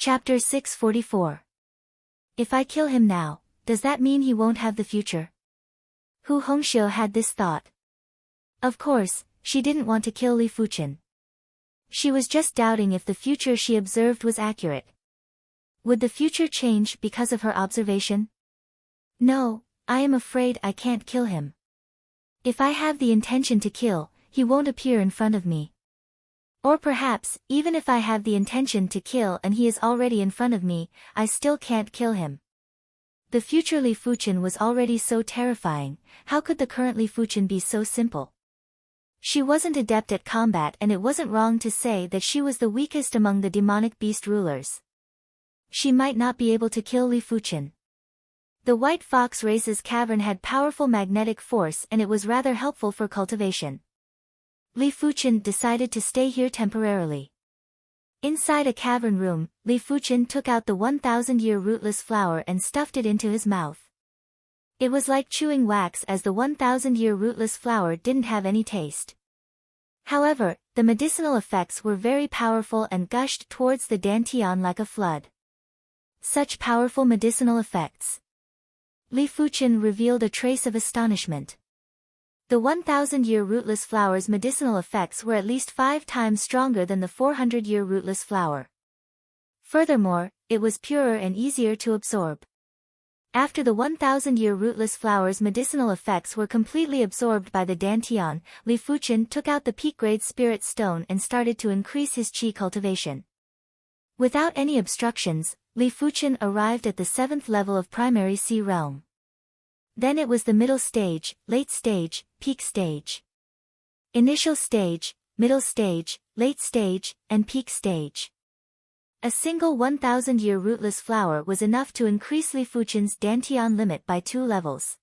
Chapter 644. If I kill him now, does that mean he won't have the future? Hu Hongxiu had this thought. Of course, she didn't want to kill Li Fuchen. She was just doubting if the future she observed was accurate. Would the future change because of her observation? No, I am afraid I can't kill him. If I have the intention to kill, he won't appear in front of me. Or perhaps, even if I have the intention to kill and he is already in front of me, I still can't kill him. The future Li Fuchen was already so terrifying, how could the current Li Fuchen be so simple? She wasn't adept at combat, and it wasn't wrong to say that she was the weakest among the demonic beast rulers. She might not be able to kill Li Fuchen. The White Fox race's cavern had powerful magnetic force, and it was rather helpful for cultivation. Li Fuchen decided to stay here temporarily. Inside a cavern room, Li Fuchen took out the 1,000-year rootless flower and stuffed it into his mouth. It was like chewing wax, as the 1,000-year rootless flower didn't have any taste. However, the medicinal effects were very powerful and gushed towards the dantian like a flood. Such powerful medicinal effects. Li Fuchen revealed a trace of astonishment. The 1,000-year rootless flower's medicinal effects were at least 5 times stronger than the 400-year rootless flower. Furthermore, it was purer and easier to absorb. After the 1,000-year rootless flower's medicinal effects were completely absorbed by the dantian, Li Fuchen took out the peak-grade spirit stone and started to increase his qi cultivation. Without any obstructions, Li Fuchen arrived at the 7th level of primary sea realm. Then it was the middle stage, late stage, peak stage. Initial stage, middle stage, late stage, and peak stage. A single 1,000-year rootless flower was enough to increase Li Fuchen's dantian limit by 2 levels.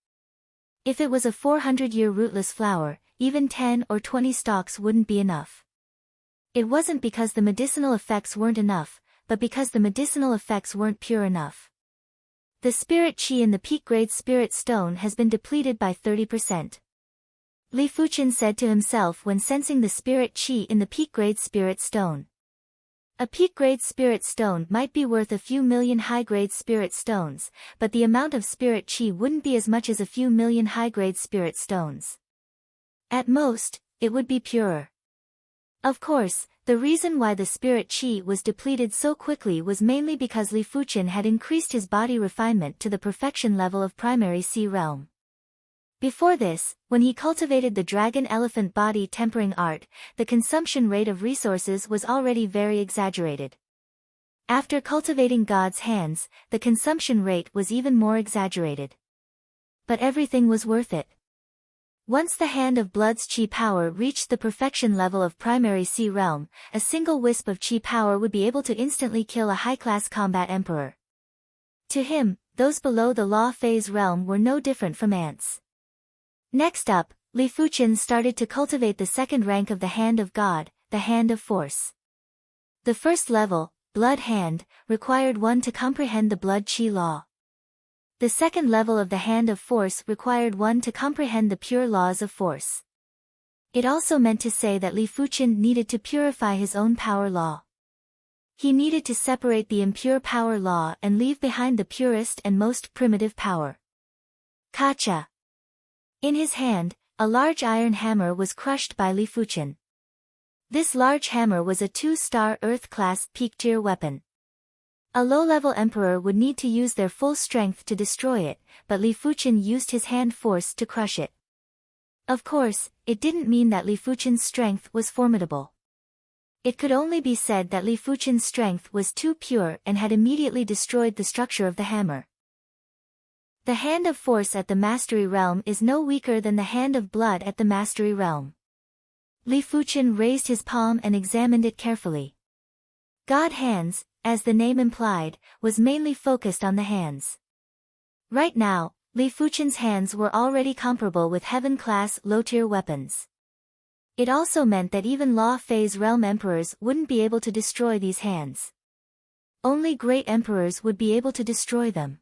If it was a 400-year rootless flower, even 10 or 20 stalks wouldn't be enough. It wasn't because the medicinal effects weren't enough, but because the medicinal effects weren't pure enough. The spirit qi in the peak-grade spirit stone has been depleted by 30%. Li Fuchen said to himself when sensing the spirit qi in the peak-grade spirit stone. A peak-grade spirit stone might be worth a few million high-grade spirit stones, but the amount of spirit qi wouldn't be as much as a few million high-grade spirit stones. At most, it would be purer. Of course, the reason why the spirit qi was depleted so quickly was mainly because Li Fuchen had increased his body refinement to the perfection level of primary sea realm. Before this, when he cultivated the dragon-elephant body tempering art, the consumption rate of resources was already very exaggerated. After cultivating God's hands, the consumption rate was even more exaggerated. But everything was worth it. Once the Hand of Blood's qi power reached the perfection level of primary sea realm, a single wisp of qi power would be able to instantly kill a high-class combat emperor. To him, those below the law phase realm were no different from ants. Next up, Li Fuchen started to cultivate the 2nd rank of the Hand of God, the Hand of Force. The first level, Blood Hand, required one to comprehend the blood qi law. The 2nd level of the Hand of Force required one to comprehend the pure laws of force. It also meant to say that Li Fuchen needed to purify his own power law. He needed to separate the impure power law and leave behind the purest and most primitive power. Kacha. In his hand, a large iron hammer was crushed by Li Fuchen. This large hammer was a 2-star Earth-class peak-tier weapon. A low-level emperor would need to use their full strength to destroy it, but Li Fuchen used his hand force to crush it. Of course, it didn't mean that Li Fuchen's strength was formidable. It could only be said that Li Fuchen's strength was too pure and had immediately destroyed the structure of the hammer. The Hand of Force at the Mastery Realm is no weaker than the Hand of Blood at the Mastery Realm. Li Fuchen raised his palm and examined it carefully. God Hands, as the name implied, was mainly focused on the hands. Right now, Li Fuchen's hands were already comparable with heaven-class low-tier weapons. It also meant that even law phase realm emperors wouldn't be able to destroy these hands. Only great emperors would be able to destroy them.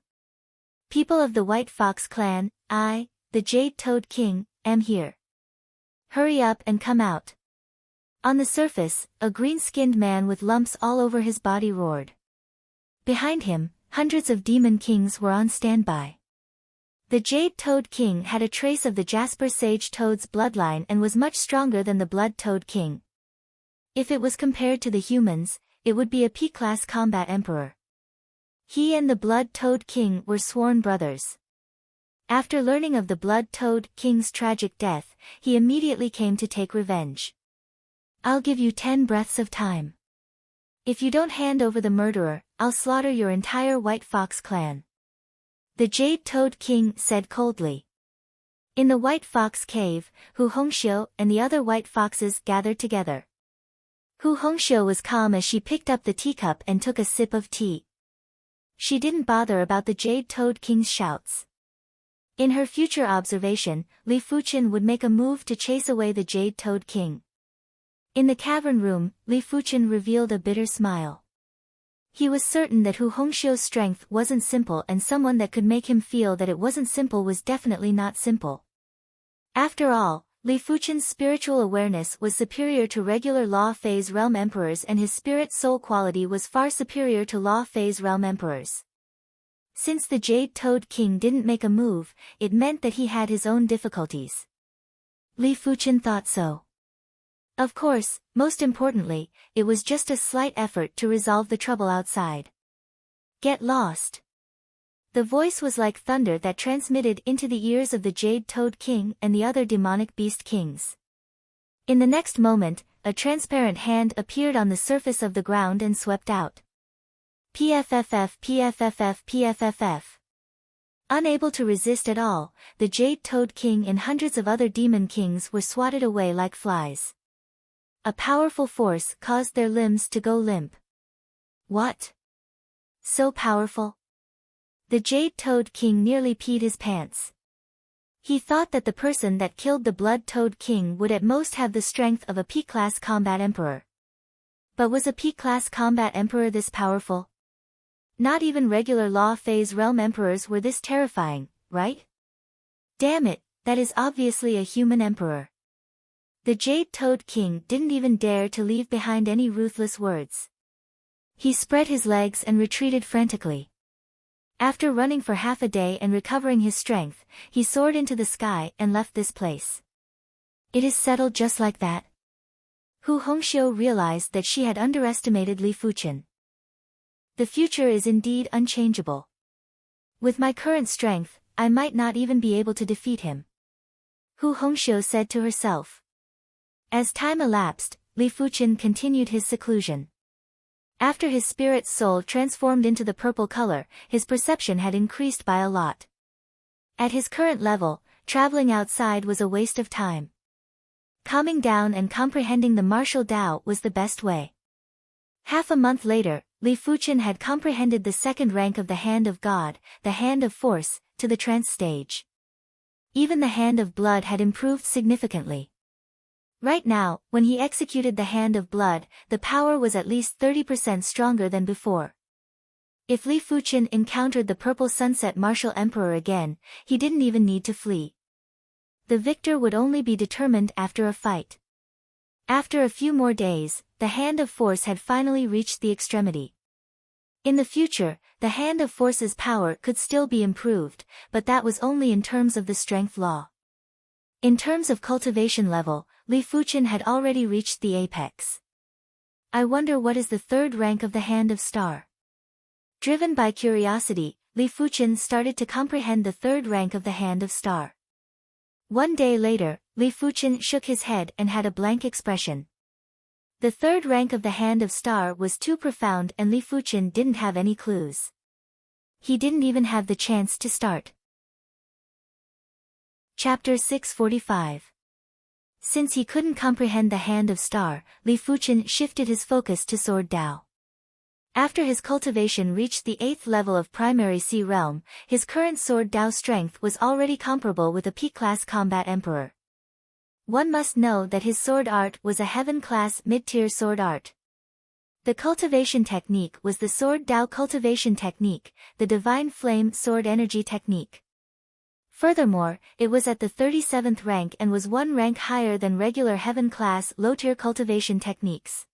People of the White Fox clan, I, the Jade Toad King, am here. Hurry up and come out. On the surface, a green-skinned man with lumps all over his body roared. Behind him, hundreds of demon kings were on standby. The Jade Toad King had a trace of the Jasper Sage Toad's bloodline and was much stronger than the Blood Toad King. If it was compared to the humans, it would be a P-class combat emperor. He and the Blood Toad King were sworn brothers. After learning of the Blood Toad King's tragic death, he immediately came to take revenge. "I'll give you 10 breaths of time. If you don't hand over the murderer, I'll slaughter your entire White Fox clan," the Jade Toad King said coldly. In the White Fox cave, Hu Hongxiu and the other white foxes gathered together. Hu Hongxiu was calm as she picked up the teacup and took a sip of tea. She didn't bother about the Jade Toad King's shouts. In her future observation, Li Fuqian would make a move to chase away the Jade Toad King. In the cavern room, Li Fuqian revealed a bitter smile. He was certain that Hu Hongxiu's strength wasn't simple, and someone that could make him feel that it wasn't simple was definitely not simple. After all, Li Fuqian's spiritual awareness was superior to regular Law Phase Realm Emperors, and his spirit soul quality was far superior to Law Phase Realm Emperors. Since the Jade Toad King didn't make a move, it meant that he had his own difficulties. Li Fuqian thought so. Of course, most importantly, it was just a slight effort to resolve the trouble outside. "Get lost." The voice was like thunder that transmitted into the ears of the Jade Toad King and the other demonic beast kings. In the next moment, a transparent hand appeared on the surface of the ground and swept out. PFFF PFFF PFFF. Unable to resist at all, the Jade Toad King and hundreds of other demon kings were swatted away like flies. A powerful force caused their limbs to go limp. What? So powerful? The Jade Toad King nearly peed his pants. He thought that the person that killed the Blood Toad King would at most have the strength of a P-class combat emperor. But was a P-class combat emperor this powerful? Not even regular Law Phase Realm Emperors were this terrifying, right? Damn it, that is obviously a human emperor. The Jade Toad King didn't even dare to leave behind any ruthless words. He spread his legs and retreated frantically. After running for half a day and recovering his strength, he soared into the sky and left this place. It is settled just like that. Hu Hongxiu realized that she had underestimated Li Fuqian. The future is indeed unchangeable. With my current strength, I might not even be able to defeat him, Hu Hongxiu said to herself. As time elapsed, Li Fuqian continued his seclusion. After his spirit soul transformed into the purple color, his perception had increased by a lot. At his current level, traveling outside was a waste of time. Calming down and comprehending the martial Tao was the best way. Half a month later, Li Fuqian had comprehended the second rank of the Hand of God, the Hand of Force, to the trance stage. Even the Hand of Blood had improved significantly. Right now, when he executed the Hand of Blood, the power was at least 30% stronger than before. If Li Fuqian encountered the Purple Sunset Martial Emperor again, he didn't even need to flee. The victor would only be determined after a fight. After a few more days, the Hand of Force had finally reached the extremity. In the future, the Hand of Force's power could still be improved, but that was only in terms of the strength law. In terms of cultivation level, Li Fuqian had already reached the apex. I wonder what is the third rank of the Hand of Star. Driven by curiosity, Li Fuqian started to comprehend the third rank of the Hand of Star. One day later, Li Fuqian shook his head and had a blank expression. The third rank of the Hand of Star was too profound and Li Fuqian didn't have any clues. He didn't even have the chance to start. Chapter 645. Since he couldn't comprehend the Hand of Star, Li Fuqian shifted his focus to Sword Dao. After his cultivation reached the 8th level of Primary Sea Realm, his current Sword Dao strength was already comparable with a P-class combat emperor. One must know that his sword art was a Heaven-class mid-tier sword art. The cultivation technique was the Sword Dao cultivation technique, the Divine Flame Sword Energy technique. Furthermore, it was at the 37th rank and was one rank higher than regular Heaven-class low-tier cultivation techniques.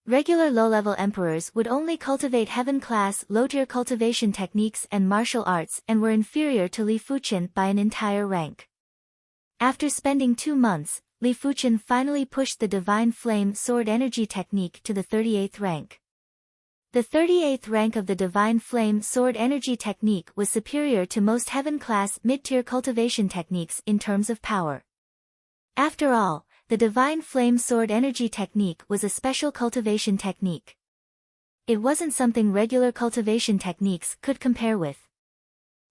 Regular low-level emperors would only cultivate heaven-class, low-tier cultivation techniques and martial arts and were inferior to Li Fuqian by an entire rank. After spending 2 months, Li Fuqian finally pushed the Divine Flame Sword Energy technique to the 38th rank. The 38th rank of the Divine Flame Sword Energy technique was superior to most heaven-class mid-tier cultivation techniques in terms of power. After all, the Divine Flame Sword Energy technique was a special cultivation technique. It wasn't something regular cultivation techniques could compare with.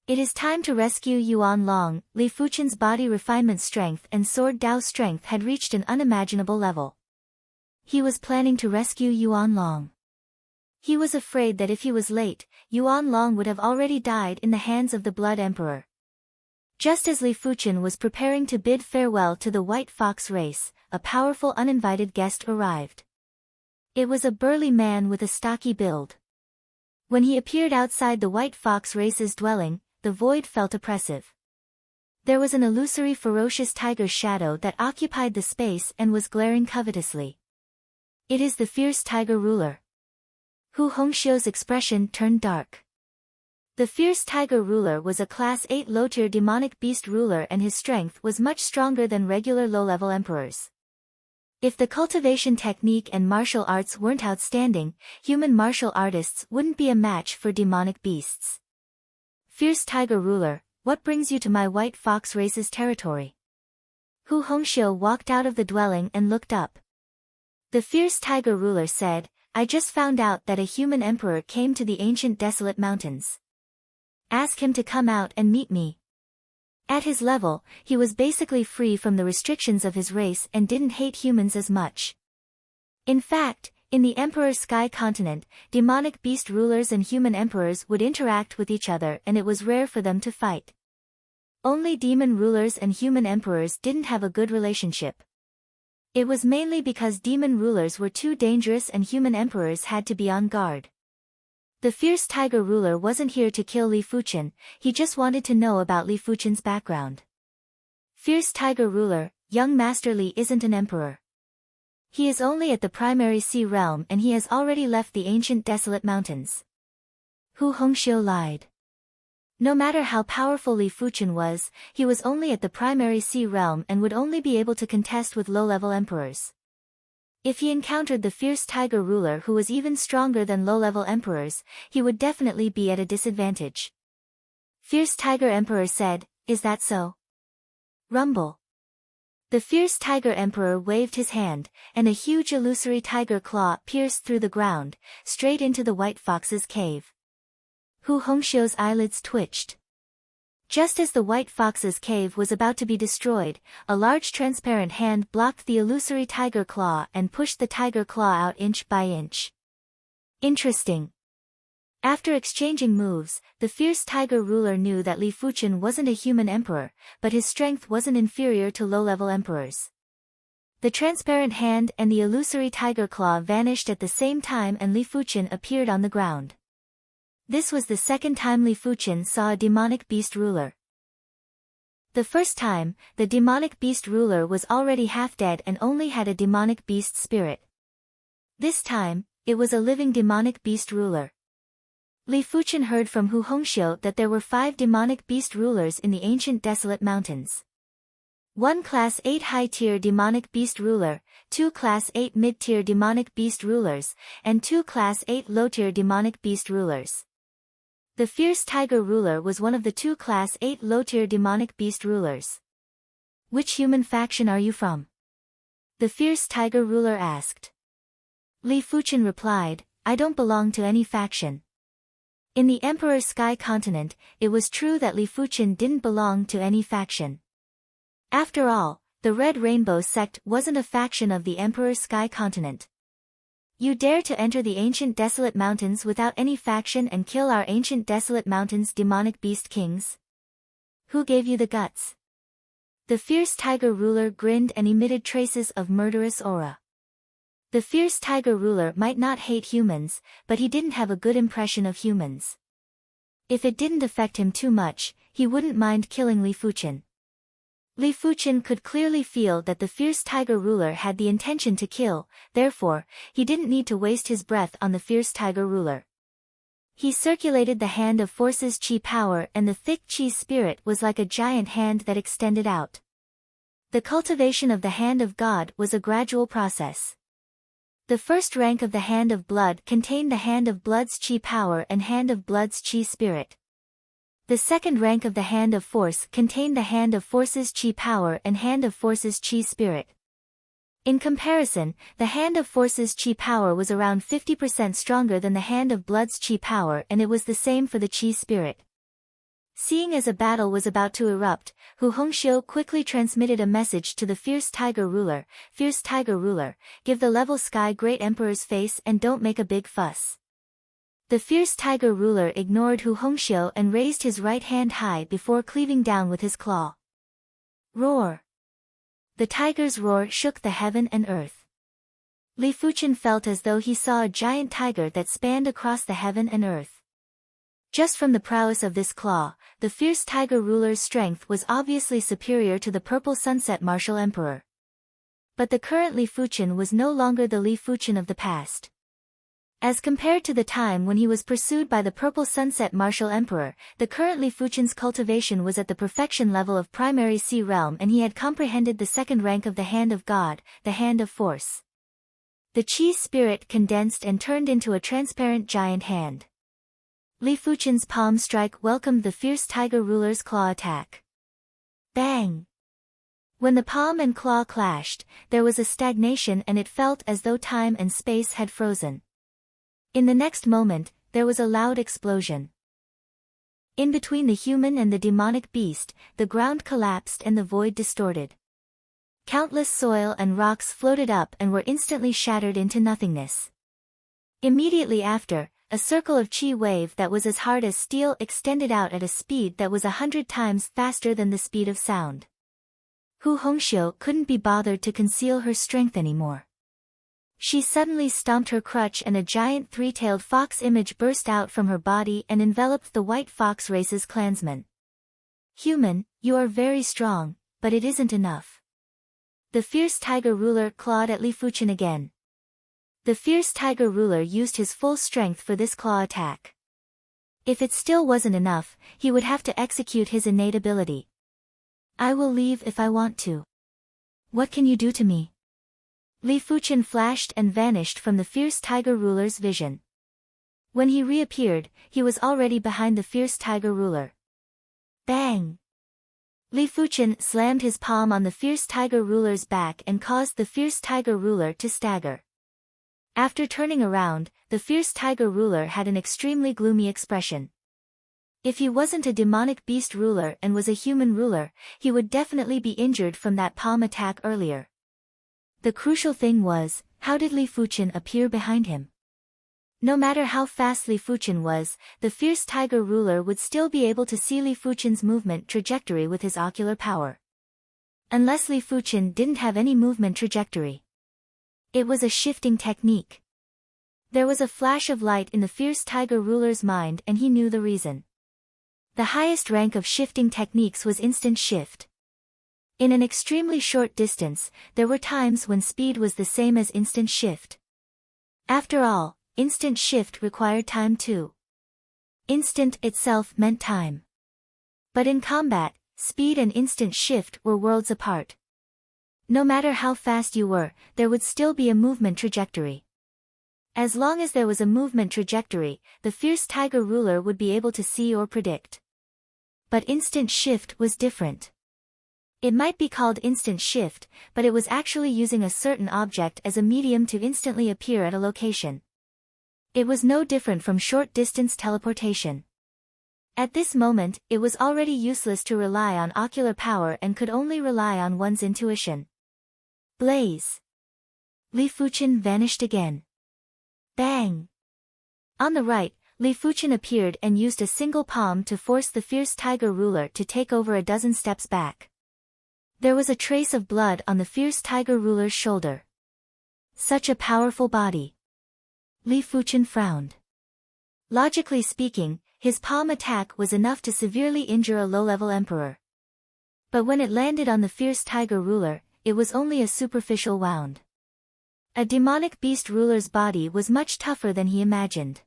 It is time to rescue Yuan Long. Li Fuqian's body refinement strength and sword Dao strength had reached an unimaginable level. He was planning to rescue Yuan Long. He was afraid that if he was late, Yuan Long would have already died in the hands of the Blood Emperor. Just as Li Fuqian was preparing to bid farewell to the White Fox race, a powerful uninvited guest arrived. It was a burly man with a stocky build. When he appeared outside the White Fox race's dwelling, the void felt oppressive. There was an illusory ferocious tiger's shadow that occupied the space and was glaring covetously. It is the fierce tiger ruler. Hu Hongxiu's expression turned dark. The fierce tiger ruler was a class 8 low-tier demonic beast ruler and his strength was much stronger than regular low-level emperors. If the cultivation technique and martial arts weren't outstanding, human martial artists wouldn't be a match for demonic beasts. Fierce tiger ruler, what brings you to my White Fox race's territory? Hu Hongxiu walked out of the dwelling and looked up. The fierce tiger ruler said, I just found out that a human emperor came to the ancient desolate mountains. Ask him to come out and meet me. At his level, he was basically free from the restrictions of his race and didn't hate humans as much. In fact, in the Emperor's Sky Continent, demonic beast rulers and human emperors would interact with each other and it was rare for them to fight. Only demon rulers and human emperors didn't have a good relationship. It was mainly because demon rulers were too dangerous and human emperors had to be on guard. The fierce tiger ruler wasn't here to kill Li Fuqian, he just wanted to know about Li Fuqian's background. Fierce tiger ruler, young Master Li isn't an emperor. He is only at the primary sea realm and he has already left the ancient desolate mountains. Hu Hongxiu lied. No matter how powerful Li Fuqian was, he was only at the primary sea realm and would only be able to contest with low-level emperors. If he encountered the fierce tiger ruler who was even stronger than low-level emperors, he would definitely be at a disadvantage. Fierce tiger emperor said, is that so? Rumble. The fierce tiger emperor waved his hand, and a huge illusory tiger claw pierced through the ground, straight into the White Fox's cave. Hu Hongxiu's eyelids twitched. Just as the White Fox's cave was about to be destroyed, a large transparent hand blocked the illusory tiger claw and pushed the tiger claw out inch by inch. Interesting. After exchanging moves, the fierce tiger ruler knew that Li Fuqian wasn't a human emperor, but his strength wasn't inferior to low-level emperors. The transparent hand and the illusory tiger claw vanished at the same time and Li Fuqian appeared on the ground. This was the second time Li Fuqian saw a demonic beast ruler. The first time, the demonic beast ruler was already half dead and only had a demonic beast spirit. This time, it was a living demonic beast ruler. Li Fuqian heard from Hu Hongxiu that there were 5 demonic beast rulers in the ancient desolate mountains. 1 Class 8 high-tier demonic beast ruler, 2 Class 8 mid-tier demonic beast rulers, and 2 Class 8 low-tier demonic beast rulers. The fierce tiger ruler was one of the 2 Class 8 low-tier demonic beast rulers. Which human faction are you from? The fierce tiger ruler asked. Li Fuqian replied, I don't belong to any faction. In the Emperor's Sky Continent, it was true that Li Fuqian didn't belong to any faction. After all, the Red Rainbow sect wasn't a faction of the Emperor's Sky Continent. You dare to enter the ancient desolate mountains without any faction and kill our ancient desolate mountains demonic beast kings? Who gave you the guts? The fierce tiger ruler grinned and emitted traces of murderous aura. The fierce tiger ruler might not hate humans, but he didn't have a good impression of humans. If it didn't affect him too much, he wouldn't mind killing Li Fuqian. Li Fuqian could clearly feel that the fierce tiger ruler had the intention to kill, therefore, he didn't need to waste his breath on the fierce tiger ruler. He circulated the hand of force's chi power, and the thick chi spirit was like a giant hand that extended out. The cultivation of the hand of God was a gradual process. The first rank of the hand of blood contained the hand of blood's chi power and hand of blood's chi spirit. The second rank of the hand of force contained the hand of force's chi power and hand of force's chi spirit. In comparison, the hand of force's chi power was around 50% stronger than the hand of blood's chi power, and it was the same for the chi spirit. Seeing as a battle was about to erupt, Hu Hongxiu quickly transmitted a message to the fierce tiger ruler. Fierce tiger ruler, give the level sky great emperor's face and don't make a big fuss. The fierce tiger ruler ignored Hu Hongxiu and raised his right hand high before cleaving down with his claw. Roar! The tiger's roar shook the heaven and earth. Li Fuqian felt as though he saw a giant tiger that spanned across the heaven and earth. Just from the prowess of this claw, the fierce tiger ruler's strength was obviously superior to the purple sunset martial emperor. But the current Li Fuqian was no longer the Li Fuqian of the past. As compared to the time when he was pursued by the purple sunset martial emperor, the current Li Fuqian's cultivation was at the perfection level of primary sea realm, and he had comprehended the second rank of the hand of God, the hand of force. The chi spirit condensed and turned into a transparent giant hand. Li Fuqian's palm strike welcomed the fierce tiger ruler's claw attack. Bang! When the palm and claw clashed, there was a stagnation, and it felt as though time and space had frozen. In the next moment, there was a loud explosion. In between the human and the demonic beast, the ground collapsed and the void distorted. Countless soil and rocks floated up and were instantly shattered into nothingness. Immediately after, a circle of chi wave that was as hard as steel extended out at a speed that was 100 times faster than the speed of sound. Hu Hongxiu couldn't be bothered to conceal her strength anymore. She suddenly stomped her crutch, and a giant three-tailed fox image burst out from her body and enveloped the white fox race's clansman. Human, you are very strong, but it isn't enough. The fierce tiger ruler clawed at Li Fuqian again. The fierce tiger ruler used his full strength for this claw attack. If it still wasn't enough, he would have to execute his innate ability. I will leave if I want to. What can you do to me? Li Fuqian flashed and vanished from the fierce tiger ruler's vision. When he reappeared, he was already behind the fierce tiger ruler. Bang! Li Fuqian slammed his palm on the fierce tiger ruler's back and caused the fierce tiger ruler to stagger. After turning around, the fierce tiger ruler had an extremely gloomy expression. If he wasn't a demonic beast ruler and was a human ruler, he would definitely be injured from that palm attack earlier. The crucial thing was, how did Li Fuqian appear behind him? No matter how fast Li Fuqian was, the fierce tiger ruler would still be able to see Li Fuqian's movement trajectory with his ocular power. Unless Li Fuqian didn't have any movement trajectory. It was a shifting technique. There was a flash of light in the fierce tiger ruler's mind, and he knew the reason. The highest rank of shifting techniques was instant shift. In an extremely short distance, there were times when speed was the same as instant shift. After all, instant shift required time too. Instant itself meant time. But in combat, speed and instant shift were worlds apart. No matter how fast you were, there would still be a movement trajectory. As long as there was a movement trajectory, the fierce tiger ruler would be able to see or predict. But instant shift was different. It might be called instant shift, but it was actually using a certain object as a medium to instantly appear at a location. It was no different from short-distance teleportation. At this moment, it was already useless to rely on ocular power and could only rely on one's intuition. Blaze! Li Fuqian vanished again. Bang! On the right, Li Fuqian appeared and used a single palm to force the fierce tiger ruler to take over a dozen steps back. There was a trace of blood on the fierce tiger ruler's shoulder. Such a powerful body. Li Fuqian frowned. Logically speaking, his palm attack was enough to severely injure a low-level emperor. But when it landed on the fierce tiger ruler, it was only a superficial wound. A demonic beast ruler's body was much tougher than he imagined.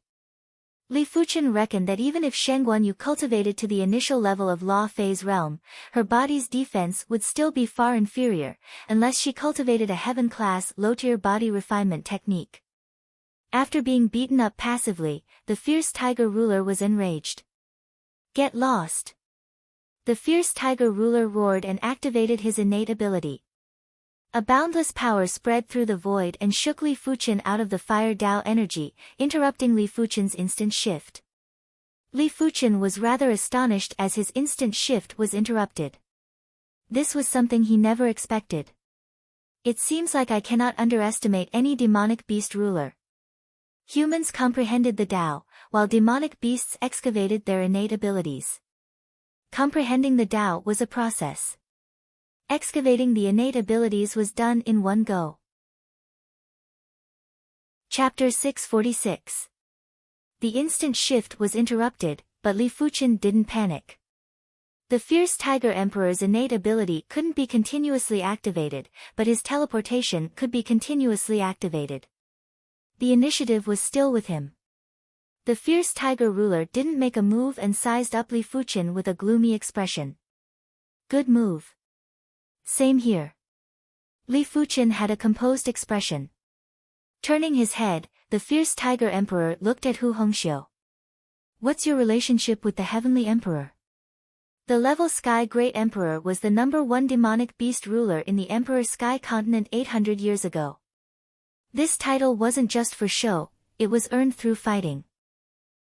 Li Fuchen reckoned that even if Sheng Guanyu cultivated to the initial level of Law Phase realm, her body's defense would still be far inferior, unless she cultivated a heaven-class low-tier body refinement technique. After being beaten up passively, the fierce tiger ruler was enraged. "Get lost!" The fierce tiger ruler roared and activated his innate ability. A boundless power spread through the void and shook Li Fuchen out of the fire Dao energy, interrupting Li Fuchen's instant shift. Li Fuchen was rather astonished as his instant shift was interrupted. This was something he never expected. It seems like I cannot underestimate any demonic beast ruler. Humans comprehended the Dao, while demonic beasts excavated their innate abilities. Comprehending the Dao was a process. Excavating the innate abilities was done in one go. Chapter 646. The instant shift was interrupted, but Li Fuchen didn't panic. The fierce tiger emperor's innate ability couldn't be continuously activated, but his teleportation could be continuously activated. The initiative was still with him. The fierce tiger ruler didn't make a move and sized up Li Fuchen with a gloomy expression. "Good move." "Same here." Li Fuchen had a composed expression. Turning his head, the fierce tiger emperor looked at Hu Hongxiu. "What's your relationship with the heavenly emperor?" The level Sky Great Emperor was the #1 demonic beast ruler in the Emperor Sky continent 800 years ago. This title wasn't just for show, it was earned through fighting.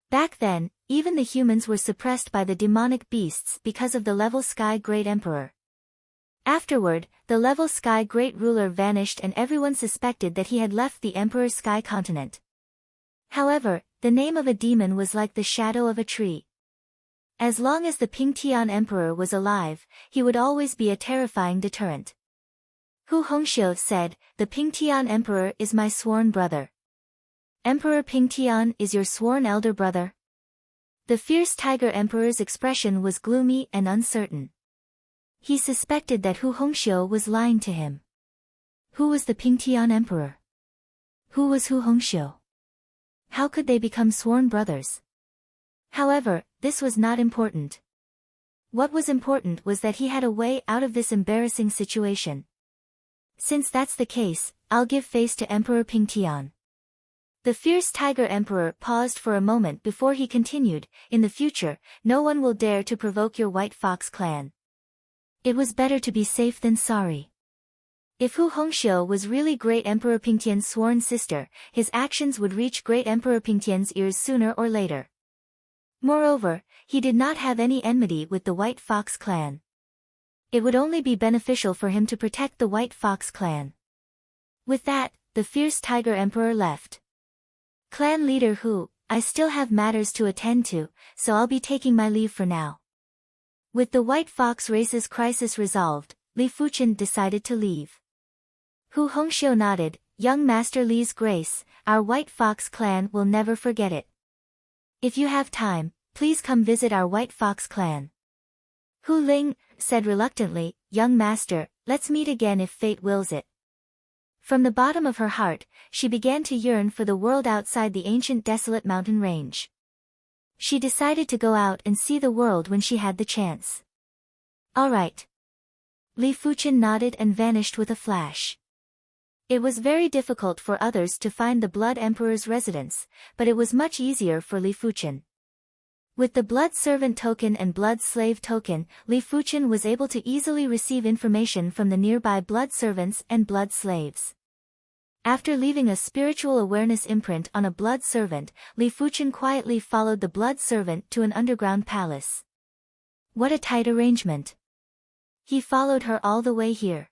Back then, even the humans were suppressed by the demonic beasts because of the level Sky Great Emperor. Afterward, the level Sky Great Ruler vanished and everyone suspected that he had left the Emperor Sky continent. However, the name of a demon was like the shadow of a tree. As long as the Pingtian Emperor was alive, he would always be a terrifying deterrent. Hu Hongxiu said, "The Pingtian Emperor is my sworn brother." "Emperor Pingtian is your sworn elder brother?" The fierce tiger emperor's expression was gloomy and uncertain. He suspected that Hu Hongxiu was lying to him. Who was the Pingtian Emperor? Who was Hu Hongxiu? How could they become sworn brothers? However, this was not important. What was important was that he had a way out of this embarrassing situation. "Since that's the case, I'll give face to Emperor Pingtian." The fierce tiger emperor paused for a moment before he continued, "In the future, no one will dare to provoke your White Fox clan. It was better to be safe than sorry." If Hu Hongxiu was really Great Emperor Pingtian's sworn sister, his actions would reach Great Emperor Pingtian's ears sooner or later. Moreover, he did not have any enmity with the White Fox clan. It would only be beneficial for him to protect the White Fox clan. With that, the fierce tiger emperor left. "Clan leader Hu, I still have matters to attend to, so I'll be taking my leave for now." With the White Fox race's crisis resolved, Li Fuchen decided to leave. Hu Hongxiu nodded, "Young Master Li's grace, our White Fox clan will never forget it. If you have time, please come visit our White Fox clan." Hu Ling said reluctantly, "Young Master, let's meet again if fate wills it." From the bottom of her heart, she began to yearn for the world outside the ancient desolate mountain range. She decided to go out and see the world when she had the chance. "All right." Li Fuchen nodded and vanished with a flash. It was very difficult for others to find the Blood Emperor's residence, but it was much easier for Li Fuchen. With the Blood Servant token and Blood Slave token, Li Fuchen was able to easily receive information from the nearby Blood Servants and Blood Slaves. After leaving a spiritual awareness imprint on a Blood Servant, Li Fuchen quietly followed the Blood Servant to an underground palace. What a tight arrangement. He followed her all the way here.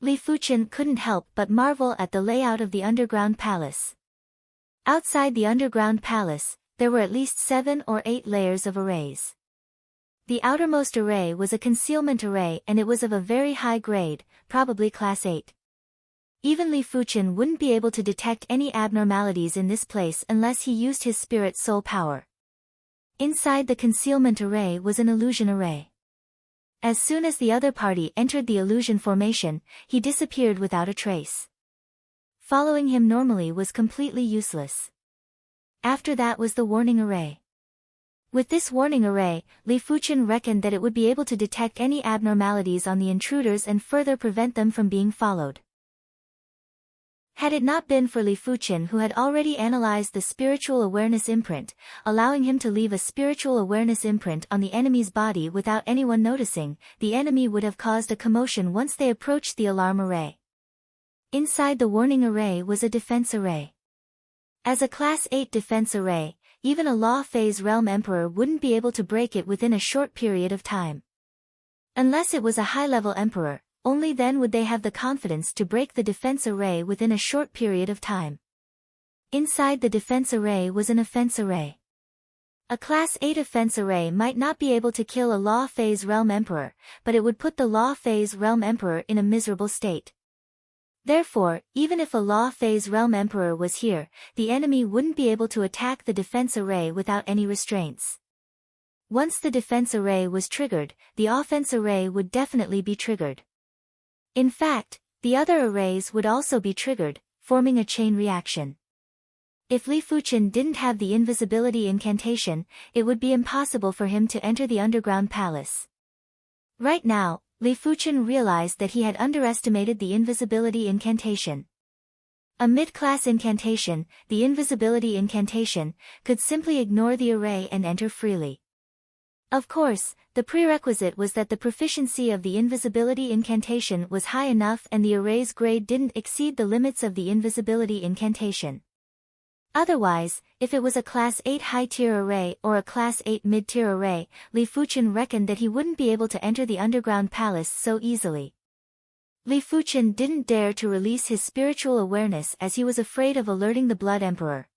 Li Fuchen couldn't help but marvel at the layout of the underground palace. Outside the underground palace, there were at least 7 or 8 layers of arrays. The outermost array was a concealment array and it was of a very high grade, probably class 8. Even Li Fuchen wouldn't be able to detect any abnormalities in this place unless he used his spirit soul power. Inside the concealment array was an illusion array. As soon as the other party entered the illusion formation, he disappeared without a trace. Following him normally was completely useless. After that was the warning array. With this warning array, Li Fuchen reckoned that it would be able to detect any abnormalities on the intruders and further prevent them from being followed. Had it not been for Li Fuchen, who had already analyzed the spiritual awareness imprint, allowing him to leave a spiritual awareness imprint on the enemy's body without anyone noticing, the enemy would have caused a commotion once they approached the alarm array. Inside the warning array was a defense array. As a Class 8 defense array, even a Law Phase Realm Emperor wouldn't be able to break it within a short period of time. Unless it was a high-level Emperor, only then would they have the confidence to break the defense array within a short period of time. Inside the defense array was an offense array. A Class 8 offense array might not be able to kill a Law Phase Realm Emperor, but it would put the Law Phase Realm Emperor in a miserable state. Therefore, even if a Law Phase Realm Emperor was here, the enemy wouldn't be able to attack the defense array without any restraints. Once the defense array was triggered, the offense array would definitely be triggered. In fact, the other arrays would also be triggered, forming a chain reaction. If Li Fuchen didn't have the invisibility incantation, it would be impossible for him to enter the underground palace. Right now, Li Fuchen realized that he had underestimated the invisibility incantation. A mid-class incantation, the invisibility incantation, could simply ignore the array and enter freely. Of course, the prerequisite was that the proficiency of the invisibility incantation was high enough and the array's grade didn't exceed the limits of the invisibility incantation. Otherwise, if it was a Class 8 high-tier array or a Class 8 mid-tier array, Li Fuchen reckoned that he wouldn't be able to enter the underground palace so easily. Li Fuchen didn't dare to release his spiritual awareness as he was afraid of alerting the Blood Emperor.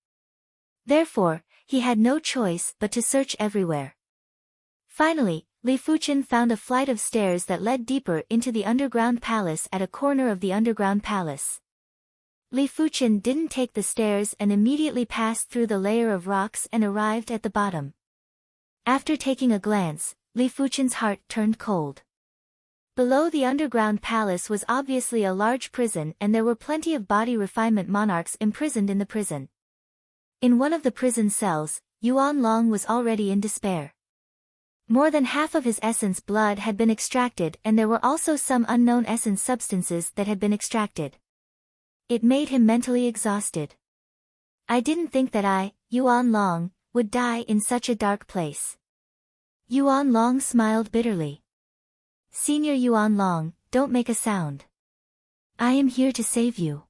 Therefore, he had no choice but to search everywhere. Finally, Li Fuchen found a flight of stairs that led deeper into the underground palace at a corner of the underground palace. Li Fuchen didn't take the stairs and immediately passed through the layer of rocks and arrived at the bottom. After taking a glance, Li Fuchen's heart turned cold. Below the underground palace was obviously a large prison and there were plenty of body refinement monarchs imprisoned in the prison. In one of the prison cells, Yuan Long was already in despair. More than half of his essence blood had been extracted and there were also some unknown essence substances that had been extracted. It made him mentally exhausted. I didn't think that I, Yuan Long, would die in such a dark place. Yuan Long smiled bitterly. Senior Yuan Long, don't make a sound. I am here to save you.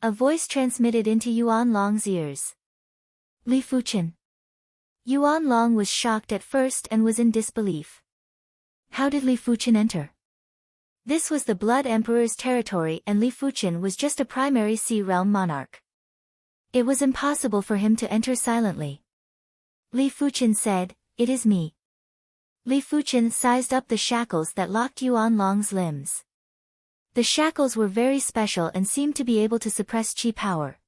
A voice transmitted into Yuan Long's ears. Li Fuchen. Yuan Long was shocked at first and was in disbelief. How did Li Fuchen enter? This was the Blood Emperor's territory and Li Fuchen was just a primary Sea Realm monarch. It was impossible for him to enter silently. Li Fuchen said, "It is me." Li Fuchen sized up the shackles that locked Yuan Long's limbs. The shackles were very special and seemed to be able to suppress chi power.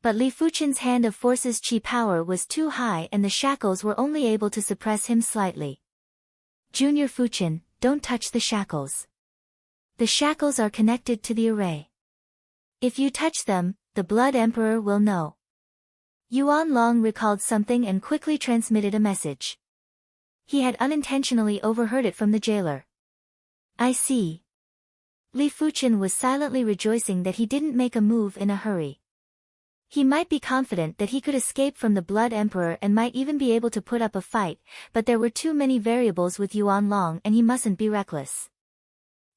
But Li Fuchen's hand of force's chi power was too high and the shackles were only able to suppress him slightly. Junior Fuchen, don't touch the shackles. The shackles are connected to the array. If you touch them, the Blood Emperor will know. Yuan Long recalled something and quickly transmitted a message. He had unintentionally overheard it from the jailer. I see. Li Fuchen was silently rejoicing that he didn't make a move in a hurry. He might be confident that he could escape from the Blood Emperor and might even be able to put up a fight, but there were too many variables with Yuan Long and he mustn't be reckless.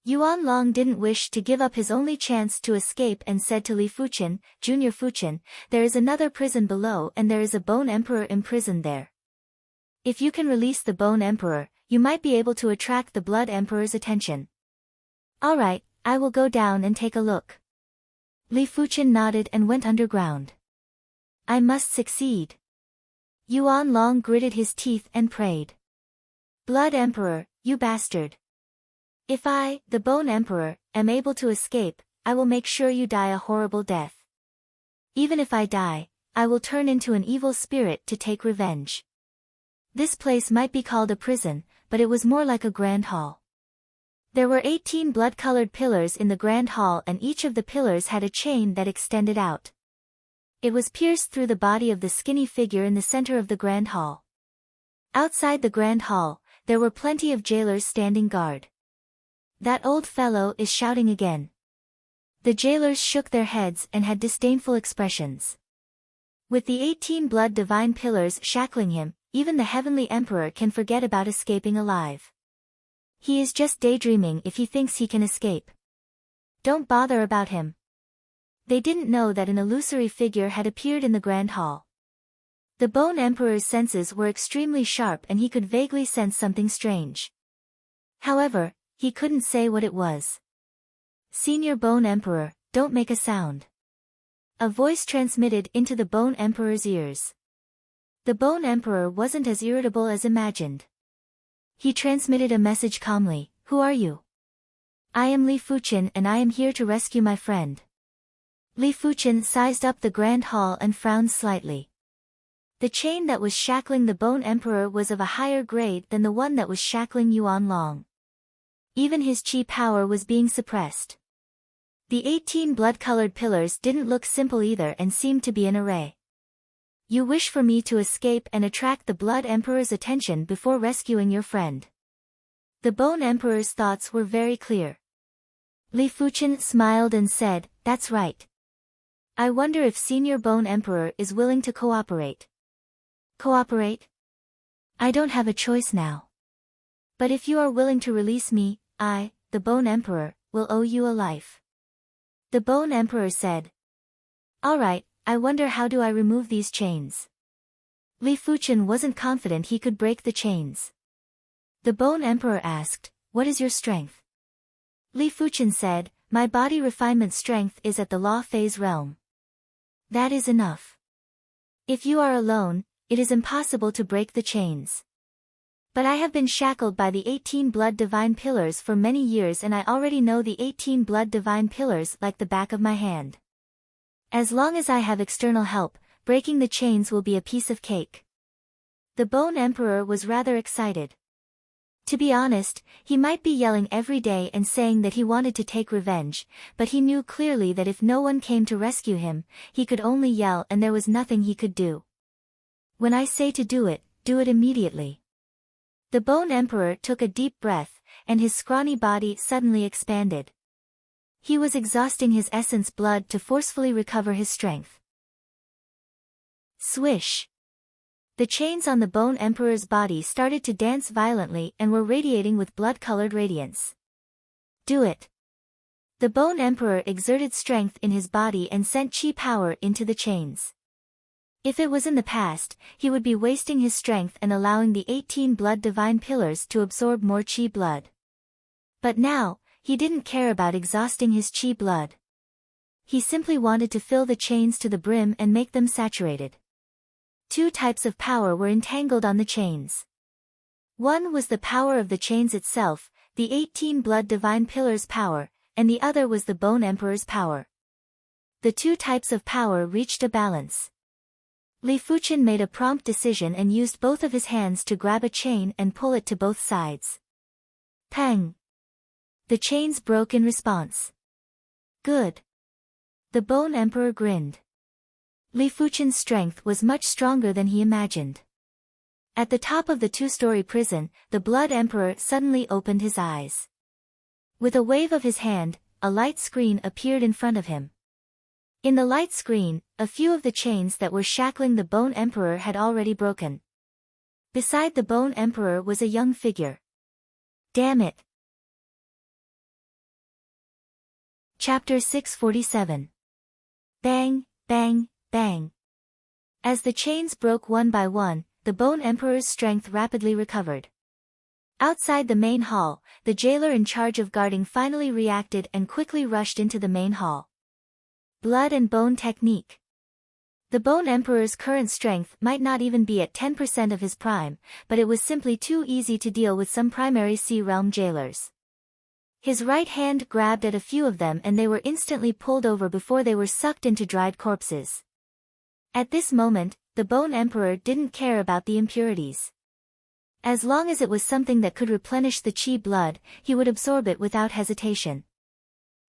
Yuan Long didn't wish to give up his only chance to escape and said to Li Fuchen, Junior Fuchen, there is another prison below and there is a Bone Emperor imprisoned there. If you can release the Bone Emperor, you might be able to attract the Blood Emperor's attention. Alright, I will go down and take a look. Li Fuchen nodded and went underground. I must succeed. Yuan Long gritted his teeth and prayed. Blood Emperor, you bastard. If I, the Bone Emperor, am able to escape, I will make sure you die a horrible death. Even if I die, I will turn into an evil spirit to take revenge. This place might be called a prison, but it was more like a grand hall. There were 18 blood-colored pillars in the grand hall, and each of the pillars had a chain that extended out. It was pierced through the body of the skinny figure in the center of the grand hall. Outside the grand hall, there were plenty of jailers standing guard. "That old fellow is shouting again." The jailers shook their heads and had disdainful expressions. With the 18 blood divine pillars shackling him, even the heavenly emperor can forget about escaping alive. He is just daydreaming if he thinks he can escape. Don't bother about him. They didn't know that an illusory figure had appeared in the grand hall. The Bone Emperor's senses were extremely sharp and he could vaguely sense something strange. However, he couldn't say what it was. "Senior Bone Emperor, don't make a sound." A voice transmitted into the Bone Emperor's ears. The Bone Emperor wasn't as irritable as imagined. He transmitted a message calmly. "Who are you?" "I am Li Fuchen and I am here to rescue my friend." Li Fuchen sized up the grand hall and frowned slightly. The chain that was shackling the Bone Emperor was of a higher grade than the one that was shackling Yuan Long. Even his chi power was being suppressed. The 18 blood-colored pillars didn't look simple either and seemed to be an array. "You wish for me to escape and attract the Blood Emperor's attention before rescuing your friend." The Bone Emperor's thoughts were very clear. Li Fuchen smiled and said, "That's right. I wonder if Senior Bone Emperor is willing to cooperate." "Cooperate? I don't have a choice now. But if you are willing to release me, I, the Bone Emperor, will owe you a life." The Bone Emperor said. "All right, I wonder how do I remove these chains?" Li Fuchen wasn't confident he could break the chains. The Bone Emperor asked, "What is your strength?" Li Fuchen said, "My body refinement strength is at the law phase realm." "That is enough. If you are alone, it is impossible to break the chains. But I have been shackled by the 18 blood divine pillars for many years and I already know the 18 blood divine pillars like the back of my hand. As long as I have external help, breaking the chains will be a piece of cake." The Bone Emperor was rather excited. To be honest, he might be yelling every day and saying that he wanted to take revenge, but he knew clearly that if no one came to rescue him, he could only yell and there was nothing he could do. "When I say to do it immediately." The Bone Emperor took a deep breath, and his scrawny body suddenly expanded. He was exhausting his essence blood to forcefully recover his strength. Swish! The chains on the Bone Emperor's body started to dance violently and were radiating with blood-colored radiance. "Do it!" The Bone Emperor exerted strength in his body and sent chi power into the chains. If it was in the past, he would be wasting his strength and allowing the 18 blood divine pillars to absorb more chi blood. But now, he didn't care about exhausting his chi blood. He simply wanted to fill the chains to the brim and make them saturated. Two types of power were entangled on the chains. One was the power of the chains itself, the 18 blood divine pillars' power, and the other was the Bone Emperor's power. The two types of power reached a balance. Li Fuchen made a prompt decision and used both of his hands to grab a chain and pull it to both sides. Pang! The chains broke in response. "Good." The Bone Emperor grinned. Li Fuchen's strength was much stronger than he imagined. At the top of the two-story prison, the Blood Emperor suddenly opened his eyes. With a wave of his hand, a light screen appeared in front of him. In the light screen, a few of the chains that were shackling the Bone Emperor had already broken. Beside the Bone Emperor was a young figure. Damn it! Chapter 647. Bang, bang, bang. As the chains broke one by one, the Bone Emperor's strength rapidly recovered. Outside the main hall, the jailer in charge of guarding finally reacted and quickly rushed into the main hall. Blood and Bone Technique. The Bone Emperor's current strength might not even be at 10% of his prime, but it was simply too easy to deal with some primary C-realm jailers. His right hand grabbed at a few of them and they were instantly pulled over before they were sucked into dried corpses. At this moment, the Bone Emperor didn't care about the impurities. As long as it was something that could replenish the chi blood, he would absorb it without hesitation.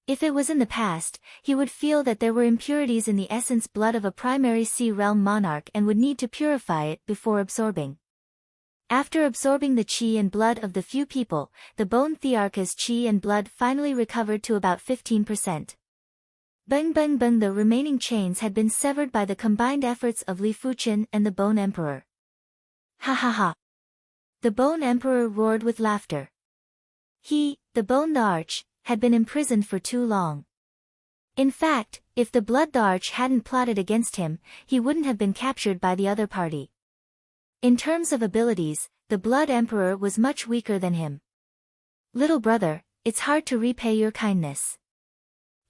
If it was in the past, he would feel that there were impurities in the essence blood of a primary sea realm monarch and would need to purify it before absorbing. After absorbing the chi and blood of the few people, the bone thearcha's chi and blood finally recovered to about 15%. Bang bang bang, the remaining chains had been severed by the combined efforts of Li Fuqian and the Bone Emperor. Ha ha ha! The Bone Emperor roared with laughter. He, the Bone the Arch, had been imprisoned for too long. In fact, if the Blood the Arch hadn't plotted against him, he wouldn't have been captured by the other party. In terms of abilities, the Blood Emperor was much weaker than him. Little brother, it's hard to repay your kindness.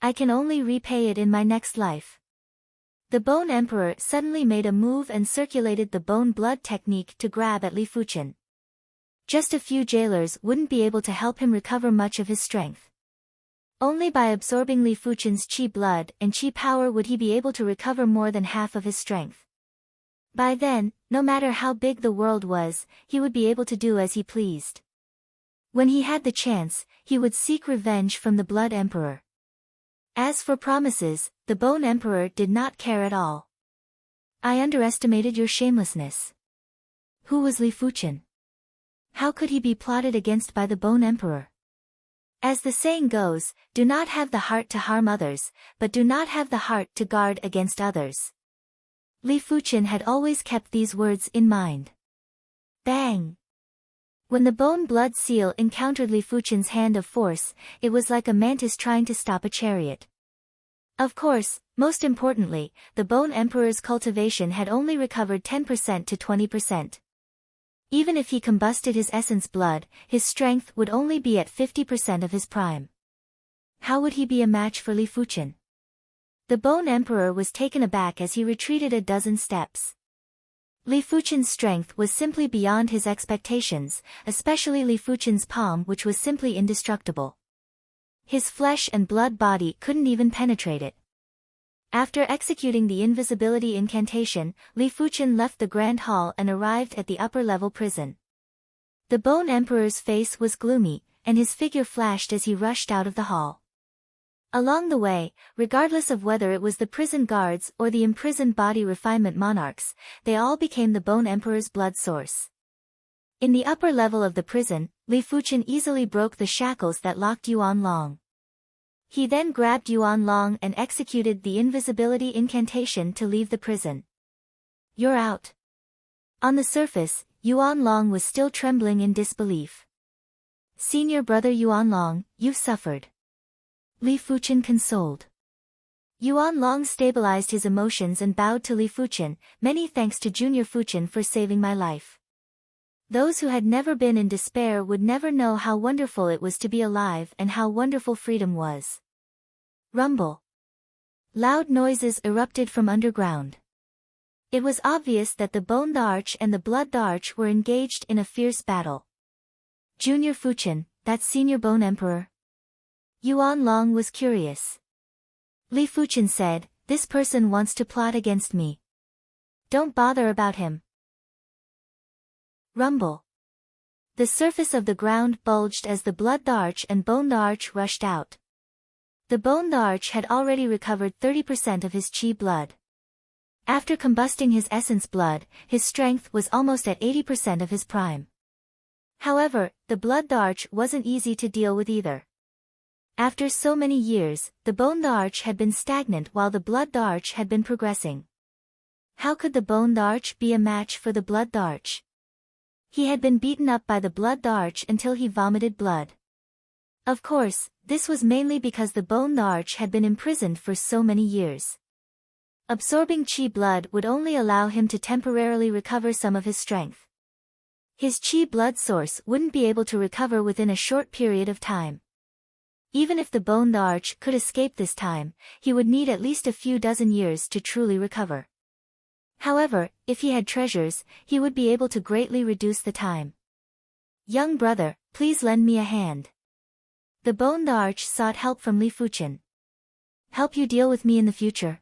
I can only repay it in my next life. The Bone Emperor suddenly made a move and circulated the bone blood technique to grab at Li Fuqian. Just a few jailers wouldn't be able to help him recover much of his strength. Only by absorbing Li Fuqian's chi blood and chi power would he be able to recover more than half of his strength. By then, no matter how big the world was, he would be able to do as he pleased. When he had the chance, he would seek revenge from the Blood Emperor. As for promises, the Bone Emperor did not care at all. I underestimated your shamelessness. Who was Li Fuqian? How could he be plotted against by the Bone Emperor? As the saying goes, do not have the heart to harm others, but do not have the heart to guard against others. Li Fuqian had always kept these words in mind. Bang! When the bone blood seal encountered Li Fuqian's hand of force, it was like a mantis trying to stop a chariot. Of course, most importantly, the Bone Emperor's cultivation had only recovered 10% to 20%. Even if he combusted his essence blood, his strength would only be at 50% of his prime. How would he be a match for Li Fuqian? The Bone Emperor was taken aback as he retreated a dozen steps. Li Fuqian's strength was simply beyond his expectations, especially Li Fuqian's palm, which was simply indestructible. His flesh and blood body couldn't even penetrate it. After executing the invisibility incantation, Li Fuqian left the Grand Hall and arrived at the upper-level prison. The Bone Emperor's face was gloomy, and his figure flashed as he rushed out of the hall. Along the way, regardless of whether it was the prison guards or the imprisoned body refinement monarchs, they all became the Bone Emperor's blood source. In the upper level of the prison, Li Fuqian easily broke the shackles that locked Yuan Long. He then grabbed Yuan Long and executed the invisibility incantation to leave the prison. You're out. On the surface, Yuan Long was still trembling in disbelief. Senior brother Yuan Long, you've suffered. Li Fuqian consoled. Yuan Long stabilized his emotions and bowed to Li Fuqian, many thanks to Junior Fuqian for saving my life. Those who had never been in despair would never know how wonderful it was to be alive and how wonderful freedom was. Rumble. Loud noises erupted from underground. It was obvious that the Bone the Arch and the Blood the Arch were engaged in a fierce battle. Junior Fuqian, that's Senior Bone Emperor? Yuan Long was curious. Li Fuqian said, this person wants to plot against me. Don't bother about him. Rumble. The surface of the ground bulged as the Blood the Arch and Bone the Arch rushed out. The Bone the Arch had already recovered 30% of his chi blood. After combusting his essence blood, his strength was almost at 80% of his prime. However, the Blood the Arch wasn't easy to deal with either. After so many years, the Bone the Arch had been stagnant while the Blood the Arch had been progressing. How could the Bone the Arch be a match for the Blood the Arch? He had been beaten up by the Blood the Arch until he vomited blood. Of course, this was mainly because the Bone the Arch had been imprisoned for so many years. Absorbing chi blood would only allow him to temporarily recover some of his strength. His chi blood source wouldn't be able to recover within a short period of time. Even if the Bone the Arch could escape this time, he would need at least a few dozen years to truly recover. However, if he had treasures, he would be able to greatly reduce the time. Young brother, please lend me a hand. The Bone the Arch sought help from Li Fuqian. Help you deal with me in the future.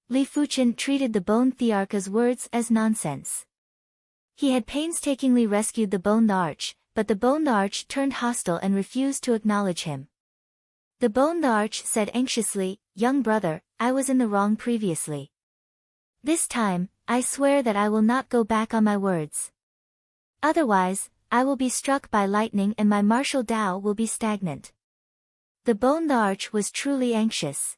Li Fuqian treated the Bone Thearcha's words as nonsense. He had painstakingly rescued the Bone Arch, but the Bone Arch turned hostile and refused to acknowledge him. The Bone Arch said anxiously, "Young brother, I was in the wrong previously. This time, I swear that I will not go back on my words. Otherwise, I will be struck by lightning and my martial Tao will be stagnant." The Bone Arch was truly anxious.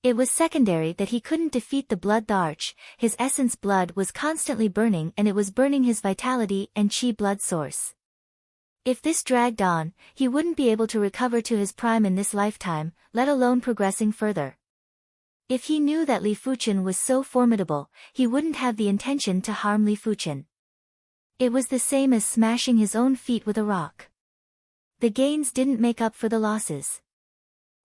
It was secondary that he couldn't defeat the Blood Arch, his essence blood was constantly burning and it was burning his vitality and chi blood source. If this dragged on, he wouldn't be able to recover to his prime in this lifetime, let alone progressing further. If he knew that Li Fuchen was so formidable, he wouldn't have the intention to harm Li Fuchen. It was the same as smashing his own feet with a rock. The gains didn't make up for the losses.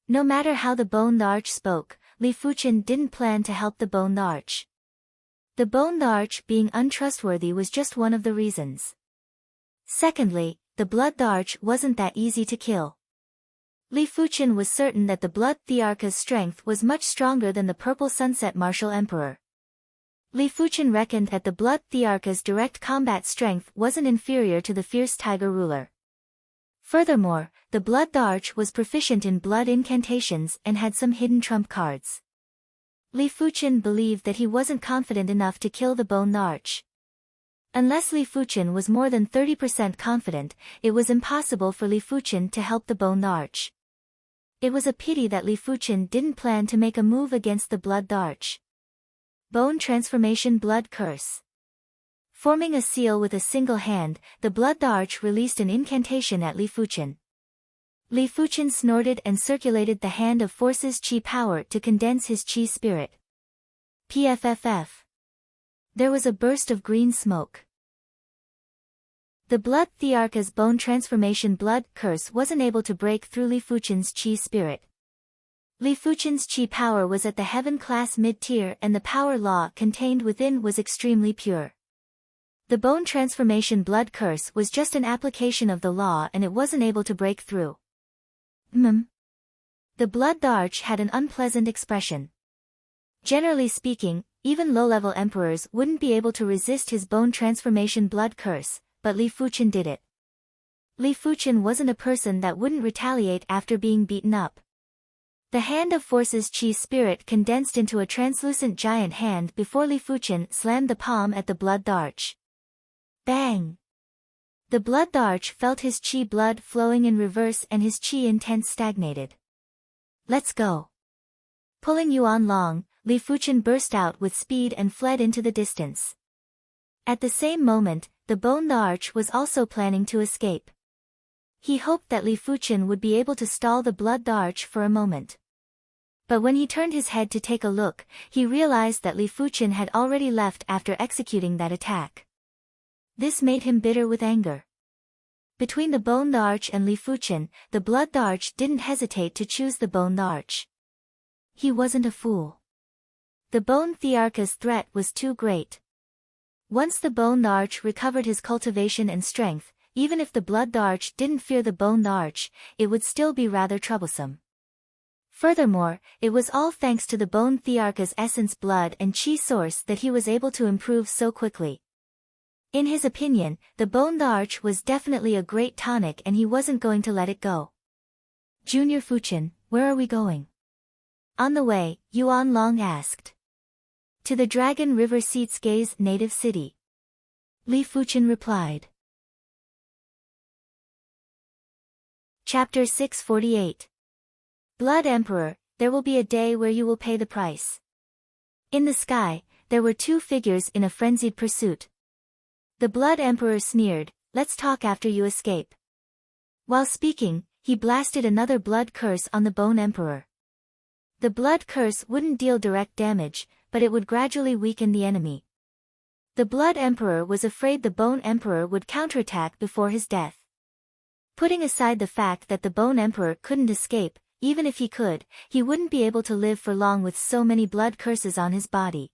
No matter how the Bone Arch spoke, Li Fuchen didn't plan to help the Bone Arch. The Bone Arch being untrustworthy was just one of the reasons. Secondly, the Blood Arch wasn't that easy to kill. Li Fuchen was certain that the Blood Thearcha's strength was much stronger than the Purple Sunset Martial Emperor. Li Fuchen reckoned that the Blood Thearcha's direct combat strength wasn't inferior to the Fierce Tiger Ruler. Furthermore, the Blood Arch was proficient in blood incantations and had some hidden trump cards. Li Fuchen believed that he wasn't confident enough to kill the Bone Arch. Unless Li Fuchen was more than 30% confident, it was impossible for Li Fuchen to help the Bone Arch. It was a pity that Li Fuchen didn't plan to make a move against the Blood Arch. Bone Transformation Blood Curse. Forming a seal with a single hand, the Blood Arch released an incantation at Li Fuchen. Li Fuchen snorted and circulated the Hand of Force's chi power to condense his chi spirit. PFFF. There was a burst of green smoke. The Blood Thearcha's Bone Transformation Blood Curse wasn't able to break through Li Fuchen's chi spirit. Li Fuchen's chi power was at the heaven class mid-tier and the power law contained within was extremely pure. The Bone Transformation Blood Curse was just an application of the law and it wasn't able to break through. The Blood Arch had an unpleasant expression. Generally speaking, even low-level emperors wouldn't be able to resist his Bone Transformation Blood Curse, but Li Fuchen did it. Li Fuchen wasn't a person that wouldn't retaliate after being beaten up. The Hand of Force's chi spirit condensed into a translucent giant hand before Li Fuchen slammed the palm at the Blood Arch. Bang! The Blood Arch felt his chi blood flowing in reverse and his chi intense stagnated. Let's go. Pulling Yuan Long, Li Fuchen burst out with speed and fled into the distance. At the same moment, the Bone Arch was also planning to escape. He hoped that Li Fuchen would be able to stall the Blood Arch for a moment. But when he turned his head to take a look, he realized that Li Fuchen had already left after executing that attack. This made him bitter with anger. Between the Bone Arch and Li Fuchen, the Blood Arch didn't hesitate to choose the Bone Arch. He wasn't a fool. The Bone Thearcha's threat was too great. Once the Bone Arch recovered his cultivation and strength, even if the Blood Arch didn't fear the Bone Arch, it would still be rather troublesome. Furthermore, it was all thanks to the Bone Thearcha's essence blood and chi source that he was able to improve so quickly. In his opinion, the Bone Arch was definitely a great tonic and he wasn't going to let it go. Junior Fuchen, where are we going? On the way, Yuan Long asked. To the Dragon River Seatsuke's native city. Li Fuchen replied. Chapter 648. Blood Emperor, there will be a day where you will pay the price. In the sky, there were two figures in a frenzied pursuit. The Blood Emperor sneered, "Let's talk after you escape." While speaking, he blasted another blood curse on the Bone Emperor. The blood curse wouldn't deal direct damage, but it would gradually weaken the enemy. The Blood Emperor was afraid the Bone Emperor would counterattack before his death. Putting aside the fact that the Bone Emperor couldn't escape, even if he could, he wouldn't be able to live for long with so many blood curses on his body.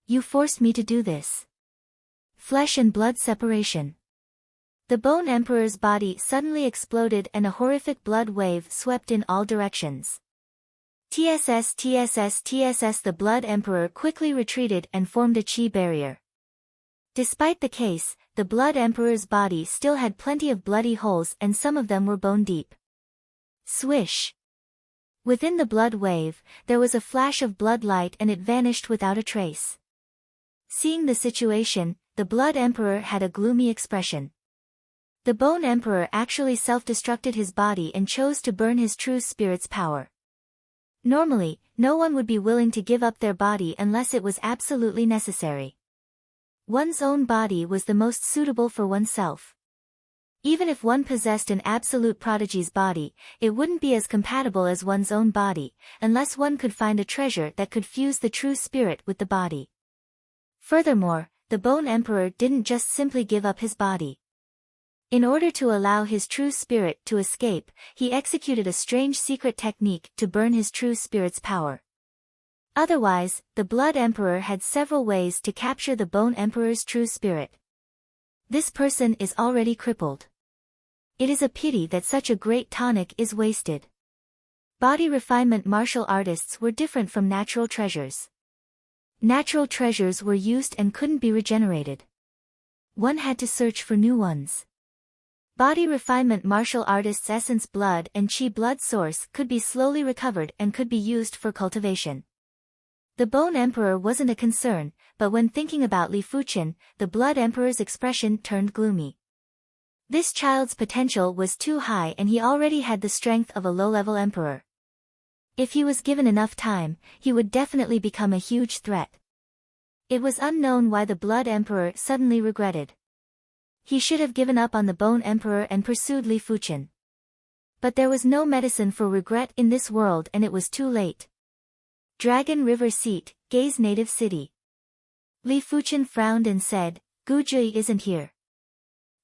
You forced me to do this. Flesh and blood separation. The Bone Emperor's body suddenly exploded and a horrific blood wave swept in all directions. TSS. The Blood Emperor quickly retreated and formed a chi barrier. Despite the case, the Blood Emperor's body still had plenty of bloody holes and some of them were bone deep. Swish! Within the blood wave, there was a flash of blood light and it vanished without a trace. Seeing the situation, the Blood Emperor had a gloomy expression. The Bone Emperor actually self-destructed his body and chose to burn his true spirit's power. Normally, no one would be willing to give up their body unless it was absolutely necessary. One's own body was the most suitable for oneself. Even if one possessed an absolute prodigy's body, it wouldn't be as compatible as one's own body, unless one could find a treasure that could fuse the true spirit with the body. Furthermore, the Bone Emperor didn't just simply give up his body. In order to allow his true spirit to escape, he executed a strange secret technique to burn his true spirit's power. Otherwise, the Blood Emperor had several ways to capture the Bone Emperor's true spirit. This person is already crippled. It is a pity that such a great tonic is wasted. Body refinement martial artists were different from natural treasures. Natural treasures were used and couldn't be regenerated. One had to search for new ones. Body refinement martial artists' essence blood and chi blood source could be slowly recovered and could be used for cultivation. The Bone Emperor wasn't a concern, but when thinking about Li Fuqian, the Blood Emperor's expression turned gloomy. This child's potential was too high and he already had the strength of a low-level emperor. If he was given enough time, he would definitely become a huge threat. It was unknown why the Blood Emperor suddenly regretted. He should have given up on the Bone Emperor and pursued Li Fuqian. But there was no medicine for regret in this world and it was too late. Dragon River Seat, Gay's native city. Li Fuqian frowned and said, Gu Jui isn't here.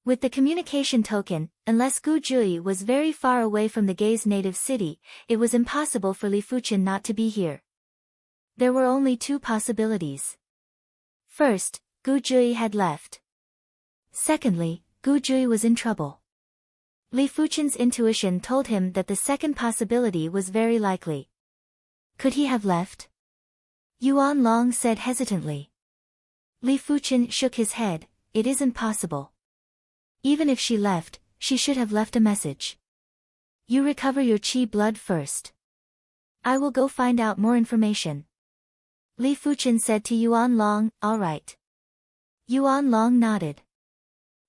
With the communication token, unless Gu Jui was very far away from the Gay's native city, it was impossible for Li Fuqian not to be here. There were only two possibilities. First, Gu Jui had left. Secondly, Gu Jui was in trouble. Li Fuqian's intuition told him that the second possibility was very likely. Could he have left? Yuan Long said hesitantly. Li Fuqian shook his head, it isn't possible. Even if she left, she should have left a message. You recover your chi blood first. I will go find out more information. Li Fuqian said to Yuan Long, all right. Yuan Long nodded.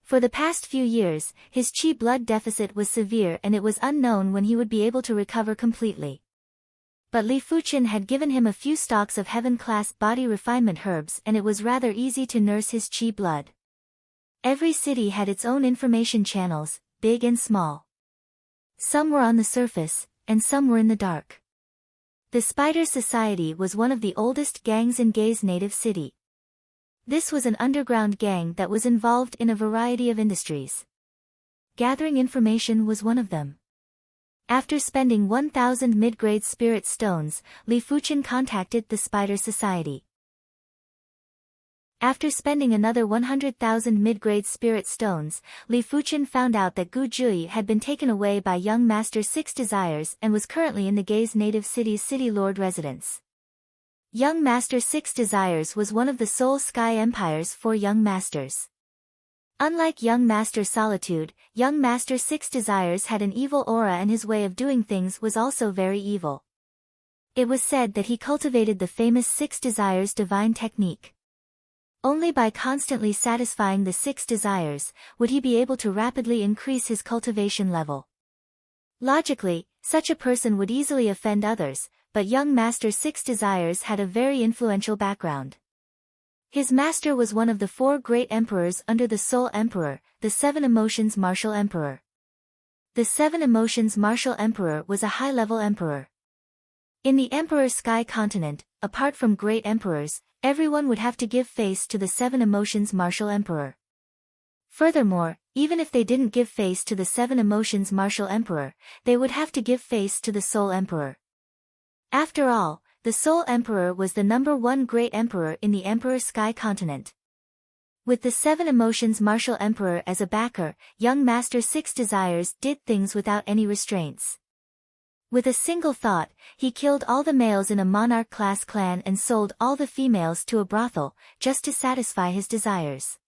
For the past few years, his chi blood deficit was severe and it was unknown when he would be able to recover completely. But Li Fuqian had given him a few stalks of heaven-class body refinement herbs and it was rather easy to nurse his chi blood. Every city had its own information channels, big and small. Some were on the surface, and some were in the dark. The Spider Society was one of the oldest gangs in Gay's native city. This was an underground gang that was involved in a variety of industries. Gathering information was one of them. After spending 1,000 mid-grade spirit stones, Li Fuqian contacted the Spider Society. After spending another 100,000 mid-grade spirit stones, Li Fuqian found out that Gu Jui had been taken away by young Master Six Desires and was currently in the Gay's native city's city lord residence. Young Master Six Desires was one of the Soul Sky Empire's 4 young masters. Unlike young Master Solitude, young Master Six Desires had an evil aura and his way of doing things was also very evil. It was said that he cultivated the famous Six Desires divine technique. Only by constantly satisfying the 6 desires, would he be able to rapidly increase his cultivation level. Logically, such a person would easily offend others, but young Master Six Desires had a very influential background. His master was one of the 4 great emperors under the Soul Emperor, the 7 Emotions Martial Emperor. The 7 Emotions Martial Emperor was a high-level emperor. In the Emperor Sky Continent, apart from great emperors, everyone would have to give face to the 7 Emotions Martial Emperor. Furthermore, even if they didn't give face to the 7 Emotions Martial Emperor, they would have to give face to the Soul Emperor. After all, the Soul Emperor was the #1 great emperor in the Emperor Sky Continent. With the 7 Emotions Martial Emperor as a backer, young Master Six Desires did things without any restraints. With a single thought, he killed all the males in a monarch-class clan and sold all the females to a brothel, just to satisfy his desires.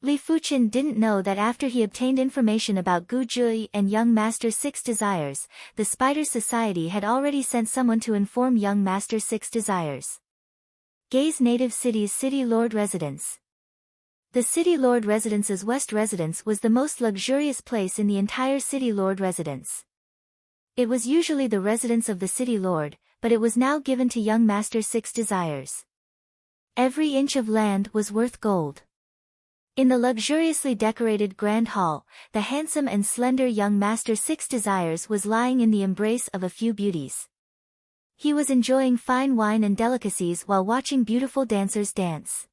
Li Fuqian didn't know that after he obtained information about Gu Zhi and young Master Six Desires, the Spider Society had already sent someone to inform young Master Six Desires. Gaze native city's City Lord Residence. The City Lord Residence's West Residence was the most luxurious place in the entire City Lord Residence. It was usually the residence of the City Lord, but it was now given to young Master Six Desires. Every inch of land was worth gold. In the luxuriously decorated Grand Hall, the handsome and slender young Master Six Desires was lying in the embrace of a few beauties. He was enjoying fine wine and delicacies while watching beautiful dancers dance.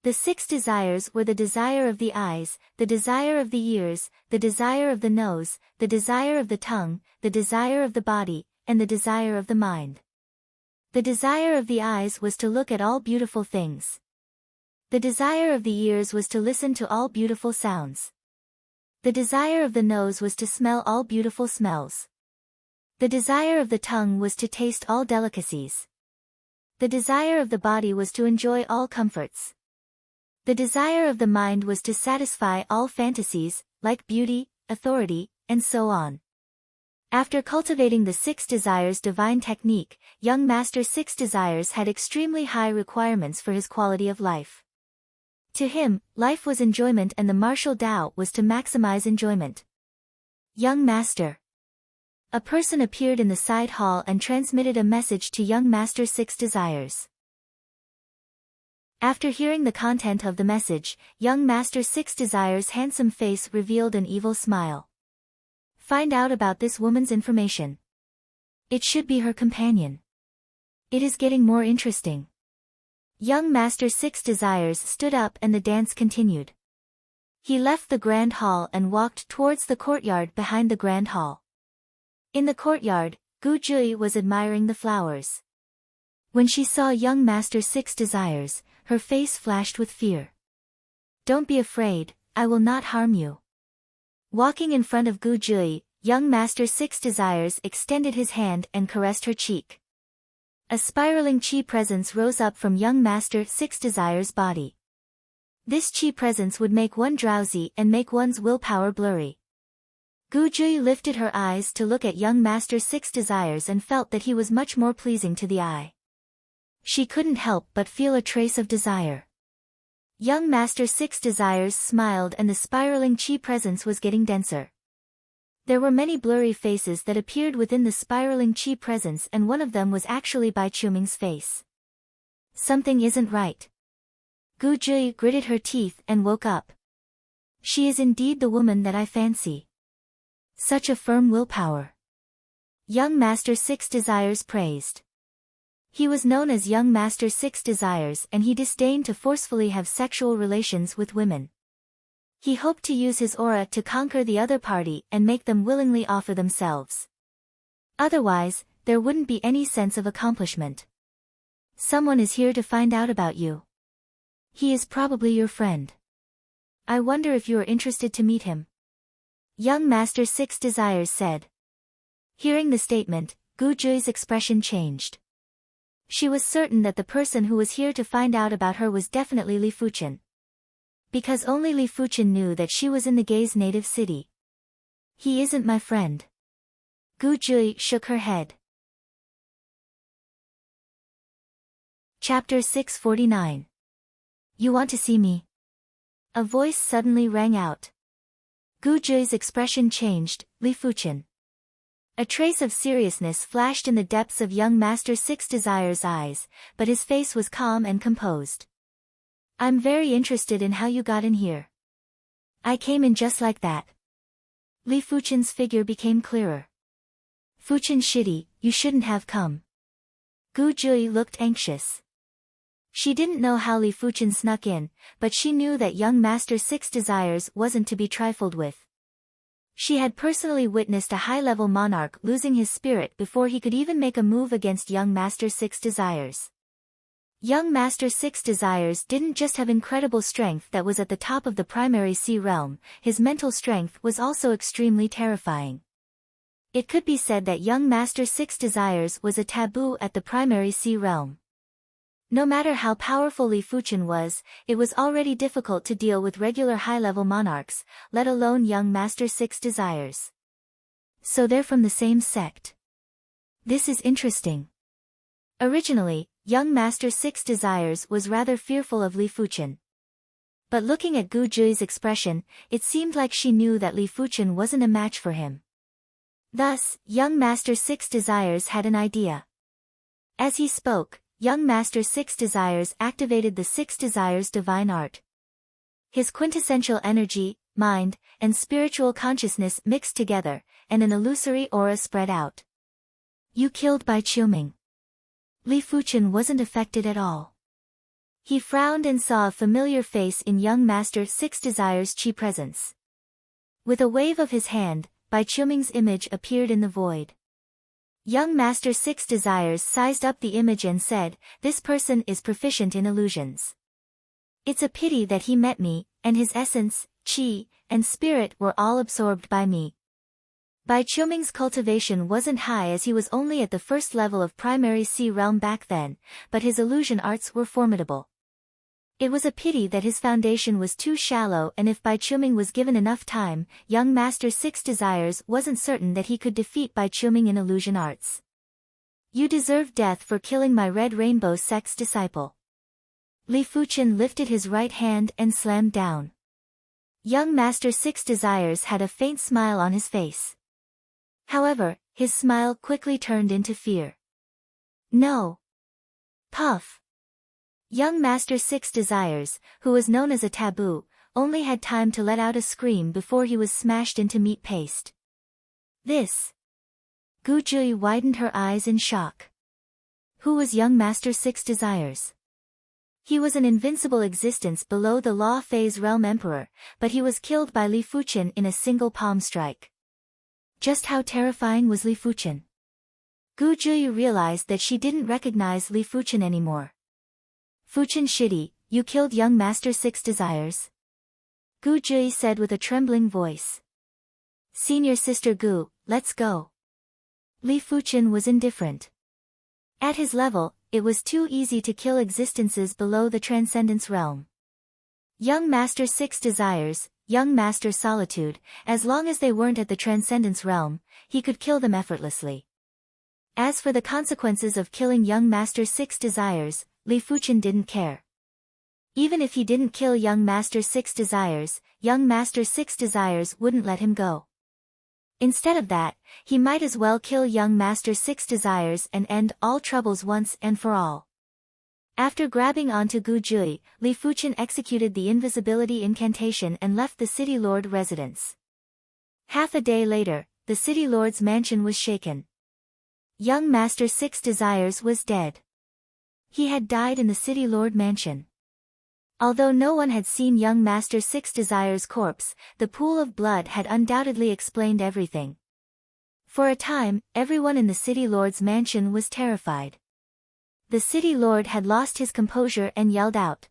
The Six Desires were the desire of the eyes, the desire of the ears, the desire of the nose, the desire of the tongue, the desire of the body, and the desire of the mind. The desire of the eyes was to look at all beautiful things. The desire of the ears was to listen to all beautiful sounds. The desire of the nose was to smell all beautiful smells. The desire of the tongue was to taste all delicacies. The desire of the body was to enjoy all comforts. The desire of the mind was to satisfy all fantasies, like beauty, authority, and so on. After cultivating the Six Desires divine technique, young Master Six Desires had extremely high requirements for his quality of life. To him, life was enjoyment and the martial Tao was to maximize enjoyment. Young Master. A person appeared in the side hall and transmitted a message to young Master Six Desires. After hearing the content of the message, young Master Six Desires' handsome face revealed an evil smile. Find out about this woman's information. It should be her companion. It is getting more interesting. Young Master Six Desires stood up and the dance continued. He left the Grand Hall and walked towards the courtyard behind the Grand Hall. In the courtyard, Gu Zhi was admiring the flowers. When she saw young Master Six Desires, her face flashed with fear. Don't be afraid, I will not harm you. Walking in front of Gu Zhi, young Master Six Desires extended his hand and caressed her cheek. A spiraling chi presence rose up from young Master Six Desires' body. This chi presence would make one drowsy and make one's willpower blurry. Gu Zhi lifted her eyes to look at young Master Six Desires and felt that he was much more pleasing to the eye. She couldn't help but feel a trace of desire. Young Master Six Desires smiled and the spiraling chi presence was getting denser. There were many blurry faces that appeared within the spiraling chi presence and one of them was actually Bai Chuming's face. Something isn't right. Gu Zhi gritted her teeth and woke up. She is indeed the woman that I fancy. Such a firm willpower. Young Master Six Desires praised. He was known as Young Master Six Desires and he disdained to forcefully have sexual relations with women. He hoped to use his aura to conquer the other party and make them willingly offer themselves. Otherwise, there wouldn't be any sense of accomplishment. Someone is here to find out about you. He is probably your friend. I wonder if you are interested to meet him. Young Master Six Desires said. Hearing the statement, Gu Zhi's expression changed. She was certain that the person who was here to find out about her was definitely Li Fuqian. Because only Li Fuqian knew that she was in the Gaze native city. He isn't my friend. Gu Zhi shook her head. Chapter 649. You want to see me? A voice suddenly rang out. Gu Zhi's expression changed, Li Fuqian. A trace of seriousness flashed in the depths of young Master Six Desires' eyes, but his face was calm and composed. I'm very interested in how you got in here. I came in just like that. Li Fuqian's figure became clearer. Fuqian Shitty, you shouldn't have come. Gu Zhi looked anxious. She didn't know how Li Fuqian snuck in, but she knew that young Master Six Desires wasn't to be trifled with. She had personally witnessed a high-level monarch losing his spirit before he could even make a move against young Master Six Desires. Young Master Six Desires didn't just have incredible strength that was at the top of the primary sea realm, his mental strength was also extremely terrifying. It could be said that young Master Six Desires was a taboo at the primary sea realm. No matter how powerful Li Fuchen was, it was already difficult to deal with regular high-level monarchs, let alone young Master Six Desires. So they're from the same sect. This is interesting. Originally, young Master Six Desires was rather fearful of Li Fuchen. But looking at Gu Jui's expression, it seemed like she knew that Li Fuchen wasn't a match for him. Thus, young Master Six Desires had an idea. As he spoke, young Master Six Desires activated the Six Desires divine art. His quintessential energy, mind, and spiritual consciousness mixed together, and an illusory aura spread out. You killed Bai Qiuming. Li Fuchen wasn't affected at all. He frowned and saw a familiar face in young Master Six Desires' chi presence. With a wave of his hand, Bai Qiuming's image appeared in the void. Young Master Six Desires sized up the image and said, "This person is proficient in illusions. It's a pity that he met me, and his essence, chi, and spirit were all absorbed by me." Bai Qiuming's cultivation wasn't high as he was only at the first level of primary sea realm back then, but his illusion arts were formidable. It was a pity that his foundation was too shallow, and if Bai Qiuming was given enough time, young Master Six Desires wasn't certain that he could defeat Bai Qiuming in illusion arts. You deserve death for killing my Red Rainbow Sect's disciple. Li Fuchen lifted his right hand and slammed down. Young Master Six Desires had a faint smile on his face. However, his smile quickly turned into fear. No. Puff. Young Master Six Desires, who was known as a taboo, only had time to let out a scream before he was smashed into meat paste. This. Gu Jui widened her eyes in shock. Who was young Master Six Desires? He was an invincible existence below the Law Phase Realm Emperor, but he was killed by Li Fuchen in a single palm strike. Just how terrifying was Li Fuchen? Gu Jui realized that she didn't recognize Li Fuchen anymore. Fuchen Shidi, you killed young Master Six Desires? Gu Jui said with a trembling voice. Senior Sister Gu, let's go. Li Fuchen was indifferent. At his level, it was too easy to kill existences below the Transcendence realm. Young Master Six Desires, young Master Solitude, as long as they weren't at the Transcendence realm, he could kill them effortlessly. As for the consequences of killing young Master Six Desires, Li Fuchen didn't care. Even if he didn't kill young Master Six Desires, young Master Six Desires wouldn't let him go. Instead of that, he might as well kill young Master Six Desires and end all troubles once and for all. After grabbing onto Gu Jui, Li Fuchen executed the invisibility incantation and left the City Lord residence. Half a day later, the City Lord's mansion was shaken. Young Master Six Desires was dead. He had died in the City Lord mansion. Although no one had seen young Master Six Desires' corpse, the pool of blood had undoubtedly explained everything. For a time, everyone in the City Lord's mansion was terrified. The City Lord had lost his composure and yelled out.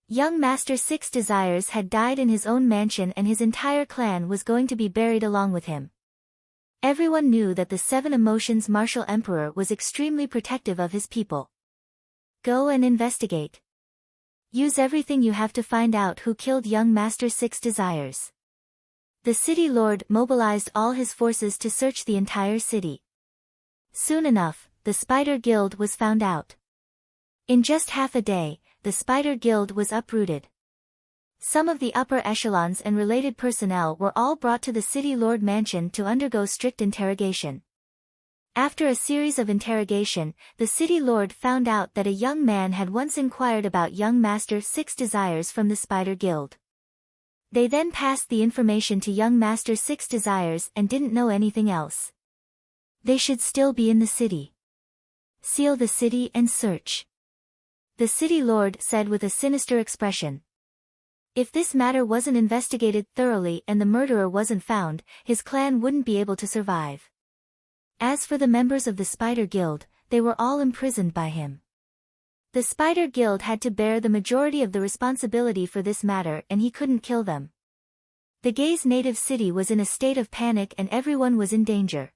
Young Master Six Desires had died in his own mansion and his entire clan was going to be buried along with him. Everyone knew that the Seven Emotions Martial Emperor was extremely protective of his people. Go and investigate. Use everything you have to find out who killed young Master Six Desires. The City Lord mobilized all his forces to search the entire city. Soon enough, the Spider Guild was found out. In just half a day, the Spider Guild was uprooted. Some of the upper echelons and related personnel were all brought to the City Lord mansion to undergo strict interrogation. After a series of interrogation, the City Lord found out that a young man had once inquired about young Master Six Desires from the Spider Guild. They then passed the information to young Master Six Desires and didn't know anything else. They should still be in the city. Seal the city and search. The City Lord said with a sinister expression. If this matter wasn't investigated thoroughly and the murderer wasn't found, his clan wouldn't be able to survive. As for the members of the Spider Guild, they were all imprisoned by him. The Spider Guild had to bear the majority of the responsibility for this matter and he couldn't kill them. The Gaze native city was in a state of panic and everyone was in danger.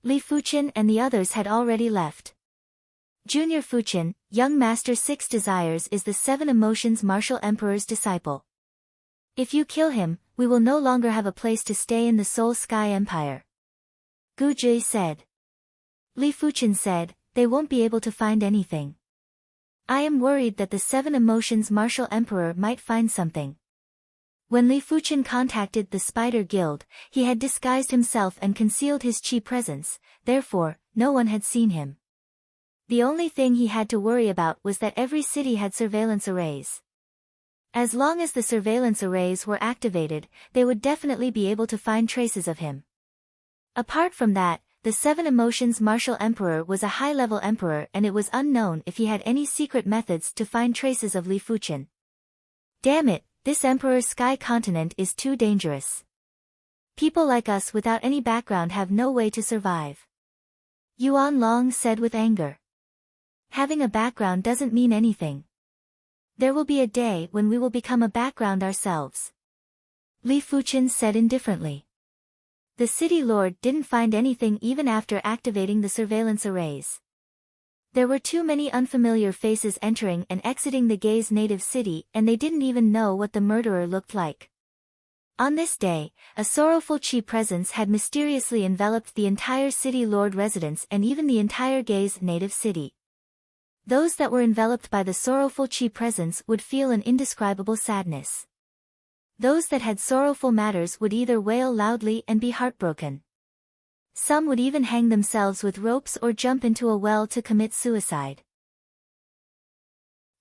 Li Fuchen and the others had already left. Junior Fuchin, young Master Six Desires is the Seven Emotions Martial Emperor's disciple. If you kill him, we will no longer have a place to stay in the Soul Sky Empire. Gu Zhi said. Li Fuchin said, they won't be able to find anything. I am worried that the Seven Emotions Martial Emperor might find something. When Li Fuchin contacted the Spider Guild, he had disguised himself and concealed his chi presence, therefore, no one had seen him. The only thing he had to worry about was that every city had surveillance arrays. As long as the surveillance arrays were activated, they would definitely be able to find traces of him. Apart from that, the Seven Emotions Martial Emperor was a high-level emperor and it was unknown if he had any secret methods to find traces of Li Fuchin. Damn it, this Emperor's Sky Continent is too dangerous. People like us without any background have no way to survive. Yuan Long said with anger. Having a background doesn't mean anything. There will be a day when we will become a background ourselves. Li Fuchin said indifferently. The city lord didn't find anything even after activating the surveillance arrays. There were too many unfamiliar faces entering and exiting the Gae's native city and they didn't even know what the murderer looked like. On this day, a sorrowful chi presence had mysteriously enveloped the entire city lord residence and even the entire Gae's native city. Those that were enveloped by the sorrowful chi presence would feel an indescribable sadness. Those that had sorrowful matters would either wail loudly and be heartbroken. Some would even hang themselves with ropes or jump into a well to commit suicide.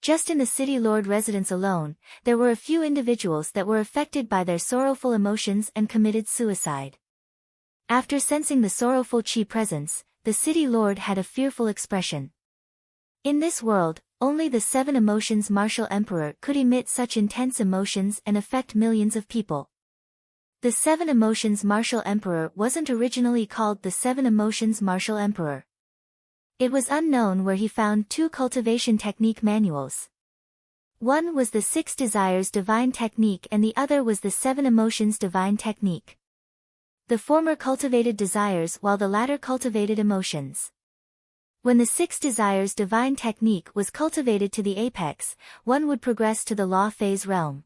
Just in the city lord residence alone, there were a few individuals that were affected by their sorrowful emotions and committed suicide. After sensing the sorrowful chi presence, the city lord had a fearful expression. In this world, only the Seven Emotions Martial Emperor could emit such intense emotions and affect millions of people. The Seven Emotions Martial Emperor wasn't originally called the Seven Emotions Martial Emperor. It was unknown where he found two cultivation technique manuals. One was the Six Desires Divine Technique and the other was the Seven Emotions Divine Technique. The former cultivated desires while the latter cultivated emotions. When the Six Desires Divine Technique was cultivated to the apex, one would progress to the Law Phase realm.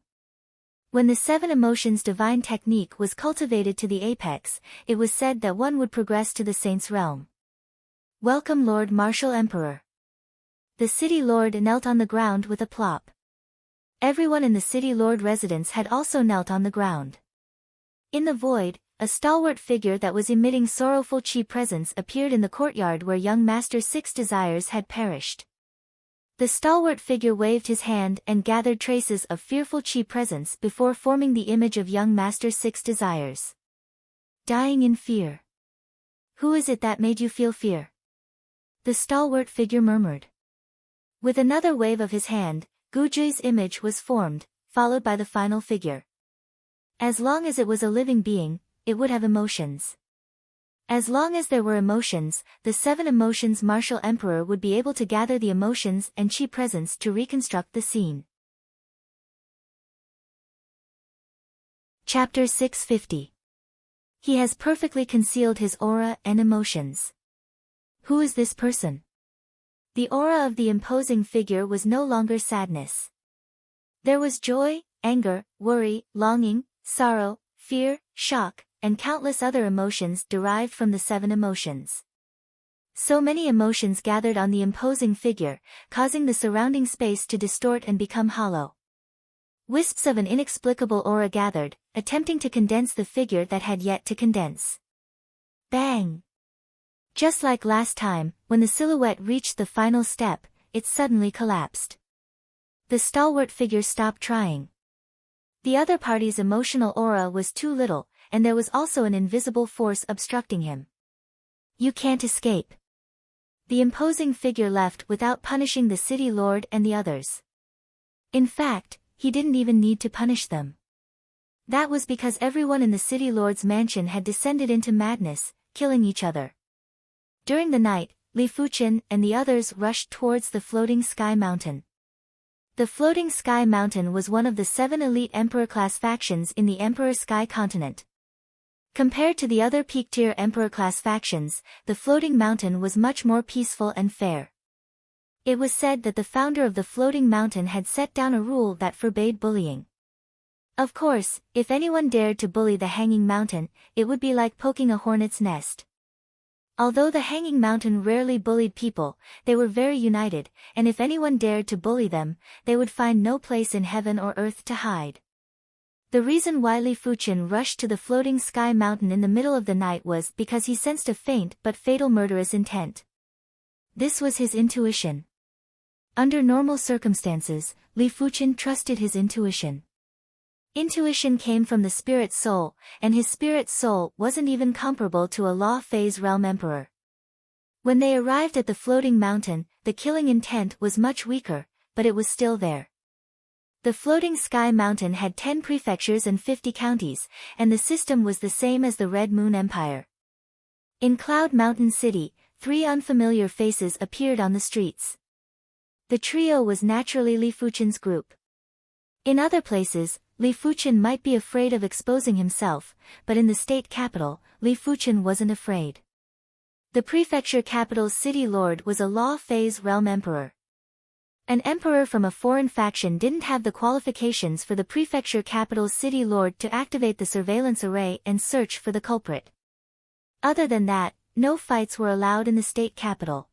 When the Seven Emotions Divine Technique was cultivated to the apex, it was said that one would progress to the Saint's realm. Welcome Lord Martial Emperor. The city lord knelt on the ground with a plop. Everyone in the city lord residence had also knelt on the ground. In the void, a stalwart figure that was emitting sorrowful chi presence appeared in the courtyard where young Master Six Desires had perished. The stalwart figure waved his hand and gathered traces of fearful chi presence before forming the image of young Master Six Desires. Dying in fear. Who is it that made you feel fear? The stalwart figure murmured. With another wave of his hand, Gu Zhi's image was formed, followed by the final figure. As long as it was a living being, it would have emotions. As long as there were emotions, the Seven Emotions Martial Emperor would be able to gather the emotions and chi presence to reconstruct the scene. Chapter 650. He has perfectly concealed his aura and emotions. Who is this person? The aura of the imposing figure was no longer sadness. There was joy, anger, worry, longing, sorrow, fear, shock, and countless other emotions derived from the seven emotions. So many emotions gathered on the imposing figure, causing the surrounding space to distort and become hollow. Wisps of an inexplicable aura gathered, attempting to condense the figure that had yet to condense. Bang! Just like last time, when the silhouette reached the final step, it suddenly collapsed. The stalwart figure stopped trying. The other party's emotional aura was too little, and there was also an invisible force obstructing him. You can't escape. The imposing figure left without punishing the city lord and the others. In fact, he didn't even need to punish them. That was because everyone in the city lord's mansion had descended into madness, killing each other. During the night, Li Fuchin and the others rushed towards the floating sky mountain. The floating sky mountain was one of the 7 elite emperor-class factions in the Emperor Sky Continent. Compared to the other peak-tier emperor-class factions, the floating mountain was much more peaceful and fair. It was said that the founder of the floating mountain had set down a rule that forbade bullying. Of course, if anyone dared to bully the hanging mountain, it would be like poking a hornet's nest. Although the hanging mountain rarely bullied people, they were very united, and if anyone dared to bully them, they would find no place in heaven or earth to hide. The reason why Li Fuqian rushed to the floating sky mountain in the middle of the night was because he sensed a faint but fatal murderous intent. This was his intuition. Under normal circumstances, Li Fuqian trusted his intuition. Intuition came from the spirit soul, and his spirit soul wasn't even comparable to a law phase realm emperor. When they arrived at the floating mountain, the killing intent was much weaker, but it was still there. The floating sky mountain had 10 prefectures and 50 counties, and the system was the same as the Red Moon Empire. In Cloud Mountain City, 3 unfamiliar faces appeared on the streets. The trio was naturally Li Fuqian's group. In other places, Li Fuqian might be afraid of exposing himself, but in the state capital, Li Fuqian wasn't afraid. The prefecture capital's city lord was a law phase realm emperor. An emperor from a foreign faction didn't have the qualifications for the prefecture capital's city lord to activate the surveillance array and search for the culprit. Other than that, no fights were allowed in the state capital.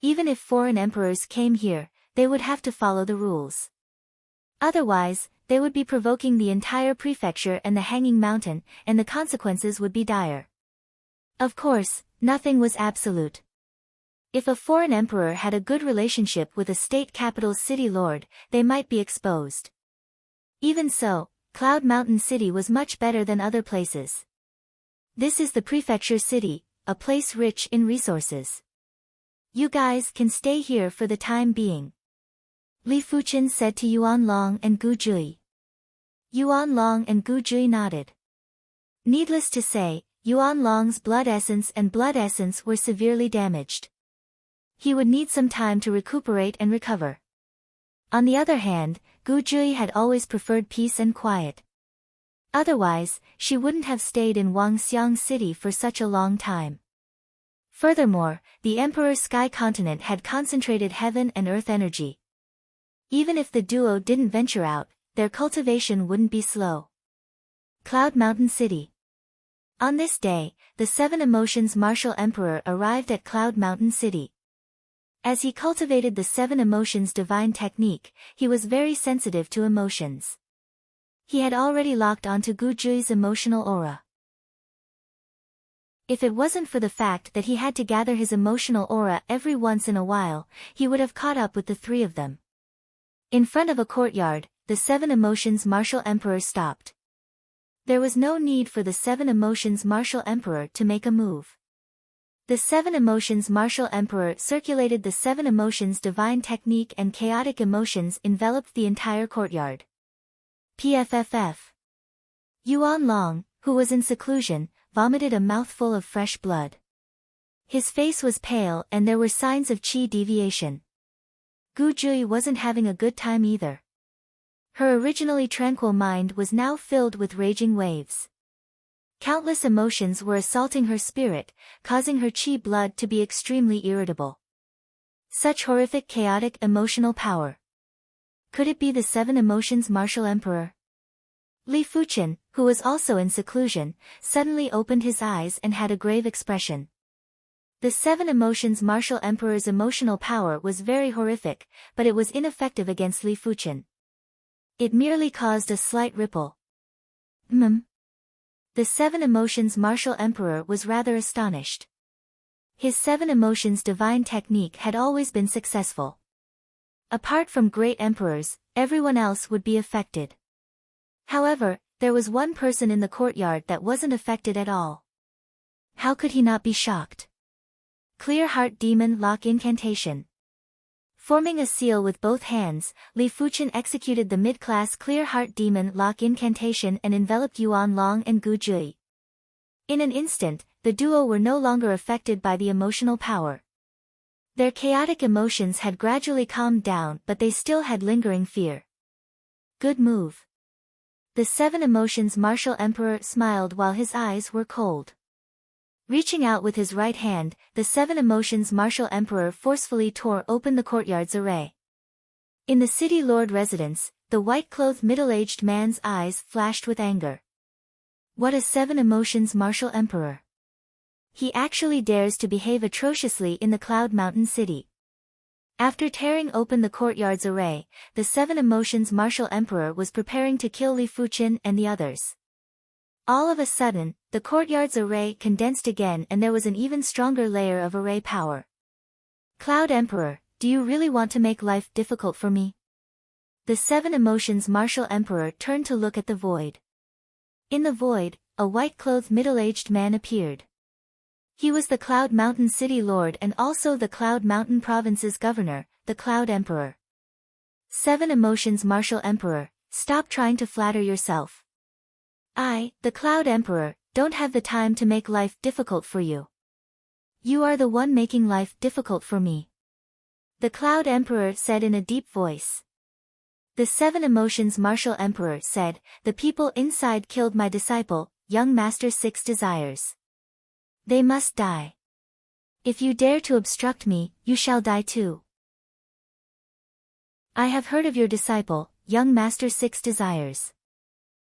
Even if foreign emperors came here, they would have to follow the rules. Otherwise, they would be provoking the entire prefecture and the hanging mountain, and the consequences would be dire. Of course, nothing was absolute. If a foreign emperor had a good relationship with a state capital's city lord, they might be exposed. Even so, Cloud Mountain City was much better than other places. This is the prefecture city, a place rich in resources. You guys can stay here for the time being, Li Fuqian said to Yuan Long and Gu Jui. Yuan Long and Gu Jui nodded. Needless to say, Yuan Long's blood essence and blood essence were severely damaged. He would need some time to recuperate and recover. On the other hand, Gu Jui had always preferred peace and quiet. Otherwise, she wouldn't have stayed in Wangxiang City for such a long time. Furthermore, the Emperor's sky continent had concentrated heaven and earth energy. Even if the duo didn't venture out, their cultivation wouldn't be slow. Cloud Mountain City. On this day, the 7 Emotions Martial Emperor arrived at Cloud Mountain City. As he cultivated the 7 Emotions divine technique, he was very sensitive to emotions. He had already locked onto Gu Jui's emotional aura. If it wasn't for the fact that he had to gather his emotional aura every once in a while, he would have caught up with the 3 of them. In front of a courtyard, the 7 Emotions Martial Emperor stopped. There was no need for the 7 Emotions Martial Emperor to make a move. The 7 Emotions Martial Emperor circulated the 7 Emotions divine technique, and chaotic emotions enveloped the entire courtyard. PFFF. Yuan Long, who was in seclusion, vomited a mouthful of fresh blood. His face was pale and there were signs of qi deviation. Gu Jui wasn't having a good time either. Her originally tranquil mind was now filled with raging waves. Countless emotions were assaulting her spirit, causing her qi blood to be extremely irritable. Such horrific chaotic emotional power. Could it be the 7 Emotions Martial Emperor? Li Fuqian, who was also in seclusion, suddenly opened his eyes and had a grave expression. The 7 Emotions Martial Emperor's emotional power was very horrific, but it was ineffective against Li Fuqian. It merely caused a slight ripple. The 7 Emotions Martial Emperor was rather astonished. His 7 Emotions divine technique had always been successful. Apart from great emperors, everyone else would be affected. However, there was one person in the courtyard that wasn't affected at all. How could he not be shocked? Clear Heart Demon Lock Incantation. Forming a seal with both hands, Li Fuqian executed the mid-class Clear Heart Demon Lock Incantation and enveloped Yuan Long and Gu Jui. In an instant, the duo were no longer affected by the emotional power. Their chaotic emotions had gradually calmed down, but they still had lingering fear. Good move. The 7 Emotions Martial Emperor smiled while his eyes were cold. Reaching out with his right hand, the seven emotions martial emperor forcefully tore open the courtyard's array. In the city lord residence, the white-clothed middle-aged man's eyes flashed with anger. What a seven emotions martial emperor! He actually dares to behave atrociously in the Cloud Mountain City. After tearing open the courtyard's array, the seven emotions martial emperor was preparing to kill Li Fuqin and the others. All of a sudden, the courtyard's array condensed again and there was an even stronger layer of array power. Cloud Emperor, do you really want to make life difficult for me? The seven emotions martial emperor turned to look at the void. In the void, a white-clothed middle-aged man appeared. He was the Cloud Mountain City Lord and also the Cloud Mountain Province's governor, the Cloud Emperor. Seven emotions martial emperor, stop trying to flatter yourself. I, the Cloud Emperor, don't have the time to make life difficult for you. You are the one making life difficult for me. The Cloud Emperor said in a deep voice. The seven emotions martial emperor said, the people inside killed my disciple, young master Six Desires. They must die. If you dare to obstruct me, you shall die too. I have heard of your disciple, young master Six Desires.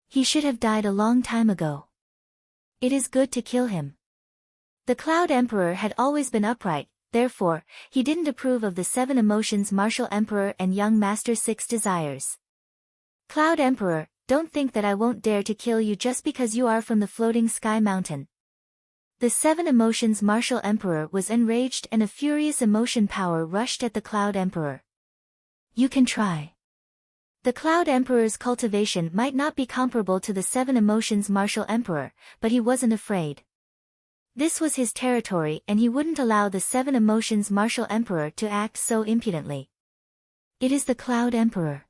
He should have died a long time ago. It is good to kill him. The Cloud Emperor had always been upright, therefore, he didn't approve of the seven emotions martial emperor and young master Six Desires. Cloud Emperor, don't think that I won't dare to kill you just because you are from the floating sky mountain. The seven emotions martial emperor was enraged and a furious emotion power rushed at the Cloud Emperor. You can try. The Cloud Emperor's cultivation might not be comparable to the seven emotions martial emperor, but he wasn't afraid. This was his territory and he wouldn't allow the seven emotions martial emperor to act so impudently. It is the Cloud Emperor.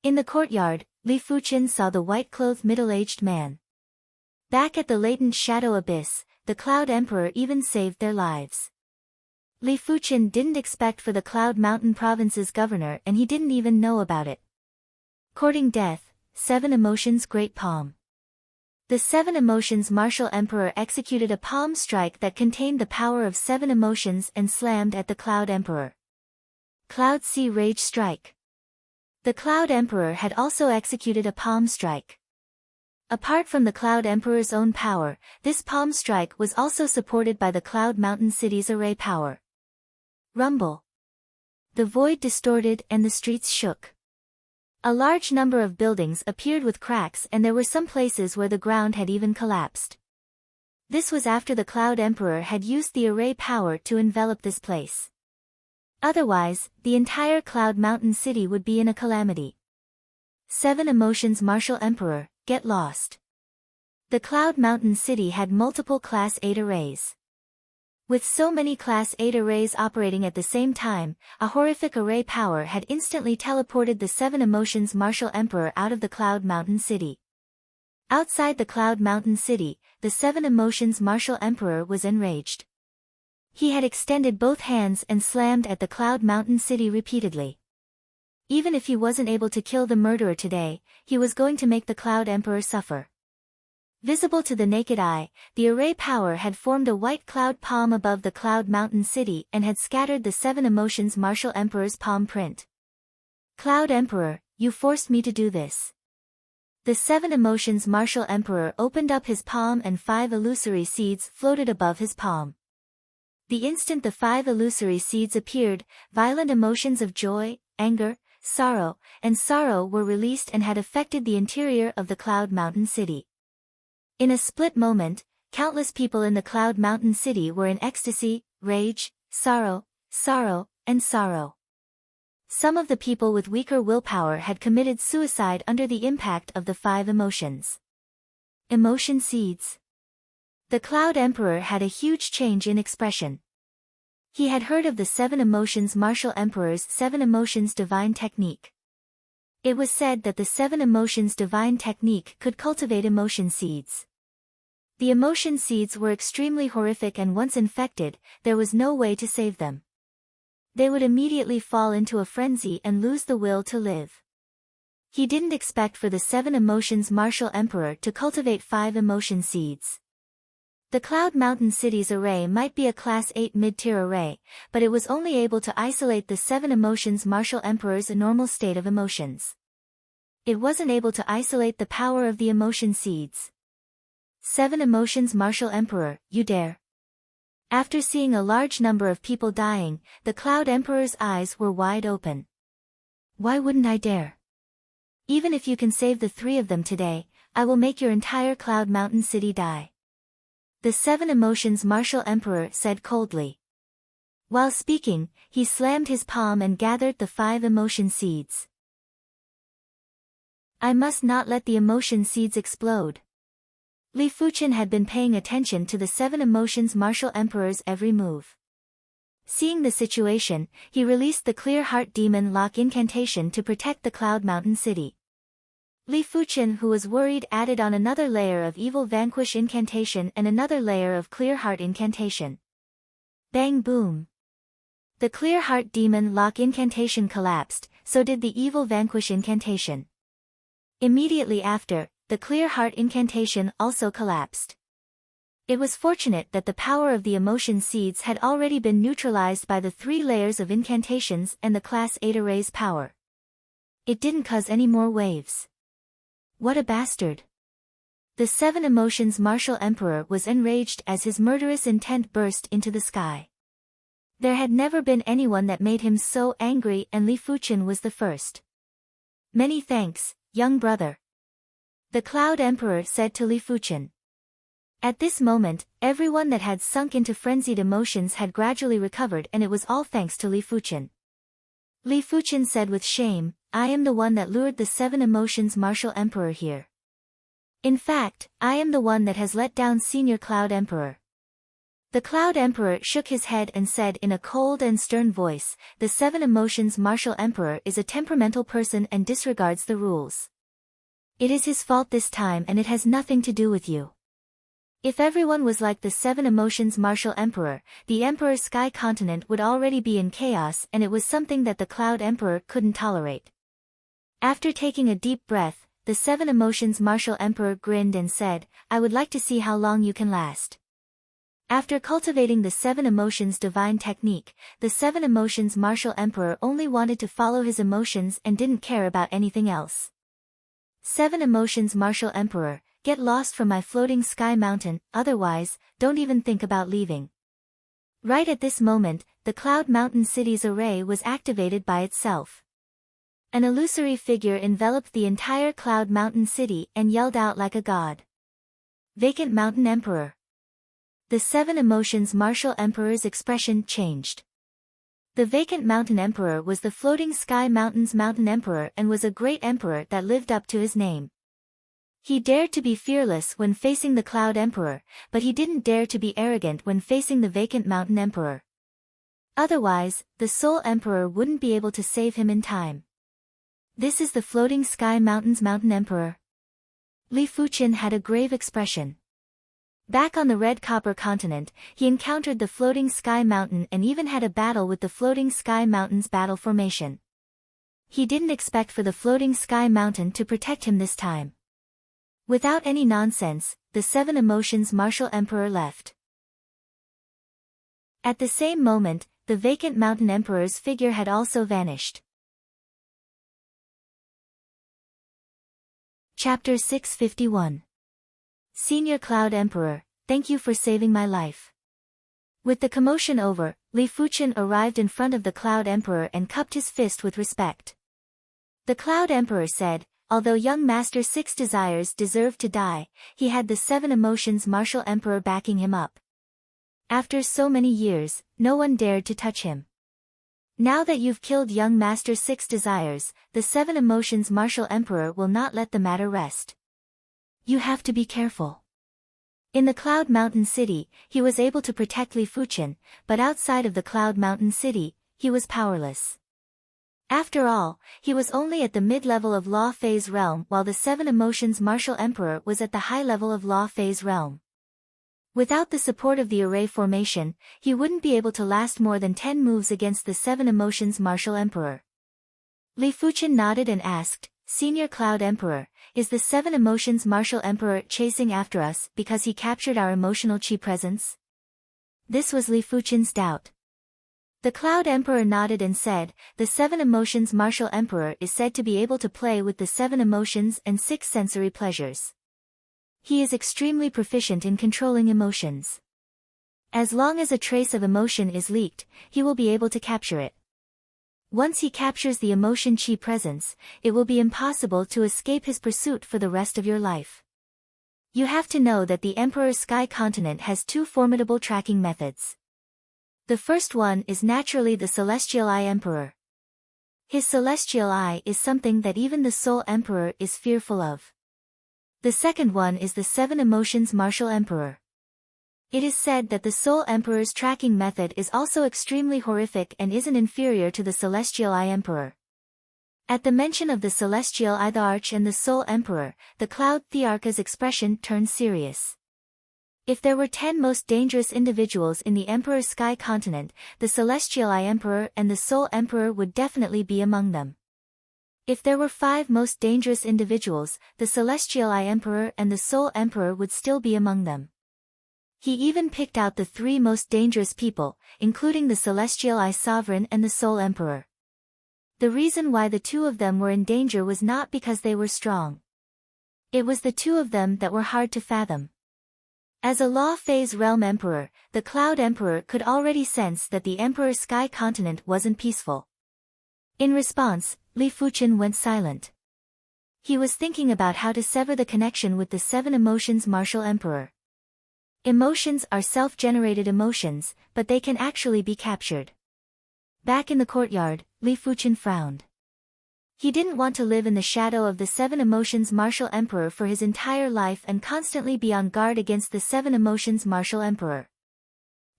In the courtyard, Li Fuqin saw the white-clothed middle-aged man. Back at the latent shadow abyss, the Cloud Emperor even saved their lives. Li Fuqin didn't expect for the Cloud Mountain Province's governor and he didn't even know about it. Courting death, seven emotions great palm. The seven emotions martial emperor executed a palm strike that contained the power of seven emotions and slammed at the Cloud Emperor. Cloud Sea Rage Strike. The Cloud Emperor had also executed a palm strike. Apart from the Cloud Emperor's own power, this palm strike was also supported by the Cloud Mountain City's array power. Rumble. The void distorted and the streets shook. A large number of buildings appeared with cracks and there were some places where the ground had even collapsed. This was after the Cloud Emperor had used the array power to envelop this place. Otherwise, the entire Cloud Mountain City would be in a calamity. Seven emotions martial emperor, get lost. The Cloud Mountain City had multiple Class 8 arrays. With so many Class 8 arrays operating at the same time, a horrific array power had instantly teleported the seven emotions martial emperor out of the Cloud Mountain City. Outside the Cloud Mountain City, the seven emotions martial emperor was enraged. He had extended both hands and slammed at the Cloud Mountain City repeatedly. Even if he wasn't able to kill the murderer today, he was going to make the Cloud Emperor suffer. Visible to the naked eye, the array power had formed a white cloud palm above the Cloud Mountain City and had scattered the seven emotions martial emperor's palm print. Cloud Emperor, you forced me to do this. The seven emotions martial emperor opened up his palm and five illusory seeds floated above his palm. The instant the five illusory seeds appeared, violent emotions of joy, anger, sorrow were released and had affected the interior of the Cloud Mountain City. In a split moment, countless people in the Cloud Mountain City were in ecstasy, rage, sorrow, and sorrow. Some of the people with weaker willpower had committed suicide under the impact of the five emotions. Emotion seeds. The Cloud Emperor had a huge change in expression. He had heard of the seven emotions martial emperor's seven emotions divine technique. It was said that the seven emotions divine technique could cultivate emotion seeds. The emotion seeds were extremely horrific and once infected, there was no way to save them. They would immediately fall into a frenzy and lose the will to live. He didn't expect for the seven emotions martial emperor to cultivate five emotion seeds. The Cloud Mountain City's array might be a Class 8 mid-tier array, but it was only able to isolate the 7 emotions Martial Emperor's normal state of emotions. It wasn't able to isolate the power of the emotion seeds. 7 emotions Martial Emperor, you dare? After seeing a large number of people dying, the Cloud Emperor's eyes were wide open. Why wouldn't I dare? Even if you can save the 3 of them today, I will make your entire Cloud Mountain City die. The 7 emotions Martial Emperor said coldly. While speaking, he slammed his palm and gathered the 5 emotion seeds. I must not let the emotion seeds explode. Li Fuchen had been paying attention to the 7 emotions Martial Emperor's every move. Seeing the situation, he released the Clear Heart Demon Lock incantation to protect the Cloud Mountain City. Li Fuchen, who was worried, added on another layer of Evil Vanquish incantation and another layer of Clear Heart incantation. Bang boom! The Clear Heart Demon Lock incantation collapsed, so did the Evil Vanquish incantation. Immediately after, the Clear Heart incantation also collapsed. It was fortunate that the power of the emotion seeds had already been neutralized by the 3 layers of incantations and the Class 8 array's power. It didn't cause any more waves. What a bastard! The 7 emotions Martial Emperor was enraged as his murderous intent burst into the sky. There had never been anyone that made him so angry, and Li Fuchen was the first. Many thanks, young brother. The Cloud Emperor said to Li Fuchen. At this moment, everyone that had sunk into frenzied emotions had gradually recovered, and it was all thanks to Li Fuchen. Li Fuchen said with shame, I am the one that lured the 7 emotions Martial Emperor here. In fact, I am the one that has let down Senior Cloud Emperor. The Cloud Emperor shook his head and said in a cold and stern voice, the 7 emotions Martial Emperor is a temperamental person and disregards the rules. It is his fault this time, and it has nothing to do with you. If everyone was like the 7 emotions Martial Emperor, the Emperor Sky Continent would already be in chaos, and it was something that the Cloud Emperor couldn't tolerate. After taking a deep breath, the 7 emotions Martial Emperor grinned and said, I would like to see how long you can last. After cultivating the 7 emotions divine technique, the 7 emotions Martial Emperor only wanted to follow his emotions and didn't care about anything else. 7 emotions Martial Emperor, get lost from my floating sky mountain, otherwise, don't even think about leaving. Right at this moment, the Cloud Mountain City's array was activated by itself. An illusory figure enveloped the entire Cloud Mountain City and yelled out like a god. Vacant Mountain Emperor. The 7 emotions Martial Emperor's expression changed. The Vacant Mountain Emperor was the Floating Sky Mountain's Mountain Emperor and was a great emperor that lived up to his name. He dared to be fearless when facing the Cloud Emperor, but he didn't dare to be arrogant when facing the Vacant Mountain Emperor. Otherwise, the Soul Emperor wouldn't be able to save him in time. This is the Floating Sky Mountain's Mountain Emperor. Li Fuchen had a grave expression. Back on the Red Copper Continent, he encountered the Floating Sky Mountain and even had a battle with the Floating Sky Mountain's battle formation. He didn't expect for the Floating Sky Mountain to protect him this time. Without any nonsense, the 7 emotions Martial Emperor left. At the same moment, the Vacant Mountain Emperor's figure had also vanished. Chapter 651. Senior Cloud Emperor, thank you for saving my life. With the commotion over, Li Fuchen arrived in front of the Cloud Emperor and cupped his fist with respect. The Cloud Emperor said, although young Master Six Desires deserved to die, he had the 7 emotions Martial Emperor backing him up. After so many years, no one dared to touch him. Now that you've killed young Master Six Desires, the 7 emotions Martial Emperor will not let the matter rest. You have to be careful. In the Cloud Mountain City, he was able to protect Li Fuchen, but outside of the Cloud Mountain City, he was powerless. After all, he was only at the mid-level of Law Phase Realm while the 7 emotions Martial Emperor was at the high level of Law Phase Realm. Without the support of the array formation, he wouldn't be able to last more than 10 moves against the 7 emotions Martial Emperor. Li Fuchen nodded and asked, Senior Cloud Emperor, is the 7 Emotions Martial Emperor chasing after us because he captured our emotional chi presence? This was Li Fuchen's doubt. The Cloud Emperor nodded and said, the 7 Emotions Martial Emperor is said to be able to play with the 7 emotions and 6 sensory pleasures. He is extremely proficient in controlling emotions. As long as a trace of emotion is leaked, he will be able to capture it. Once he captures the emotion chi presence, it will be impossible to escape his pursuit for the rest of your life. You have to know that the Emperor's Sky Continent has 2 formidable tracking methods. The first one is naturally the Celestial Eye Emperor. His Celestial Eye is something that even the Soul Emperor is fearful of. The second one is the 7 Emotions Martial Emperor. It is said that the Soul Emperor's tracking method is also extremely horrific and isn't inferior to the Celestial Eye Emperor. At the mention of the Celestial Eye the Arch and the Soul Emperor, the Cloud Thearcha's expression turned serious. If there were 10 most dangerous individuals in the Emperor's Sky Continent, the Celestial Eye Emperor and the Soul Emperor would definitely be among them. If there were 5 most dangerous individuals, the Celestial Eye Emperor and the Soul Emperor would still be among them. He even picked out the 3 most dangerous people, including the Celestial Eye Sovereign and the Soul Emperor. The reason why the 2 of them were in danger was not because they were strong. It was the 2 of them that were hard to fathom. As a Law Phase Realm Emperor, the Cloud Emperor could already sense that the Emperor's Sky Continent wasn't peaceful. In response, Li Fuchen went silent. He was thinking about how to sever the connection with the 7 Emotions Martial Emperor. Emotions are self-generated emotions, but they can actually be captured. Back in the courtyard, Li Fuchen frowned. He didn't want to live in the shadow of the 7 Emotions Martial Emperor for his entire life and constantly be on guard against the 7 Emotions Martial Emperor.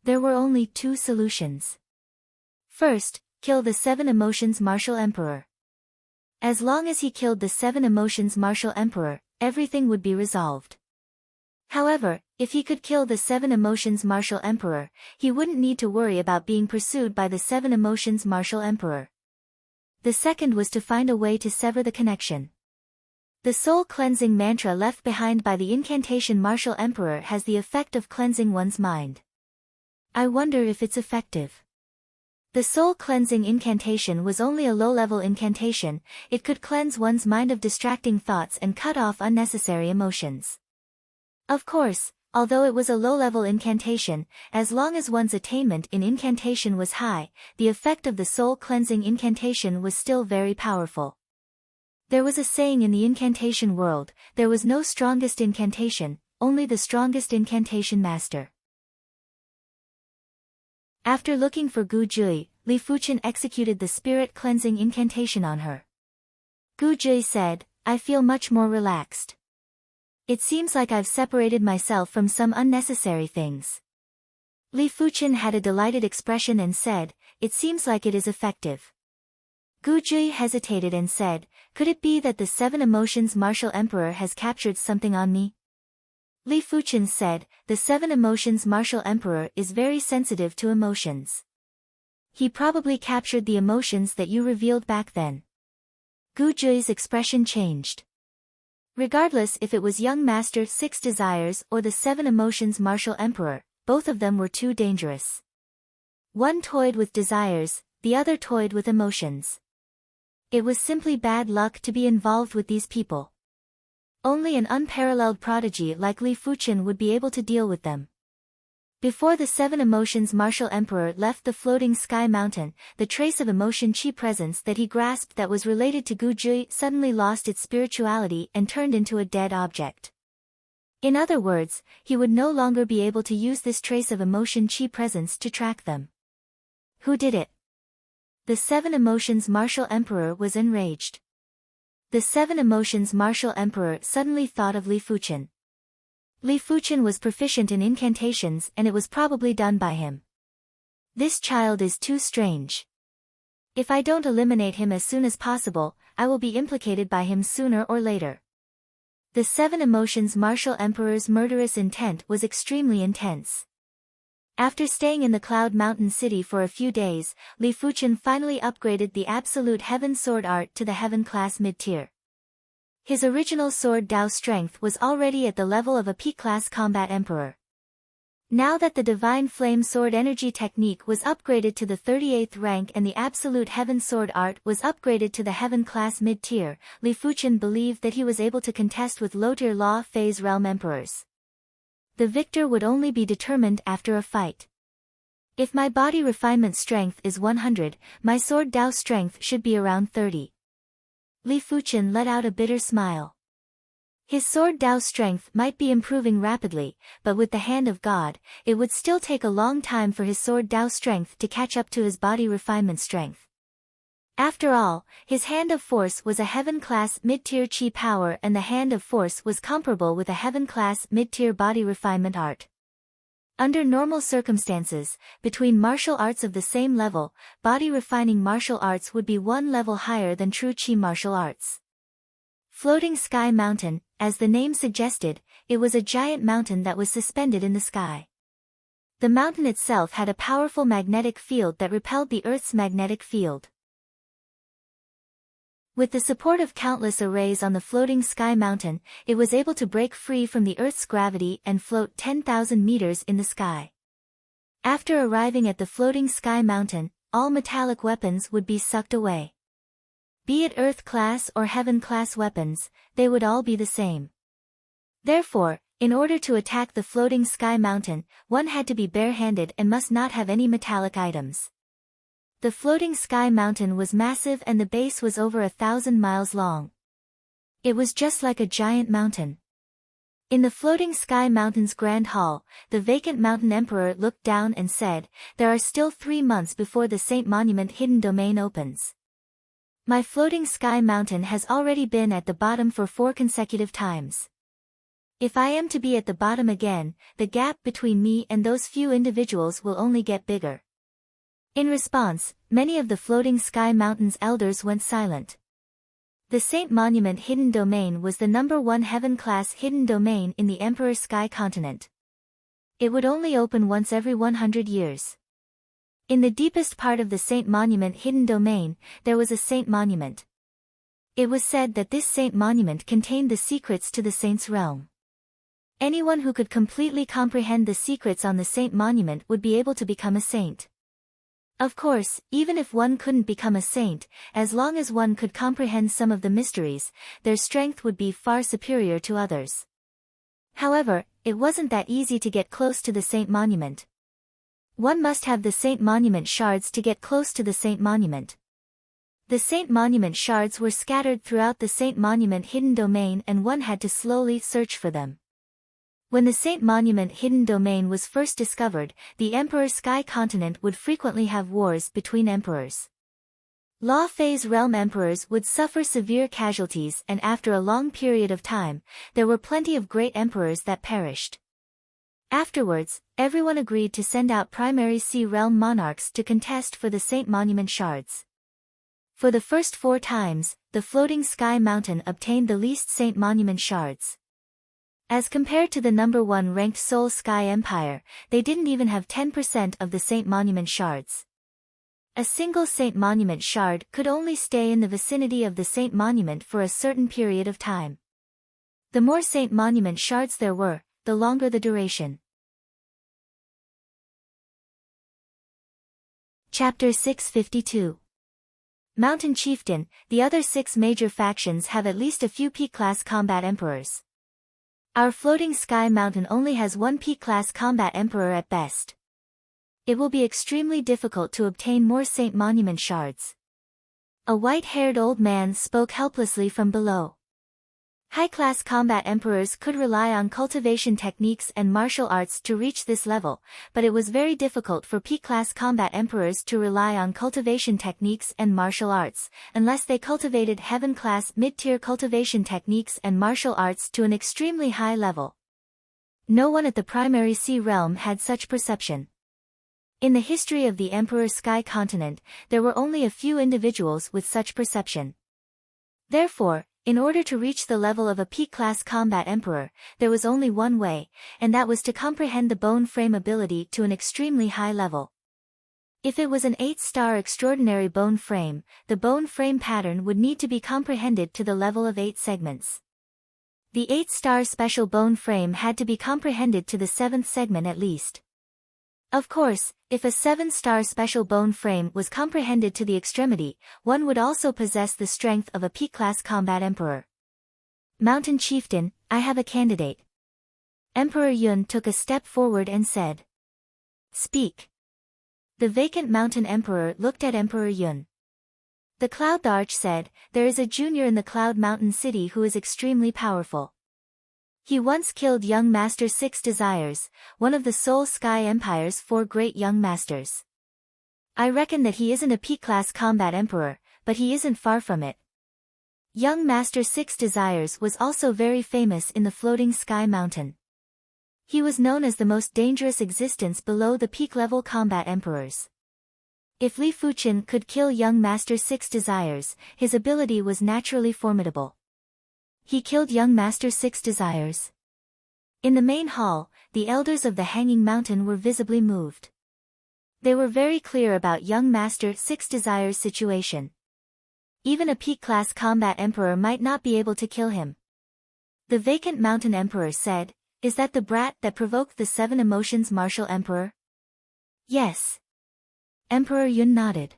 There were only 2 solutions. First, kill the 7 Emotions Martial Emperor. As long as he killed the 7 Emotions Martial Emperor, everything would be resolved. However, if he could kill the 7 Emotions Martial Emperor, he wouldn't need to worry about being pursued by the 7 Emotions Martial Emperor. The second was to find a way to sever the connection. The soul cleansing mantra left behind by the incantation Martial Emperor has the effect of cleansing one's mind. I wonder if it's effective. The soul cleansing incantation was only a low-level incantation. It could cleanse one's mind of distracting thoughts and cut off unnecessary emotions. Of course, although it was a low-level incantation, as long as one's attainment in incantation was high, the effect of the soul-cleansing incantation was still very powerful. There was a saying in the incantation world, there was no strongest incantation, only the strongest incantation master. After looking for Gu Jui, Li Fuchen executed the spirit-cleansing incantation on her. Gu Jui said, I feel much more relaxed. It seems like I've separated myself from some unnecessary things. Li Fuchen had a delighted expression and said, it seems like it is effective. Gu Jui hesitated and said, could it be that the 7 Emotions Martial Emperor has captured something on me? Li Fuchen said, the 7 Emotions Martial Emperor is very sensitive to emotions. He probably captured the emotions that you revealed back then. Gu Jui's expression changed. Regardless if it was Young Master 6 Desires or the 7 Emotions Martial Emperor, both of them were too dangerous. One toyed with desires, the other toyed with emotions. It was simply bad luck to be involved with these people. Only an unparalleled prodigy like Li Fuchen would be able to deal with them. Before the 7 Emotions Martial Emperor left the floating sky mountain, the trace of emotion chi presence that he grasped that was related to Gu Jui suddenly lost its spirituality and turned into a dead object. In other words, he would no longer be able to use this trace of emotion chi presence to track them. Who did it? The 7 Emotions Martial Emperor was enraged. The 7 Emotions Martial Emperor suddenly thought of Li Fuchen. Li Fuchen was proficient in incantations and it was probably done by him. This child is too strange. If I don't eliminate him as soon as possible, I will be implicated by him sooner or later. The 7 Emotions Martial Emperor's murderous intent was extremely intense. After staying in the Cloud Mountain City for a few days, Li Fuchen finally upgraded the Absolute Heaven Sword Art to the Heaven class mid-tier. His original sword Dao strength was already at the level of a P-class combat emperor. Now that the Divine Flame Sword Energy technique was upgraded to the 38th rank and the Absolute Heaven Sword art was upgraded to the Heaven class mid-tier, Li Fuqian believed that he was able to contest with low-tier Law Phase Realm emperors. The victor would only be determined after a fight. If my body refinement strength is 100, my sword Dao strength should be around 30. Li Fuqian let out a bitter smile. His sword Dao strength might be improving rapidly, but with the hand of God, it would still take a long time for his sword Dao strength to catch up to his body refinement strength. After all, his hand of force was a heaven-class mid-tier chi power and the hand of force was comparable with a heaven-class mid-tier body refinement art. Under normal circumstances, between martial arts of the same level, body refining martial arts would be one level higher than true chi martial arts. Floating Sky Mountain, as the name suggested, it was a giant mountain that was suspended in the sky. The mountain itself had a powerful magnetic field that repelled the Earth's magnetic field. With the support of countless arrays on the floating sky mountain, it was able to break free from the Earth's gravity and float 10,000 meters in the sky. After arriving at the floating sky mountain, all metallic weapons would be sucked away. Be it Earth-class or Heaven-class weapons, they would all be the same. Therefore, in order to attack the floating sky mountain, one had to be barehanded and must not have any metallic items. The floating sky mountain was massive and the base was over 1,000 miles long. It was just like a giant mountain. In the floating sky mountain's grand hall, the vacant mountain emperor looked down and said, "There are still 3 months before the Saint Monument hidden domain opens. My floating sky mountain has already been at the bottom for 4 consecutive times. If I am to be at the bottom again, the gap between me and those few individuals will only get bigger." In response, many of the floating sky mountain's elders went silent. The Saint Monument hidden domain was the #1 heaven-class hidden domain in the Emperor Sky continent. It would only open once every 100 years. In the deepest part of the Saint Monument hidden domain, there was a Saint Monument. It was said that this Saint Monument contained the secrets to the Saint's realm. Anyone who could completely comprehend the secrets on the Saint Monument would be able to become a saint. Of course, even if one couldn't become a saint, as long as one could comprehend some of the mysteries, their strength would be far superior to others. However, it wasn't that easy to get close to the Saint Monument. One must have the Saint Monument shards to get close to the Saint Monument. The Saint Monument shards were scattered throughout the Saint Monument hidden domain and one had to slowly search for them. When the Saint Monument hidden domain was first discovered, the Emperor Sky continent would frequently have wars between emperors. Law Phase realm emperors would suffer severe casualties and after a long period of time, there were plenty of great emperors that perished. Afterwards, everyone agreed to send out primary sea realm monarchs to contest for the Saint Monument shards. For the first 4 times, the floating sky mountain obtained the least Saint Monument shards. As compared to the #1 ranked Seoul Sky Empire, they didn't even have 10% of the Saint Monument shards. A single Saint Monument shard could only stay in the vicinity of the Saint Monument for a certain period of time. The more Saint Monument shards there were, the longer the duration. Chapter 652. Mountain Chieftain. The other 6 major factions have at least a few P-class combat emperors. Our floating sky mountain only has 1 P-class combat emperor at best. It will be extremely difficult to obtain more Saint Monument shards. A white-haired old man spoke helplessly from below. High-class combat emperors could rely on cultivation techniques and martial arts to reach this level, but it was very difficult for P-class combat emperors to rely on cultivation techniques and martial arts, unless they cultivated heaven-class mid-tier cultivation techniques and martial arts to an extremely high level. No one at the primary sea realm had such perception. In the history of the Emperor Sky continent, there were only a few individuals with such perception. Therefore, in order to reach the level of a P-class combat emperor, there was only one way, and that was to comprehend the bone frame ability to an extremely high level. If it was an 8-star extraordinary bone frame, the bone frame pattern would need to be comprehended to the level of 8 segments. The 8-star special bone frame had to be comprehended to the 7th segment at least. Of course, if a 7-star special bone frame was comprehended to the extremity, one would also possess the strength of a peak-class combat emperor. Mountain Chieftain, I have a candidate. Emperor Yun took a step forward and said. Speak. The vacant mountain emperor looked at Emperor Yun. The Cloud Arch said, there is a junior in the Cloud Mountain City who is extremely powerful. He once killed young Master 6 Desires, one of the Soul Sky Empire's 4 great young masters. I reckon that he isn't a peak-class combat emperor, but he isn't far from it. Young Master 6 Desires was also very famous in the Floating Sky Mountain. He was known as the most dangerous existence below the peak-level combat emperors. If Li Fuqian could kill young Master 6 Desires, his ability was naturally formidable. He killed young Master 6 Desires. In the main hall, the elders of the Hanging Mountain were visibly moved. They were very clear about young Master 6 Desires' situation. Even a peak-class combat emperor might not be able to kill him. The vacant mountain emperor said, is that the brat that provoked the 7 emotions martial emperor? Yes. Emperor Yun nodded.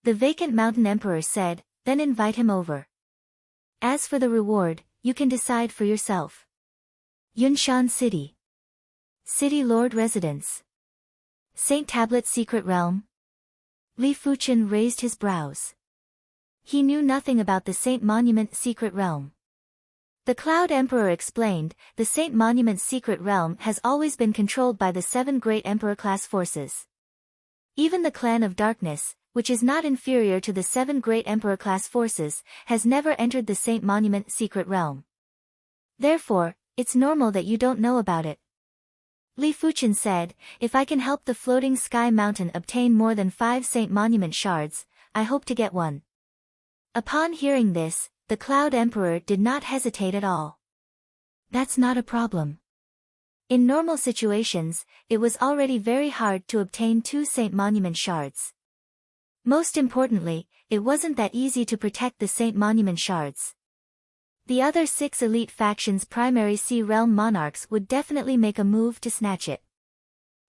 The vacant mountain emperor said, then invite him over. As for the reward, you can decide for yourself. Yunshan City. City Lord Residence. Saint Tablet Secret Realm. Li Fuqian raised his brows. He knew nothing about the Saint Monument Secret Realm. The Cloud Emperor explained, the Saint Monument's secret realm has always been controlled by the 7 great Emperor-class forces. Even the Clan of Darkness, which is not inferior to the 7 great Emperor-class forces, has never entered the Saint Monument secret realm. Therefore, it's normal that you don't know about it. Li Fuqian said, if I can help the Floating Sky Mountain obtain more than 5 Saint Monument shards, I hope to get one. Upon hearing this, the Cloud Emperor did not hesitate at all. That's not a problem. In normal situations, it was already very hard to obtain 2 Saint Monument shards. Most importantly, it wasn't that easy to protect the Saint Monument shards. The other 6 elite factions' primary Sea Realm monarchs would definitely make a move to snatch it.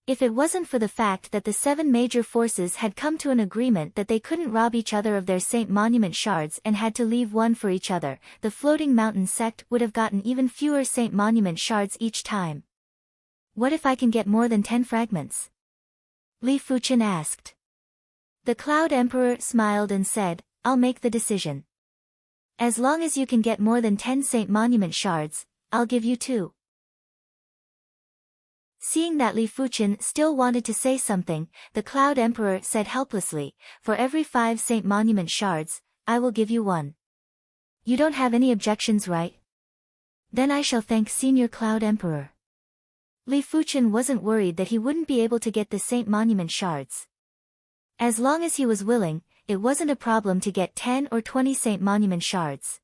If it wasn't for the fact that the 7 major forces had come to an agreement that they couldn't rob each other of their Saint Monument shards and had to leave one for each other, the Floating Mountain sect would have gotten even fewer Saint Monument shards each time. What if I can get more than 10 fragments? Li Fuqian asked. The Cloud Emperor smiled and said, I'll make the decision. As long as you can get more than 10 Saint Monument shards, I'll give you 2. Seeing that Li Fuqian still wanted to say something, the Cloud Emperor said helplessly, for every 5 Saint Monument shards, I will give you 1. You don't have any objections, right? Then I shall thank Senior Cloud Emperor. Li Fuqian wasn't worried that he wouldn't be able to get the Saint Monument shards. As long as he was willing, it wasn't a problem to get 10 or 20 Saint Monument shards.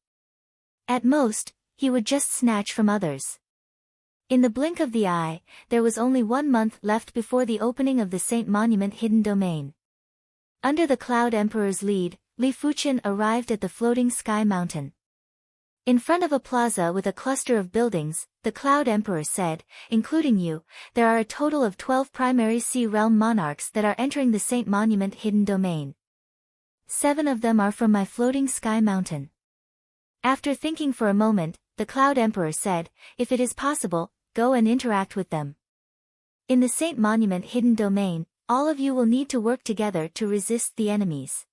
At most, he would just snatch from others. In the blink of the eye, there was only 1 month left before the opening of the Saint Monument Hidden Domain. Under the Cloud Emperor's lead, Li Fuqian arrived at the Floating Sky Mountain. In front of a plaza with a cluster of buildings, the Cloud Emperor said, including you, there are a total of 12 primary Sea Realm monarchs that are entering the Saint Monument Hidden Domain. 7 of them are from my Floating Sky Mountain. After thinking for a moment, the Cloud Emperor said, if it is possible, go and interact with them. In the Saint Monument Hidden Domain, all of you will need to work together to resist the enemies.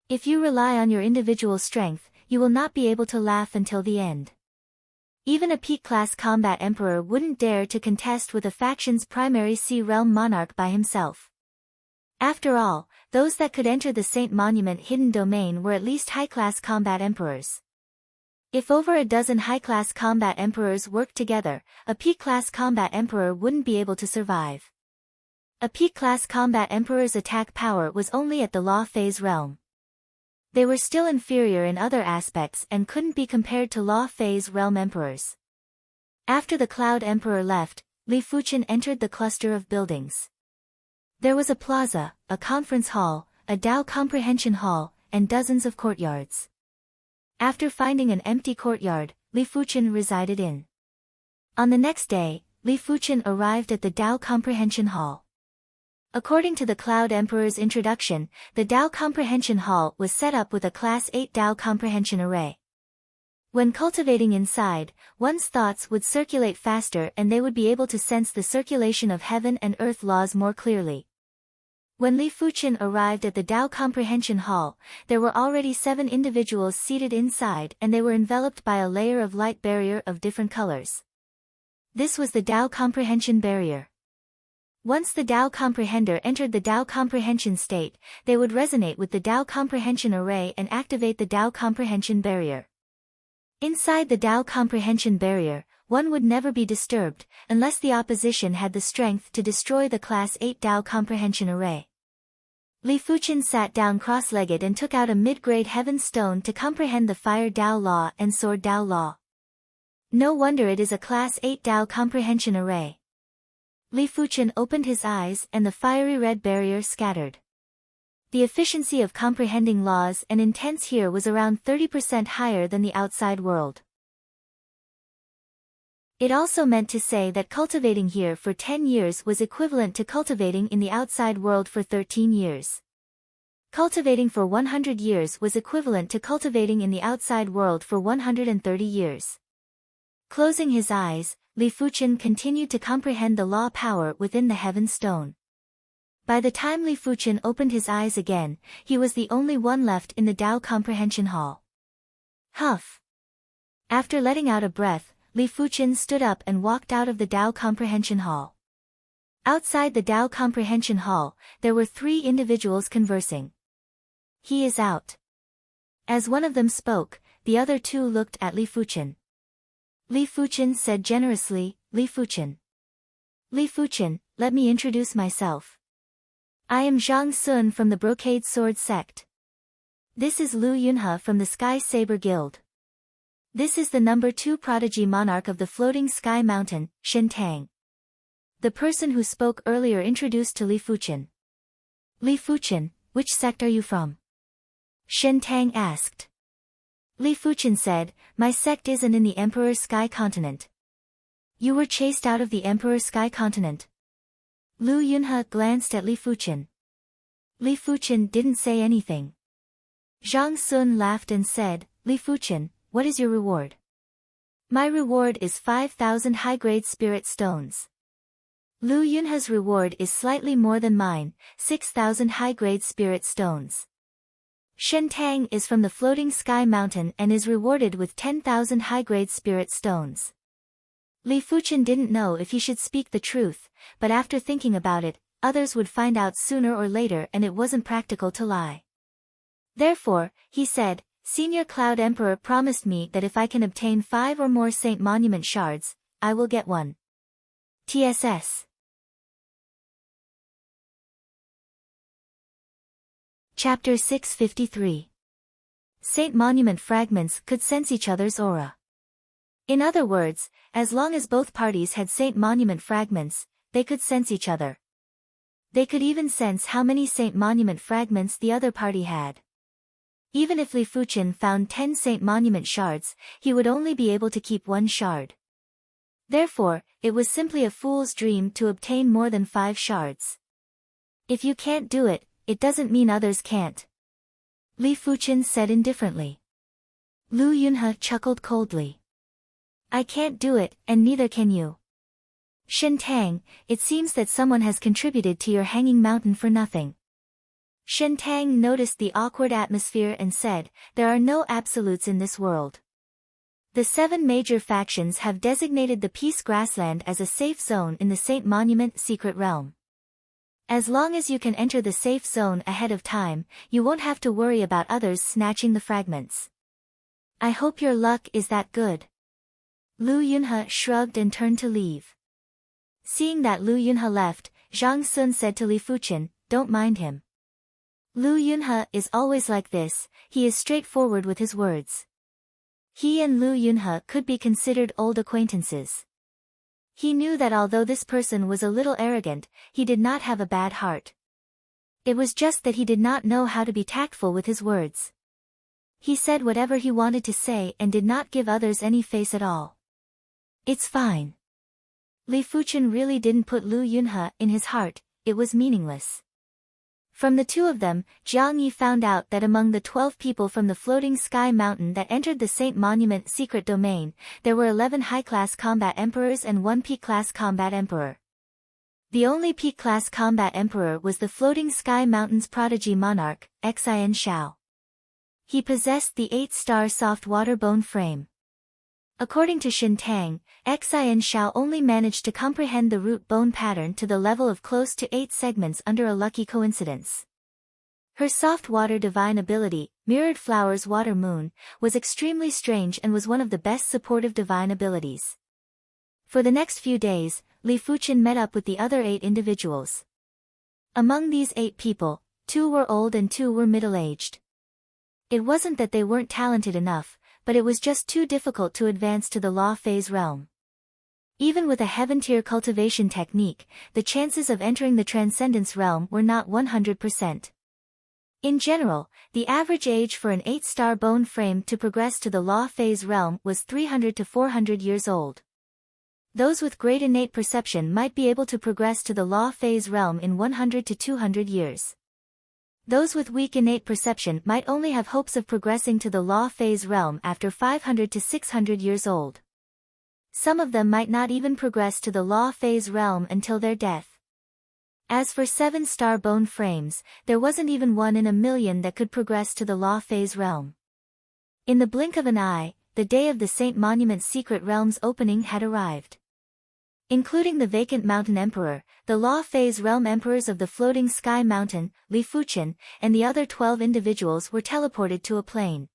If you rely on your individual strength, you will not be able to laugh until the end. Even a peak-class combat emperor wouldn't dare to contest with a faction's primary Sea Realm monarch by himself. After all, those that could enter the Saint Monument Hidden Domain were at least high-class combat emperors. If over a dozen high-class combat emperors worked together, a peak-class combat emperor wouldn't be able to survive. A peak-class combat emperor's attack power was only at the Law Phase realm. They were still inferior in other aspects and couldn't be compared to Law Phase realm emperors. After the Cloud Emperor left, Li Fuqian entered the cluster of buildings. There was a plaza, a conference hall, a Tao comprehension hall, and dozens of courtyards. After finding an empty courtyard, Li Fuchen resided in. On the next day, Li Fuchen arrived at the Tao comprehension hall. According to the Cloud Emperor's introduction, the Tao comprehension hall was set up with a Class 8 Tao comprehension array. When cultivating inside, one's thoughts would circulate faster and they would be able to sense the circulation of heaven and earth laws more clearly. When Li Fuchen arrived at the Tao Comprehension Hall, there were already 7 individuals seated inside and they were enveloped by a layer of light barrier of different colors. This was the Tao Comprehension Barrier. Once the Tao Comprehender entered the Tao Comprehension state, they would resonate with the Tao Comprehension Array and activate the Tao Comprehension Barrier. Inside the Tao Comprehension Barrier, one would never be disturbed, unless the opposition had the strength to destroy the Class 8 Tao Comprehension Array. Li Fuchen sat down cross-legged and took out a mid-grade heaven stone to comprehend the Fire Tao Law and Sword Tao Law. No wonder it is a Class 8 Tao Comprehension Array. Li Fuchen opened his eyes and the fiery red barrier scattered. The efficiency of comprehending laws and intents here was around 30% higher than the outside world. It also meant to say that cultivating here for 10 years was equivalent to cultivating in the outside world for 13 years. Cultivating for 100 years was equivalent to cultivating in the outside world for 130 years. Closing his eyes, Li Fuchen continued to comprehend the law power within the heaven stone. By the time Li Fuchen opened his eyes again, he was the only one left in the Tao Comprehension Hall. Huff! After letting out a breath, Li Fuchen stood up and walked out of the Tao Comprehension Hall. Outside the Tao Comprehension Hall, there were 3 individuals conversing. He is out. As one of them spoke, the other 2 looked at Li Fuchen. Li Fuchen said generously, Li Fuchen. Li Fuchen, let me introduce myself. I am Zhang Sun from the Brocade Sword Sect. This is Lu Yunhe from the Sky Saber Guild. This is the number 2 prodigy monarch of the floating sky mountain, Shen Tang. The person who spoke earlier introduced to Li Fuchen. Li Fuchen, which sect are you from? Shen Tang asked. Li Fuchen said, my sect isn't in the Emperor's Sky Continent. You were chased out of the Emperor's Sky Continent. Lu Yunhe glanced at Li Fuchen. Li Fuchen didn't say anything. Zhang Sun laughed and said, Li Fuchen, what is your reward? My reward is 5,000 high-grade spirit stones. Lu Yunhe's reward is slightly more than mine, 6,000 high-grade spirit stones. Shen Tang is from the floating sky mountain and is rewarded with 10,000 high-grade spirit stones. Li Fuchen didn't know if he should speak the truth, but after thinking about it, others would find out sooner or later and it wasn't practical to lie. Therefore, he said, Senior Cloud Emperor promised me that if I can obtain 5 or more Saint Monument shards, I will get one. TSS. Chapter 653. Saint Monument fragments could sense each other's aura. In other words, as long as both parties had Saint Monument fragments, they could sense each other. They could even sense how many Saint Monument fragments the other party had. Even if Li Fuchen found 10 Saint Monument shards, he would only be able to keep 1 shard. Therefore, it was simply a fool's dream to obtain more than 5 shards. If you can't do it, it doesn't mean others can't. Li Fuchen said indifferently. Lu Yunhe chuckled coldly. I can't do it, and neither can you. Shen Tang, it seems that someone has contributed to your hanging mountain for nothing. Shen Tang noticed the awkward atmosphere and said, there are no absolutes in this world. The 7 major factions have designated the Peace Grassland as a safe zone in the Saint Monument Secret Realm. As long as you can enter the safe zone ahead of time, you won't have to worry about others snatching the fragments. I hope your luck is that good. Lu Yunhe shrugged and turned to leave. Seeing that Lu Yunhe left, Zhang Sun said to Li Fuchen, don't mind him. Lu Yunhe is always like this, he is straightforward with his words. He and Lu Yunhe could be considered old acquaintances. He knew that although this person was a little arrogant, he did not have a bad heart. It was just that he did not know how to be tactful with his words. He said whatever he wanted to say and did not give others any face at all. It's fine. Li Fuchen really didn't put Lu Yunhe in his heart, it was meaningless. From the two of them, Jiang Yi found out that among the 12 people from the Floating Sky Mountain that entered the Saint Monument secret domain, there were 11 high-class combat emperors and 1 peak-class combat emperor. The only peak-class combat emperor was the Floating Sky Mountain's prodigy monarch, Xin Shao. He possessed the 8-star soft water bone frame. According to Shin Tang, Xin Shao only managed to comprehend the root bone pattern to the level of close to 8 segments under a lucky coincidence. Her soft water divine ability, Mirrored Flowers Water Moon, was extremely strange and was one of the best supportive divine abilities. For the next few days, Li Fuchen met up with the other 8 individuals. Among these 8 people, 2 were old and 2 were middle-aged. It wasn't that they weren't talented enough, but it was just too difficult to advance to the law phase realm. Even with a heaven-tier cultivation technique, the chances of entering the transcendence realm were not 100%. In general, the average age for an 8-star bone frame to progress to the law phase realm was 300 to 400 years old. Those with great innate perception might be able to progress to the law phase realm in 100 to 200 years. Those with weak innate perception might only have hopes of progressing to the law phase realm after 500 to 600 years old. Some of them might not even progress to the law phase realm until their death. As for 7-star bone frames, there wasn't even one in a million that could progress to the law phase realm. In the blink of an eye, the day of the Saint Monument's secret realm's opening had arrived. Including the vacant mountain emperor, the law phase realm emperors of the Floating Sky Mountain, Li Fuchen, and the other 12 individuals were teleported to a plane.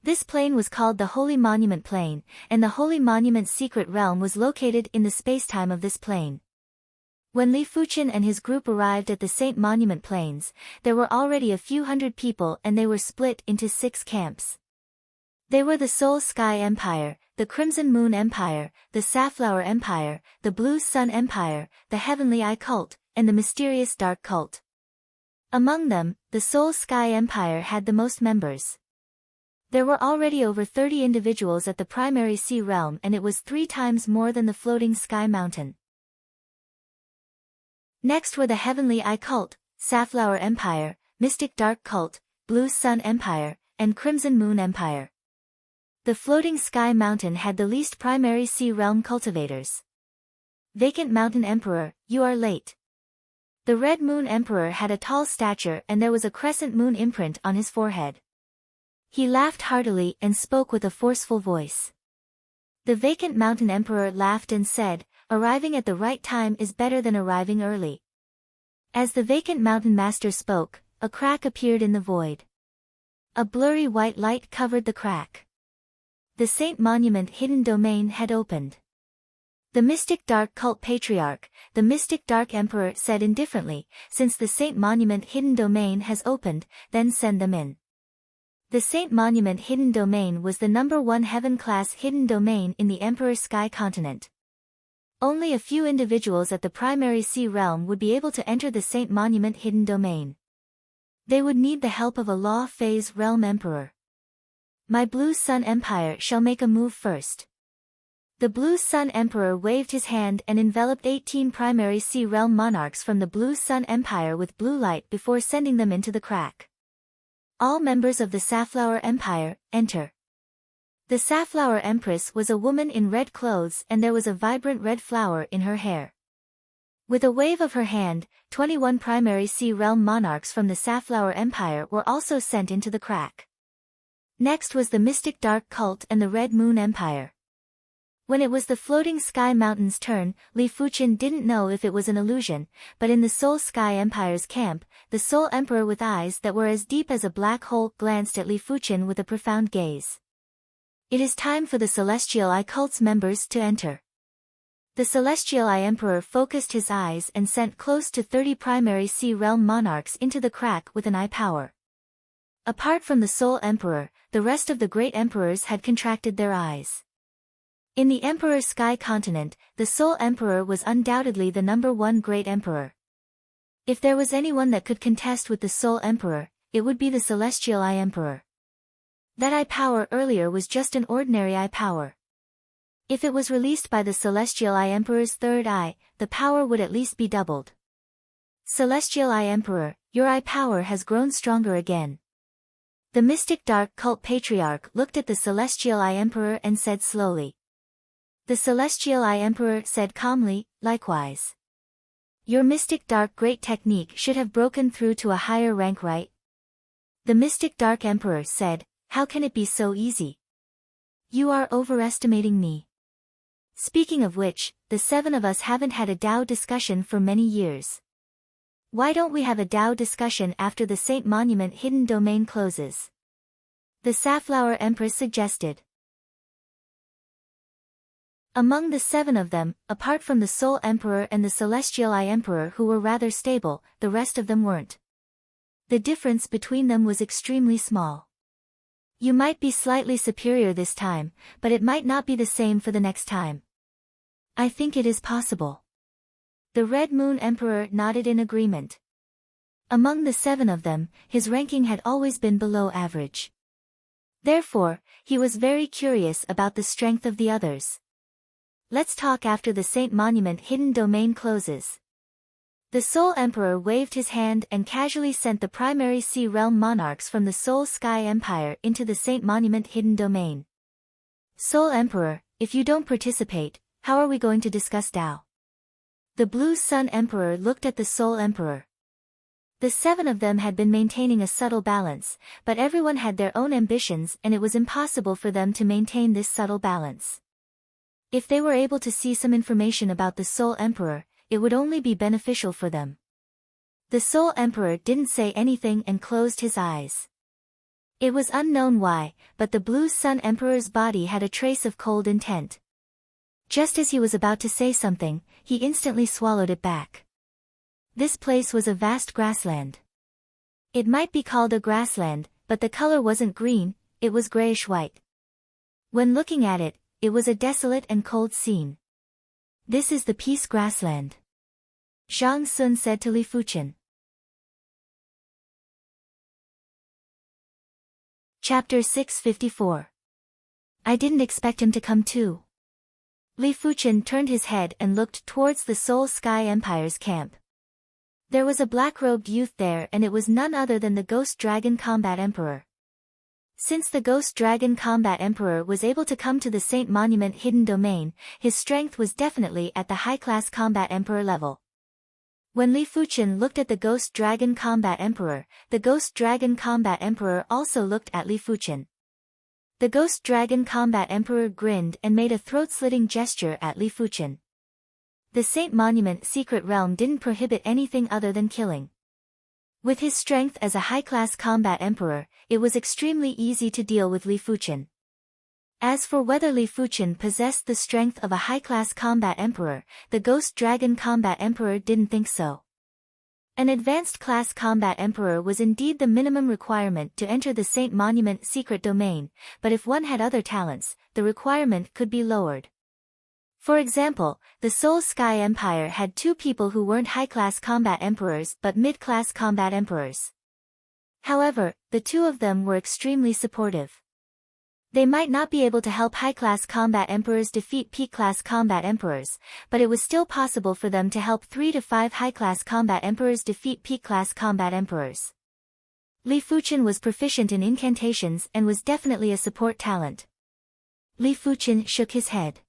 This plane was called the Holy Monument Plane, and the Holy Monument's secret realm was located in the spacetime of this plane. When Li Fuchen and his group arrived at the Saint Monument Plains, there were already a few hundred people and they were split into 6 camps. They were the Soul Sky Empire, the Crimson Moon Empire, the Safflower Empire, the Blue Sun Empire, the Heavenly Eye Cult, and the Mysterious Dark Cult. Among them, the Soul Sky Empire had the most members. There were already over 30 individuals at the Primary Sea Realm and it was 3 times more than the Floating Sky Mountain. Next were the Heavenly Eye Cult, Safflower Empire, Mystic Dark Cult, Blue Sun Empire, and Crimson Moon Empire. The Floating Sky Mountain had the least Primary Sea Realm cultivators. Vacant Mountain Emperor, you are late. The Red Moon Emperor had a tall stature and there was a crescent moon imprint on his forehead. He laughed heartily and spoke with a forceful voice. The Vacant Mountain Emperor laughed and said, arriving at the right time is better than arriving early. As the Vacant Mountain Master spoke, a crack appeared in the void. A blurry white light covered the crack. The Saint Monument hidden domain had opened. The Mystic Dark Cult Patriarch, the Mystic Dark Emperor said indifferently, since the Saint Monument hidden domain has opened, then send them in. The Saint Monument hidden domain was the #1 heaven-class hidden domain in the Emperor's Sky Continent. Only a few individuals at the Primary Sea Realm would be able to enter the Saint Monument hidden domain. They would need the help of a Law Phase Realm Emperor. My Blue Sun Empire shall make a move first. The Blue Sun Emperor waved his hand and enveloped 18 Primary Sea Realm monarchs from the Blue Sun Empire with blue light before sending them into the crack. All members of the Safflower Empire, enter. The Safflower Empress was a woman in red clothes and there was a vibrant red flower in her hair. With a wave of her hand, 21 Primary Sea Realm monarchs from the Safflower Empire were also sent into the crack. Next was the Mystic Dark Cult and the Red Moon Empire. When it was the Floating Sky Mountain's turn, Li Fuchen didn't know if it was an illusion, but in the Soul Sky Empire's camp, the Soul Emperor with eyes that were as deep as a black hole glanced at Li Fuchen with a profound gaze. It is time for the Celestial Eye Cult's members to enter. The Celestial Eye Emperor focused his eyes and sent close to 30 Primary Sea Realm monarchs into the crack with an eye power. Apart from the Soul Emperor, the rest of the great emperors had contracted their eyes. In the Emperor Sky continent, the Soul Emperor was undoubtedly the #1 great emperor. If there was anyone that could contest with the Soul Emperor, it would be the Celestial Eye Emperor. That eye power earlier was just an ordinary eye power. If it was released by the Celestial Eye Emperor's third eye, the power would at least be doubled. Celestial Eye Emperor, your eye power has grown stronger again. The mystic dark cult patriarch looked at the Celestial Eye Emperor and said slowly. The Celestial Eye Emperor said calmly, likewise. Your mystic dark great technique should have broken through to a higher rank, right? The mystic dark emperor said, how can it be so easy? You are overestimating me. Speaking of which, the 7 of us haven't had a Dao discussion for many years. Why don't we have a Dao discussion after the Saint Monument hidden domain closes? The Safflower Empress suggested. Among the 7 of them, apart from the Soul Emperor and the Celestial Eye Emperor who were rather stable, the rest of them weren't. The difference between them was extremely small. You might be slightly superior this time, but it might not be the same for the next time. I think it is possible. The Red Moon Emperor nodded in agreement. Among the 7 of them, his ranking had always been below average. Therefore, he was very curious about the strength of the others. Let's talk after the Saint Monument hidden domain closes. The Soul Emperor waved his hand and casually sent the primary Sea Realm monarchs from the Soul Sky Empire into the Saint Monument hidden domain. Soul Emperor, if you don't participate, how are we going to discuss Dao? The Blue Sun Emperor looked at the Soul Emperor. The 7 of them had been maintaining a subtle balance, but everyone had their own ambitions and it was impossible for them to maintain this subtle balance. If they were able to see some information about the Soul Emperor, it would only be beneficial for them. The Soul Emperor didn't say anything and closed his eyes. It was unknown why, but the Blue Sun Emperor's body had a trace of cold intent. Just as he was about to say something, he instantly swallowed it back. This place was a vast grassland. It might be called a grassland, but the color wasn't green, it was grayish-white. When looking at it, it was a desolate and cold scene. This is the Peace Grassland. Zhang Sun said to Li Fuchen. Chapter 654. I didn't expect him to come too. Li Fuchen turned his head and looked towards the Soul Sky Empire's camp. There was a black-robed youth there and it was none other than the Ghost Dragon Combat Emperor. Since the Ghost Dragon Combat Emperor was able to come to the Saint Monument hidden domain, his strength was definitely at the high-class Combat Emperor level. When Li Fuchen looked at the Ghost Dragon Combat Emperor, the Ghost Dragon Combat Emperor also looked at Li Fuchen. The Ghost Dragon Combat Emperor grinned and made a throat-slitting gesture at Li Fuchen. The Saint Monument Secret Realm didn't prohibit anything other than killing. With his strength as a high-class combat emperor, it was extremely easy to deal with Li Fuchen. As for whether Li Fuchen possessed the strength of a high-class combat emperor, the Ghost Dragon Combat Emperor didn't think so. An advanced class combat emperor was indeed the minimum requirement to enter the Saint Monument secret domain, but if one had other talents, the requirement could be lowered. For example, the Soul Sky Empire had 2 people who weren't high-class combat emperors but mid-class combat emperors. However, the 2 of them were extremely supportive. They might not be able to help high-class combat emperors defeat peak-class combat emperors, but it was still possible for them to help 3 to 5 high-class combat emperors defeat peak-class combat emperors. Li Fuchen was proficient in incantations and was definitely a support talent. Li Fuchen shook his head.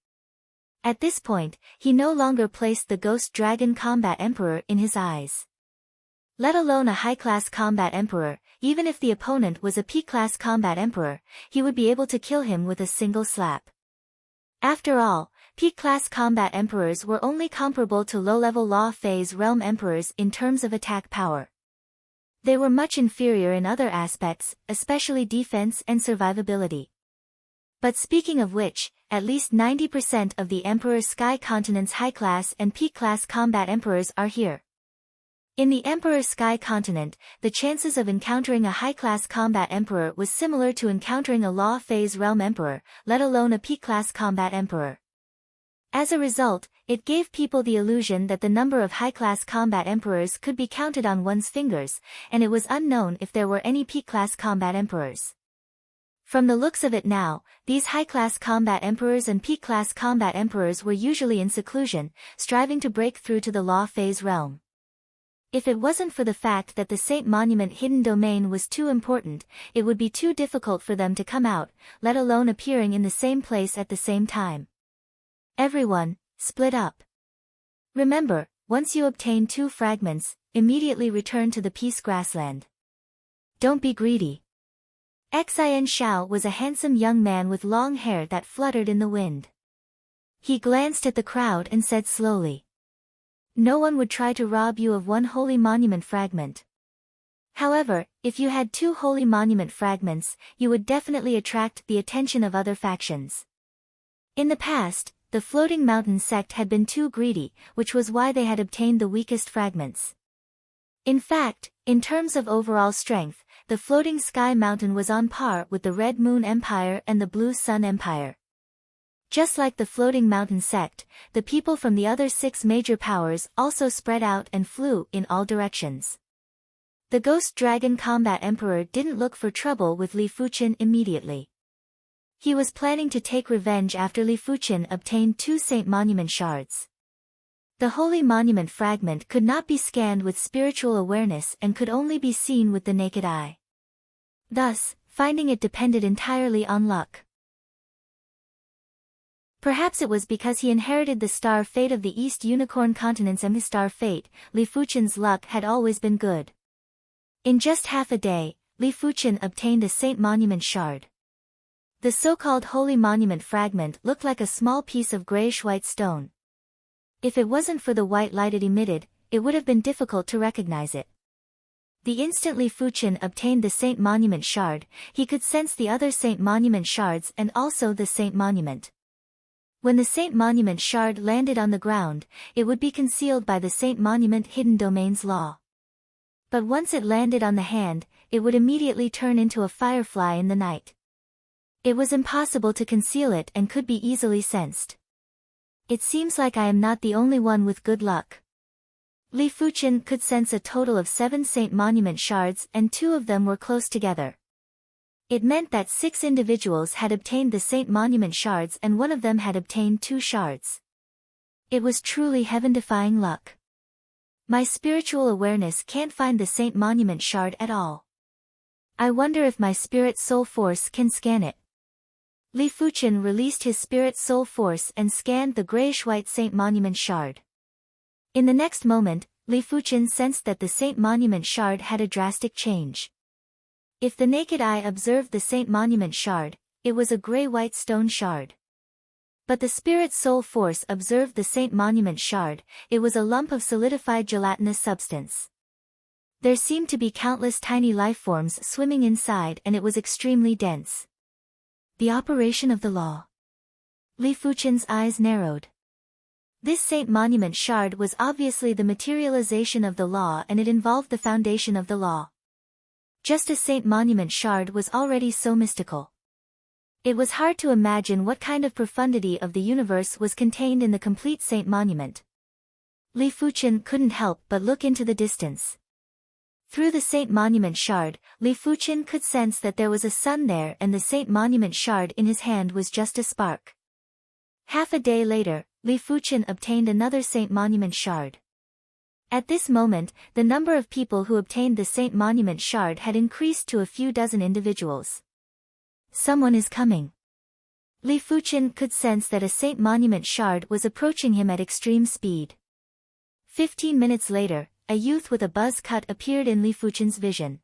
At this point, he no longer placed the Ghost Dragon Combat Emperor in his eyes. Let alone a high-class combat emperor, even if the opponent was a peak-class combat emperor, he would be able to kill him with a single slap. After all, peak-class combat emperors were only comparable to low-level Law Phase Realm emperors in terms of attack power. They were much inferior in other aspects, especially defense and survivability. But speaking of which, at least 90% of the Emperor Sky Continent's high-class and peak-class combat emperors are here. In the Emperor Sky continent, the chances of encountering a high-class combat emperor was similar to encountering a law phase realm emperor, let alone a peak-class combat emperor. As a result, it gave people the illusion that the number of high-class combat emperors could be counted on one's fingers, and it was unknown if there were any peak-class combat emperors. From the looks of it now, these high-class combat emperors and peak-class combat emperors were usually in seclusion, striving to break through to the law phase realm. If it wasn't for the fact that the Saint Monument hidden domain was too important, it would be too difficult for them to come out, let alone appearing in the same place at the same time. Everyone, split up. Remember, once you obtain 2 fragments, immediately return to the Peace Grassland. Don't be greedy. Xin Shao was a handsome young man with long hair that fluttered in the wind. He glanced at the crowd and said slowly, "No one would try to rob you of 1 holy monument fragment. However, if you had 2 holy monument fragments, you would definitely attract the attention of other factions." In the past, the Floating Mountain sect had been too greedy, which was why they had obtained the weakest fragments. In fact, in terms of overall strength, the Floating Sky Mountain was on par with the Red Moon Empire and the Blue Sun Empire. Just like the Floating Mountain sect, the people from the other 6 major powers also spread out and flew in all directions. The Ghost Dragon Combat Emperor didn't look for trouble with Li Fuqian immediately. He was planning to take revenge after Li Fuqian obtained 2 Saint Monument shards. The Holy Monument fragment could not be scanned with spiritual awareness and could only be seen with the naked eye. Thus, finding it depended entirely on luck. Perhaps it was because he inherited the star fate of the East Unicorn Continent's and his star fate, Li Fuqian's luck had always been good. In just half a day, Li Fuqian obtained a Saint Monument shard. The so-called Holy Monument fragment looked like a small piece of grayish-white stone. If it wasn't for the white light it emitted, it would have been difficult to recognize it. The instant Li Fuqian obtained the Saint Monument shard, he could sense the other Saint Monument shards and also the Saint Monument. When the Saint Monument shard landed on the ground, it would be concealed by the Saint Monument hidden domain's law. But once it landed on the hand, it would immediately turn into a firefly in the night. It was impossible to conceal it and could be easily sensed. It seems like I am not the only one with good luck. Li Fuqian could sense a total of 7 Saint Monument shards and 2 of them were close together. It meant that 6 individuals had obtained the Saint Monument shards and one of them had obtained 2 shards. It was truly heaven-defying luck. My spiritual awareness can't find the Saint Monument shard at all. I wonder if my spirit soul force can scan it. Li Fuqian released his spirit soul force and scanned the grayish-white Saint Monument shard. In the next moment, Li Fuqian sensed that the Saint Monument shard had a drastic change. If the naked eye observed the Saint Monument shard, it was a gray-white stone shard. But the spirit soul force observed the Saint Monument shard, it was a lump of solidified gelatinous substance. There seemed to be countless tiny life forms swimming inside and it was extremely dense. The operation of the law. Li Fuqian's eyes narrowed. This Saint Monument shard was obviously the materialization of the law and it involved the foundation of the law. Just as Saint Monument shard was already so mystical. It was hard to imagine what kind of profundity of the universe was contained in the complete Saint Monument. Li Fuqian couldn't help but look into the distance. Through the Saint Monument shard, Li Fuqian could sense that there was a sun there and the Saint Monument shard in his hand was just a spark. Half a day later, Li Fuqian obtained another Saint Monument shard. At this moment, the number of people who obtained the Saint Monument shard had increased to a few dozen individuals. Someone is coming. Li Fuqian could sense that a Saint Monument shard was approaching him at extreme speed. 15 minutes later, a youth with a buzz cut appeared in Li Fuqian's vision.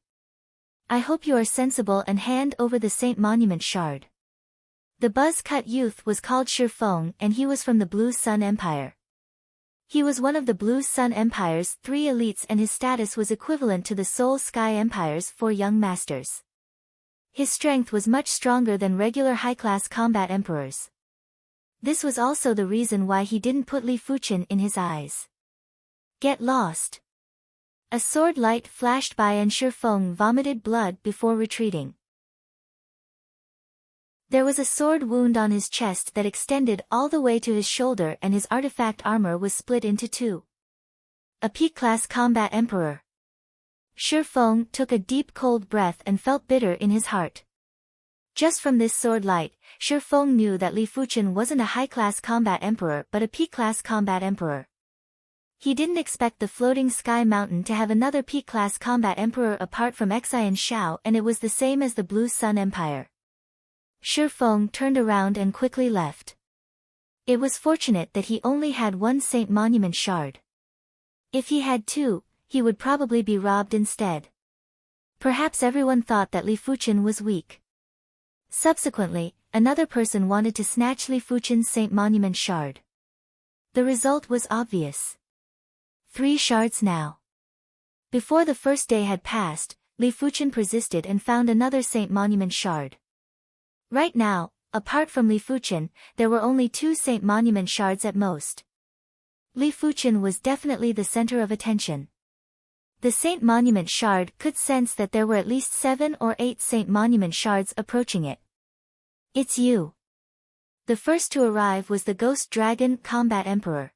I hope you are sensible and hand over the Saint Monument shard. The buzz-cut youth was called Shifeng and he was from the Blue Sun Empire. He was one of the Blue Sun Empire's 3 elites and his status was equivalent to the Soul Sky Empire's 4 young masters. His strength was much stronger than regular high-class combat emperors. This was also the reason why he didn't put Li Fuqian in his eyes. Get lost. A sword light flashed by and Shifeng vomited blood before retreating. There was a sword wound on his chest that extended all the way to his shoulder, and his artifact armor was split into two. A P-class combat emperor. Shifeng took a deep cold breath and felt bitter in his heart. Just from this sword light, Shifeng knew that Li Fuchen wasn't a high-class combat emperor but a P-class combat emperor. He didn't expect the floating sky mountain to have another P-class combat emperor apart from Xian Shao, and it was the same as the Blue Sun Empire. Shifeng turned around and quickly left. It was fortunate that he only had one Saint Monument shard. If he had two, he would probably be robbed instead. Perhaps everyone thought that Li Fuchen was weak. Subsequently, another person wanted to snatch Li Fuchen's Saint Monument shard. The result was obvious. 3 shards now. Before the first day had passed, Li Fuchen persisted and found another Saint Monument shard. Right now, apart from Li Fuchen, there were only 2 Saint Monument shards at most. Li Fuchen was definitely the center of attention. The Saint Monument shard could sense that there were at least 7 or 8 Saint Monument shards approaching it. It's you. The first to arrive was the Ghost Dragon Combat Emperor.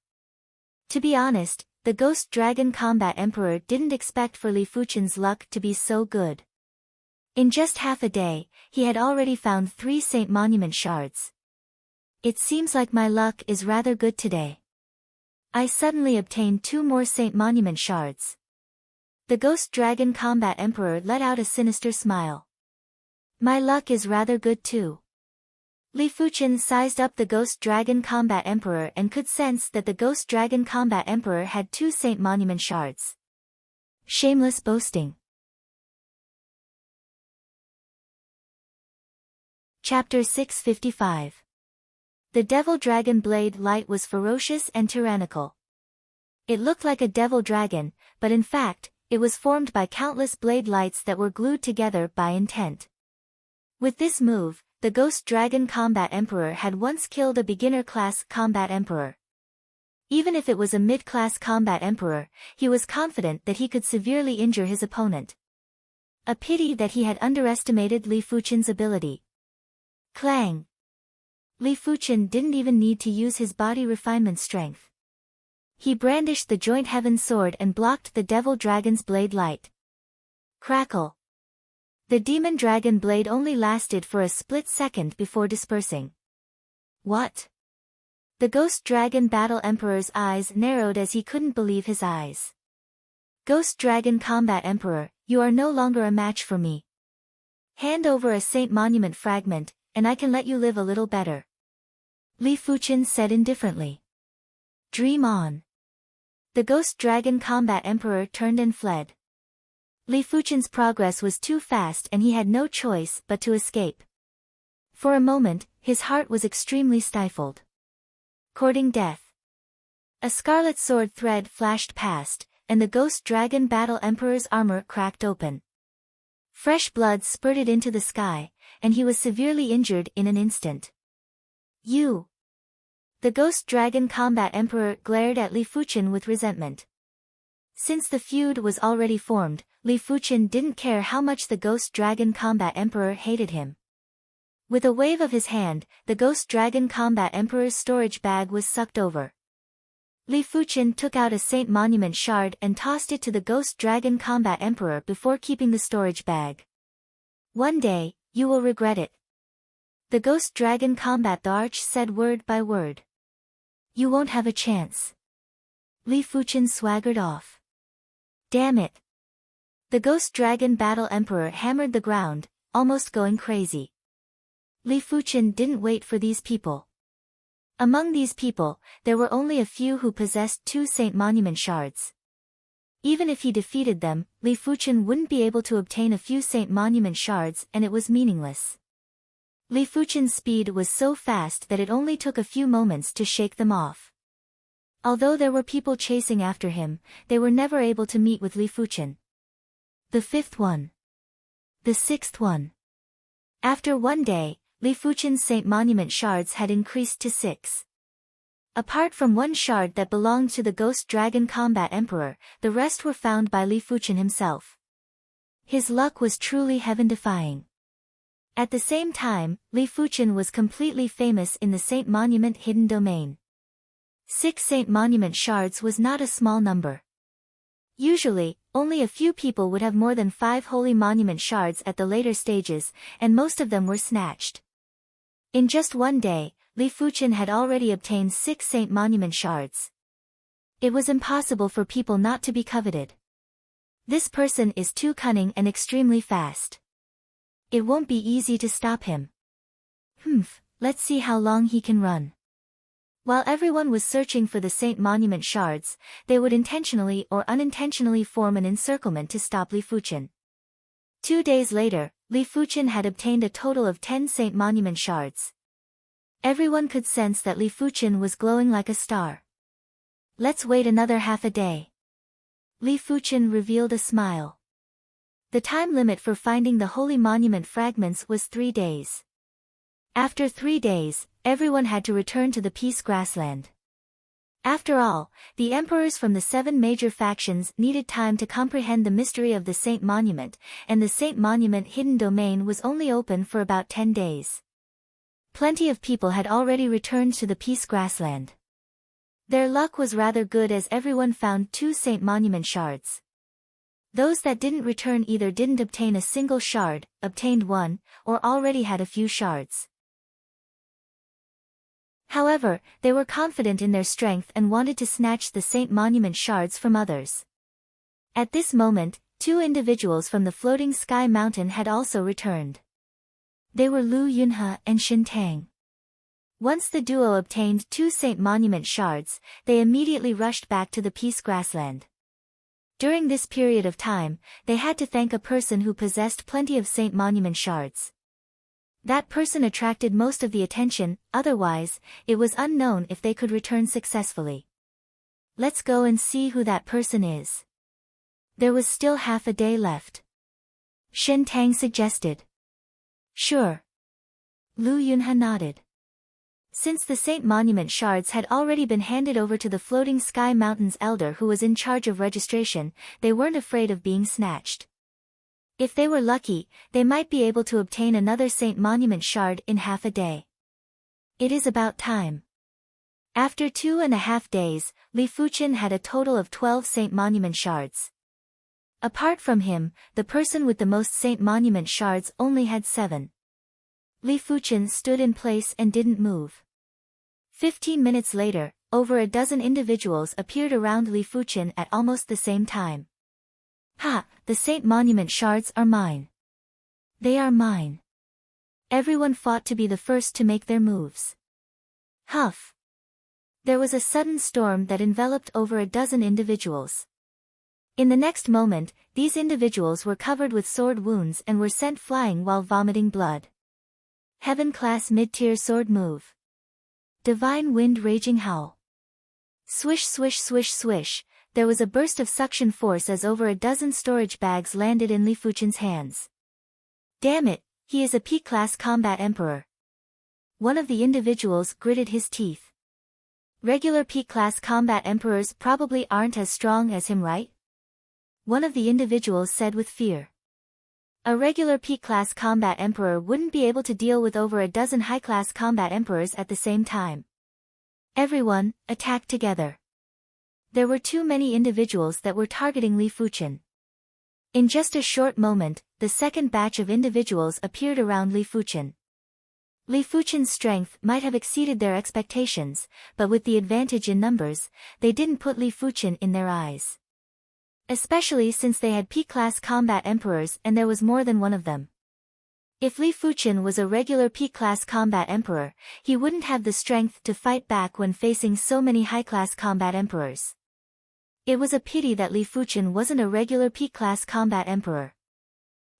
To be honest, the Ghost Dragon Combat Emperor didn't expect for Li Fuchen's luck to be so good. In just half a day, he had already found 3 Saint Monument shards. It seems like my luck is rather good today. I suddenly obtained 2 more Saint Monument shards. The Ghost Dragon Combat Emperor let out a sinister smile. My luck is rather good too. Li Fuchen sized up the Ghost Dragon Combat Emperor and could sense that the Ghost Dragon Combat Emperor had 2 Saint Monument shards. Shameless boasting. Chapter 655. The Devil Dragon Blade Light was ferocious and tyrannical. It looked like a devil dragon, but in fact, it was formed by countless blade lights that were glued together by intent. With this move, the Ghost Dragon Combat Emperor had once killed a beginner-class combat emperor. Even if it was a mid-class combat emperor, he was confident that he could severely injure his opponent. A pity that he had underestimated Li Fuchen's ability. Clang! Li Fuchen didn't even need to use his body refinement strength. He brandished the Joint Heaven Sword and blocked the Devil Dragon's blade light. Crackle! The Demon Dragon blade only lasted for a split second before dispersing. What? The Ghost Dragon Battle Emperor's eyes narrowed as he couldn't believe his eyes. Ghost Dragon Combat Emperor, you are no longer a match for me. Hand over a Saint Monument fragment, and I can let you live a little better. Li Fuchen said indifferently. Dream on. The Ghost Dragon Combat Emperor turned and fled. Li Fuchen's progress was too fast and he had no choice but to escape. For a moment, his heart was extremely stifled. Courting death. A scarlet sword thread flashed past, and the Ghost Dragon Battle Emperor's armor cracked open. Fresh blood spurted into the sky, and he was severely injured in an instant. You! The Ghost Dragon Combat Emperor glared at Li Fuchen with resentment. Since the feud was already formed, Li Fuchen didn't care how much the Ghost Dragon Combat Emperor hated him. With a wave of his hand, the Ghost Dragon Combat Emperor's storage bag was sucked over. Li Fuchen took out a Saint Monument shard and tossed it to the Ghost Dragon Combat Emperor before keeping the storage bag. One day, you will regret it. The Ghost Dragon Combat Arch said word by word. You won't have a chance. Li Fuchen swaggered off. Damn it. The Ghost Dragon Battle Emperor hammered the ground, almost going crazy. Li Fuchen didn't wait for these people. Among these people, there were only a few who possessed 2 Saint Monument shards. Even if he defeated them, Li Fuchen wouldn't be able to obtain a few Saint Monument shards and it was meaningless. Li Fuchen's speed was so fast that it only took a few moments to shake them off. Although there were people chasing after him, they were never able to meet with Li Fuchen. The 5th one. The 6th one. After one day, Li Fuchen's Saint Monument shards had increased to 6. Apart from one shard that belonged to the Ghost Dragon Combat Emperor, the rest were found by Li Fuchen himself. His luck was truly heaven-defying. At the same time, Li Fuchen was completely famous in the Saint Monument hidden domain. 6 Saint Monument shards was not a small number. Usually, only a few people would have more than 5 Holy Monument shards at the later stages, and most of them were snatched. In just one day, Li Fuchen had already obtained 6 Saint Monument shards. It was impossible for people not to be coveted. This person is too cunning and extremely fast. It won't be easy to stop him. Let's see how long he can run. While everyone was searching for the Saint Monument shards, they would intentionally or unintentionally form an encirclement to stop Li Fuchen. 2 days later, Li Fuchen had obtained a total of 10 Saint Monument shards. Everyone could sense that Li Fuchen was glowing like a star. Let's wait another half a day. Li Fuchen revealed a smile. The time limit for finding the Holy Monument fragments was 3 days. After 3 days, everyone had to return to the Peace Grassland. After all, the emperors from the 7 major factions needed time to comprehend the mystery of the Saint Monument, and the Saint Monument hidden domain was only open for about 10 days. Plenty of people had already returned to the Peace Grassland. Their luck was rather good as everyone found 2 Saint Monument shards. Those that didn't return either didn't obtain a single shard, obtained one, or already had a few shards. However, they were confident in their strength and wanted to snatch the Saint Monument shards from others. At this moment, 2 individuals from the Floating Sky Mountain had also returned. They were Lu Yunhe and Shin Tang. Once the duo obtained 2 Saint Monument shards, they immediately rushed back to the Peace Grassland. During this period of time, they had to thank a person who possessed plenty of Saint Monument shards. That person attracted most of the attention, otherwise, it was unknown if they could return successfully. Let's go and see who that person is. There was still half a day left. Shin Tang suggested. Sure. Lu Yunhe nodded. Since the Saint Monument shards had already been handed over to the Floating Sky Mountain's elder who was in charge of registration, they weren't afraid of being snatched. If they were lucky, they might be able to obtain another Saint Monument shard in half a day. It is about time. After 2.5 days, Li Fuchen had a total of 12 Saint Monument shards. Apart from him, the person with the most Saint Monument shards only had 7. Li Fuchen stood in place and didn't move. 15 minutes later, over a dozen individuals appeared around Li Fuchen at almost the same time. Ha! The Saint Monument shards are mine. They are mine. Everyone fought to be the first to make their moves. Huff! There was a sudden storm that enveloped over a dozen individuals. In the next moment, these individuals were covered with sword wounds and were sent flying while vomiting blood. Heaven-class mid-tier sword move. Divine Wind Raging Howl. Swish swish swish swish, there was a burst of suction force as over a dozen storage bags landed in Li Fuchen's hands. Damn it, he is a P-class combat emperor. One of the individuals gritted his teeth. Regular P-class combat emperors probably aren't as strong as him, right? One of the individuals said with fear. A regular P-class combat emperor wouldn't be able to deal with over a dozen high-class combat emperors at the same time. Everyone, attack together. There were too many individuals that were targeting Li Fuchen. In just a short moment, the second batch of individuals appeared around Li Fuchen. Li Fuchen's strength might have exceeded their expectations, but with the advantage in numbers, they didn't put Li Fuchen in their eyes. Especially since they had P-class combat emperors and there was more than one of them. If Li Fuchen was a regular P-class combat emperor, he wouldn't have the strength to fight back when facing so many high-class combat emperors. It was a pity that Li Fuchen wasn't a regular P-class combat emperor.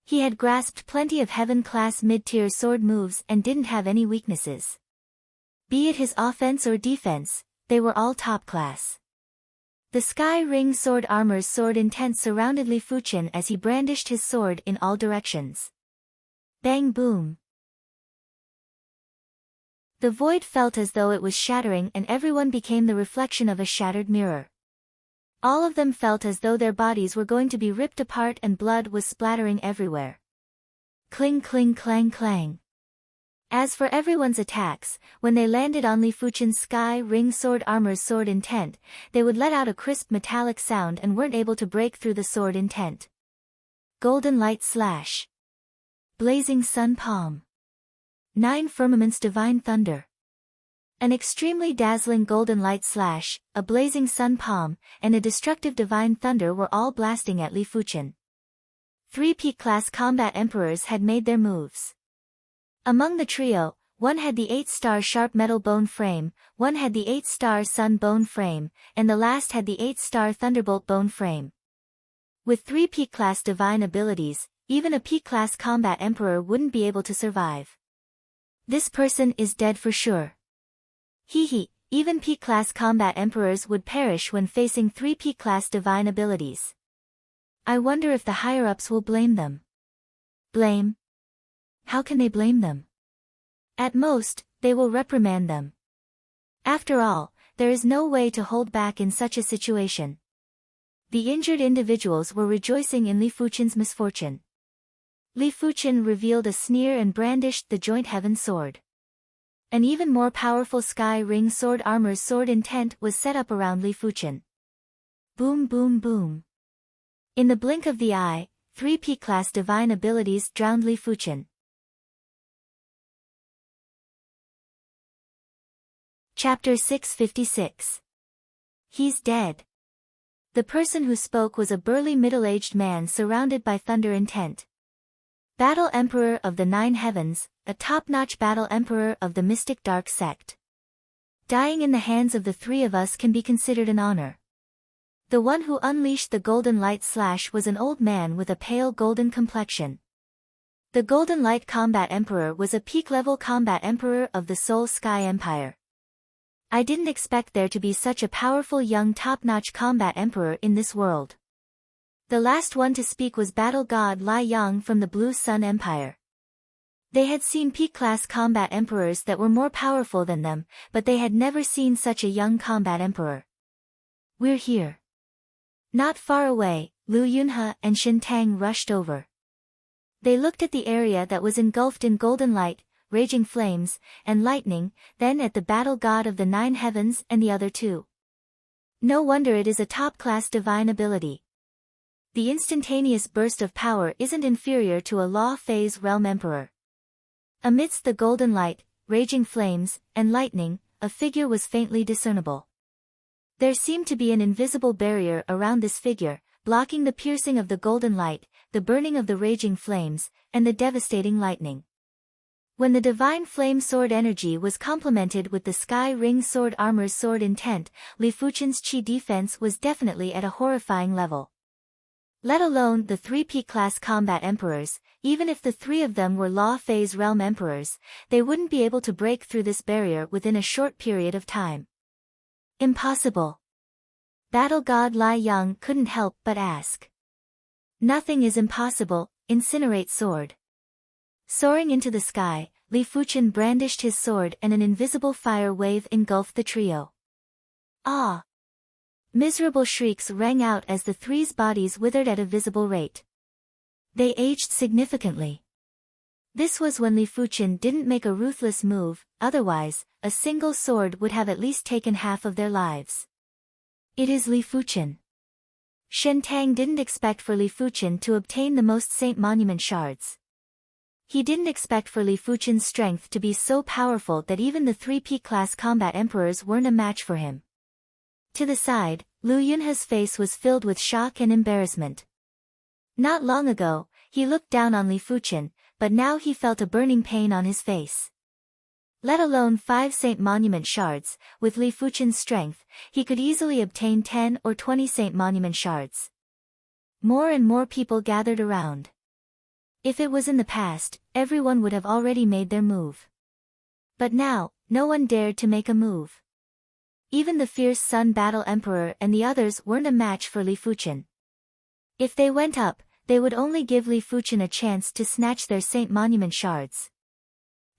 He had grasped plenty of heaven-class mid-tier sword moves and didn't have any weaknesses. Be it his offense or defense, they were all top-class. The Sky Ring Sword Armor's sword intent surrounded Li Fuchen as he brandished his sword in all directions. Bang boom. The void felt as though it was shattering, and everyone became the reflection of a shattered mirror. All of them felt as though their bodies were going to be ripped apart and blood was splattering everywhere. Cling cling clang clang. As for everyone's attacks, when they landed on Li Fuchen's sky ring sword armor's sword intent, they would let out a crisp metallic sound and weren't able to break through the sword intent. Golden light slash. Blazing sun palm. 9 firmaments divine thunder. An extremely dazzling golden light slash, a blazing sun palm, and a destructive divine thunder were all blasting at Li Fuchen. 3 peak-class combat emperors had made their moves. Among the trio, one had the 8-star sharp metal bone frame, one had the 8-star sun bone frame, and the last had the 8-star thunderbolt bone frame. With 3 peak-class divine abilities, even a peak-class combat emperor wouldn't be able to survive. This person is dead for sure. Hehe, even peak-class combat emperors would perish when facing 3 peak-class divine abilities. I wonder if the higher-ups will blame them. Blame? How can they blame them? At most, they will reprimand them. After all, there is no way to hold back in such a situation. The injured individuals were rejoicing in Li Fuchen's misfortune. Li Fuchen revealed a sneer and brandished the joint heaven sword. An even more powerful sky ring sword armor's sword intent was set up around Li Fuchen. Boom boom boom. In the blink of the eye, 3 peak-class divine abilities drowned Li Fuchen. Chapter 656. He's dead. The person who spoke was a burly middle-aged man surrounded by thunder intent. Battle Emperor of the 9 Heavens, a top-notch battle emperor of the mystic dark sect. Dying in the hands of the 3 of us can be considered an honor. The one who unleashed the golden light slash was an old man with a pale golden complexion. The golden light combat emperor was a peak-level combat emperor of the Soul Sky Empire. I didn't expect there to be such a powerful young top-notch combat emperor in this world. The last one to speak was Battle God Lai Yang from the Blue Sun Empire. They had seen peak-class combat emperors that were more powerful than them, but they had never seen such a young combat emperor. We're here. Not far away, Liu Yunhe and Shen Tang rushed over. They looked at the area that was engulfed in golden light, raging flames, and lightning, then at the battle god of the 9 heavens and the other 2. No wonder it is a top-class divine ability. The instantaneous burst of power isn't inferior to a law phase realm emperor. Amidst the golden light, raging flames, and lightning, a figure was faintly discernible. There seemed to be an invisible barrier around this figure, blocking the piercing of the golden light, the burning of the raging flames, and the devastating lightning. When the divine flame sword energy was complemented with the sky ring sword armor's sword intent, Li Fuchen's chi defense was definitely at a horrifying level. Let alone the 3 peak-class combat emperors, even if the 3 of them were law phase realm emperors, they wouldn't be able to break through this barrier within a short period of time. Impossible. Battle God Lai Yang couldn't help but ask. Nothing is impossible, incinerate sword. Soaring into the sky, Li Fuchen brandished his sword and an invisible fire wave engulfed the trio. Ah! Miserable shrieks rang out as the 3's bodies withered at a visible rate. They aged significantly. This was when Li Fuchen didn't make a ruthless move, otherwise, a single sword would have at least taken half of their lives. It is Li Fuchen. Shen Tang didn't expect for Li Fuchen to obtain the most Saint Monument shards. He didn't expect for Li Fuchen's strength to be so powerful that even the 3 peak-class combat emperors weren't a match for him. To the side, Liu Yunhe's face was filled with shock and embarrassment. Not long ago, he looked down on Li Fuchen, but now he felt a burning pain on his face. Let alone 5 Saint Monument shards, with Li Fuchen's strength, he could easily obtain 10 or 20 Saint Monument shards. More and more people gathered around. If it was in the past, everyone would have already made their move. But now, no one dared to make a move. Even the fierce Sun Battle Emperor and the others weren't a match for Li Fuchen. If they went up, they would only give Li Fuchen a chance to snatch their Saint Monument shards.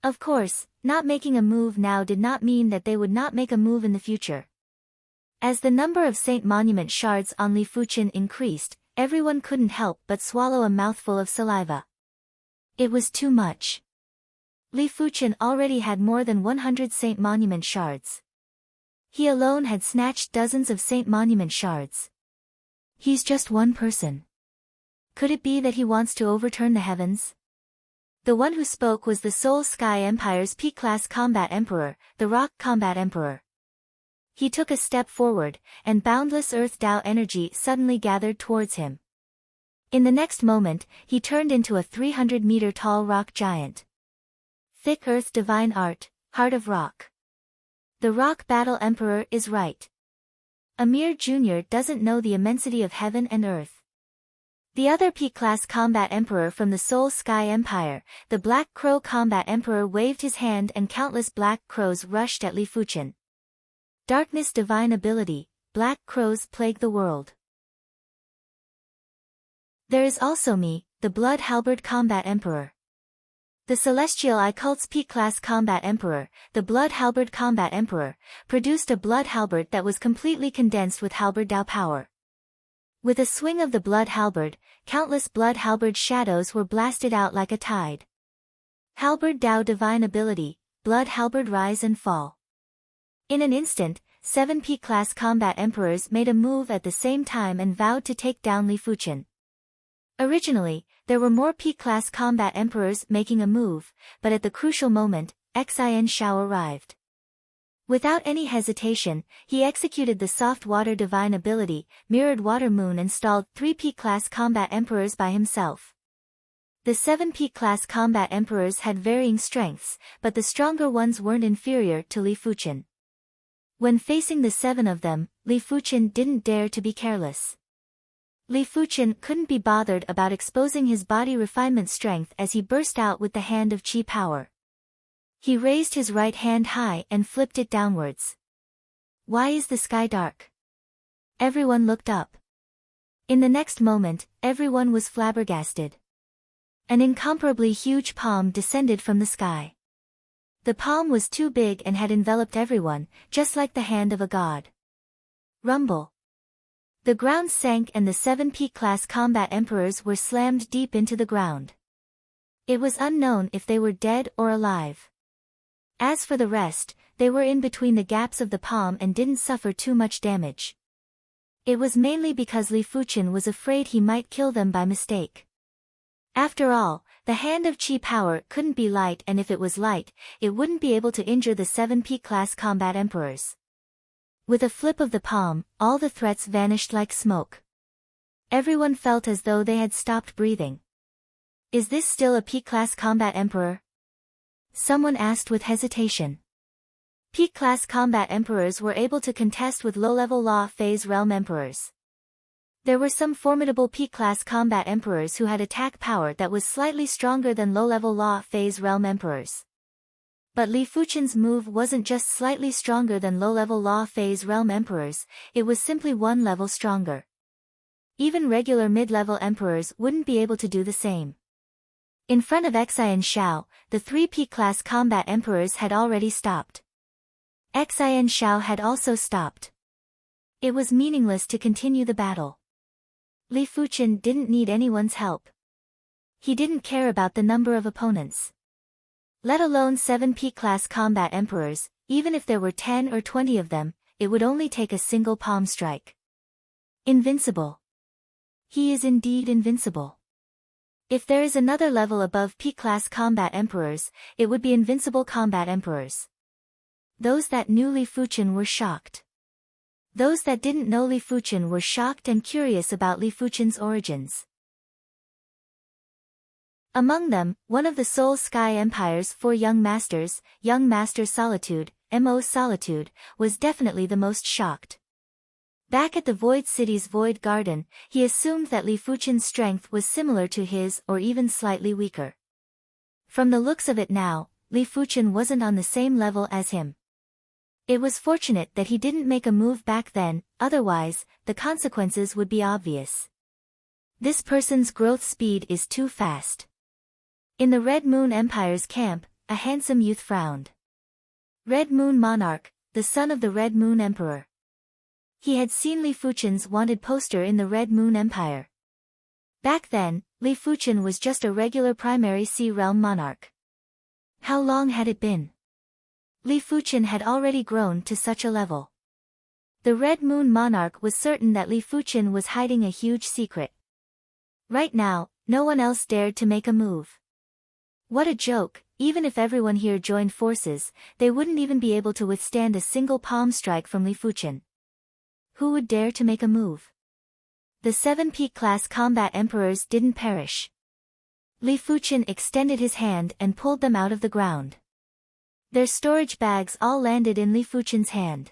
Of course, not making a move now did not mean that they would not make a move in the future. As the number of Saint Monument shards on Li Fuqian increased, everyone couldn't help but swallow a mouthful of saliva. It was too much. Li Fuqian already had more than 100 Saint Monument shards. He alone had snatched dozens of Saint Monument shards. He's just one person. Could it be that he wants to overturn the heavens? The one who spoke was the Soul Sky Empire's P-Class Combat Emperor, the Rock Combat Emperor. He took a step forward, and boundless Earth Tao energy suddenly gathered towards him. In the next moment, he turned into a 300-meter-tall rock giant. Thick Earth Divine Art, Heart of Rock. The Rock Battle Emperor is right. Amir Jr. doesn't know the immensity of heaven and earth. The other P-Class Combat Emperor from the Soul Sky Empire, the Black Crow Combat Emperor, waved his hand and countless black crows rushed at Li Fuqian. Darkness Divine Ability, Black Crows plague the world. There is also me, the Blood Halberd Combat Emperor. The Celestial Occult's P-Class Combat Emperor, the Blood Halberd Combat Emperor, produced a Blood Halberd that was completely condensed with Halberd Tao power. With a swing of the Blood Halberd, countless Blood Halberd shadows were blasted out like a tide. Halberd Tao Divine Ability, Blood Halberd Rise and Fall. In an instant, 7 P-Class Combat Emperors made a move at the same time and vowed to take down Li Fuqian. Originally, there were more P-Class Combat Emperors making a move, but at the crucial moment, Xin Shao arrived. Without any hesitation, he executed the Soft Water Divine Ability, Mirrored Water Moon, and stalled 3 P-Class Combat Emperors by himself. The 7 P-Class Combat Emperors had varying strengths, but the stronger ones weren't inferior to Li Fuqian. When facing the 7 of them, Li Fuqian didn't dare to be careless. Li Fuqian couldn't be bothered about exposing his body refinement strength as he burst out with the hand of Qi power. He raised his right hand high and flipped it downwards. Why is the sky dark? Everyone looked up. In the next moment, everyone was flabbergasted. An incomparably huge palm descended from the sky. The palm was too big and had enveloped everyone, just like the hand of a god. Rumble. The ground sank and the 7 P-Class Combat Emperors were slammed deep into the ground. It was unknown if they were dead or alive. As for the rest, they were in between the gaps of the palm and didn't suffer too much damage. It was mainly because Li Fuqian was afraid he might kill them by mistake. After all, the hand of Qi power couldn't be light, and if it was light, it wouldn't be able to injure the 7 P-Class Combat Emperors. With a flip of the palm, all the threats vanished like smoke. Everyone felt as though they had stopped breathing. Is this still a P-Class Combat Emperor? Someone asked with hesitation. P-Class Combat Emperors were able to contest with low-level Law Phase Realm Emperors. There were some formidable P-Class Combat Emperors who had attack power that was slightly stronger than low-level Law Phase Realm Emperors. But Li Fuqian's move wasn't just slightly stronger than low-level Law Phase Realm Emperors, it was simply one level stronger. Even regular mid-level Emperors wouldn't be able to do the same. In front of Xin Shao, the 3 P-Class Combat Emperors had already stopped. Xin Shao had also stopped. It was meaningless to continue the battle. Li Fuqian didn't need anyone's help. He didn't care about the number of opponents. Let alone 7 P-Class Combat Emperors, even if there were 10 or 20 of them, it would only take a single palm strike. Invincible. He is indeed invincible. If there is another level above P-Class Combat Emperors, it would be Invincible Combat Emperors. Those that knew Li Fuqian were shocked. Those that didn't know Li Fuqian were shocked and curious about Li Fuqian's origins. Among them, one of the Soul Sky Empire's 4 young masters, Young Master Solitude, M.O. Solitude, was definitely the most shocked. Back at the Void City's Void Garden, he assumed that Li Fuqian's strength was similar to his or even slightly weaker. From the looks of it now, Li Fuqian wasn't on the same level as him. It was fortunate that he didn't make a move back then, otherwise, the consequences would be obvious. This person's growth speed is too fast. In the Red Moon Empire's camp, a handsome youth frowned. Red Moon Monarch, the son of the Red Moon Emperor. He had seen Li Fuchen's wanted poster in the Red Moon Empire. Back then, Li Fuchen was just a regular primary Sea Realm monarch. How long had it been? Li Fuchen had already grown to such a level. The Red Moon Monarch was certain that Li Fuchen was hiding a huge secret. Right now, no one else dared to make a move. What a joke, even if everyone here joined forces, they wouldn't even be able to withstand a single palm strike from Li Fuchen. Who would dare to make a move? The 7 peak-class combat emperors didn't perish. Li Fuchen extended his hand and pulled them out of the ground. Their storage bags all landed in Li Fuchen's hand.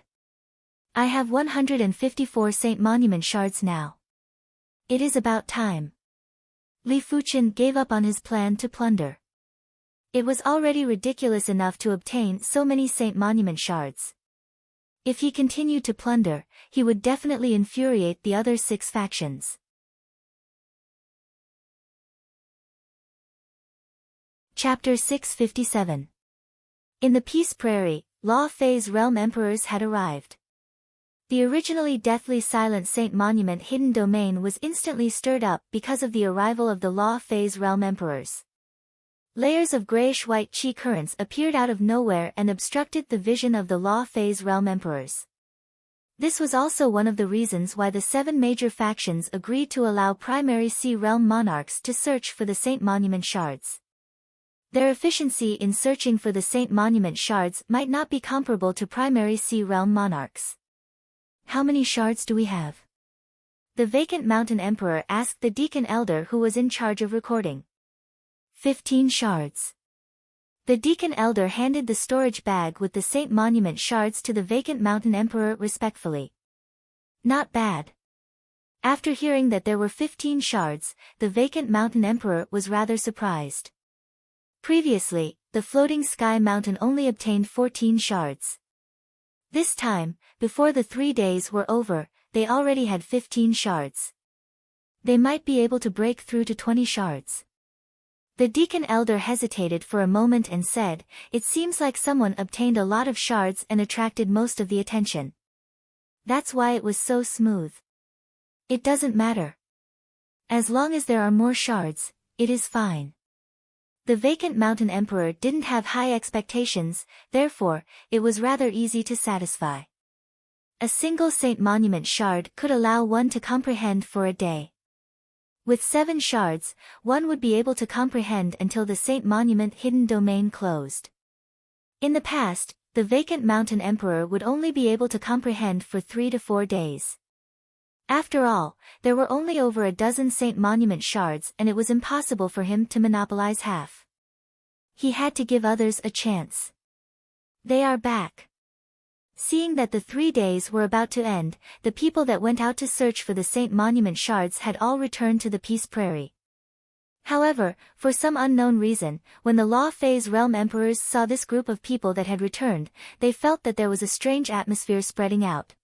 I have 154 Saint Monument shards now. It is about time. Li Fuchen gave up on his plan to plunder. It was already ridiculous enough to obtain so many Saint Monument shards. If he continued to plunder, he would definitely infuriate the other 6 factions. Chapter 657. In the Peace Prairie, Law Fei's realm emperors had arrived. The originally deathly silent Saint Monument hidden domain was instantly stirred up because of the arrival of the Law Fei's realm emperors. Layers of grayish-white chi currents appeared out of nowhere and obstructed the vision of the Law Fei's realm emperors. This was also one of the reasons why the 7 major factions agreed to allow primary Sea Realm monarchs to search for the Saint Monument shards. Their efficiency in searching for the Saint Monument shards might not be comparable to primary Sea Realm monarchs. How many shards do we have? The vacant Mountain Emperor asked the Deacon Elder who was in charge of recording. 15 shards. The Deacon Elder handed the storage bag with the Saint Monument shards to the vacant Mountain Emperor respectfully. Not bad. After hearing that there were 15 shards, the vacant Mountain Emperor was rather surprised. Previously, the Floating Sky Mountain only obtained 14 shards. This time, before the 3 days were over, they already had 15 shards. They might be able to break through to 20 shards. The Deacon Elder hesitated for a moment and said, "It seems like someone obtained a lot of shards and attracted most of the attention. That's why it was so smooth. It doesn't matter. As long as there are more shards, it is fine." The vacant Mountain Emperor didn't have high expectations, therefore, it was rather easy to satisfy. A single Saint Monument shard could allow one to comprehend for a day. With 7 shards, one would be able to comprehend until the Saint Monument hidden domain closed. In the past, the vacant Mountain Emperor would only be able to comprehend for 3 to 4 days. After all, there were only over a dozen Saint Monument shards and it was impossible for him to monopolize half. He had to give others a chance. They are back. Seeing that the 3 days were about to end, the people that went out to search for the Saint Monument shards had all returned to the Peace Prairie. However, for some unknown reason, when the Law Fei's realm emperors saw this group of people that had returned, they felt that there was a strange atmosphere spreading out.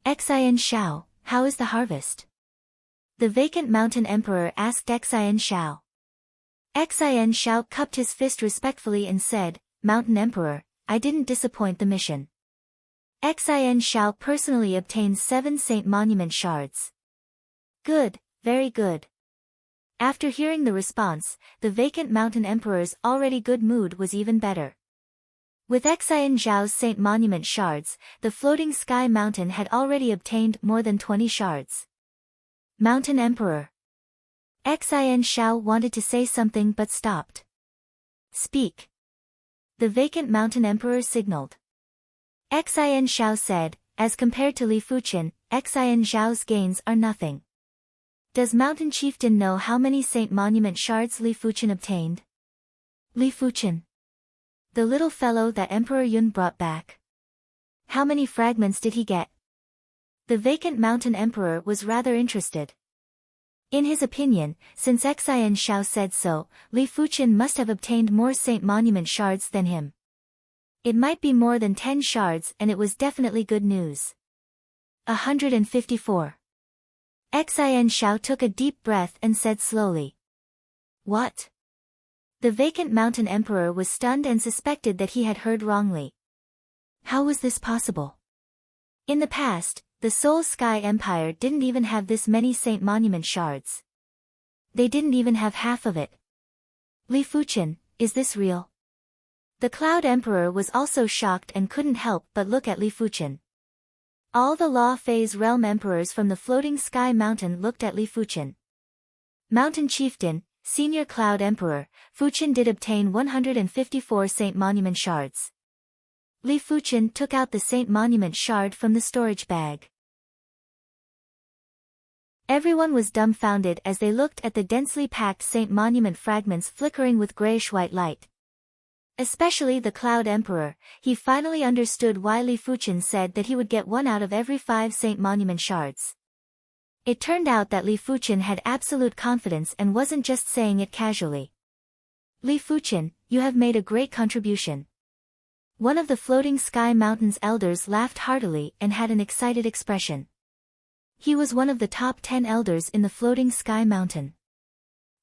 Xian Shao, how is the harvest? The vacant Mountain Emperor asked Xian Shao. Xian Shao cupped his fist respectfully and said, "Mountain Emperor, I didn't disappoint the mission." Xian Shao personally obtained 7 Saint Monument shards. Good, very good. After hearing the response, the vacant Mountain Emperor's already good mood was even better. With Xian Zhao's Saint Monument shards, the Floating Sky Mountain had already obtained more than 20 shards. Mountain Emperor. Xian Shao wanted to say something but stopped. Speak. The vacant Mountain Emperor signaled. Xian Shao said, as compared to Li Fuchen, Xian Zhao's gains are nothing. Does Mountain Chieftain know how many Saint Monument shards Li Fuchen obtained? Li Fuchen. The little fellow that Emperor Yun brought back. How many fragments did he get? The vacant Mountain Emperor was rather interested. In his opinion, since Xian Shao said so, Li Fuchen must have obtained more Saint Monument shards than him. It might be more than 10 shards and it was definitely good news. 154. Xian Shao took a deep breath and said slowly. What? The vacant mountain emperor was stunned and suspected that he had heard wrongly. How was this possible? In the past, the Seoul Sky Empire didn't even have this many Saint Monument shards. They didn't even have half of it. Li Fuqian, is this real? The Cloud Emperor was also shocked and couldn't help but look at Li Fuqian. All the Law Phase Realm Emperors from the Floating Sky Mountain looked at Li Fuqian. Mountain Chieftain, Senior Cloud Emperor, Fuqian did obtain 154 Saint Monument shards. Li Fuqian took out the Saint Monument shard from the storage bag. Everyone was dumbfounded as they looked at the densely packed Saint Monument fragments flickering with grayish-white light. Especially the Cloud Emperor, he finally understood why Li Fuqian said that he would get 1 out of every 5 Saint Monument shards. It turned out that Li Fuqian had absolute confidence and wasn't just saying it casually. Li Fuqian, you have made a great contribution. One of the Floating Sky Mountain's elders laughed heartily and had an excited expression. He was one of the top 10 elders in the Floating Sky Mountain.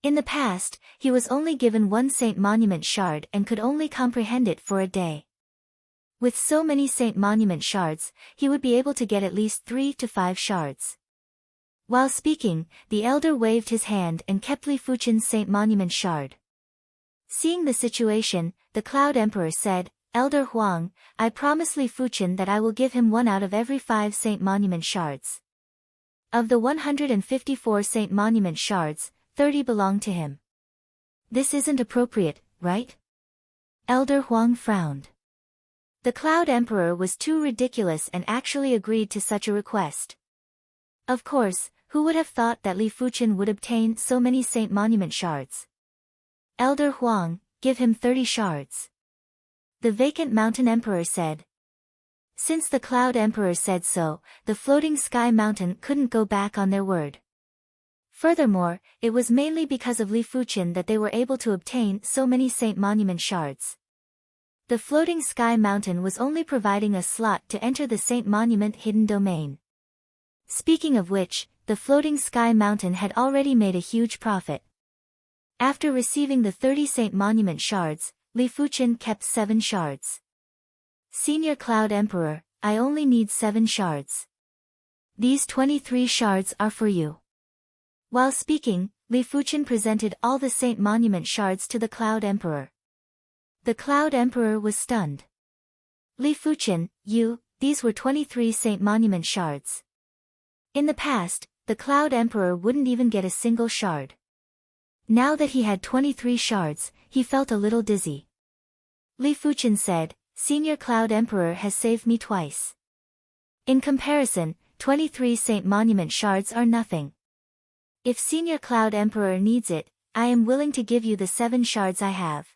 In the past, he was only given 1 Saint Monument shard and could only comprehend it for a day. With so many Saint Monument shards, he would be able to get at least 3 to 5 shards. While speaking, the elder waved his hand and kept Li Fuqian's Saint Monument shard. Seeing the situation, the Cloud Emperor said, Elder Huang, I promise Li Fuqian that I will give him 1 out of every 5 Saint Monument shards. Of the 154 Saint Monument shards, 30 belong to him. This isn't appropriate, right? Elder Huang frowned. The Cloud Emperor was too ridiculous and actually agreed to such a request. Of course, who would have thought that Li Fuqian would obtain so many Saint Monument shards? Elder Huang, give him 30 shards. The vacant Mountain Emperor said. Since the Cloud Emperor said so, the Floating Sky Mountain couldn't go back on their word. Furthermore, it was mainly because of Li Fuqian that they were able to obtain so many Saint Monument shards. The Floating Sky Mountain was only providing a slot to enter the Saint Monument hidden domain. Speaking of which, the Floating Sky Mountain had already made a huge profit. After receiving the 30 Saint Monument shards, Li Fuqian kept 7 shards. Senior Cloud Emperor, I only need 7 shards. These 23 shards are for you. While speaking, Li Fuqian presented all the Saint Monument shards to the Cloud Emperor. The Cloud Emperor was stunned. Li Fuqian, these were 23 Saint Monument shards. In the past, the Cloud Emperor wouldn't even get a single shard. Now that he had 23 shards, he felt a little dizzy. Li Fuqian said, Senior Cloud Emperor has saved me twice. In comparison, 23 Saint Monument shards are nothing. If Senior Cloud Emperor needs it, I am willing to give you the 7 shards I have.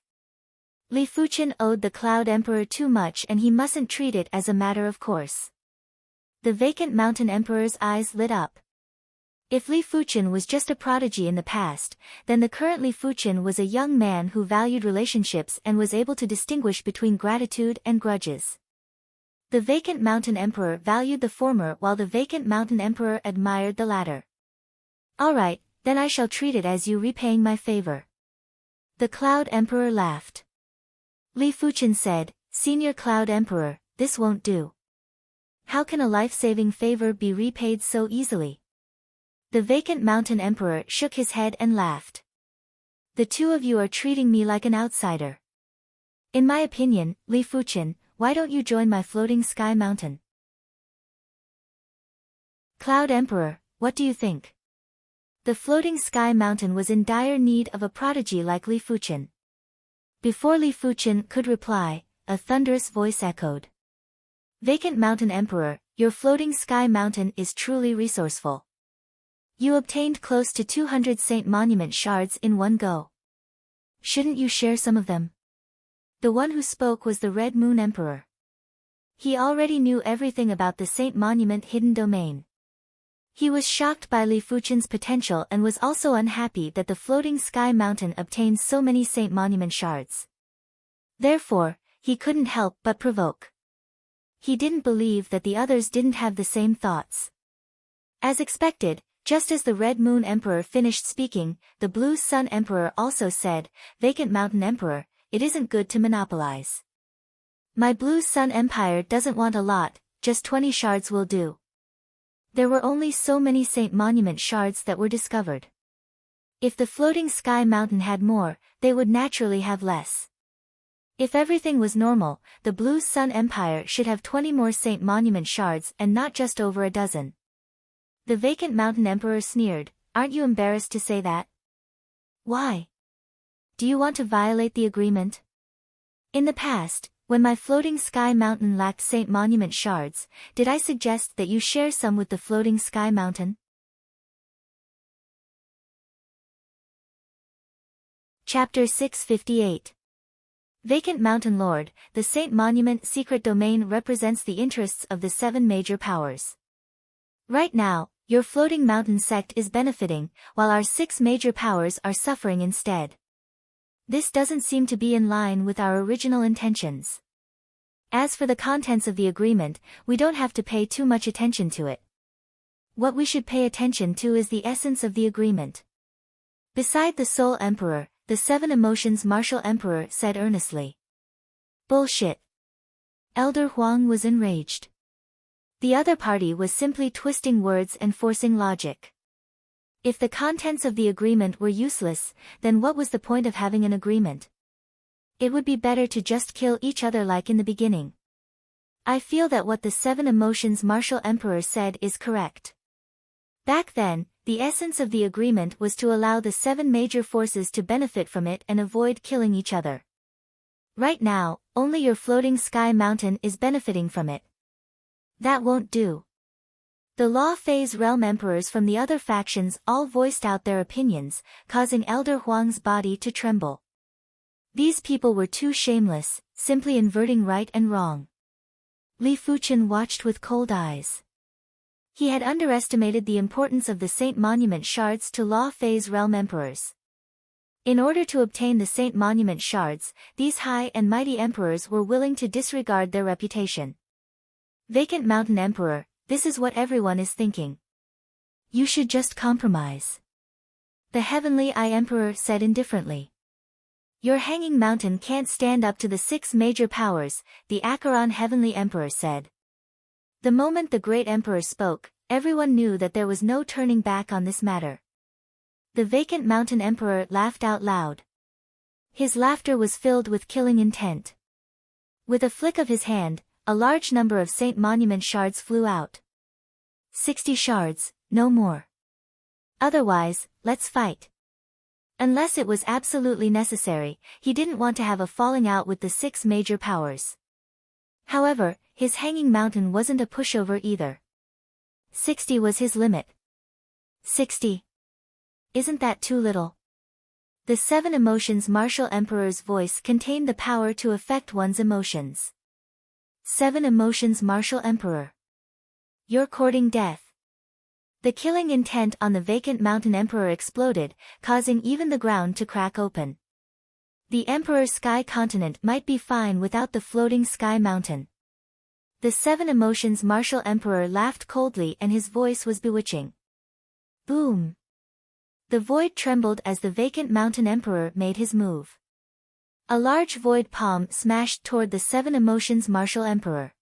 Li Fuqian owed the Cloud Emperor too much and he mustn't treat it as a matter of course. The vacant Mountain Emperor's eyes lit up. If Li Fuqian was just a prodigy in the past, then the current Li Fuqian was a young man who valued relationships and was able to distinguish between gratitude and grudges. The vacant Mountain Emperor valued the former while the vacant Mountain Emperor admired the latter. Alright, then I shall treat it as you repaying my favor. The Cloud Emperor laughed. Li Fuqian said, Senior Cloud Emperor, this won't do. How can a life-saving favor be repaid so easily? The vacant Mountain Emperor shook his head and laughed. The two of you are treating me like an outsider. In my opinion, Li Fuqian, why don't you join my Floating Sky Mountain? Cloud Emperor, what do you think? The Floating Sky Mountain was in dire need of a prodigy like Li Fuqian. Before Li Fuqian could reply, a thunderous voice echoed. Vacant Mountain Emperor, your Floating Sky Mountain is truly resourceful. You obtained close to 200 Saint Monument shards in one go. Shouldn't you share some of them? The one who spoke was the Red Moon Emperor. He already knew everything about the Saint Monument hidden domain. He was shocked by Li Fuqian's potential and was also unhappy that the Floating Sky Mountain obtained so many Saint Monument shards. Therefore, he couldn't help but provoke. He didn't believe that the others didn't have the same thoughts. As expected, Just as the Red Moon Emperor finished speaking, the Blue Sun Emperor also said, "Vacant Mountain Emperor, it isn't good to monopolize. My Blue Sun Empire doesn't want a lot, just 20 shards will do." There were only so many Saint Monument shards that were discovered. If the Floating Sky Mountain had more, they would naturally have less. If everything was normal, the Blue Sun Empire should have 20 more Saint Monument shards and not just over a dozen. The Vacant Mountain Emperor sneered, "Aren't you embarrassed to say that? Why? Do you want to violate the agreement? In the past, when my Floating Sky Mountain lacked Saint Monument shards, did I suggest that you share some with the Floating Sky Mountain?" Chapter 658. Vacant Mountain Lord, the Saint Monument secret domain represents the interests of the 7 major powers. Right now, your Floating Mountain sect is benefiting, while our 6 major powers are suffering instead. This doesn't seem to be in line with our original intentions. As for the contents of the agreement, we don't have to pay too much attention to it. What we should pay attention to is the essence of the agreement. Beside the Soul Emperor, the 7 Emotions Martial Emperor said earnestly. "Bullshit." Elder Huang was enraged. The other party was simply twisting words and forcing logic. If the contents of the agreement were useless, then what was the point of having an agreement? It would be better to just kill each other like in the beginning. I feel that what the 7 Emotions Martial Emperor said is correct. Back then, the essence of the agreement was to allow the 7 major forces to benefit from it and avoid killing each other. Right now, only your Floating Sky Mountain is benefiting from it. That won't do. The Law Phase Realm Emperors from the other factions all voiced out their opinions, causing Elder Huang's body to tremble. These people were too shameless, simply inverting right and wrong. Li Fuchen watched with cold eyes. He had underestimated the importance of the Saint Monument shards to Law Phase Realm Emperors. In order to obtain the Saint Monument shards, these high and mighty emperors were willing to disregard their reputation. Vacant Mountain Emperor, this is what everyone is thinking. You should just compromise. The Heavenly Eye Emperor said indifferently. Your Hanging Mountain can't stand up to the 6 major powers, the Acheron Heavenly Emperor said. The moment the Great Emperor spoke, everyone knew that there was no turning back on this matter. The Vacant Mountain Emperor laughed out loud. His laughter was filled with killing intent. With a flick of his hand, a large number of Saint Monument shards flew out. 60 shards, no more. Otherwise, let's fight. Unless it was absolutely necessary, he didn't want to have a falling out with the 6 major powers. However, his Hanging Mountain wasn't a pushover either. 60 was his limit. 60. Isn't that too little? The 7 Emotions Martial Emperor's voice contained the power to affect one's emotions. 7 Emotions Martial Emperor. You're courting death. The killing intent on the Vacant Mountain Emperor exploded, causing even the ground to crack open. The Emperor's Sky Continent might be fine without the Floating Sky Mountain. The 7 Emotions Martial Emperor laughed coldly and his voice was bewitching. Boom! The void trembled as the Vacant Mountain Emperor made his move. A large void palm smashed toward the 7 Emotions Martial Emperor.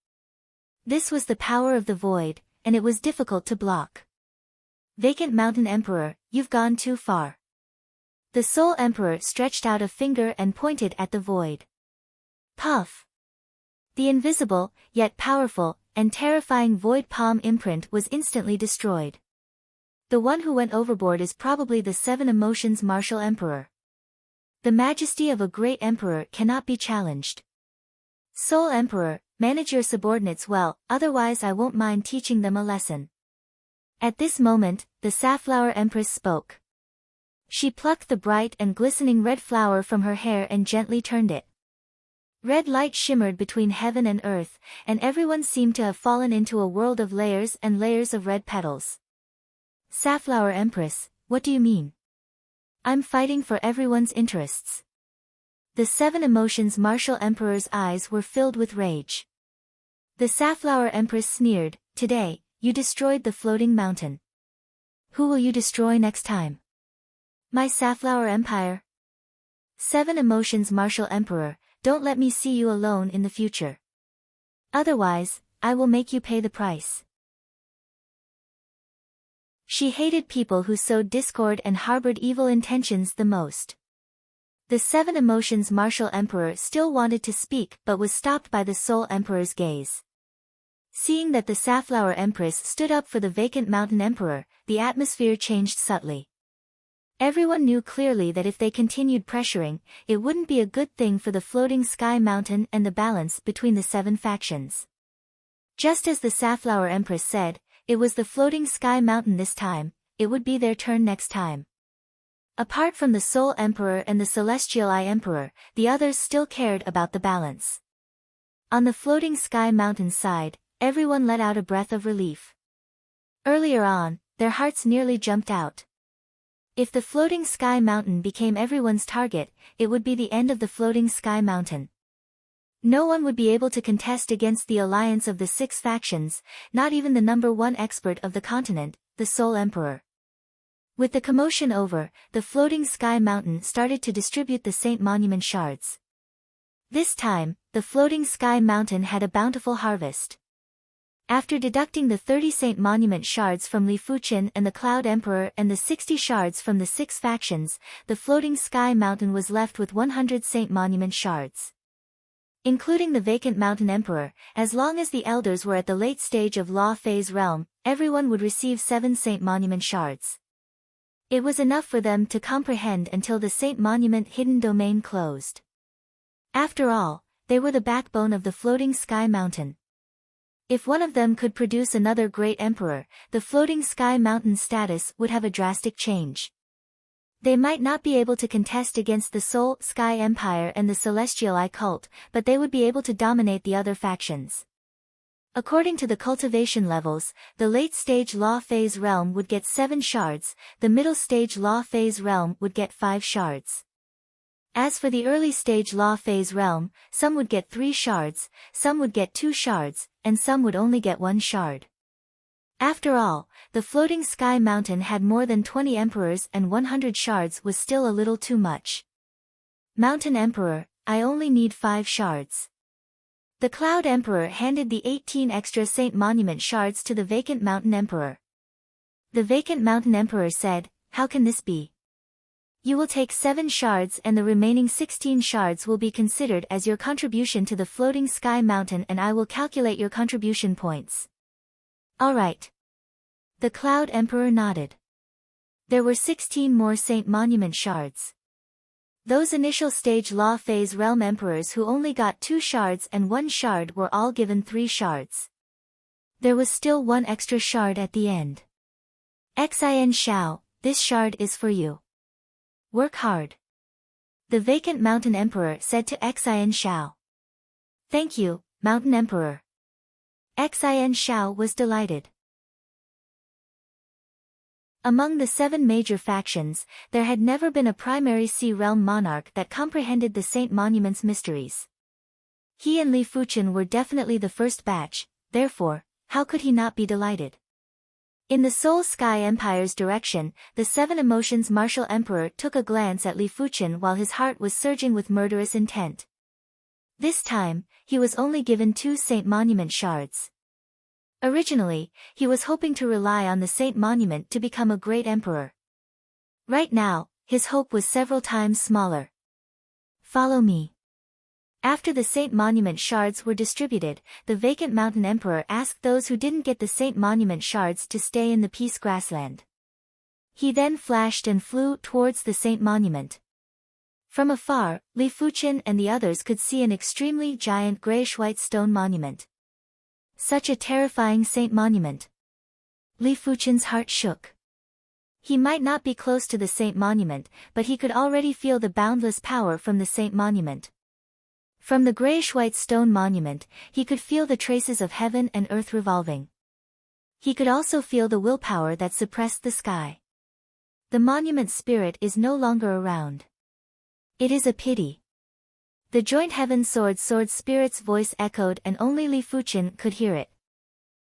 This was the power of the void, and it was difficult to block. Vacant Mountain Emperor, you've gone too far. The Soul Emperor stretched out a finger and pointed at the void. Puff! The invisible, yet powerful, and terrifying void palm imprint was instantly destroyed. The one who went overboard is probably the 7 Emotions Martial Emperor. The majesty of a great emperor cannot be challenged. Soul Emperor, manage your subordinates well, otherwise I won't mind teaching them a lesson. At this moment, the Safflower Empress spoke. She plucked the bright and glistening red flower from her hair and gently turned it. Red light shimmered between heaven and earth, and everyone seemed to have fallen into a world of layers and layers of red petals. Safflower Empress, what do you mean? I'm fighting for everyone's interests. The 7 Emotions Martial Emperor's eyes were filled with rage. The Safflower Empress sneered, today, you destroyed the Floating Mountain. Who will you destroy next time? My Safflower Empire? 7 Emotions Martial Emperor, don't let me see you alone in the future. Otherwise, I will make you pay the price. She hated people who sowed discord and harbored evil intentions the most. The 7 Emotions Martial Emperor still wanted to speak but was stopped by the Soul Emperor's gaze. Seeing that the Safflower Empress stood up for the vacant Mountain Emperor, the atmosphere changed subtly. Everyone knew clearly that if they continued pressuring, it wouldn't be a good thing for the Floating Sky Mountain and the balance between the 7 factions. Just as the Safflower Empress said, it was the Floating Sky Mountain this time, it would be their turn next time. Apart from the Soul Emperor and the Celestial Eye Emperor, the others still cared about the balance. On the Floating Sky Mountain side, everyone let out a breath of relief. Earlier on, their hearts nearly jumped out. If the Floating Sky Mountain became everyone's target, it would be the end of the Floating Sky Mountain. No one would be able to contest against the alliance of the 6 factions, not even the #1 expert of the continent, the Soul Emperor. With the commotion over, the Floating Sky Mountain started to distribute the Saint Monument shards. This time, the Floating Sky Mountain had a bountiful harvest. After deducting the 30 Saint Monument shards from Li Fuqian and the Cloud Emperor and the 60 shards from the 6 factions, the Floating Sky Mountain was left with 100 Saint Monument shards. Including the vacant Mountain Emperor, as long as the elders were at the late stage of Law Phase Realm, everyone would receive 7 Saint Monument shards. It was enough for them to comprehend until the Saint Monument hidden domain closed. After all, they were the backbone of the Floating Sky Mountain. If one of them could produce another great emperor, the Floating Sky Mountain's status would have a drastic change. They might not be able to contest against the Soul Sky Empire and the Celestial Eye cult, but they would be able to dominate the other factions. According to the cultivation levels, the late-stage Law Phase Realm would get 7 shards, the middle-stage Law Phase Realm would get 5 shards. As for the early-stage Law Phase Realm, some would get 3 shards, some would get 2 shards, and some would only get 1 shard. After all, the Floating Sky Mountain had more than 20 emperors and 100 shards was still a little too much. Mountain Emperor, I only need 5 shards. The Cloud Emperor handed the 18 extra Saint Monument shards to the vacant Mountain Emperor. The vacant Mountain Emperor said, "How can this be? You will take 7 shards and the remaining 16 shards will be considered as your contribution to the Floating Sky Mountain and I will calculate your contribution points." Alright. The Cloud Emperor nodded. There were 16 more Saint Monument shards. Those initial stage Law Phase Realm Emperors who only got 2 shards and 1 shard were all given 3 shards. There was still 1 extra shard at the end. Xin Shao, this shard is for you. Work hard. The vacant Mountain Emperor said to Xin Shao. Thank you, Mountain Emperor. Xin Shao was delighted. Among the 7 major factions, there had never been a primary Sea Realm monarch that comprehended the Saint Monument's mysteries. He and Li Fuqian were definitely the first batch, therefore, how could he not be delighted? In the Soul Sky Empire's direction, the 7 Emotions Martial Emperor took a glance at Li Fuqian while his heart was surging with murderous intent. This time, he was only given 2 Saint Monument shards. Originally, he was hoping to rely on the Saint Monument to become a great emperor. Right now, his hope was several times smaller. Follow me. After the Saint Monument shards were distributed, the vacant Mountain Emperor asked those who didn't get the Saint Monument shards to stay in the Peace Grassland. He then flashed and flew towards the Saint Monument. From afar, Li Fuqian and the others could see an extremely giant grayish-white stone monument. Such a terrifying Saint Monument. Li Fuqian's heart shook. He might not be close to the Saint Monument, but he could already feel the boundless power from the Saint Monument. From the grayish-white stone monument, he could feel the traces of heaven and earth revolving. He could also feel the willpower that suppressed the sky. The monument spirit is no longer around. It is a pity. The joint heaven sword spirit's voice echoed and only Li Fuqian could hear it.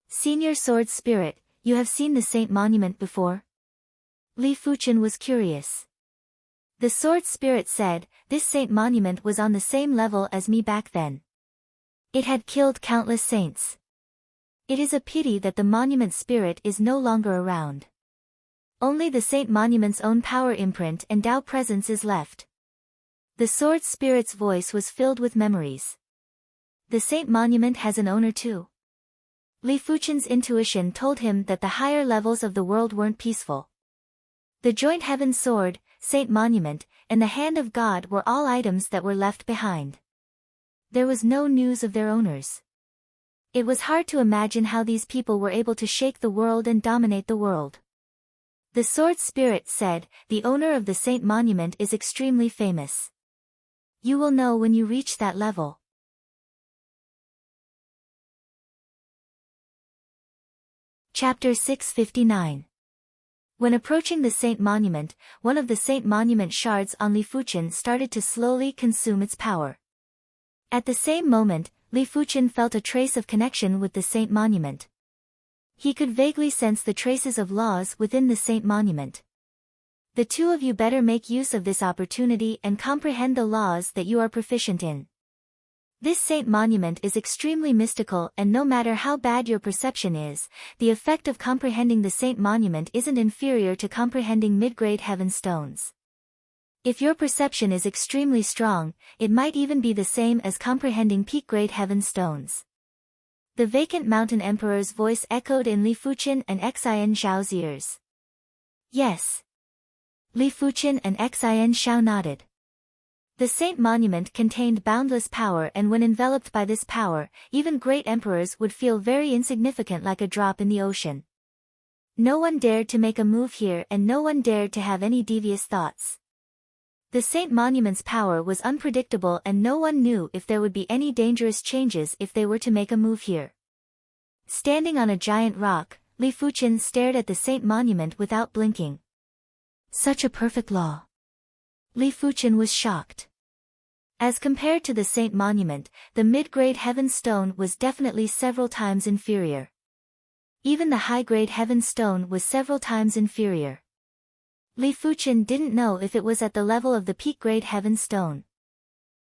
Senior sword spirit, you have seen the Saint Monument before? Li Fuchen was curious. The sword spirit said, "This saint monument was on the same level as me back then. It had killed countless saints. It is a pity that the monument spirit is no longer around. Only the saint monument's own power imprint and Tao presence is left." The sword spirit's voice was filled with memories. The saint monument has an owner too. Li Fuchen's intuition told him that the higher levels of the world weren't peaceful. The joint heaven sword, saint monument, and the hand of God were all items that were left behind. There was no news of their owners. It was hard to imagine how these people were able to shake the world and dominate the world. The sword spirit said, "The owner of the saint monument is extremely famous. You will know when you reach that level." Chapter 659. When approaching the saint monument, one of the saint monument shards on Li Fuchen started to slowly consume its power. At the same moment, Li Fuchen felt a trace of connection with the saint monument. He could vaguely sense the traces of laws within the saint monument. The two of you better make use of this opportunity and comprehend the laws that you are proficient in. This saint monument is extremely mystical, and no matter how bad your perception is, the effect of comprehending the saint monument isn't inferior to comprehending mid-grade heaven stones. If your perception is extremely strong, it might even be the same as comprehending peak-grade heaven stones. The vacant mountain emperor's voice echoed in Li Fuchen and Xian Zhao's ears. Yes. Li Fuchen and Xian Zhao nodded. The saint monument contained boundless power, and when enveloped by this power, even great emperors would feel very insignificant, like a drop in the ocean. No one dared to make a move here, and no one dared to have any devious thoughts. The saint monument's power was unpredictable, and no one knew if there would be any dangerous changes if they were to make a move here. Standing on a giant rock, Li Fuchen stared at the saint monument without blinking. Such a perfect law. Li Fuchen was shocked. As compared to the saint monument, the mid-grade heaven stone was definitely several times inferior. Even the high-grade heaven stone was several times inferior. Li Fuchen didn't know if it was at the level of the peak-grade heaven stone.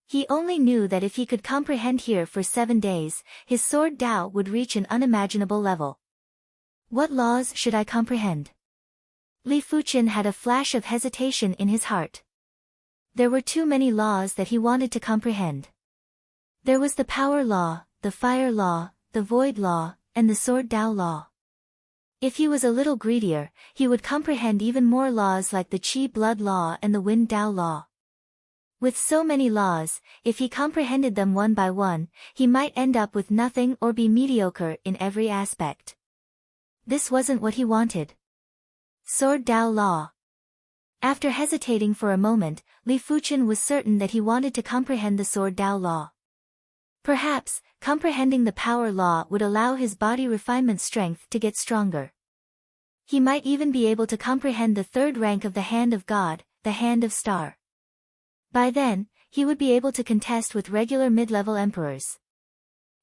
He only knew that if he could comprehend here for 7 days, his sword Tao would reach an unimaginable level. What laws should I comprehend? Li Fuchen had a flash of hesitation in his heart. There were too many laws that he wanted to comprehend. There was the power law, the fire law, the void law, and the sword Tao law. If he was a little greedier, he would comprehend even more laws like the Qi blood law and the wind Tao law. With so many laws, if he comprehended them one by one, he might end up with nothing or be mediocre in every aspect. This wasn't what he wanted. Sword Tao law. After hesitating for a moment, Li Fuchen was certain that he wanted to comprehend the sword Tao law. Perhaps, comprehending the power law would allow his body refinement strength to get stronger. He might even be able to comprehend the third rank of the hand of God, the hand of star. By then, he would be able to contest with regular mid-level emperors.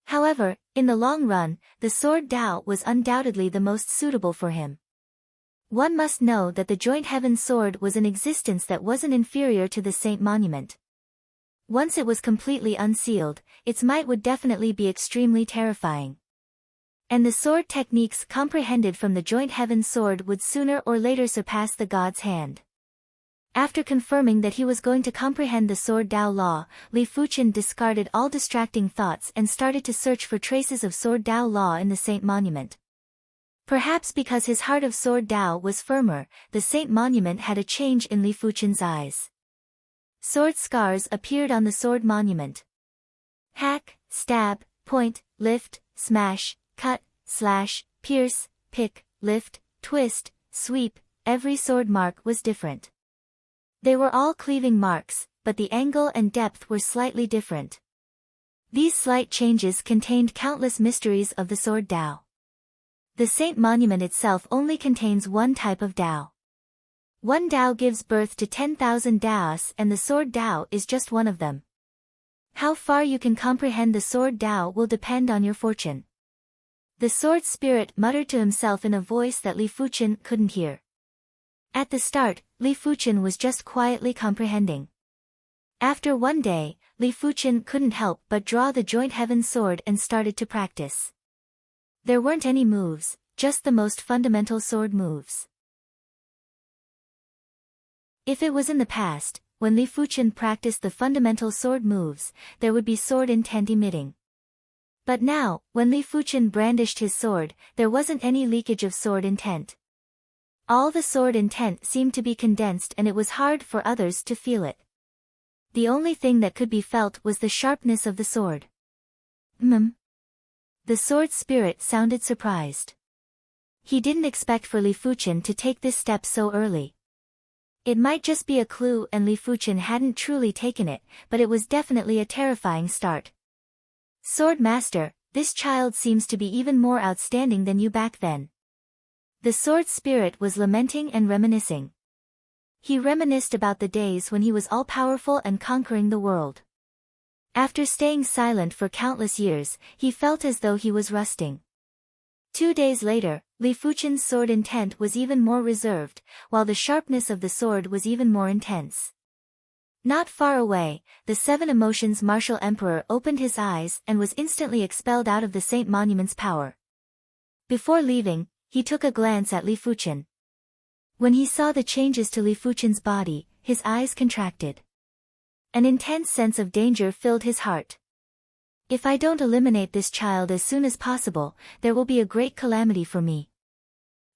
However, in the long run, the sword Tao was undoubtedly the most suitable for him. One must know that the joint heaven sword was an existence that wasn't inferior to the saint monument. Once it was completely unsealed, its might would definitely be extremely terrifying. And the sword techniques comprehended from the joint heaven sword would sooner or later surpass the god's hand. After confirming that he was going to comprehend the sword Tao law, Li Fuchen discarded all distracting thoughts and started to search for traces of sword Tao law in the saint monument. Perhaps because his heart of sword Tao was firmer, the saint monument had a change in Li Fuchen's eyes. Sword scars appeared on the sword monument. Hack, stab, point, lift, smash, cut, slash, pierce, pick, lift, twist, sweep, every sword mark was different. They were all cleaving marks, but the angle and depth were slightly different. These slight changes contained countless mysteries of the sword Tao. The saint monument itself only contains one type of Tao. One Tao gives birth to 10,000 Taos, and the sword Tao is just one of them. How far you can comprehend the sword Tao will depend on your fortune. The sword spirit muttered to himself in a voice that Li Fuchen couldn't hear. At the start, Li Fuchen was just quietly comprehending. After one day, Li Fuchen couldn't help but draw the joint heaven sword and started to practice. There weren't any moves, just the most fundamental sword moves. If it was in the past, when Li Fuchen practiced the fundamental sword moves, there would be sword intent emitting. But now, when Li Fuchen brandished his sword, there wasn't any leakage of sword intent. All the sword intent seemed to be condensed and it was hard for others to feel it. The only thing that could be felt was the sharpness of the sword. The sword spirit sounded surprised. He didn't expect for Li Fuchen to take this step so early. It might just be a clue and Li Fuchen hadn't truly taken it, but it was definitely a terrifying start. Sword Master, this child seems to be even more outstanding than you back then. The sword spirit was lamenting and reminiscing. He reminisced about the days when he was all-powerful and conquering the world. After staying silent for countless years, he felt as though he was rusting. 2 days later, Li Fuchen's sword intent was even more reserved, while the sharpness of the sword was even more intense. Not far away, the 7 Emotions Martial Emperor opened his eyes and was instantly expelled out of the Saint Monument's power. Before leaving, he took a glance at Li Fuchen. When he saw the changes to Li Fuchen's body, his eyes contracted. An intense sense of danger filled his heart. If I don't eliminate this child as soon as possible, there will be a great calamity for me.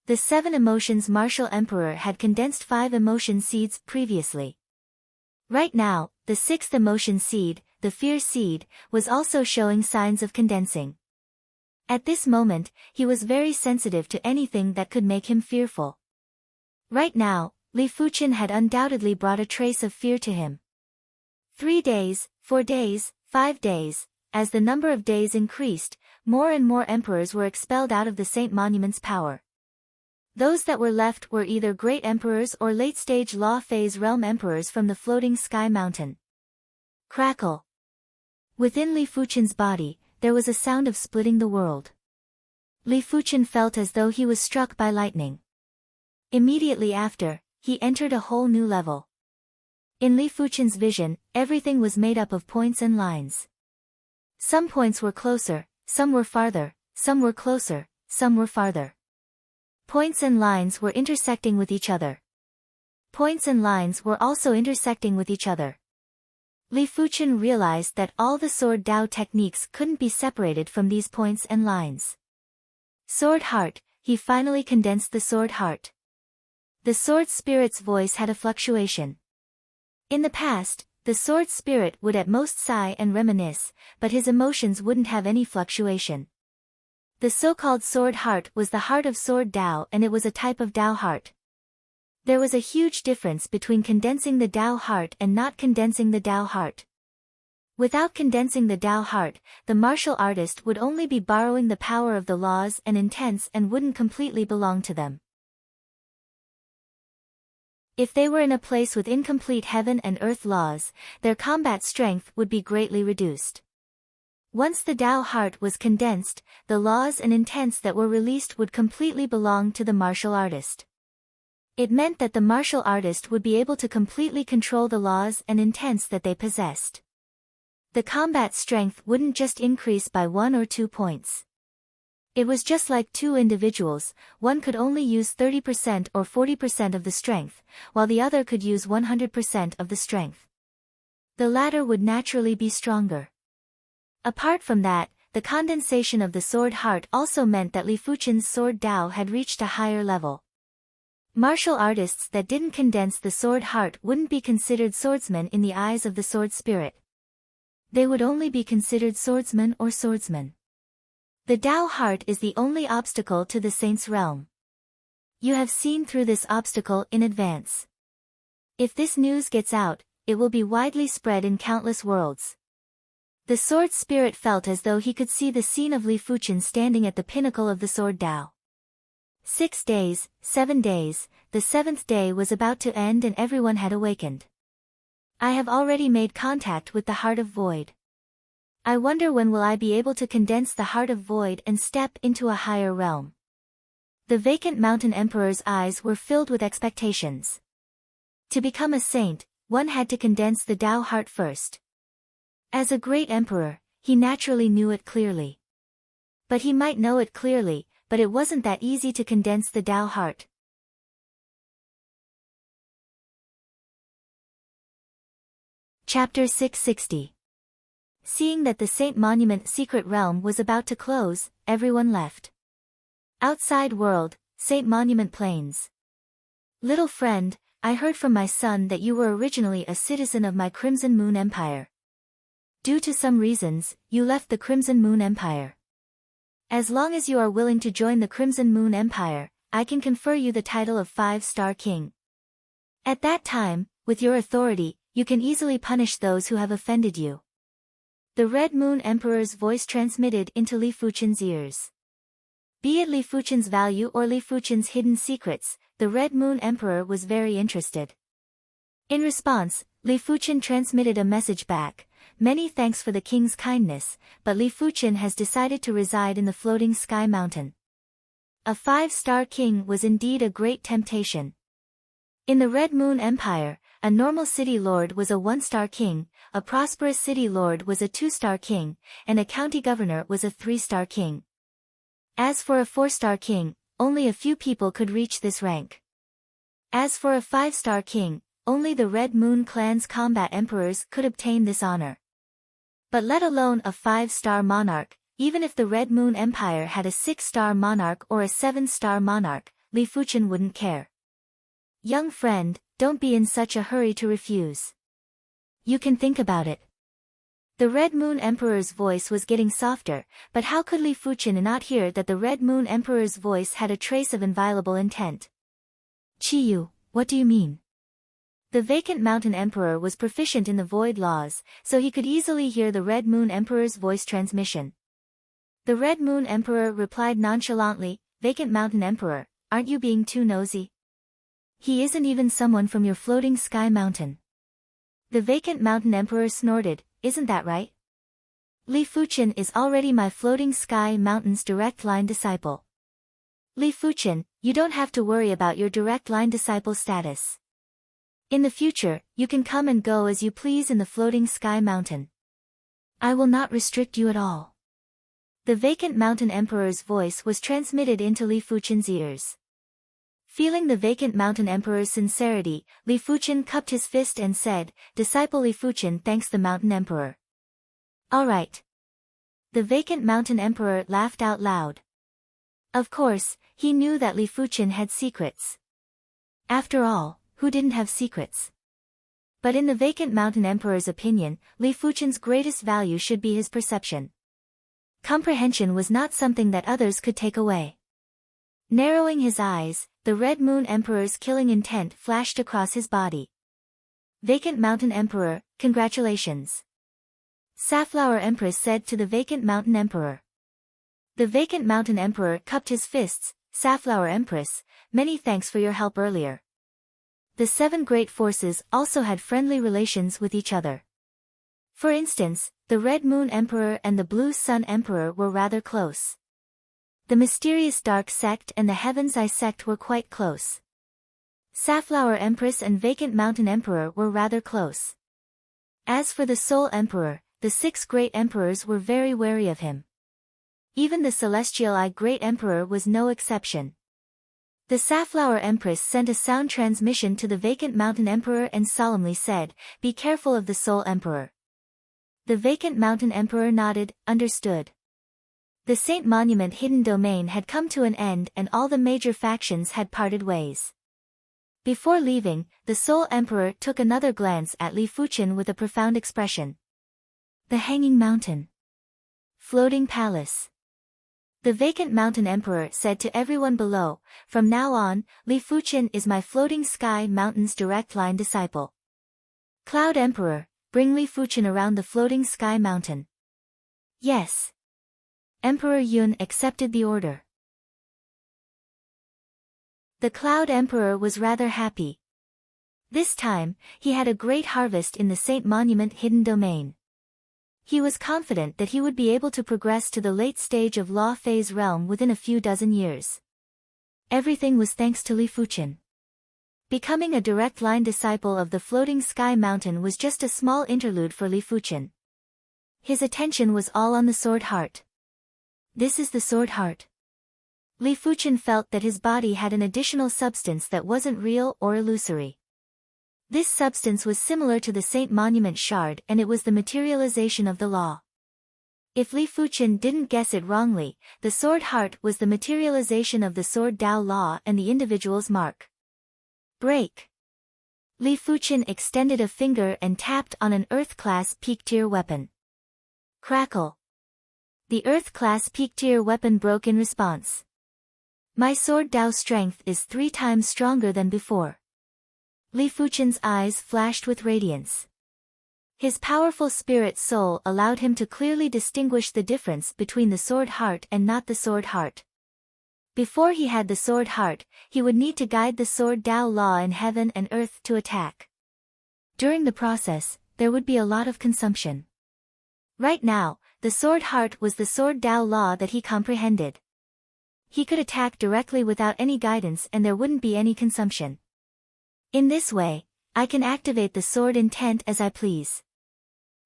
The 7 Emotions Martial Emperor had condensed 5 emotion seeds previously. Right now, the 6th emotion seed, the Fear Seed, was also showing signs of condensing. At this moment, he was very sensitive to anything that could make him fearful. Right now, Li Fuchen had undoubtedly brought a trace of fear to him. 3 days, 4 days, 5 days, as the number of days increased, more and more emperors were expelled out of the Saint Monument's power. Those that were left were either great emperors or late-stage law phase realm emperors from the floating sky mountain. Crackle. Within Li Fuchen's body, there was a sound of splitting the world. Li Fuchen felt as though he was struck by lightning. Immediately after, he entered a whole new level. In Li Fuchen's vision, everything was made up of points and lines. Some points were closer, some were farther, some were closer, some were farther. Points and lines were intersecting with each other. Points and lines were also intersecting with each other. Li Fuchen realized that all the Sword Dao techniques couldn't be separated from these points and lines. Sword Heart, he finally condensed the Sword Heart. The Sword Spirit's voice had a fluctuation. In the past, the Sword Spirit would at most sigh and reminisce, but his emotions wouldn't have any fluctuation. The so-called Sword Heart was the heart of Sword Dao and it was a type of Dao heart. There was a huge difference between condensing the Dao heart and not condensing the Dao heart. Without condensing the Dao heart, the martial artist would only be borrowing the power of the laws and intents and wouldn't completely belong to them. If they were in a place with incomplete heaven and earth laws, their combat strength would be greatly reduced. Once the Dao heart was condensed, the laws and intents that were released would completely belong to the martial artist. It meant that the martial artist would be able to completely control the laws and intents that they possessed. The combat strength wouldn't just increase by 1 or 2 points. It was just like 2 individuals, one could only use 30% or 40% of the strength, while the other could use 100% of the strength. The latter would naturally be stronger. Apart from that, the condensation of the Sword Heart also meant that Li Fuchen's Sword Dao had reached a higher level. Martial artists that didn't condense the Sword Heart wouldn't be considered swordsmen in the eyes of the Sword Spirit. They would only be considered swordsmen or swordsmen. The Dao heart is the only obstacle to the Saint's realm. You have seen through this obstacle in advance. If this news gets out, it will be widely spread in countless worlds. The Sword Spirit felt as though he could see the scene of Li Fuchen standing at the pinnacle of the Sword Dao. 6 days, 7 days, the 7th day was about to end and everyone had awakened. I have already made contact with the Heart of Void. I wonder when will I be able to condense the Heart of Void and step into a higher realm. The vacant mountain emperor's eyes were filled with expectations. To become a saint, one had to condense the Tao heart first. As a great emperor, he naturally knew it clearly. But he might know it clearly, but it wasn't that easy to condense the Tao heart. Chapter 660. Seeing that the Saint Monument secret realm was about to close, everyone left. Outside world, Saint Monument Plains. Little friend, I heard from my son that you were originally a citizen of my Crimson Moon Empire. Due to some reasons, you left the Crimson Moon Empire. As long as you are willing to join the Crimson Moon Empire, I can confer you the title of 5-star king. At that time, with your authority, you can easily punish those who have offended you. The Red Moon Emperor's voice transmitted into Li Fuchen's ears. Be it Li Fuchen's value or Li Fuchen's hidden secrets, the Red Moon Emperor was very interested. In response, Li Fuchen transmitted a message back. Many thanks for the king's kindness, but Li Fuchen has decided to reside in the floating sky mountain. A 5-star king was indeed a great temptation. In the Red Moon Empire, a normal city lord was a 1-star king, a prosperous city lord was a 2-star king, and a county governor was a 3-star king. As for a 4-star king, only a few people could reach this rank. As for a 5-star king, only the Red Moon clan's combat emperors could obtain this honor. But let alone a 5-star monarch, even if the Red Moon Empire had a 6-star monarch or a 7-star monarch, Li Fuchen wouldn't care. Young friend, don't be in such a hurry to refuse. You can think about it. The Red Moon Emperor's voice was getting softer, but how could Li Fuchen not hear that the Red Moon Emperor's voice had a trace of inviolable intent? Chiyu, what do you mean? The Vacant Mountain Emperor was proficient in the void laws, so he could easily hear the Red Moon Emperor's voice transmission. The Red Moon Emperor replied nonchalantly, Vacant Mountain Emperor, aren't you being too nosy? He isn't even someone from your floating sky mountain. The Vacant Mountain Emperor snorted, isn't that right? Li Fuchen is already my floating sky mountain's direct line disciple. Li Fuchen, you don't have to worry about your direct line disciple status. In the future, you can come and go as you please in the floating sky mountain. I will not restrict you at all. The Vacant Mountain Emperor's voice was transmitted into Li Fuchen's ears. Feeling the Vacant Mountain Emperor's sincerity, Li Fuchen cupped his fist and said, Disciple Li Fuchen thanks the Mountain Emperor. All right. The Vacant Mountain Emperor laughed out loud. Of course, he knew that Li Fuchen had secrets. After all, who didn't have secrets? But in the Vacant Mountain Emperor's opinion, Li Fuchen's greatest value should be his perception. Comprehension was not something that others could take away. Narrowing his eyes, the Red Moon Emperor's killing intent flashed across his body. Vacant Mountain Emperor, congratulations. Safflower Empress said to the Vacant Mountain Emperor. The Vacant Mountain Emperor cupped his fists, Safflower Empress, many thanks for your help earlier. The 7 great forces also had friendly relations with each other. For instance, the Red Moon Emperor and the Blue Sun Emperor were rather close. The mysterious Dark Sect and the Heaven's Eye Sect were quite close. Safflower Empress and Vacant Mountain Emperor were rather close. As for the Soul Emperor, the 6 great emperors were very wary of him. Even the Celestial Eye Great Emperor was no exception. The Safflower Empress sent a sound transmission to the Vacant Mountain Emperor and solemnly said, Be careful of the Soul Emperor. The Vacant Mountain Emperor nodded, understood. The Saint Monument hidden domain had come to an end and all the major factions had parted ways. Before leaving, the Soul Emperor took another glance at Li Fuchen with a profound expression. The Hanging Mountain. Floating Palace. The Vacant Mountain Emperor said to everyone below, From now on, Li Fuchen is my floating sky mountain's direct line disciple. Cloud Emperor, bring Li Fuchen around the floating sky mountain. Yes. Emperor Yun accepted the order. The Cloud Emperor was rather happy. This time, he had a great harvest in the Saint Monument hidden domain. He was confident that he would be able to progress to the late stage of Law Phase realm within a few dozen years. Everything was thanks to Li Fuqian. Becoming a direct line disciple of the floating sky mountain was just a small interlude for Li Fuqian. His attention was all on the sword heart. This is the sword heart. Li Fuqian felt that his body had an additional substance that wasn't real or illusory. This substance was similar to the Saint Monument Shard, and it was the materialization of the law. If Li Fuqian didn't guess it wrongly, the sword heart was the materialization of the sword Dao law and the individual's mark. Break. Li Fuqian extended a finger and tapped on an Earth-class peak-tier weapon. Crackle. The Earth-class peak-tier weapon broke in response. My sword Dao strength is 3 times stronger than before. Li Fuqian's eyes flashed with radiance. His powerful spirit soul allowed him to clearly distinguish the difference between the sword heart and not the sword heart. Before he had the sword heart, he would need to guide the sword Dao law in heaven and earth to attack. During the process, there would be a lot of consumption. Right now, the sword heart was the sword Dao law that he comprehended. He could attack directly without any guidance and there wouldn't be any consumption. In this way, I can activate the sword intent as I please.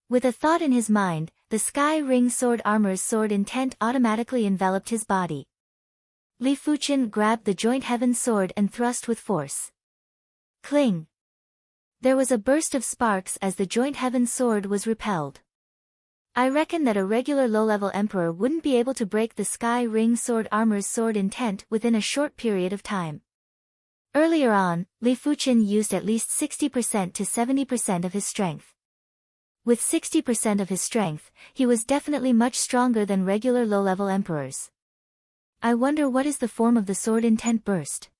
With a thought in his mind, the Sky Ring Sword Armor's sword intent automatically enveloped his body. Li Fuqian grabbed the Joint Heaven sword and thrust with force. Cling! There was a burst of sparks as the Joint Heaven sword was repelled. I reckon that a regular low-level emperor wouldn't be able to break the Sky Ring Sword Armor's sword intent within a short period of time. Earlier on, Li Fuqian used at least 60% to 70% of his strength. With 60% of his strength, he was definitely much stronger than regular low-level emperors. I wonder what is the form of the sword intent burst.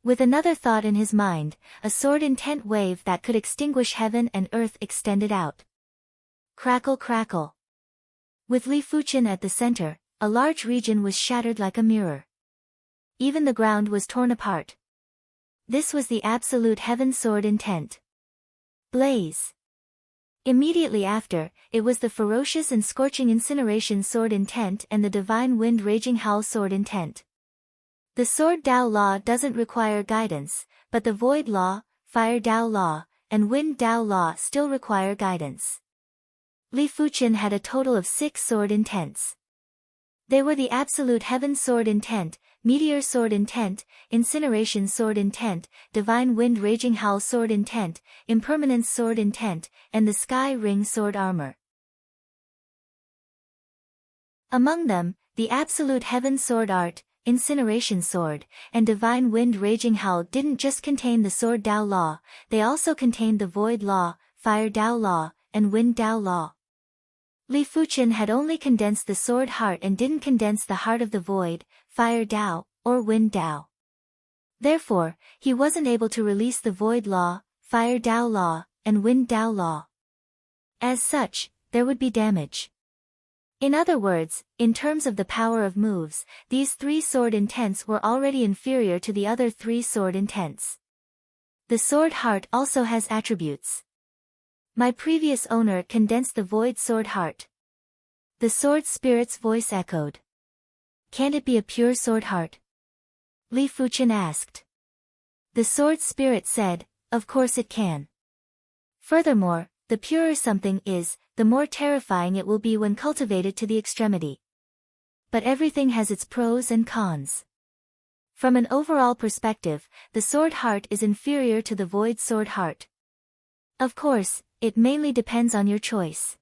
With another thought in his mind, a sword intent wave that could extinguish heaven and earth extended out. Crackle crackle. With Li Fuqian at the center, a large region was shattered like a mirror. Even the ground was torn apart. This was the absolute heaven sword intent. Blaze. Immediately after, it was the ferocious and scorching incineration sword intent and the divine wind raging howl sword intent. The sword Dao law doesn't require guidance, but the void law, fire Dao law, and wind Dao law still require guidance. Li Fuqian had a total of 6 sword intents. They were the absolute heaven sword intent, meteor sword intent, incineration sword intent, divine wind raging howl sword intent, impermanence sword intent, and the Sky Ring sword armor. Among them, the absolute heaven sword art, incineration sword, and divine wind raging howl didn't just contain the sword Dao law, they also contained the void law, fire Dao law, and wind Dao law. Li Fuqian had only condensed the sword heart and didn't condense the heart of the void, fire Dao, or wind Dao. Therefore, he wasn't able to release the void law, fire Dao law, and wind Dao law. As such, there would be damage. In other words, in terms of the power of moves, these 3 sword intents were already inferior to the other 3 sword intents. The sword heart also has attributes. My previous owner condensed the void sword heart. The sword spirit's voice echoed. Can't it be a pure sword heart? Li Fuqian asked. The sword spirit said, of course it can. Furthermore, the purer something is, the more terrifying it will be when cultivated to the extremity. But everything has its pros and cons. From an overall perspective, the sword heart is inferior to the void sword heart. Of course, it mainly depends on your choice.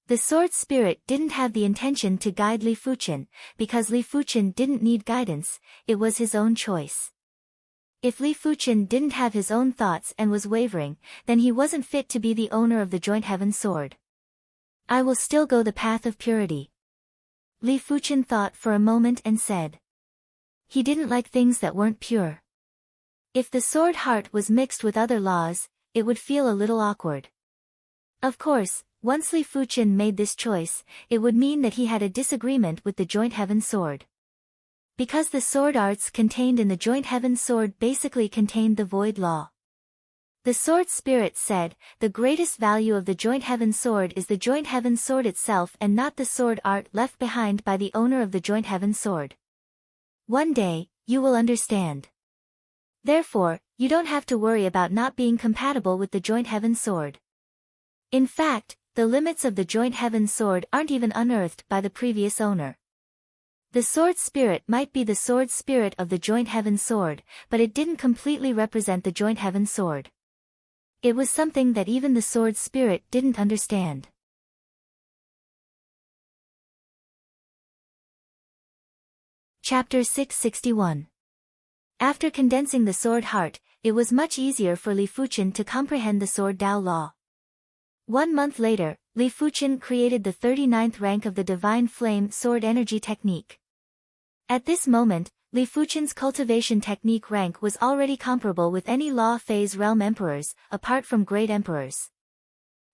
The sword spirit didn't have the intention to guide Li Fuqian, because Li Fuqian didn't need guidance, it was his own choice. If Li Fuqian didn't have his own thoughts and was wavering, then he wasn't fit to be the owner of the Joint Heaven sword. I will still go the path of purity. Li Fuqian thought for a moment and said. He didn't like things that weren't pure. If the sword heart was mixed with other laws, it would feel a little awkward. Of course, once Li Fuqian made this choice, it would mean that he had a disagreement with the Joint Heaven sword. Because the sword arts contained in the Joint Heaven sword basically contained the void law. The sword spirit said, the greatest value of the Joint Heaven sword is the Joint Heaven sword itself and not the sword art left behind by the owner of the Joint Heaven sword. One day, you will understand. Therefore, you don't have to worry about not being compatible with the Joint Heaven Sword. In fact, the limits of the Joint Heaven Sword aren't even unearthed by the previous owner. The sword spirit might be the sword spirit of the Joint Heaven Sword, but it didn't completely represent the Joint Heaven Sword. It was something that even the sword spirit didn't understand. Chapter 661. After condensing the sword heart, it was much easier for Li Fuchen to comprehend the sword Tao law. 1 month later, Li Fuchen created the 39th rank of the Divine Flame Sword Energy Technique. At this moment, Li Fuchen's cultivation technique rank was already comparable with any law phase realm emperors, apart from great emperors.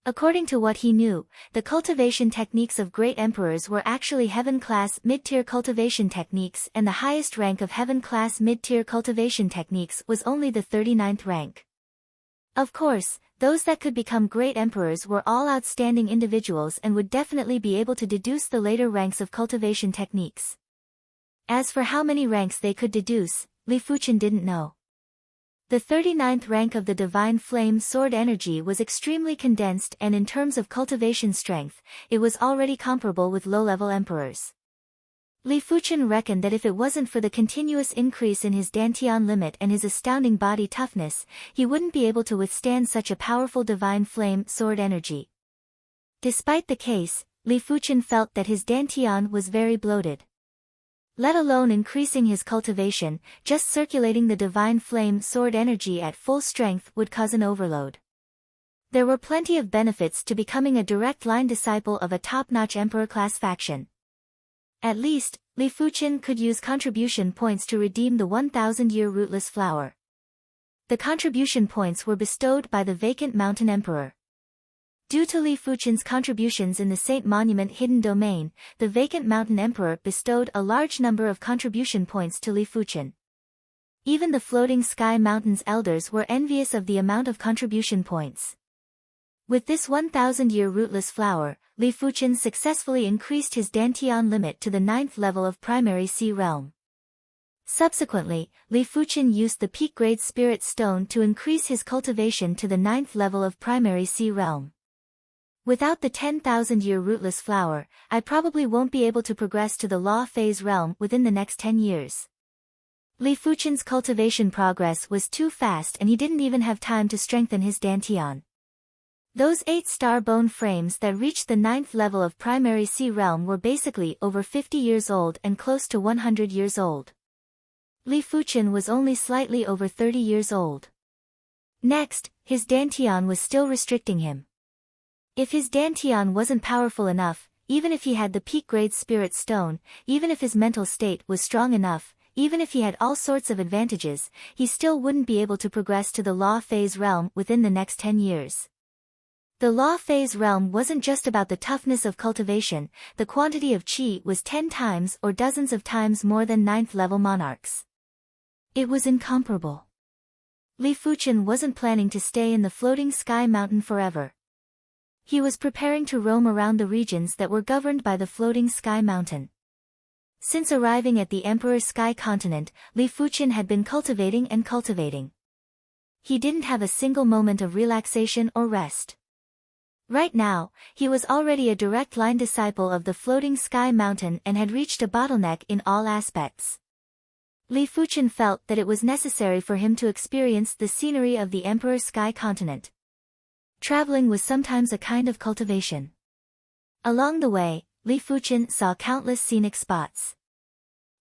According to what he knew, the cultivation techniques of great emperors were actually heaven-class mid-tier cultivation techniques, and the highest rank of heaven-class mid-tier cultivation techniques was only the 39th rank. Of course, those that could become great emperors were all outstanding individuals and would definitely be able to deduce the later ranks of cultivation techniques. As for how many ranks they could deduce, Li Fuchen didn't know. The 39th rank of the Divine Flame Sword Energy was extremely condensed, and in terms of cultivation strength, it was already comparable with low-level emperors. Li Fuchen reckoned that if it wasn't for the continuous increase in his Dantian limit and his astounding body toughness, he wouldn't be able to withstand such a powerful Divine Flame Sword Energy. Despite the case, Li Fuchen felt that his Dantian was very bloated. Let alone increasing his cultivation, just circulating the Divine Flame Sword Energy at full strength would cause an overload. There were plenty of benefits to becoming a direct line disciple of a top-notch Emperor-class faction. At least, Li Fuchen could use contribution points to redeem the 1,000-year rootless flower. The contribution points were bestowed by the vacant Mountain Emperor. Due to Li Fuchen's contributions in the Saint Monument Hidden Domain, the vacant Mountain Emperor bestowed a large number of contribution points to Li Fuchen. Even the Floating Sky Mountain's elders were envious of the amount of contribution points. With this 1,000-year rootless flower, Li Fuchen successfully increased his Dantian limit to the 9th level of Primary Sea Realm. Subsequently, Li Fuchen used the peak-grade Spirit Stone to increase his cultivation to the 9th level of Primary Sea Realm. Without the 10,000-year rootless flower, I probably won't be able to progress to the Law Phase realm within the next 10 years. Li Fuchen's cultivation progress was too fast, and he didn't even have time to strengthen his Dantian. Those 8-star bone frames that reached the 9th level of Primary Sea Realm were basically over 50 years old and close to 100 years old. Li Fuchen was only slightly over 30 years old. Next, his Dantian was still restricting him. If his Dantian wasn't powerful enough, even if he had the peak-grade Spirit Stone, even if his mental state was strong enough, even if he had all sorts of advantages, he still wouldn't be able to progress to the Law Phase realm within the next 10 years. The Law Phase realm wasn't just about the toughness of cultivation, the quantity of qi was 10 times or dozens of times more than 9th-level monarchs. It was incomparable. Li Fuchen wasn't planning to stay in the Floating Sky Mountain forever. He was preparing to roam around the regions that were governed by the Floating Sky Mountain. Since arriving at the Emperor's Sky Continent, Li Fuchen had been cultivating and cultivating. He didn't have a single moment of relaxation or rest. Right now, he was already a direct line disciple of the Floating Sky Mountain and had reached a bottleneck in all aspects. Li Fuchen felt that it was necessary for him to experience the scenery of the Emperor's Sky Continent. Traveling was sometimes a kind of cultivation. Along the way, Li Fuchen saw countless scenic spots.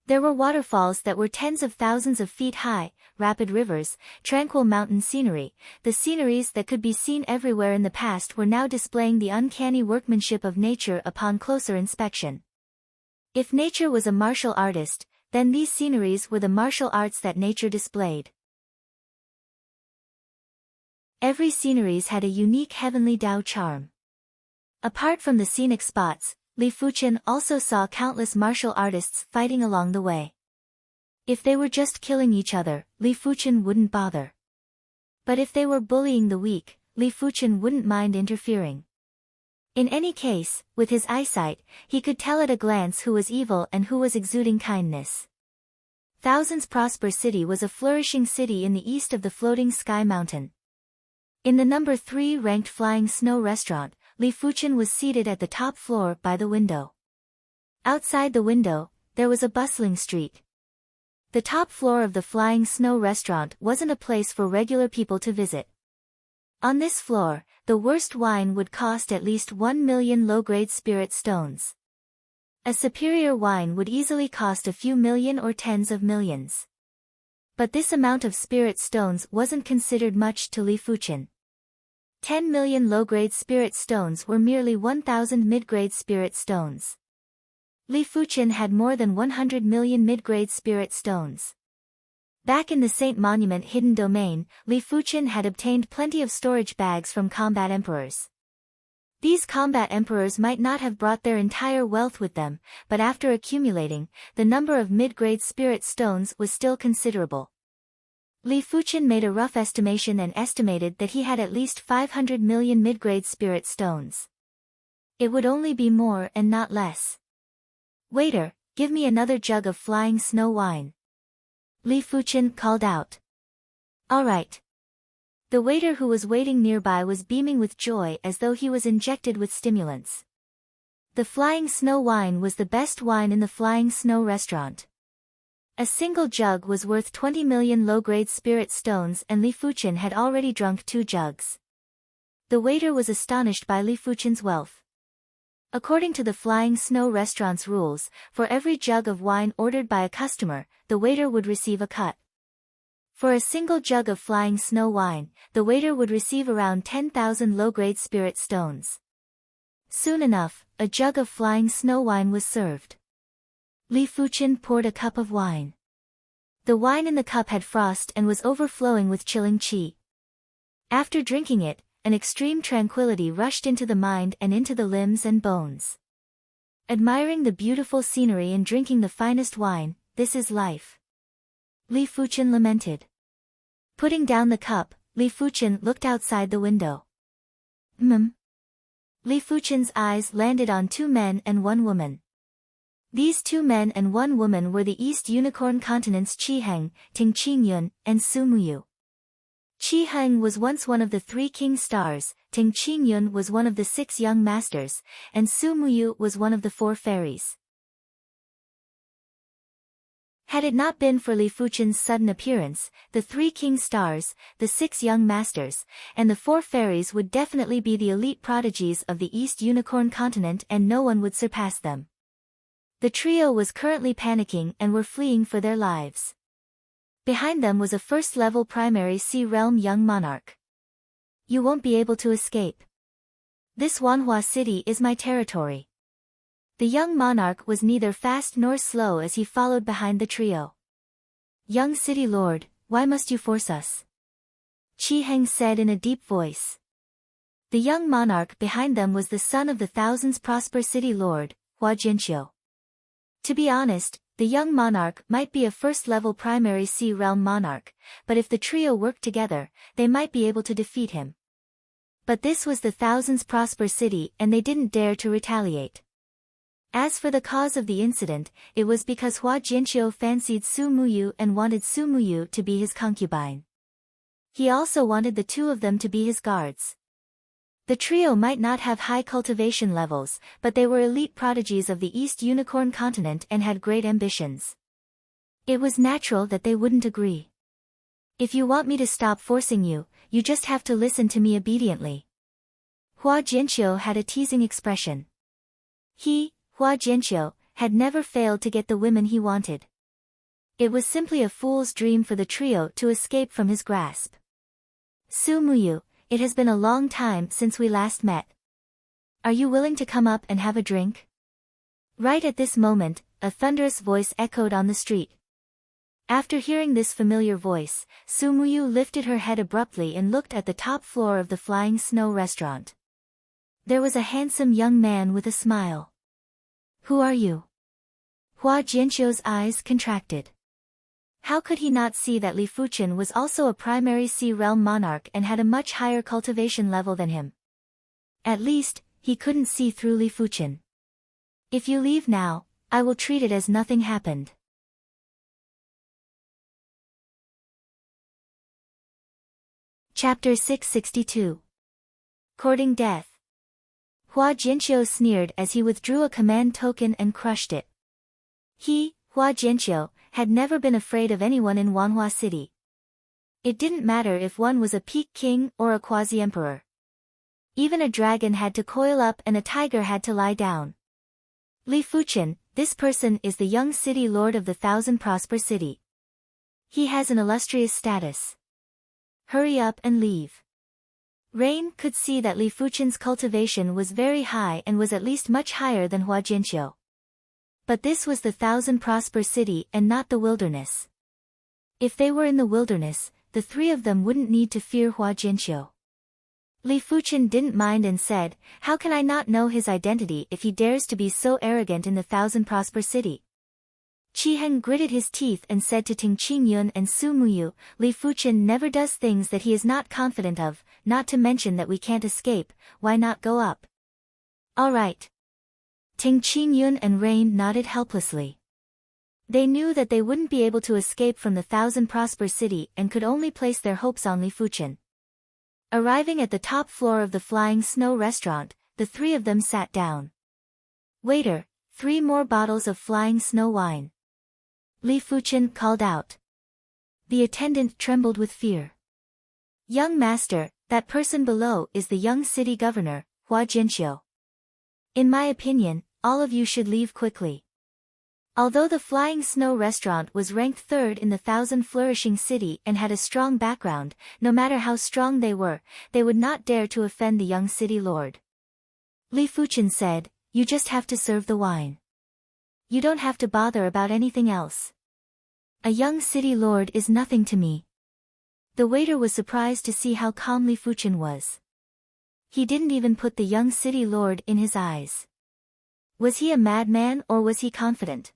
There were waterfalls that were tens of thousands of feet high, rapid rivers, tranquil mountain scenery. The sceneries that could be seen everywhere in the past were now displaying the uncanny workmanship of nature upon closer inspection. If nature was a martial artist, then these sceneries were the martial arts that nature displayed. Every sceneries had a unique heavenly Tao charm. Apart from the scenic spots, Li Fuchen also saw countless martial artists fighting along the way. If they were just killing each other, Li Fuchen wouldn't bother. But if they were bullying the weak, Li Fuchen wouldn't mind interfering. In any case, with his eyesight, he could tell at a glance who was evil and who was exuding kindness. Thousands Prosper City was a flourishing city in the east of the floating sky mountain. In the number 3 ranked Flying Snow restaurant, Li Fuchen was seated at the top floor by the window. Outside the window, there was a bustling street. The top floor of the Flying Snow restaurant wasn't a place for regular people to visit. On this floor, the worst wine would cost at least 1 million low-grade spirit stones. A superior wine would easily cost a few million or tens of millions. But this amount of spirit stones wasn't considered much to Li Fuchen. 10 million low-grade spirit stones were merely 1,000 mid-grade spirit stones. Li Fuchen had more than 100 million mid-grade spirit stones. Back in the Saint Monument Hidden Domain, Li Fuchen had obtained plenty of storage bags from combat emperors. These combat emperors might not have brought their entire wealth with them, but after accumulating, the number of mid-grade spirit stones was still considerable. Li Fuchen made a rough estimation and estimated that he had at least 500 million mid-grade spirit stones. It would only be more and not less. "Waiter, give me another jug of Flying Snow wine," Li Fuchen called out. "All right." The waiter who was waiting nearby was beaming with joy as though he was injected with stimulants. The Flying Snow wine was the best wine in the Flying Snow restaurant. A single jug was worth 20 million low-grade spirit stones and Li Fuchen had already drunk 2 jugs. The waiter was astonished by Li Fuchen's wealth. According to the Flying Snow restaurant's rules, for every jug of wine ordered by a customer, the waiter would receive a cut. For a single jug of Flying Snow wine, the waiter would receive around 10,000 low-grade spirit stones. Soon enough, a jug of Flying Snow wine was served. Li Fuchen poured a cup of wine. The wine in the cup had frost and was overflowing with chilling qi. After drinking it, an extreme tranquility rushed into the mind and into the limbs and bones. Admiring the beautiful scenery and drinking the finest wine, this is life, Li Fuchen lamented. Putting down the cup, Li Fuchen looked outside the window. Li Fuchen's eyes landed on 2 men and 1 woman. These 2 men and 1 woman were the East Unicorn Continent's Qi Heng, Ting Qingyun, and Su Muyu. Qi Heng was once one of the 3 king stars, Ting Qingyun was one of the 6 young masters, and Su Muyu was one of the 4 fairies. Had it not been for Li Fuchen's sudden appearance, the 3 king stars, the 6 young masters, and the 4 fairies would definitely be the elite prodigies of the East Unicorn Continent and no one would surpass them. The trio was currently panicking and were fleeing for their lives. Behind them was a first-level primary sea realm young monarch. "You won't be able to escape. This Wanhua city is my territory." The young monarch was neither fast nor slow as he followed behind the trio. "Young city lord, why must you force us?" Qi Heng said in a deep voice. The young monarch behind them was the son of the Thousands Prosper City lord, Hua Jinqiu. To be honest, the young monarch might be a first-level primary sea realm monarch, but if the trio worked together, they might be able to defeat him. But this was the Thousands Prosper City and they didn't dare to retaliate. As for the cause of the incident, it was because Hua Jinqiu fancied Su Muyu and wanted Su Muyu to be his concubine. He also wanted the 2 of them to be his guards. The trio might not have high cultivation levels, but they were elite prodigies of the East Unicorn Continent and had great ambitions. It was natural that they wouldn't agree. "If you want me to stop forcing you, you just have to listen to me obediently." Hua Jinqiu had a teasing expression. Hua Jinqiu, had never failed to get the women he wanted. It was simply a fool's dream for the trio to escape from his grasp. "Su Muyu, it has been a long time since we last met. Are you willing to come up and have a drink?" Right at this moment, a thunderous voice echoed on the street. After hearing this familiar voice, Su Muyu lifted her head abruptly and looked at the top floor of the Flying Snow restaurant. There was a handsome young man with a smile. "Who are you?" Hua Jinqiu's eyes contracted. How could he not see that Li Fuchen was also a primary sea realm monarch and had a much higher cultivation level than him? At least, he couldn't see through Li Fuchen. "If you leave now, I will treat it as nothing happened." Chapter 662. Courting Death. Hua Jianqiu sneered as he withdrew a command token and crushed it. He, Hua Jianqiu, had never been afraid of anyone in Wanhua City. It didn't matter if one was a peak king or a quasi-emperor. Even a dragon had to coil up and a tiger had to lie down. Li Fuqian, this person is the young city lord of the Thousand Prosper City. He has an illustrious status. Hurry up and leave. Rain could see that Li Fuqian's cultivation was very high and was at least much higher than Hua Jianqiu. But this was the Thousand Prosper City and not the wilderness. If they were in the wilderness, the three of them wouldn't need to fear Hua Jianqiu. Li Fuqian didn't mind and said, "How can I not know his identity if he dares to be so arrogant in the Thousand Prosper City?" Qi Heng gritted his teeth and said to Ting Qingyun and Su Muyu, "Li Fuqian never does things that he is not confident of, not to mention that we can't escape, why not go up?" "All right." Ting Qingyun and Rain nodded helplessly. They knew that they wouldn't be able to escape from the Thousand Prosper City and could only place their hopes on Li Fuqian. Arriving at the top floor of the Flying Snow restaurant, the three of them sat down. "Waiter, 3 more bottles of Flying Snow wine." Li Fuqian called out. The attendant trembled with fear. "Young master, that person below is the young city governor, Hua Jianqiu. In my opinion, all of you should leave quickly." Although the Flying Snow restaurant was ranked 3rd in the Thousand Flourishing City and had a strong background, no matter how strong they would not dare to offend the young city lord. Li Fuqian said, "You just have to serve the wine. You don't have to bother about anything else. A young city lord is nothing to me." The waiter was surprised to see how calm Li Fuqian was. He didn't even put the young city lord in his eyes. Was he a madman or was he confident?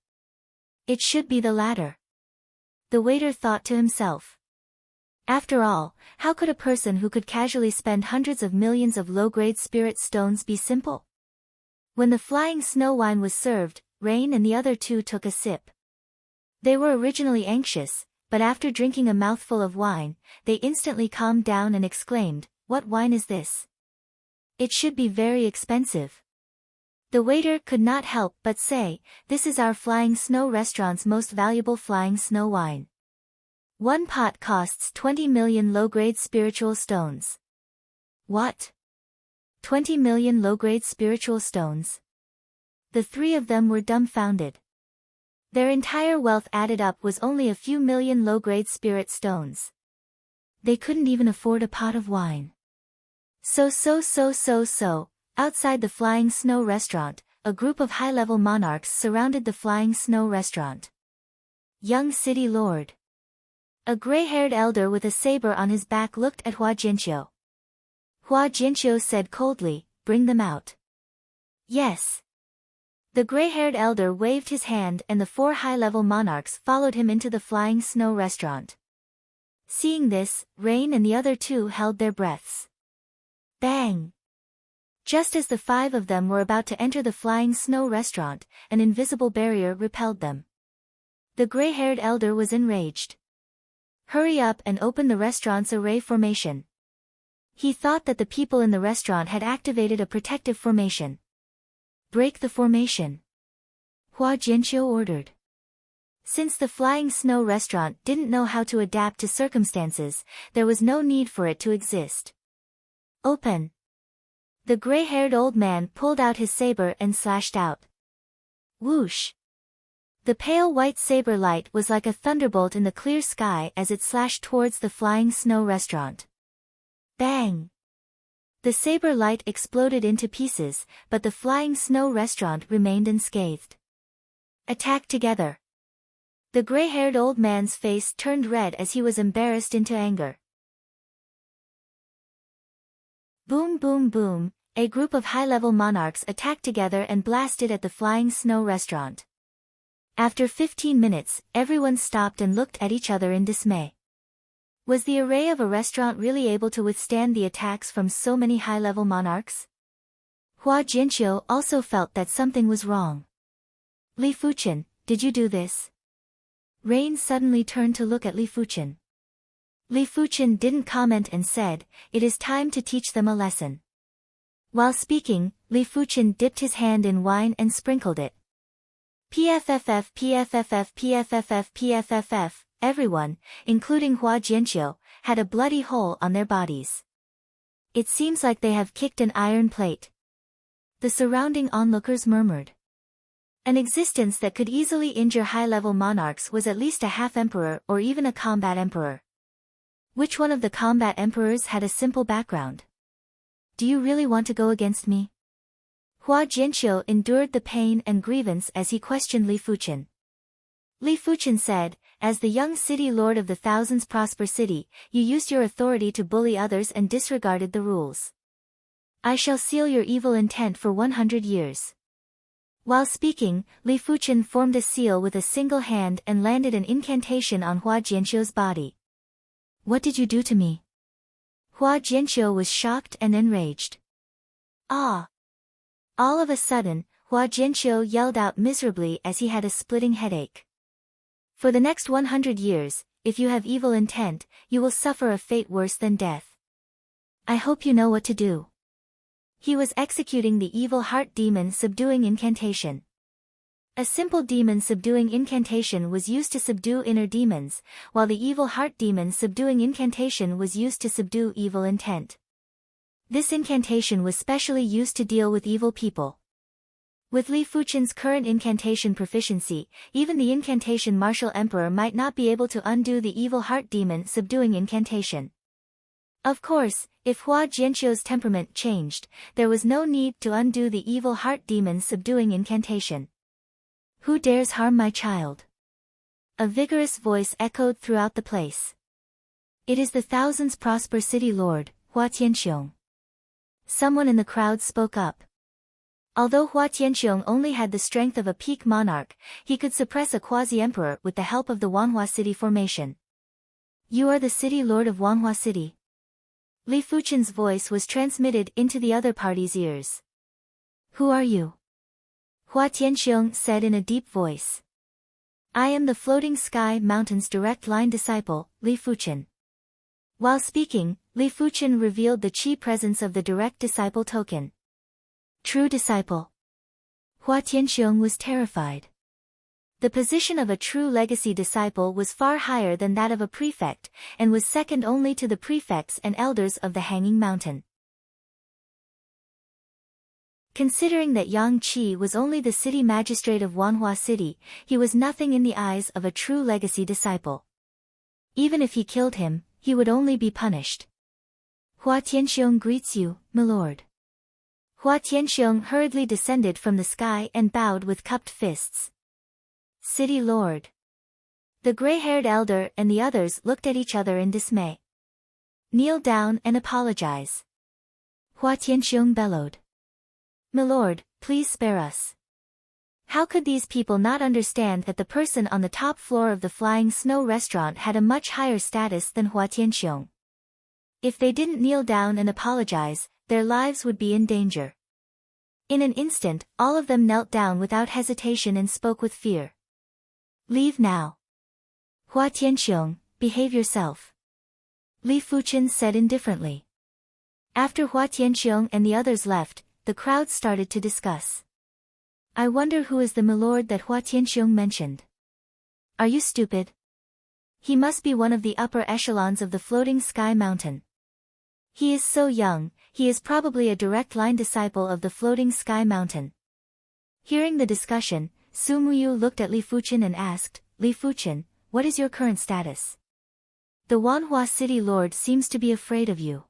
It should be the latter. The waiter thought to himself. After all, how could a person who could casually spend hundreds of millions of low-grade spirit stones be simple? When the Flying Snow wine was served, Rain and the other two took a sip. They were originally anxious, but after drinking a mouthful of wine, they instantly calmed down and exclaimed, "What wine is this? It should be very expensive." The waiter could not help but say, "This is our Flying Snow restaurant's most valuable Flying Snow wine. 1 pot costs 20 million low-grade spiritual stones." "What? 20 million low-grade spiritual stones?" The three of them were dumbfounded. Their entire wealth added up was only a few million low-grade spirit stones. They couldn't even afford a pot of wine. Outside the Flying Snow restaurant, a group of high-level monarchs surrounded the Flying Snow restaurant. Young city lord. A gray-haired elder with a saber on his back looked at Hua Jianqiu. Hua Jianqiu said coldly, "Bring them out." "Yes." The gray-haired elder waved his hand and the 4 high-level monarchs followed him into the Flying Snow restaurant. Seeing this, Rain and the other two held their breaths. Bang! Just as the 5 of them were about to enter the Flying Snow restaurant, an invisible barrier repelled them. The gray-haired elder was enraged. "Hurry up and open the restaurant's array formation." He thought that the people in the restaurant had activated a protective formation. "Break the formation," Hua Jianqiu ordered. Since the Flying Snow restaurant didn't know how to adapt to circumstances, there was no need for it to exist. "Open." The gray-haired old man pulled out his saber and slashed out. Whoosh! The pale white saber light was like a thunderbolt in the clear sky as it slashed towards the Flying Snow restaurant. Bang! The saber light exploded into pieces, but the Flying Snow restaurant remained unscathed. Attack together. The gray-haired old man's face turned red as he was embarrassed into anger. Boom boom boom, a group of high-level monarchs attacked together and blasted at the Flying Snow restaurant. After 15 minutes, everyone stopped and looked at each other in dismay. Was the array of a restaurant really able to withstand the attacks from so many high-level monarchs? Hua Jianqiu also felt that something was wrong. "Li Fuqian, did you do this?" Rain suddenly turned to look at Li Fuqian. Li Fuchen didn't comment and said, "It is time to teach them a lesson." While speaking, Li Fuchen dipped his hand in wine and sprinkled it. PFFF PFFF PFFF PFFF, everyone, including Hua Jianqiu, had a bloody hole on their bodies. "It seems like they have kicked an iron plate," the surrounding onlookers murmured. An existence that could easily injure high-level monarchs was at least a half-emperor or even a combat emperor. Which one of the combat emperors had a simple background? "Do you really want to go against me?" Hua Jianqiu endured the pain and grievance as he questioned Li Fuchen. Li Fuchen said, "As the young city lord of the thousands prosper city, you used your authority to bully others and disregarded the rules. I shall seal your evil intent for 100 years. While speaking, Li Fuchen formed a seal with a single hand and landed an incantation on Hua Jianqiu's body. "What did you do to me?" Hua Jianqiu was shocked and enraged. "Ah!" All of a sudden, Hua Jianqiu yelled out miserably as he had a splitting headache. "For the next 100 years, if you have evil intent, you will suffer a fate worse than death. I hope you know what to do." He was executing the evil heart demon subduing incantation. A simple demon subduing incantation was used to subdue inner demons, while the evil heart demon subduing incantation was used to subdue evil intent. This incantation was specially used to deal with evil people. With Li Fuchen's current incantation proficiency, even the incantation martial emperor might not be able to undo the evil heart demon subduing incantation. Of course, if Hua Jianqiu's temperament changed, there was no need to undo the evil heart demon subduing incantation. "Who dares harm my child?" A vigorous voice echoed throughout the place. "It is the thousands prosper city lord, Hua Tianqiong." Someone in the crowd spoke up. Although Hua Tianqiong only had the strength of a peak monarch, he could suppress a quasi-emperor with the help of the Wanhua City formation. "You are the city lord of Wanhua City." Li Fuchen's voice was transmitted into the other party's ears. "Who are you?" Hua Tianqiong said in a deep voice. "I am the Floating Sky Mountain's direct line disciple, Li Fuchen." While speaking, Li Fuchen revealed the chi presence of the direct disciple token. True disciple. Hua Tianqiong was terrified. The position of a true legacy disciple was far higher than that of a prefect, and was second only to the prefects and elders of the Hanging Mountain. Considering that Yang Qi was only the city magistrate of Wanhua City, he was nothing in the eyes of a true legacy disciple. Even if he killed him, he would only be punished. "Hua Tianqiong greets you, milord." Hua Tianqiong hurriedly descended from the sky and bowed with cupped fists. "City lord." The gray-haired elder and the others looked at each other in dismay. "Kneel down and apologize." Hua Tianqiong bellowed. "Milord, please spare us." How could these people not understand that the person on the top floor of the Flying Snow restaurant had a much higher status than Hua Tianqiong? If they didn't kneel down and apologize, their lives would be in danger. In an instant, all of them knelt down without hesitation and spoke with fear. "Leave now." "Hua Tianqiong, behave yourself," Li Fuchen said indifferently. After Hua Tianqiong and the others left, the crowd started to discuss. "I wonder who is the milord that Hua Tianqiong mentioned. Are you stupid? He must be one of the upper echelons of the Floating Sky Mountain. He is so young, he is probably a direct line disciple of the Floating Sky Mountain." Hearing the discussion, Su Muyu looked at Li Fuchen and asked, "Li Fuchen, what is your current status? The Wanhua City Lord seems to be afraid of you."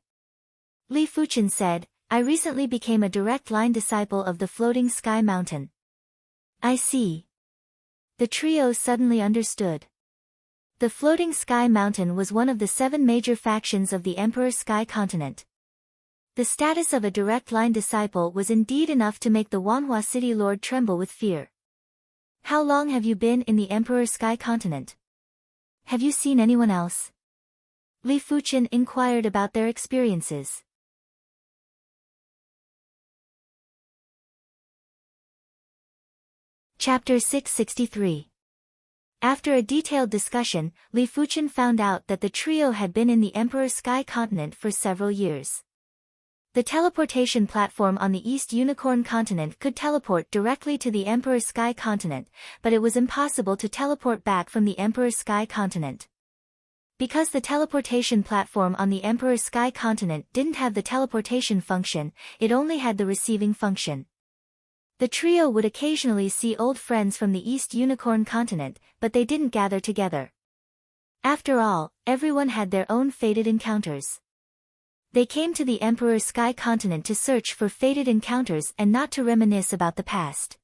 Li Fuchen said, "I recently became a direct line disciple of the Floating Sky Mountain." "I see." The trio suddenly understood. The Floating Sky Mountain was one of the 7 major factions of the Emperor Sky Continent. The status of a direct line disciple was indeed enough to make the Wanhua City Lord tremble with fear. "How long have you been in the Emperor Sky Continent? Have you seen anyone else?" Li Fuchen inquired about their experiences. Chapter 663. After a detailed discussion, Li Fuchen found out that the trio had been in the Emperor's Sky Continent for several years. The teleportation platform on the East Unicorn Continent could teleport directly to the Emperor's Sky Continent, but it was impossible to teleport back from the Emperor's Sky Continent. Because the teleportation platform on the Emperor's Sky Continent didn't have the teleportation function, it only had the receiving function. The trio would occasionally see old friends from the East Unicorn Continent, but they didn't gather together. After all, everyone had their own fated encounters. They came to the Emperor's Sky Continent to search for fated encounters and not to reminisce about the past.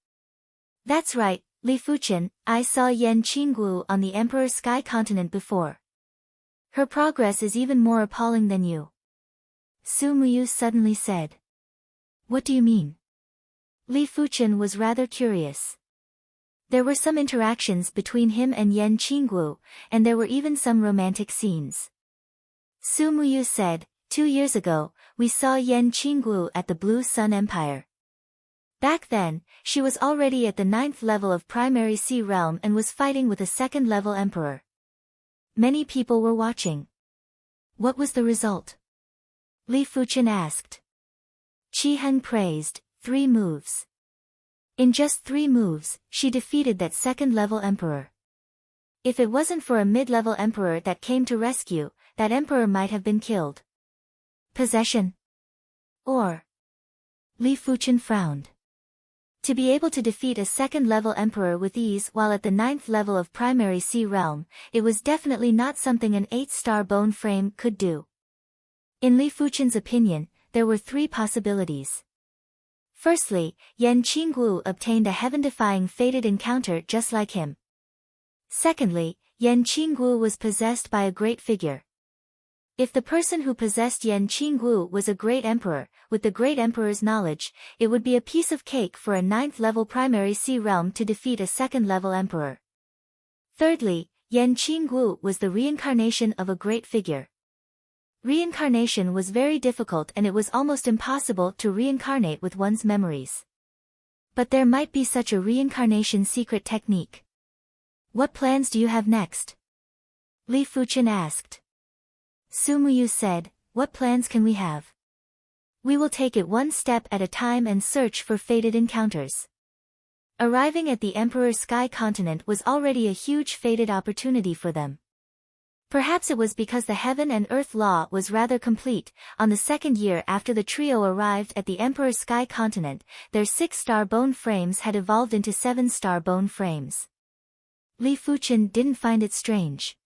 That's right, Li Fuchen, I saw Yan Qingguo on the Emperor's Sky Continent before. Her progress is even more appalling than you. Su Muyu suddenly said. What do you mean? Li Fuchen was rather curious. There were some interactions between him and Yan Qingguo, and there were even some romantic scenes. Su Muyu said, 2 years ago, we saw Yan Qingguo at the Blue Sun Empire. Back then, she was already at the 9th level of Primary Sea Realm and was fighting with a 2nd level emperor. Many people were watching. What was the result? Li Fuchen asked. Qi Heng praised, 3 moves. In just 3 moves, she defeated that 2nd level emperor. If it wasn't for a mid-level emperor that came to rescue, that emperor might have been killed. Possession? Or? Li Fuchen frowned. To be able to defeat a 2nd level emperor with ease while at the 9th level of Primary Sea Realm, it was definitely not something an 8-star bone frame could do. In Li Fuchen's opinion, there were 3 possibilities. Firstly, Yan Qingguo obtained a heaven-defying fated encounter just like him. Secondly, Yan Qingguo was possessed by a great figure. If the person who possessed Yan Qingguo was a great emperor, with the great emperor's knowledge, it would be a piece of cake for a 9th-level Primary Sea Realm to defeat a 2nd-level emperor. Thirdly, Yan Qingguo was the reincarnation of a great figure. Reincarnation was very difficult and it was almost impossible to reincarnate with one's memories. But there might be such a reincarnation secret technique. What plans do you have next? Li Fuchen asked. Su Muyu said, what plans can we have? We will take it one step at a time and search for fated encounters. Arriving at the Emperor's Sky Continent was already a huge fated opportunity for them. Perhaps it was because the Heaven and Earth Law was rather complete. On the 2nd year after the trio arrived at the Emperor's Sky Continent, their 6-star bone frames had evolved into 7-star bone frames. Li Fuchen didn't find it strange.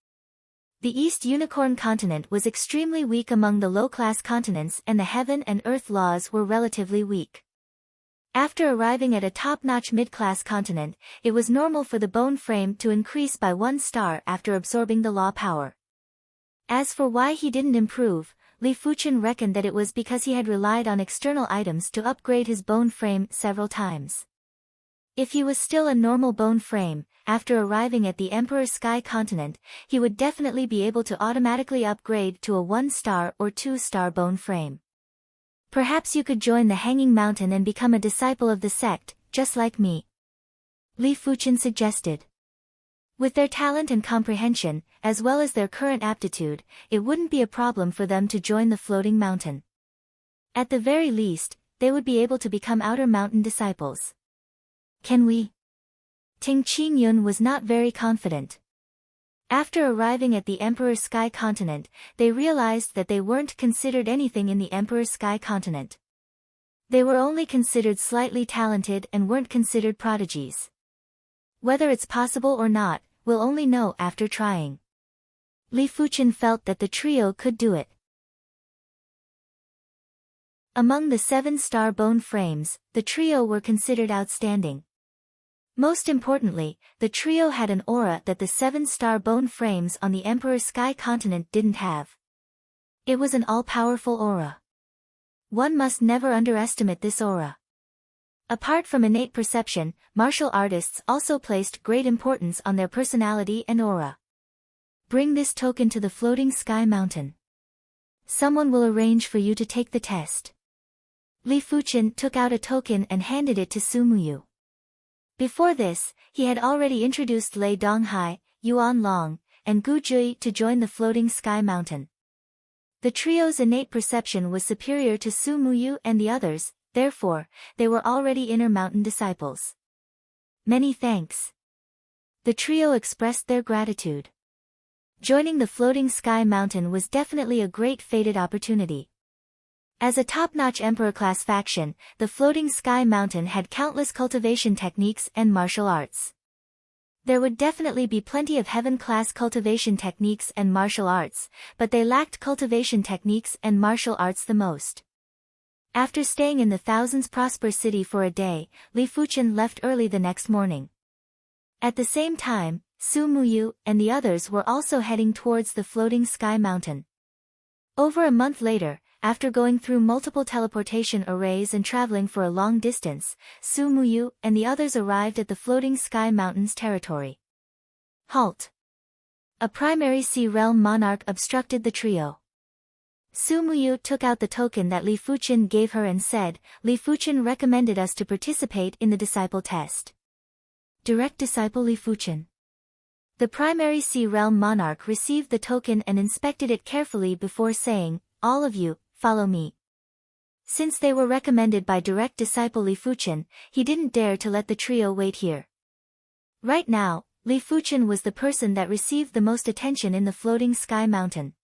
The East Unicorn Continent was extremely weak among the low-class continents and the Heaven and Earth Laws were relatively weak. After arriving at a top-notch mid-class continent, it was normal for the bone frame to increase by 1 star after absorbing the law power. As for why he didn't improve, Li Fuchen reckoned that it was because he had relied on external items to upgrade his bone frame several times. If he was still a normal bone frame, after arriving at the Emperor's Sky Continent, he would definitely be able to automatically upgrade to a 1-star or 2-star bone frame. Perhaps you could join the Hanging Mountain and become a disciple of the sect, just like me. Li Fuchen suggested. With their talent and comprehension, as well as their current aptitude, it wouldn't be a problem for them to join the Floating Mountain. At the very least, they would be able to become Outer Mountain disciples. Can we? Ting Qingyun was not very confident. After arriving at the Emperor's Sky Continent, they realized that they weren't considered anything in the Emperor's Sky Continent. They were only considered slightly talented and weren't considered prodigies. Whether it's possible or not, we'll only know after trying. Li Fuchen felt that the trio could do it. Among the 7-star bone frames, the trio were considered outstanding. Most importantly, the trio had an aura that the 7-star bone frames on the Emperor's Sky Continent didn't have. It was an all-powerful aura. One must never underestimate this aura. Apart from innate perception, martial artists also placed great importance on their personality and aura. Bring this token to the Floating Sky Mountain. Someone will arrange for you to take the test. Li Fuchen took out a token and handed it to Su Muyu. Before this, he had already introduced Lei Donghai, Yuan Long, and Gu Jui to join the floating sky mountain. The trio's innate perception was superior to Su Muyu and the others, therefore, they were already inner mountain disciples. Many thanks. The trio expressed their gratitude. Joining the floating sky mountain was definitely a great fated opportunity. As a top-notch emperor-class faction, the floating sky mountain had countless cultivation techniques and martial arts. There would definitely be plenty of heaven-class cultivation techniques and martial arts, but they lacked cultivation techniques and martial arts the most. After staying in the Thousands Prosper City for a day, Li Fuchen left early the next morning. At the same time, Su Muyu and the others were also heading towards the floating sky mountain. Over a month later, after going through multiple teleportation arrays and traveling for a long distance, Su Muyu and the others arrived at the floating sky mountain's territory. Halt! A primary sea realm monarch obstructed the trio. Su Muyu took out the token that Li Fuchen gave her and said, "Li Fuchen recommended us to participate in the disciple test." Direct disciple Li Fuchen. The primary sea realm monarch received the token and inspected it carefully before saying, "All of you, follow me." Since they were recommended by direct disciple Li Fuchen, he didn't dare to let the trio wait here. Right now, Li Fuchen was the person that received the most attention in the floating sky mountain.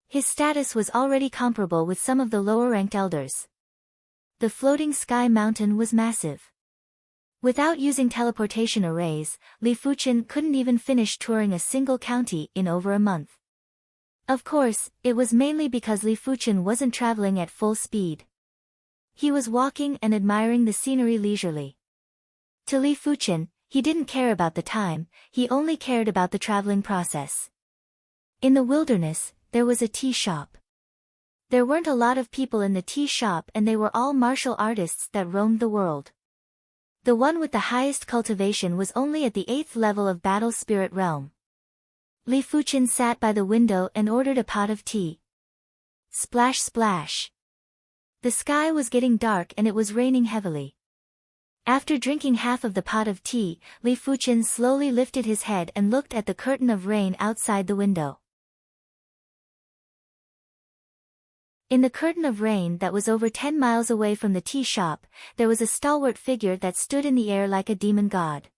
His status was already comparable with some of the lower-ranked elders. The floating sky mountain was massive. Without using teleportation arrays, Li Fuchen couldn't even finish touring a single county in over a month. Of course, it was mainly because Li Fuchen wasn't traveling at full speed. He was walking and admiring the scenery leisurely. To Li Fuchen, he didn't care about the time, he only cared about the traveling process. In the wilderness, there was a tea shop. There weren't a lot of people in the tea shop and they were all martial artists that roamed the world. The one with the highest cultivation was only at the 8th level of Battle Spirit Realm. Li Fuchen sat by the window and ordered a pot of tea. Splash splash. The sky was getting dark and it was raining heavily. After drinking half of the pot of tea, Li Fuchen slowly lifted his head and looked at the curtain of rain outside the window. In the curtain of rain that was over 10 miles away from the tea shop, there was a stalwart figure that stood in the air like a demon god.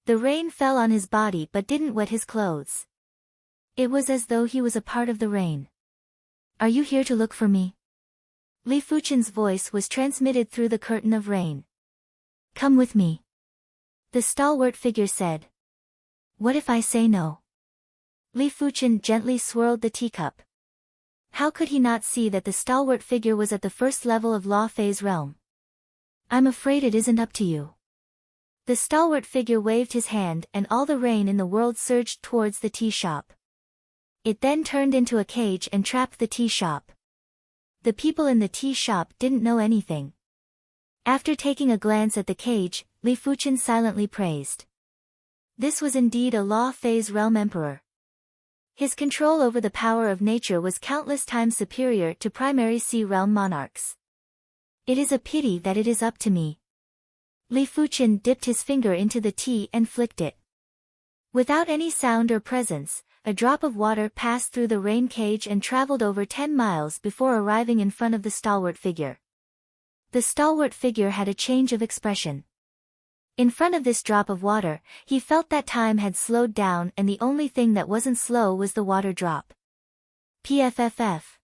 The rain fell on his body but didn't wet his clothes. It was as though he was a part of the rain. "Are you here to look for me?" Li Fuchen's voice was transmitted through the curtain of rain. "Come with me," the stalwart figure said. "What if I say no?" Li Fuchen gently swirled the teacup. How could he not see that the stalwart figure was at the first level of Law Phase realm? "I'm afraid it isn't up to you." The stalwart figure waved his hand and all the rain in the world surged towards the tea shop. It then turned into a cage and trapped the tea shop. The people in the tea shop didn't know anything. After taking a glance at the cage, Li Fuchen silently praised. This was indeed a Law Phase realm emperor. His control over the power of nature was countless times superior to primary sea realm monarchs. "It is a pity that it is up to me." Li Fuchen dipped his finger into the tea and flicked it. Without any sound or presence, a drop of water passed through the rain cage and traveled over 10 miles before arriving in front of the stalwart figure. The stalwart figure had a change of expression. In front of this drop of water, he felt that time had slowed down and the only thing that wasn't slow was the water drop. PFFF.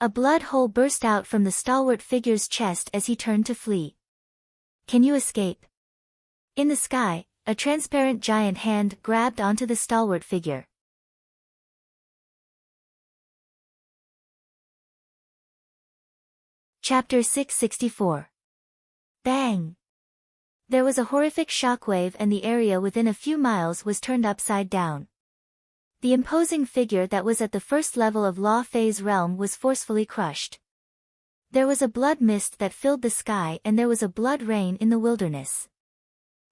A blood hole burst out from the stalwart figure's chest as he turned to flee. "Can you escape?" In the sky, a transparent giant hand grabbed onto the stalwart figure. Chapter 664. Bang! There was a horrific shockwave and the area within a few miles was turned upside down. The imposing figure that was at the first level of Law Phase realm was forcefully crushed. There was a blood mist that filled the sky and there was a blood rain in the wilderness.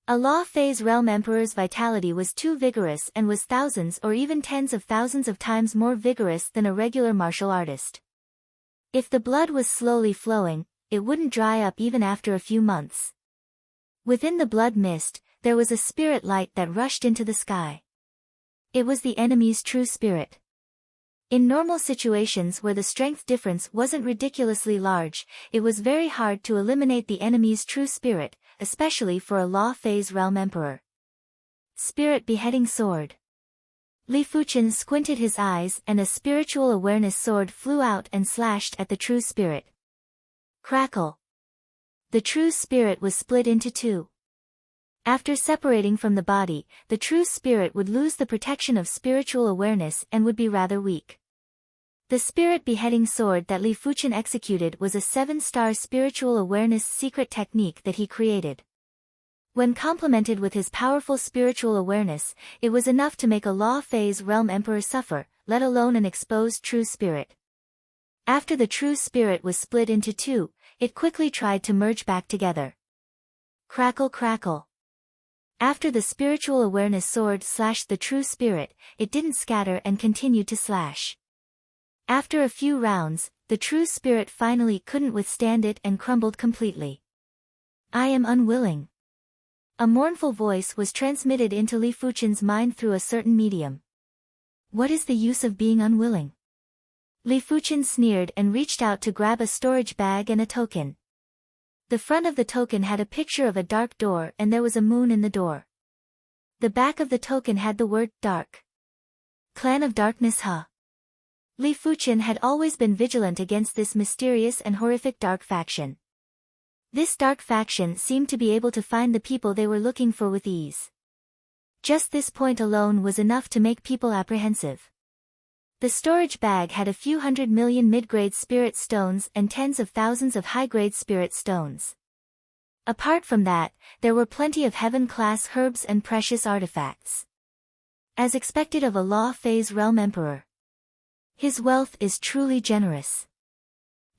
A Law Phase realm emperor's vitality was too vigorous and was thousands or even tens of thousands of times more vigorous than a regular martial artist. If the blood was slowly flowing, it wouldn't dry up even after a few months. Within the blood mist, there was a spirit light that rushed into the sky. It was the enemy's true spirit. In normal situations where the strength difference wasn't ridiculously large, it was very hard to eliminate the enemy's true spirit, especially for a Law Phase Realm Emperor. Spirit Beheading Sword. Li Fuchen squinted his eyes and a spiritual awareness sword flew out and slashed at the true spirit. Crackle. The true spirit was split into two. After separating from the body, the true spirit would lose the protection of spiritual awareness and would be rather weak. The spirit beheading sword that Li Fuchen executed was a 7-star spiritual awareness secret technique that he created. When complemented with his powerful spiritual awareness, it was enough to make a Law Phase Realm Emperor suffer, let alone an exposed true spirit. After the true spirit was split into two, it quickly tried to merge back together. Crackle crackle. After the spiritual awareness sword slashed the true spirit, it didn't scatter and continued to slash. After a few rounds, the true spirit finally couldn't withstand it and crumbled completely. I am unwilling. A mournful voice was transmitted into Li Fuchen's mind through a certain medium. What is the use of being unwilling? Li Fuchen sneered and reached out to grab a storage bag and a token. The front of the token had a picture of a dark door and there was a moon in the door. The back of the token had the word, dark. Clan of Darkness Huh. Li Fuchen had always been vigilant against this mysterious and horrific dark faction. This dark faction seemed to be able to find the people they were looking for with ease. Just this point alone was enough to make people apprehensive. The storage bag had a few 100 million mid-grade spirit stones and tens of thousands of high-grade spirit stones. Apart from that, there were plenty of heaven-class herbs and precious artifacts. As expected of a Law Phase Realm Emperor. His wealth is truly generous.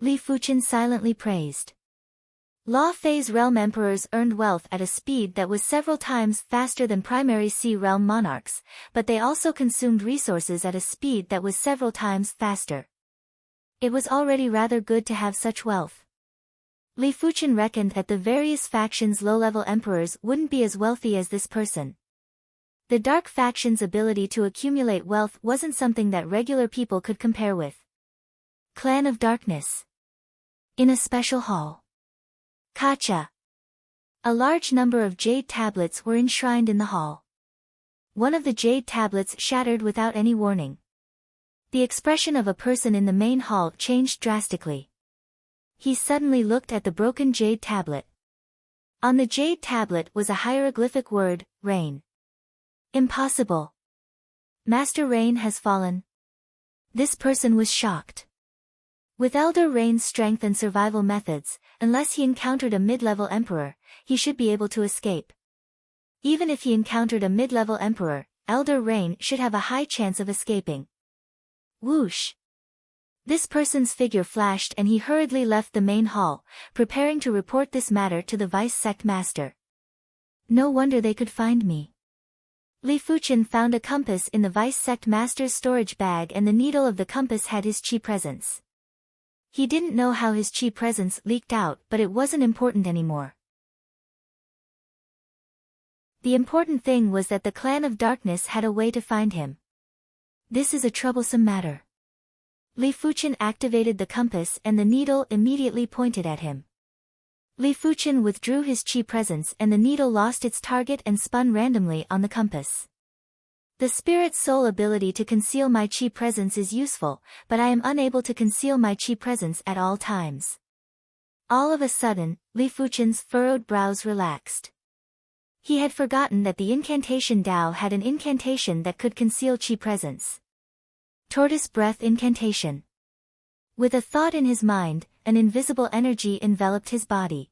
Li Fuchen silently praised. Law Phase Realm Emperors earned wealth at a speed that was several times faster than primary Sea Realm monarchs, but they also consumed resources at a speed that was several times faster. It was already rather good to have such wealth. Li Fuchen reckoned that the various factions' low-level emperors wouldn't be as wealthy as this person. The dark faction's ability to accumulate wealth wasn't something that regular people could compare with. Clan of Darkness. In a special hall. Kacha. A large number of jade tablets were enshrined in the hall. One of the jade tablets shattered without any warning. The expression of a person in the main hall changed drastically. He suddenly looked at the broken jade tablet. On the jade tablet was a hieroglyphic word, rain. Impossible. Master Rain has fallen. This person was shocked. With Elder Rain's strength and survival methods, unless he encountered a mid-level emperor, he should be able to escape. Even if he encountered a mid-level emperor, Elder Rain should have a high chance of escaping. Whoosh! This person's figure flashed and he hurriedly left the main hall, preparing to report this matter to the Vice Sect Master. No wonder they could find me. Li Fuchen found a compass in the Vice Sect Master's storage bag and the needle of the compass had his chi presence. He didn't know how his chi presence leaked out, but it wasn't important anymore. The important thing was that the Clan of Darkness had a way to find him. This is a troublesome matter. Li Fuchen activated the compass and the needle immediately pointed at him. Li Fuchen withdrew his chi presence and the needle lost its target and spun randomly on the compass. The spirit's sole ability to conceal my chi presence is useful, but I am unable to conceal my chi presence at all times. All of a sudden, Li Fuchen's furrowed brows relaxed. He had forgotten that the incantation Dao had an incantation that could conceal chi presence. Tortoise Breath Incantation. With a thought in his mind, an invisible energy enveloped his body.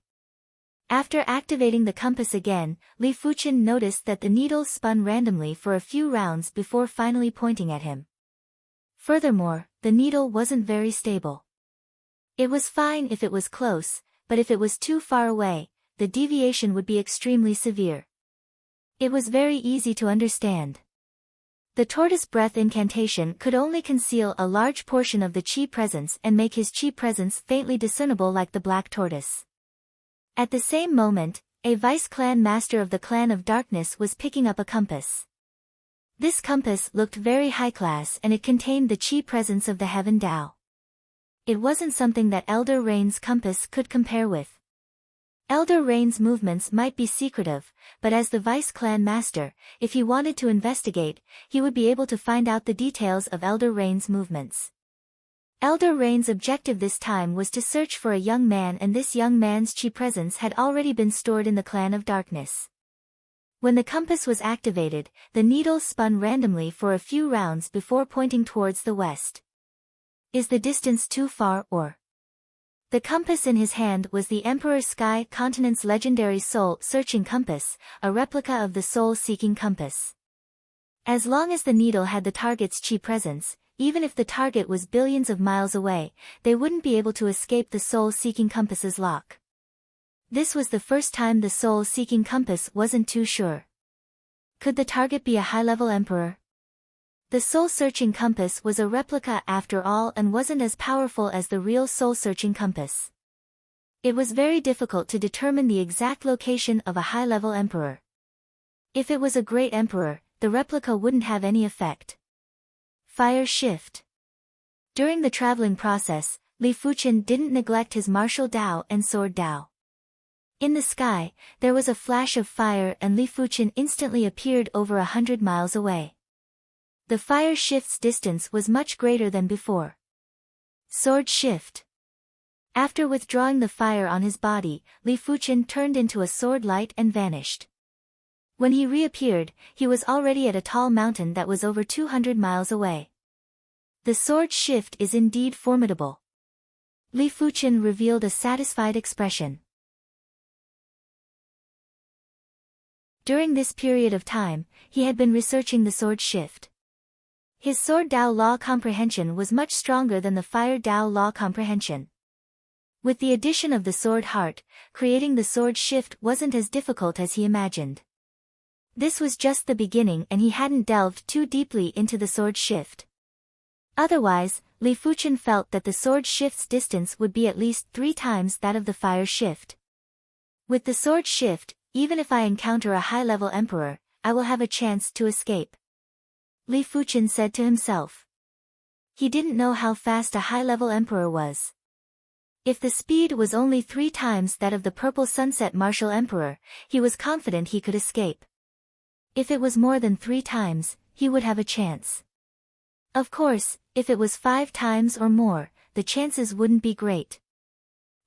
After activating the compass again, Li Fuchen noticed that the needle spun randomly for a few rounds before finally pointing at him. Furthermore, the needle wasn't very stable. It was fine if it was close, but if it was too far away, the deviation would be extremely severe. It was very easy to understand. The tortoise breath incantation could only conceal a large portion of the chi presence and make his chi presence faintly discernible like the black tortoise. At the same moment, a vice clan master of the Clan of Darkness was picking up a compass. This compass looked very high-class and it contained the chi presence of the heaven Tao. It wasn't something that Elder Rain's compass could compare with. Elder Rain's movements might be secretive, but as the Vice Clan Master, if he wanted to investigate, he would be able to find out the details of Elder Rain's movements. Elder Rain's objective this time was to search for a young man, and this young man's chi presence had already been stored in the Clan of Darkness. When the compass was activated, the needle spun randomly for a few rounds before pointing towards the west. Is the distance too far, or? The compass in his hand was the Emperor Sky Continent's legendary soul-searching compass, a replica of the soul-seeking compass. As long as the needle had the target's chi presence, even if the target was billions of miles away, they wouldn't be able to escape the soul-seeking compass's lock. This was the first time the soul-seeking compass wasn't too sure. Could the target be a high-level emperor? The soul-searching compass was a replica after all and wasn't as powerful as the real soul-searching compass. It was very difficult to determine the exact location of a high-level emperor. If it was a great emperor, the replica wouldn't have any effect. Fire shift. During the traveling process, Li Fuqian didn't neglect his martial Dao and sword Dao. In the sky, there was a flash of fire and Li Fuqian instantly appeared over 100 miles away. The fire shift's distance was much greater than before. Sword shift. After withdrawing the fire on his body, Li Fuqian turned into a sword light and vanished. When he reappeared, he was already at a tall mountain that was over 200 miles away. The sword shift is indeed formidable. Li Fuqian revealed a satisfied expression. During this period of time, he had been researching the sword shift. His sword Dao law comprehension was much stronger than the fire Dao law comprehension. With the addition of the sword heart, creating the sword shift wasn't as difficult as he imagined. This was just the beginning and he hadn't delved too deeply into the sword shift. Otherwise, Li Fuqian felt that the sword shift's distance would be at least 3 times that of the fire shift. With the sword shift, even if I encounter a high-level emperor, I will have a chance to escape. Li Fuqian said to himself. He didn't know how fast a high-level emperor was. If the speed was only 3 times that of the Purple Sunset Martial Emperor, he was confident he could escape. If it was more than 3 times, he would have a chance. Of course, if it was 5 times or more, the chances wouldn't be great.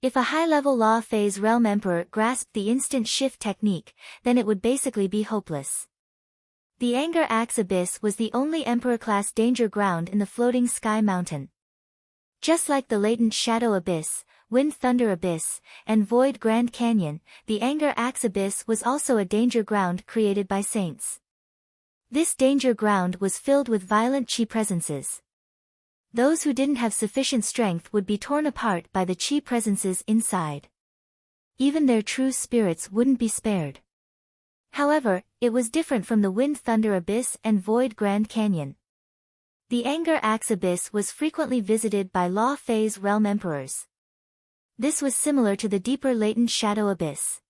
If a high-level Law Phase Realm Emperor grasped the instant shift technique, then it would basically be hopeless. The Anger Axe Abyss was the only Emperor-class danger ground in the floating sky mountain. Just like the latent Shadow Abyss, Wind Thunder Abyss, and Void Grand Canyon, the Anger Axe Abyss was also a danger ground created by saints. This danger ground was filled with violent chi presences. Those who didn't have sufficient strength would be torn apart by the chi presences inside. Even their true spirits wouldn't be spared. However, it was different from the Wind Thunder Abyss and Void Grand Canyon. The Anger Axe Abyss was frequently visited by Law Phase Realm Emperors. This was similar to the deeper latent Shadow Abyss.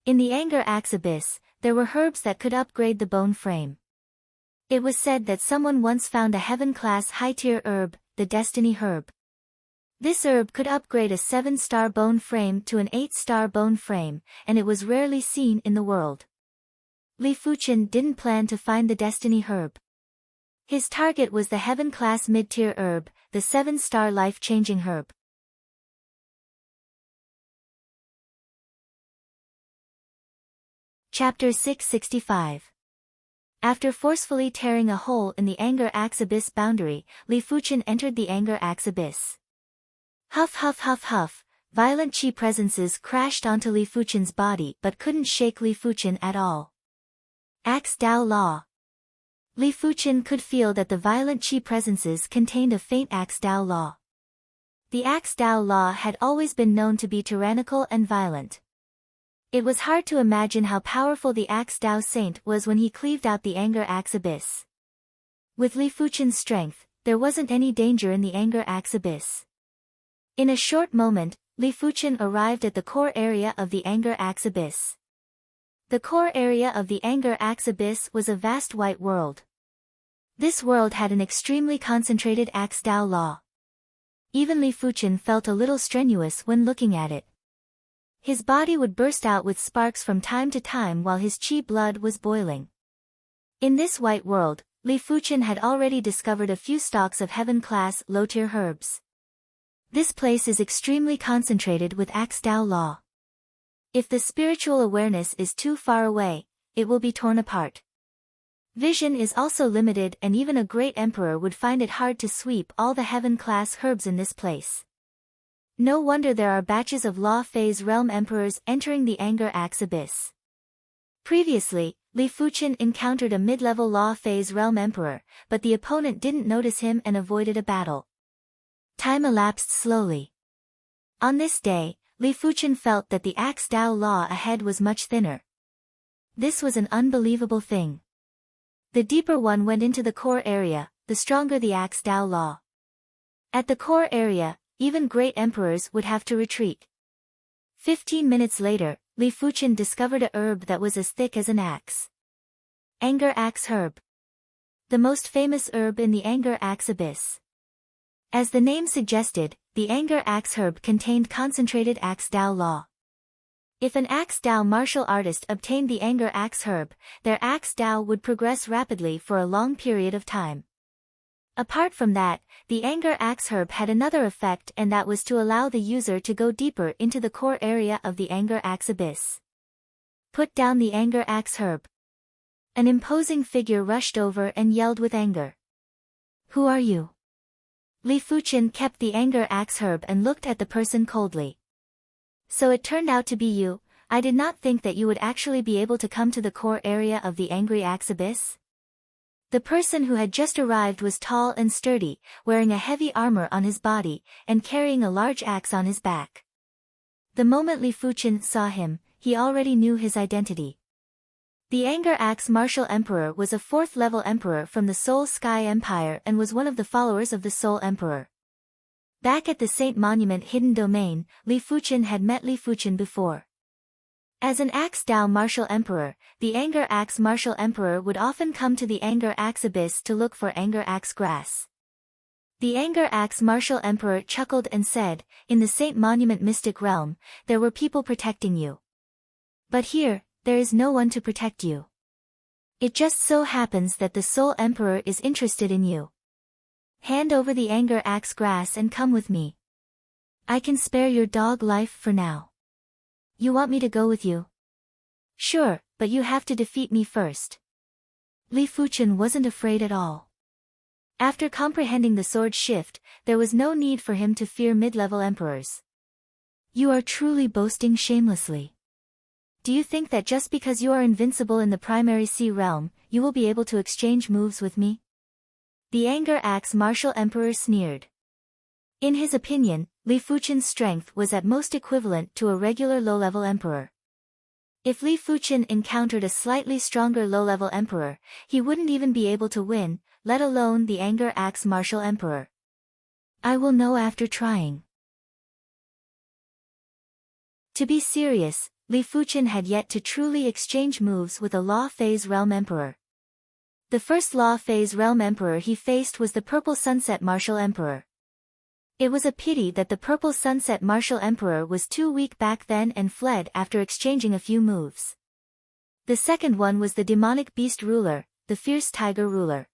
In the Anger Axe Abyss, there were herbs that could upgrade the bone frame. It was said that someone once found a heaven-class high-tier herb, the Destiny Herb. This herb could upgrade a 7-star bone frame to an 8-star bone frame, and it was rarely seen in the world. Li Fuqian didn't plan to find the Destiny Herb. His target was the heaven-class mid-tier herb, the 7-star life-changing herb. Chapter 665. After forcefully tearing a hole in the Anger Axe Abyss boundary, Li Fuqian entered the Anger Axe Abyss. Huff huff huff huff, violent chi presences crashed onto Li Fuqian's body but couldn't shake Li Fuqian at all. Axe Dao Law. Li Fuqian could feel that the violent chi presences contained a faint Axe Dao Law. The Axe Dao Law had always been known to be tyrannical and violent. It was hard to imagine how powerful the Axe Dao Saint was when he cleaved out the Anger Axe Abyss. With Li Fuqian's strength, there wasn't any danger in the Anger Axe Abyss. In a short moment, Li Fuqian arrived at the core area of the Anger Axe Abyss. The core area of the Anger Axe Abyss was a vast white world. This world had an extremely concentrated axe Dao law. Even Li Fuqian felt a little strenuous when looking at it. His body would burst out with sparks from time to time while his qi blood was boiling. In this white world, Li Fuqian had already discovered a few stalks of heaven-class, low-tier herbs. This place is extremely concentrated with axe Dao law. If the spiritual awareness is too far away, it will be torn apart. Vision is also limited, and even a great emperor would find it hard to sweep all the heaven-class herbs in this place. No wonder there are batches of Law Phase Realm emperors entering the Anger Axe Abyss. Previously, Li Fuqian encountered a mid-level Law Phase Realm emperor, but the opponent didn't notice him and avoided a battle. Time elapsed slowly. On this day, Li Fuqian felt that the Axe Dao law ahead was much thinner. This was an unbelievable thing. The deeper one went into the core area, the stronger the Axe Dao law. At the core area, even great emperors would have to retreat. 15 minutes later, Li Fuqian discovered a herb that was as thick as an axe. Anger Axe Herb. The most famous herb in the Anger Axe Abyss. As the name suggested, the Anger Axe Herb contained concentrated Axe Dao law. If an Axe Dao martial artist obtained the Anger Axe Herb, their Axe Dao would progress rapidly for a long period of time. Apart from that, the Anger Axe Herb had another effect, and that was to allow the user to go deeper into the core area of the Anger Axe Abyss. Put down the Anger Axe Herb. An imposing figure rushed over and yelled with anger. Who are you? Li Fuqian kept the Anger Axe Herb and looked at the person coldly. So it turned out to be you. I did not think that you would actually be able to come to the core area of the Angry Axe Abyss. The person who had just arrived was tall and sturdy, wearing a heavy armor on his body, and carrying a large axe on his back. The moment Li Fuqian saw him, he already knew his identity. The Anger Axe Martial Emperor was a 4th-level emperor from the Soul Sky Empire and was one of the followers of the Soul Emperor. Back at the Saint Monument Hidden Domain, Li Fuqian had met Li Fuqian before. As an Axe Dao Martial Emperor, the Anger Axe Martial Emperor would often come to the Anger Axe Abyss to look for Anger Axe Grass. The Anger Axe Martial Emperor chuckled and said, "In the Saint Monument Mystic Realm, there were people protecting you. But here, there is no one to protect you. It just so happens that the Soul Emperor is interested in you. Hand over the Anger Axe Grass and come with me. I can spare your dog life for now. You want me to go with you? Sure, but you have to defeat me first." Li Fuqian wasn't afraid at all. After comprehending the sword shift, there was no need for him to fear mid-level emperors. You are truly boasting shamelessly. Do you think that just because you are invincible in the primary sea realm, you will be able to exchange moves with me? The Anger Axe Martial Emperor sneered. In his opinion, Li Fuqian's strength was at most equivalent to a regular low-level emperor. If Li Fuqian encountered a slightly stronger low-level emperor, he wouldn't even be able to win, let alone the Anger Axe Martial Emperor. I will know after trying. To be serious, Li Fuqian had yet to truly exchange moves with a Law Phase Realm Emperor. The first Law Phase Realm Emperor he faced was the Purple Sunset Martial Emperor. It was a pity that the Purple Sunset Martial Emperor was too weak back then and fled after exchanging a few moves. The second one was the Demonic Beast Ruler, the Fierce Tiger Ruler.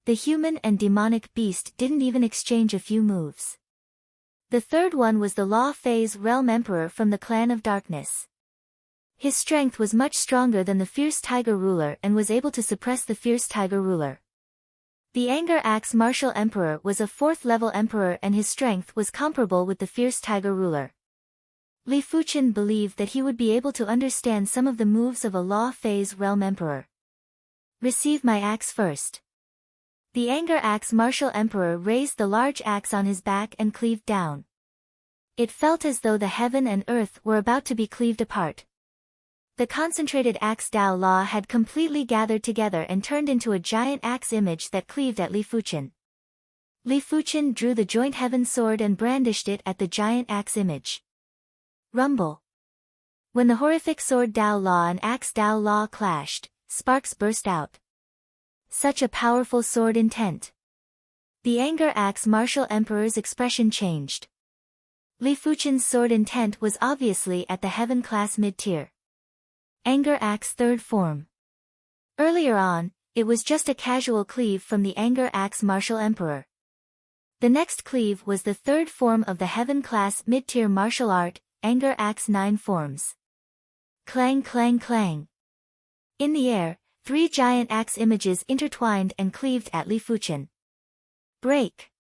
The human and demonic beast didn't even exchange a few moves. The third one was the Law Phase Realm Emperor from the Clan of Darkness. His strength was much stronger than the Fierce Tiger Ruler and was able to suppress the Fierce Tiger Ruler. The Anger Axe Martial Emperor was a 4th-level emperor and his strength was comparable with the Fierce Tiger Ruler. Li Fuqian believed that he would be able to understand some of the moves of a Law Phase Realm Emperor. Receive my axe first. The Anger Axe Martial Emperor raised the large axe on his back and cleaved down. It felt as though the heaven and earth were about to be cleaved apart. The concentrated Axe Dao Law had completely gathered together and turned into a giant axe image that cleaved at Li Fuqian. Li Fuqian drew the joint heaven sword and brandished it at the giant axe image. Rumble. When the horrific Sword Dao Law and Axe Dao Law clashed, sparks burst out. Such a powerful sword intent. The anger axe martial emperor's expression changed. Li Fuchen's sword intent was obviously at the heaven class mid-tier. Anger axe third form. Earlier on, it was just a casual cleave from the anger axe martial emperor. The next cleave was the third form of the heaven class mid-tier martial art, anger axe 9 forms. Clang clang clang. In the air, 3 giant axe images intertwined and cleaved at Li Fuchen. Break.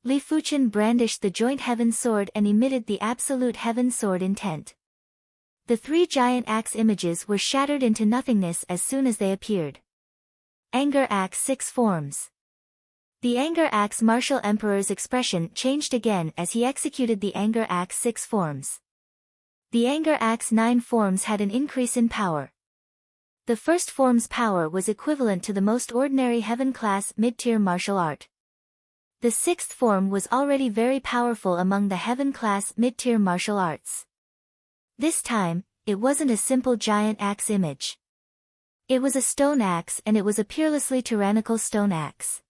Li Fuchen brandished the joint heaven sword and emitted the absolute heaven sword intent. The 3 giant axe images were shattered into nothingness as soon as they appeared. Anger axe 6 forms. The anger axe martial emperor's expression changed again as he executed the anger axe 6 forms. The anger axe 9 forms had an increase in power. The first form's power was equivalent to the most ordinary heaven class mid-tier martial art. The 6th form was already very powerful among the heaven class mid-tier martial arts. This time, it wasn't a simple giant axe image. It was a stone axe, and it was a peerlessly tyrannical stone axe.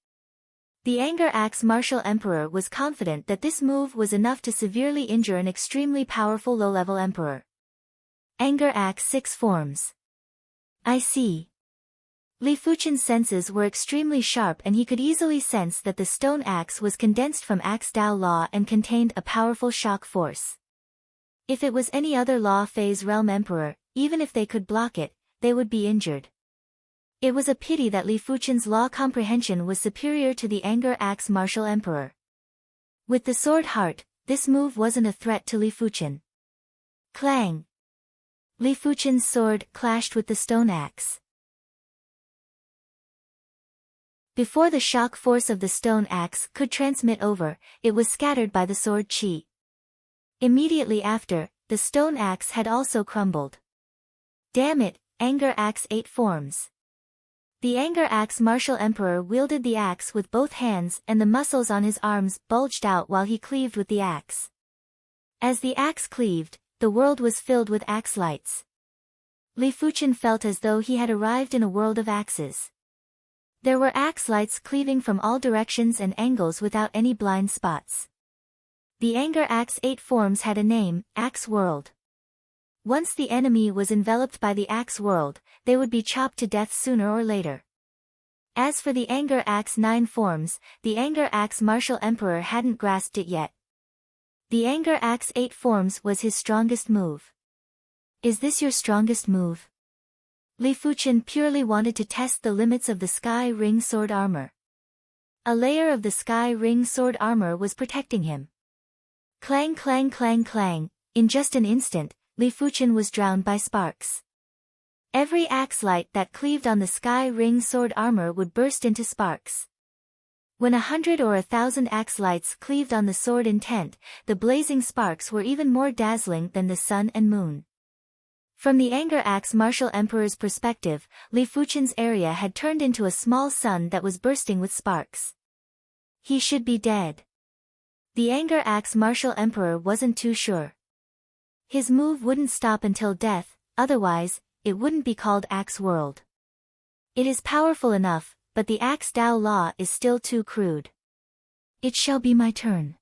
The anger axe martial emperor was confident that this move was enough to severely injure an extremely powerful low-level emperor. Anger axe 6 forms. I see. Li Fuchen's senses were extremely sharp, and he could easily sense that the stone axe was condensed from axe Dao law and contained a powerful shock force. If it was any other law phase realm emperor, even if they could block it, they would be injured. It was a pity that Li Fuchen's law comprehension was superior to the anger axe martial emperor. With the sword heart, this move wasn't a threat to Li Fuchen. Clang! Li Fuchen's sword clashed with the stone axe. Before the shock force of the stone axe could transmit over, it was scattered by the sword chi. Immediately after, the stone axe had also crumbled. Damn it, anger axe 8 forms. The anger axe martial emperor wielded the axe with both hands, and the muscles on his arms bulged out while he cleaved with the axe. As the axe cleaved, the world was filled with axe lights. Li Fuchen felt as though he had arrived in a world of axes. There were axe lights cleaving from all directions and angles without any blind spots. The anger axe 8 forms had a name, Axe World. Once the enemy was enveloped by the axe world, they would be chopped to death sooner or later. As for the anger axe 9 forms, the anger axe martial emperor hadn't grasped it yet. The anger axe 8 forms was his strongest move. Is this your strongest move? Li Fuchen purely wanted to test the limits of the Sky Ring sword armor. A layer of the Sky Ring sword armor was protecting him. Clang clang clang clang, in just an instant, Li Fuchen was drowned by sparks. Every axe light that cleaved on the Sky Ring sword armor would burst into sparks. When 100 or 1,000 axe lights cleaved on the sword intent, the blazing sparks were even more dazzling than the sun and moon. From the anger axe martial emperor's perspective, Li Fuchen's area had turned into a small sun that was bursting with sparks. He should be dead. The anger axe martial emperor wasn't too sure. His move wouldn't stop until death, otherwise, it wouldn't be called Axe World. It is powerful enough, but the Axe Dao law is still too crude. It shall be my turn.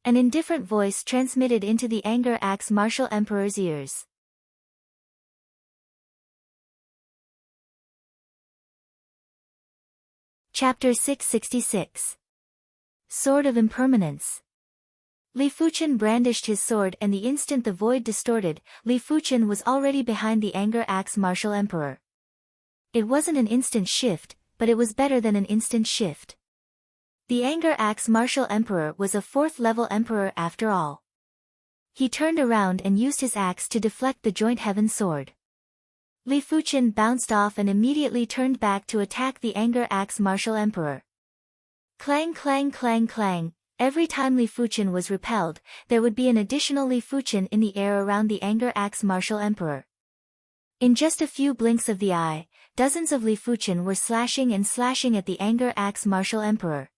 An indifferent voice transmitted into the anger axe martial emperor's ears. Chapter 666. Sword of Impermanence. Li Fuchen brandished his sword, and the instant the void distorted, Li Fuchen was already behind the anger axe martial emperor. It wasn't an instant shift, but it was better than an instant shift. The anger axe martial emperor was a 4th-level emperor after all. He turned around and used his axe to deflect the joint heaven sword. Li Fuchen bounced off and immediately turned back to attack the anger axe martial emperor. Clang clang clang clang. Every time Li Fuchen was repelled, there would be an additional Li Fuchen in the air around the anger axe martial emperor. In just a few blinks of the eye, dozens of Li Fuchen were slashing and slashing at the anger axe martial emperor.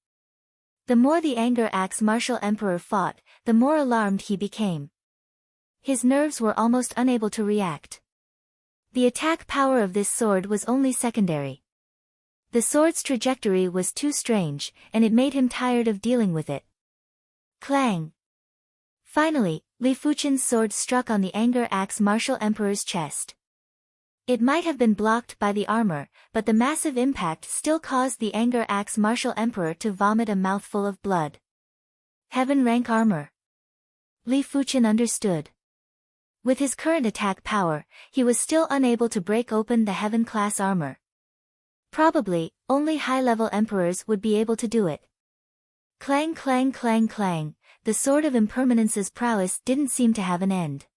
The more the anger axe martial emperor fought, the more alarmed he became. His nerves were almost unable to react. The attack power of this sword was only secondary. The sword's trajectory was too strange, and it made him tired of dealing with it. Clang! Finally, Li Fuchen's sword struck on the anger axe martial emperor's chest. It might have been blocked by the armor, but the massive impact still caused the anger axe martial emperor to vomit a mouthful of blood. Heaven rank armor. Li Fuchen understood. With his current attack power, he was still unable to break open the heaven class armor. Probably, only high-level emperors would be able to do it. Clang clang clang clang, the sword of impermanence's prowess didn't seem to have an end.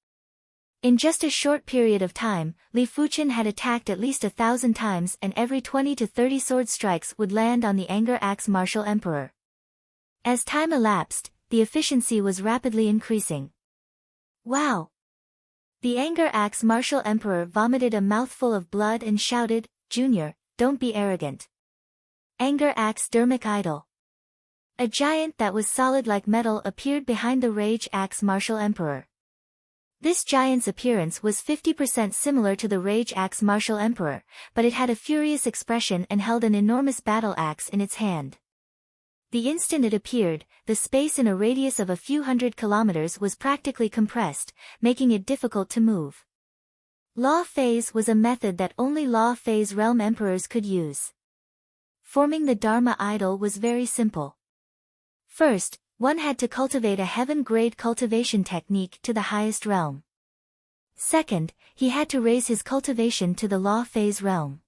In just a short period of time, Li Fuchen had attacked at least 1,000 times, and every 20 to 30 sword strikes would land on the anger axe martial emperor. As time elapsed, the efficiency was rapidly increasing. Wow! The anger axe martial emperor vomited a mouthful of blood and shouted, "Junior, don't be arrogant." Anger axe dermic idol. A giant that was solid like metal appeared behind the rage axe martial emperor. This giant's appearance was 50% similar to the rage axe martial emperor, but it had a furious expression and held an enormous battle axe in its hand. The instant it appeared, the space in a radius of a few hundred kilometers was practically compressed, making it difficult to move. Law phase was a method that only law phase realm emperors could use. Forming the Dharma idol was very simple. First, one had to cultivate a heaven-grade cultivation technique to the highest realm. Second, he had to raise his cultivation to the law phase realm.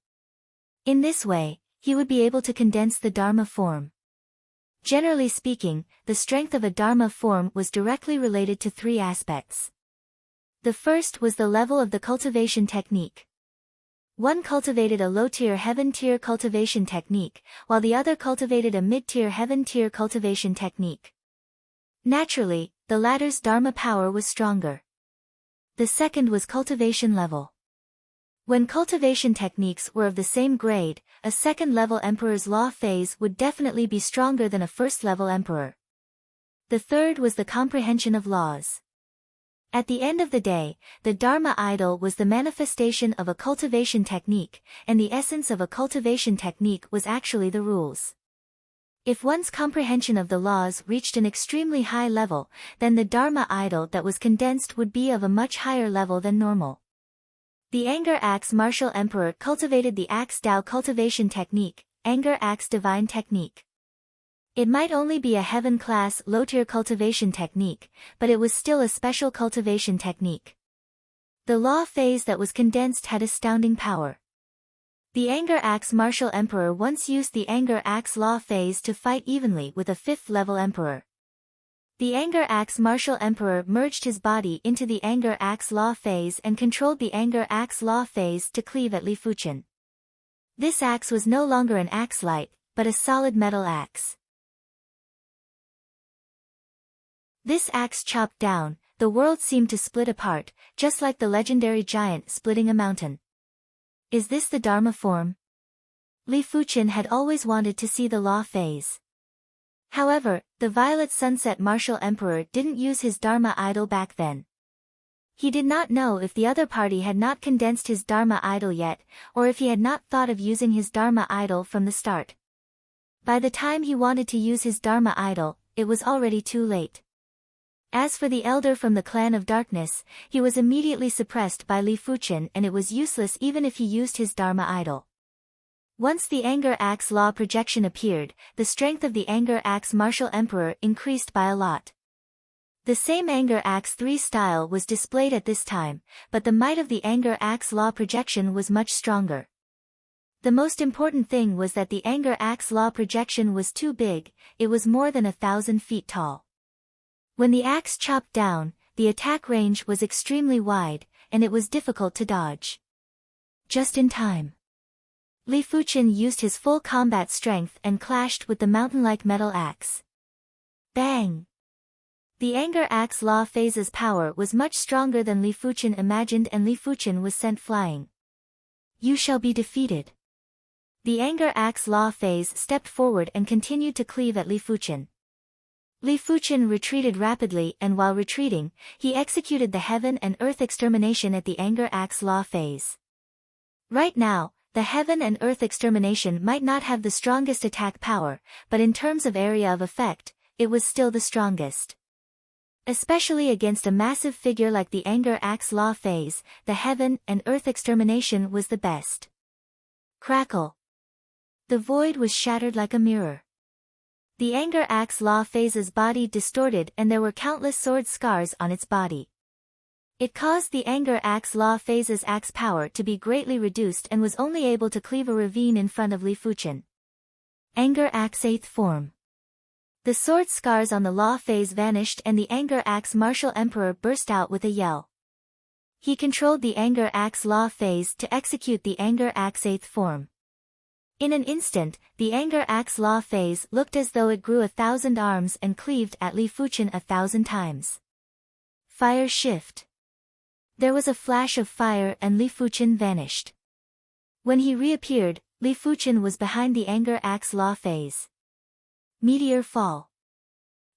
In this way, he would be able to condense the Dharma form. Generally speaking, the strength of a Dharma form was directly related to three aspects. The first was the level of the cultivation technique. One cultivated a low-tier heaven-tier cultivation technique, while the other cultivated a mid-tier heaven-tier cultivation technique. Naturally, the latter's Dharma power was stronger. The second was cultivation level. When cultivation techniques were of the same grade, a second-level emperor's law phase would definitely be stronger than a first-level emperor. The third was the comprehension of laws. At the end of the day, the Dharma idol was the manifestation of a cultivation technique, and the essence of a cultivation technique was actually the rules. If one's comprehension of the laws reached an extremely high level, then the Dharma idol that was condensed would be of a much higher level than normal. The anger axe martial emperor cultivated the axe Dao cultivation technique, anger axe divine technique. It might only be a heaven-class low-tier cultivation technique, but it was still a special cultivation technique. The law phase that was condensed had astounding power. The anger axe martial emperor once used the anger axe law phase to fight evenly with a fifth-level emperor. The anger axe martial emperor merged his body into the anger axe law phase and controlled the anger axe law phase to cleave at Li Fuchen. This axe was no longer an axe light, but a solid metal axe. This axe chopped down, the world seemed to split apart, just like the legendary giant splitting a mountain. Is this the Dharma form? Li Fuchen had always wanted to see the law phase. However, the Violet Sunset Martial Emperor didn't use his Dharma idol back then. He did not know if the other party had not condensed his Dharma idol yet, or if he had not thought of using his Dharma idol from the start. By the time he wanted to use his Dharma idol, it was already too late. As for the elder from the clan of darkness, he was immediately suppressed by Li Fuchen, and it was useless even if he used his Dharma idol. Once the anger axe law projection appeared, the strength of the anger axe martial emperor increased by a lot. The same anger axe 3 style was displayed at this time, but the might of the anger axe law projection was much stronger. The most important thing was that the anger axe law projection was too big, it was more than 1,000 feet tall. When the axe chopped down, the attack range was extremely wide, and it was difficult to dodge. Just in time. Li Fuchen used his full combat strength and clashed with the mountain-like metal axe. Bang! The anger axe law phase's power was much stronger than Li Fuchen imagined, and Li Fuchen was sent flying. You shall be defeated. The anger axe law phase stepped forward and continued to cleave at Li Fuchen. Li Fuchen retreated rapidly, and while retreating, he executed the heaven and earth extermination at the anger axe law phase. Right now, the heaven and earth extermination might not have the strongest attack power, but in terms of area of effect, it was still the strongest. Especially against a massive figure like the Anger Axe Law phase, the heaven and earth extermination was the best. Crackle. The void was shattered like a mirror. The Anger Axe Law phase's body distorted and there were countless sword scars on its body. It caused the Anger Axe Law phase's axe power to be greatly reduced and was only able to cleave a ravine in front of Li Fuchen. Anger Axe 8th form. The sword scars on the Law phase vanished and the Anger Axe Martial Emperor burst out with a yell. He controlled the Anger Axe Law phase to execute the Anger Axe 8th form. In an instant, the Anger Axe Law phase looked as though it grew 1,000 arms and cleaved at Li Fuchen 1,000 times. Fire shift. There was a flash of fire and Li Fuchen vanished. When he reappeared, Li Fuchen was behind the Anger Axe Law phase. Meteor fall.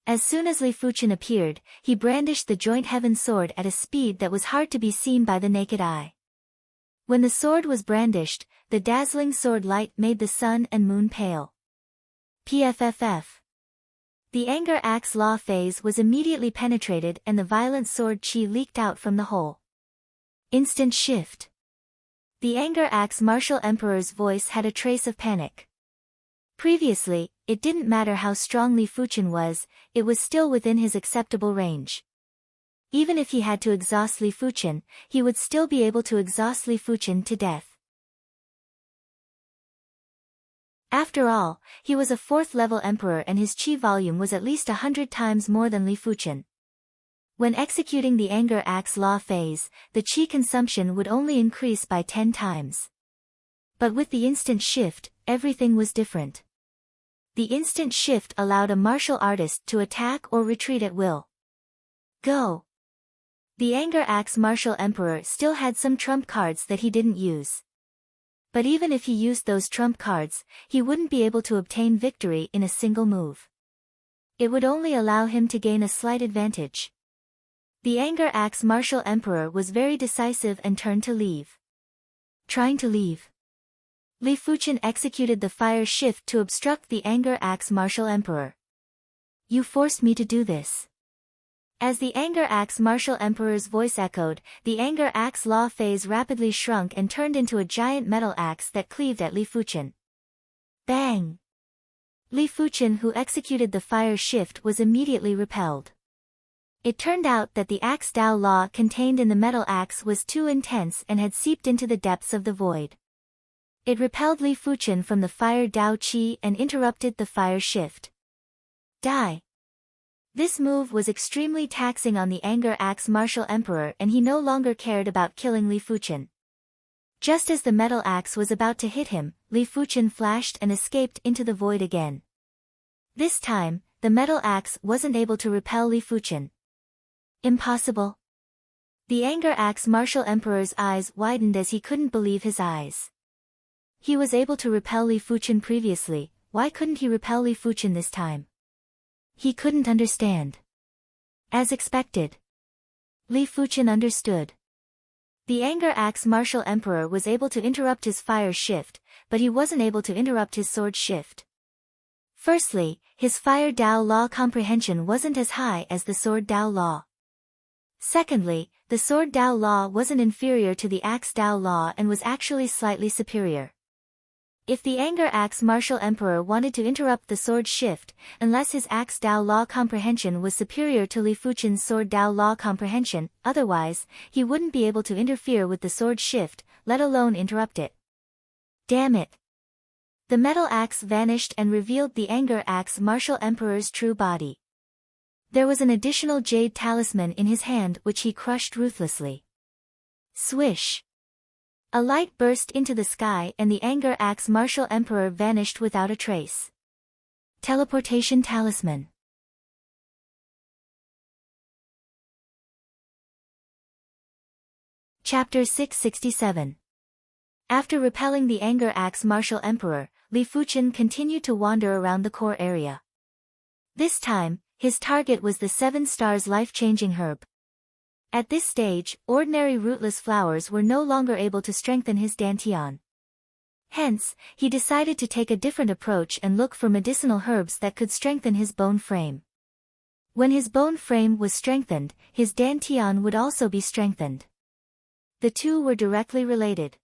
As soon as Li Fuchen appeared, he brandished the Joint Heaven sword at a speed that was hard to be seen by the naked eye. When the sword was brandished, the dazzling sword light made the sun and moon pale. PFFF. The Anger Axe Law phase was immediately penetrated and the violent sword chi leaked out from the hole. Instant shift. The Anger Axe Martial Emperor's voice had a trace of panic. Previously, it didn't matter how strong Li Fuchen was, it was still within his acceptable range. Even if he had to exhaust Li Fuchen, he would still be able to exhaust Li Fuchen to death. After all, he was a 4th-level emperor and his chi volume was at least 100 times more than Li Fuchen. When executing the Anger Axe Law phase, the chi consumption would only increase by 10 times. But with the instant shift, everything was different. The instant shift allowed a martial artist to attack or retreat at will. Go! The Anger Axe Martial Emperor still had some trump cards that he didn't use. But even if he used those trump cards, he wouldn't be able to obtain victory in a single move. It would only allow him to gain a slight advantage. The Anger Axe Martial Emperor was very decisive and turned to leave. Trying to leave. Li Fuchen executed the fire shift to obstruct the Anger Axe Martial Emperor. You forced me to do this. As the Anger Axe Martial Emperor's voice echoed, the Anger Axe Law phase rapidly shrunk and turned into a giant metal axe that cleaved at Li Fuchen. Bang! Li Fuchen, who executed the fire shift, was immediately repelled. It turned out that the Axe Dao Law contained in the metal axe was too intense and had seeped into the depths of the void. It repelled Li Fuchen from the fire Dao Qi and interrupted the fire shift. Die! This move was extremely taxing on the Anger Axe Martial Emperor and he no longer cared about killing Li Fuchen. Just as the metal axe was about to hit him, Li Fuchen flashed and escaped into the void again. This time, the metal axe wasn't able to repel Li Fuchen. Impossible. The Anger Axe Martial Emperor's eyes widened as he couldn't believe his eyes. He was able to repel Li Fuchen previously, why couldn't he repel Li Fuchen this time? He couldn't understand. As expected. Li Fuchen understood. The Anger Axe Martial Emperor was able to interrupt his fire shift, but he wasn't able to interrupt his sword shift. Firstly, his Fire Dao Law comprehension wasn't as high as the Sword Dao Law. Secondly, the Sword Dao Law wasn't inferior to the Axe Dao Law and was actually slightly superior. If the Anger Axe Martial Emperor wanted to interrupt the sword shift, unless his Axe Dao Law comprehension was superior to Li Fuchen's Sword Dao Law comprehension, otherwise, he wouldn't be able to interfere with the sword shift, let alone interrupt it. Damn it! The metal axe vanished and revealed the Anger Axe Martial Emperor's true body. There was an additional jade talisman in his hand which he crushed ruthlessly. Swish! A light burst into the sky and the Anger Axe Martial Emperor vanished without a trace. Teleportation Talisman. Chapter 667. After repelling the Anger Axe Martial Emperor, Li Fuchen continued to wander around the core area. This time, his target was the 7 stars life-changing herb. At this stage, ordinary rootless flowers were no longer able to strengthen his dantian. Hence, he decided to take a different approach and look for medicinal herbs that could strengthen his bone frame. When his bone frame was strengthened, his dantian would also be strengthened. The two were directly related.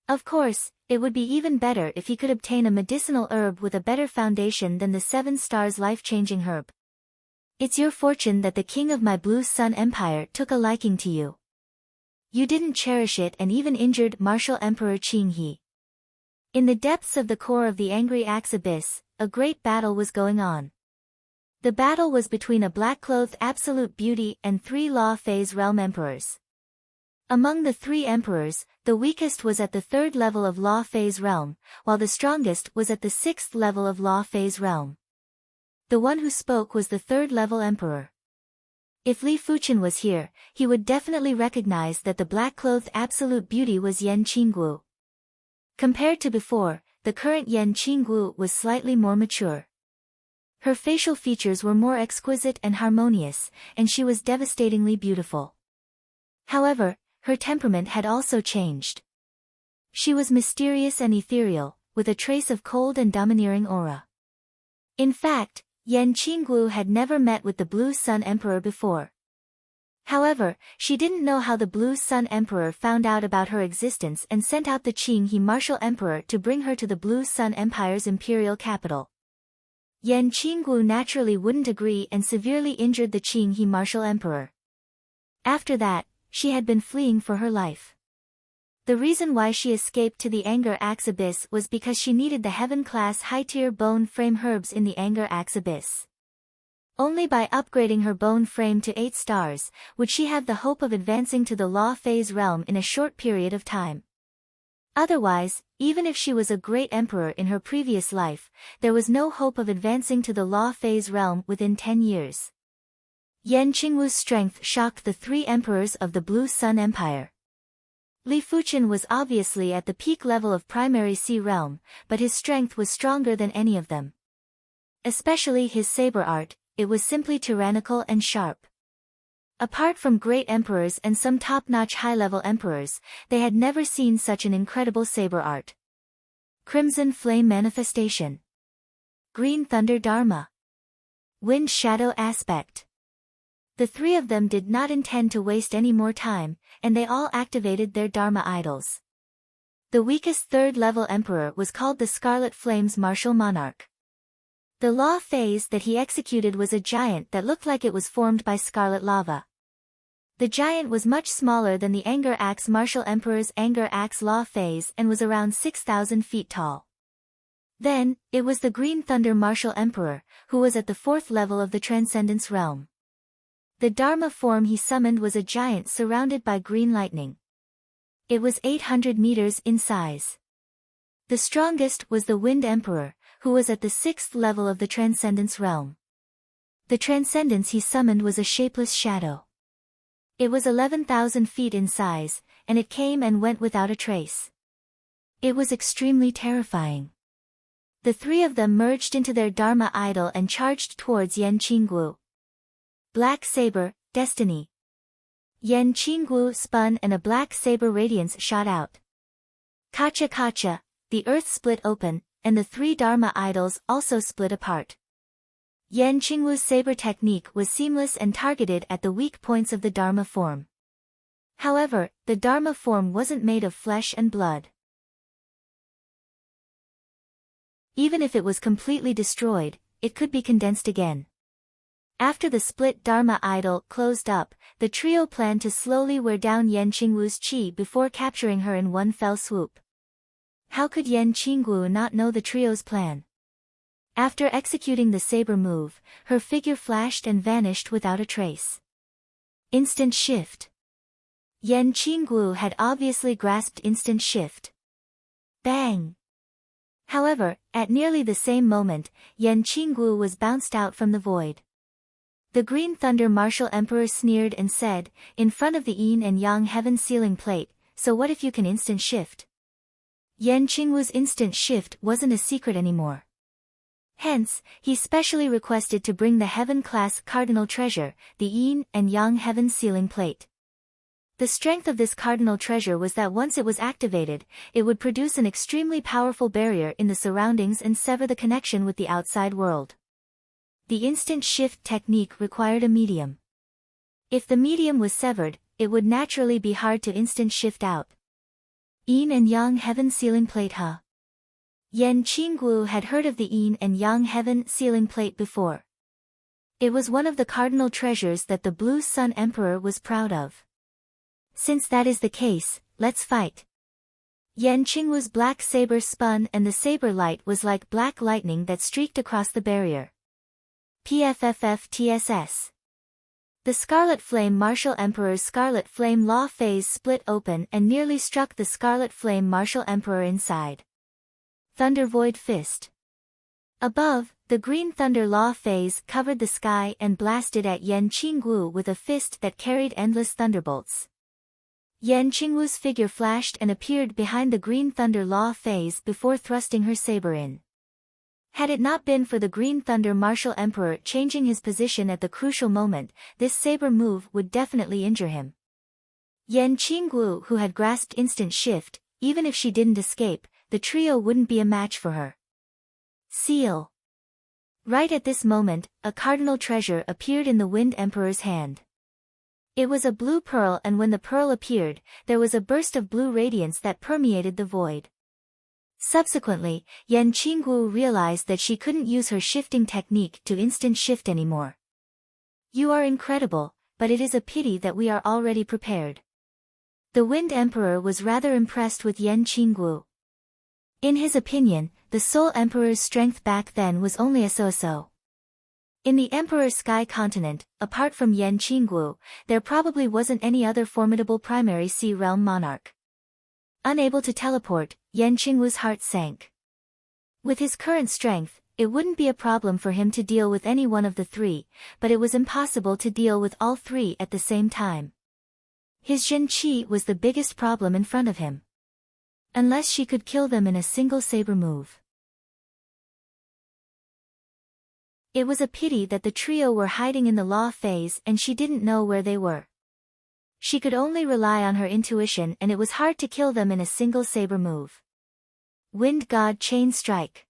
Of course, it would be even better if he could obtain a medicinal herb with a better foundation than the 7 stars life-changing herb. It's your fortune that the king of my Blue Sun Empire took a liking to you. You didn't cherish it and even injured martial Emperor Qing He. In the depths of the core of the angry axe abyss, a great battle was going on. The battle was between a black-clothed absolute beauty and 3 law phase realm emperors. Among the 3 emperors, the weakest was at the 3rd level of law phase realm, while the strongest was at the 6th level of law phase realm. The one who spoke was the 3rd level emperor. If Li Fuqian was here, he would definitely recognize that the black-clothed absolute beauty was Yan Qinggu. Compared to before, the current Yan Qinggu was slightly more mature. Her facial features were more exquisite and harmonious, and she was devastatingly beautiful. However, her temperament had also changed. She was mysterious and ethereal, with a trace of cold and domineering aura. In fact, Yan Qinggu had never met with the Blue Sun Emperor before. However, she didn't know how the Blue Sun Emperor found out about her existence and sent out the Qing He martial emperor to bring her to the Blue Sun Empire's imperial capital. Yan Qinggu naturally wouldn't agree and severely injured the Qing He martial emperor. After that, she had been fleeing for her life. The reason why she escaped to the Anger Axe Abyss was because she needed the Heaven-class high-tier bone frame herbs in the Anger Axe Abyss. Only by upgrading her bone frame to 8 stars, would she have the hope of advancing to the Law Phase realm in a short period of time. Otherwise, even if she was a great emperor in her previous life, there was no hope of advancing to the Law Phase realm within 10 years. Yan Qingwu's strength shocked the 3 emperors of the Blue Sun Empire. Li Fuqian was obviously at the peak level of Primary Sea realm, but his strength was stronger than any of them. Especially his saber art, it was simply tyrannical and sharp. Apart from great emperors and some top-notch high-level emperors, they had never seen such an incredible saber art. Crimson Flame Manifestation. Green Thunder Dharma. Wind Shadow Aspect. The 3 of them did not intend to waste any more time, and they all activated their Dharma idols. The weakest 3rd-level emperor was called the Scarlet Flames Martial Monarch. The law phase that he executed was a giant that looked like it was formed by scarlet lava. The giant was much smaller than the Anger Axe Martial Emperor's Anger Axe Law phase and was around 6,000 feet tall. Then, it was the Green Thunder Martial Emperor, who was at the 4th level of the Transcendence realm. The Dharma form he summoned was a giant surrounded by green lightning. It was 800 meters in size. The strongest was the Wind Emperor, who was at the 6th level of the Transcendence realm. The Transcendence he summoned was a shapeless shadow. It was 11,000 feet in size, and it came and went without a trace. It was extremely terrifying. The 3 of them merged into their Dharma idol and charged towards Yan Qinggu. Black Saber, Destiny. Yan Qinggu spun and a black saber radiance shot out. Kacha Kacha, the earth split open, and the 3 Dharma idols also split apart. Yan Qingwu's saber technique was seamless and targeted at the weak points of the Dharma form. However, the Dharma form wasn't made of flesh and blood. Even if it was completely destroyed, it could be condensed again. After the split Dharma idol closed up, the trio planned to slowly wear down Yan Qingwu's qi before capturing her in one fell swoop. How could Yan Qingwu not know the trio's plan? After executing the saber move, her figure flashed and vanished without a trace. Instant shift. Yan Qingwu had obviously grasped instant shift. Bang! However, at nearly the same moment, Yan Qingwu was bounced out from the void. The Green Thunder Martial Emperor sneered and said, in front of the Yin and Yang Heaven Sealing Plate, so what if you can instant shift? Yan Qingwu's instant shift wasn't a secret anymore. Hence, he specially requested to bring the Heaven-class Cardinal Treasure, the Yin and Yang Heaven Sealing Plate. The strength of this cardinal treasure was that once it was activated, it would produce an extremely powerful barrier in the surroundings and sever the connection with the outside world. The instant shift technique required a medium. If the medium was severed, it would naturally be hard to instant shift out. Yin and Yang Heaven Sealing Plate. Yan Qingguo had heard of the Yin and Yang Heaven Sealing Plate before. It was one of the cardinal treasures that the Blue Sun Emperor was proud of. Since that is the case, let's fight. Yan Qingguo's black saber spun and the saber light was like black lightning that streaked across the barrier. PFFFTSS. The Scarlet Flame Martial Emperor's Scarlet Flame Law phase split open and nearly struck the Scarlet Flame Martial Emperor inside. Thunder Void Fist. Above, the Green Thunder Law phase covered the sky and blasted at Yan Qingguo with a fist that carried endless thunderbolts. Yan Qingguo's figure flashed and appeared behind the Green Thunder Law phase before thrusting her saber in. Had it not been for the Green Thunder Martial Emperor changing his position at the crucial moment, this saber move would definitely injure him. Yan Qingguo, who had grasped instant shift, even if she didn't escape, the trio wouldn't be a match for her. Seal. Right at this moment, a cardinal treasure appeared in the Wind Emperor's hand. It was a blue pearl, and when the pearl appeared, there was a burst of blue radiance that permeated the void. Subsequently, Yan Qingguo realized that she couldn't use her shifting technique to instant shift anymore. You are incredible, but it is a pity that we are already prepared. The Wind Emperor was rather impressed with Yan Qingguo. In his opinion, the Soul Emperor's strength back then was only a so-so. In the Emperor's Sky Continent, apart from Yan Qingguo, there probably wasn't any other formidable primary Sea Realm monarch. Unable to teleport, Yan Qingguo's heart sank. With his current strength, it wouldn't be a problem for him to deal with any one of the three, but it was impossible to deal with all three at the same time. His Zhen Qi was the biggest problem in front of him. Unless she could kill them in a single saber move. It was a pity that the trio were hiding in the Law phase and she didn't know where they were. She could only rely on her intuition, and it was hard to kill them in a single saber move. Wind God Chain Strike.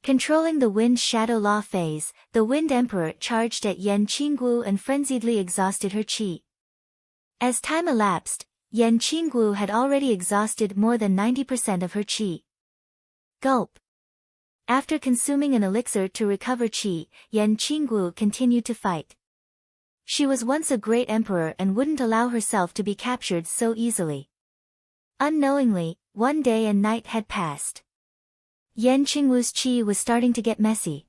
Controlling the Wind Shadow Law phase, the Wind Emperor charged at Yan Qingguo and frenziedly exhausted her qi. As time elapsed, Yan Qingguo had already exhausted more than 90% of her qi. Gulp. After consuming an elixir to recover qi, Yan Qingguo continued to fight. She was once a great emperor and wouldn't allow herself to be captured so easily. Unknowingly, one day and night had passed. Yan Qingguo's qi was starting to get messy.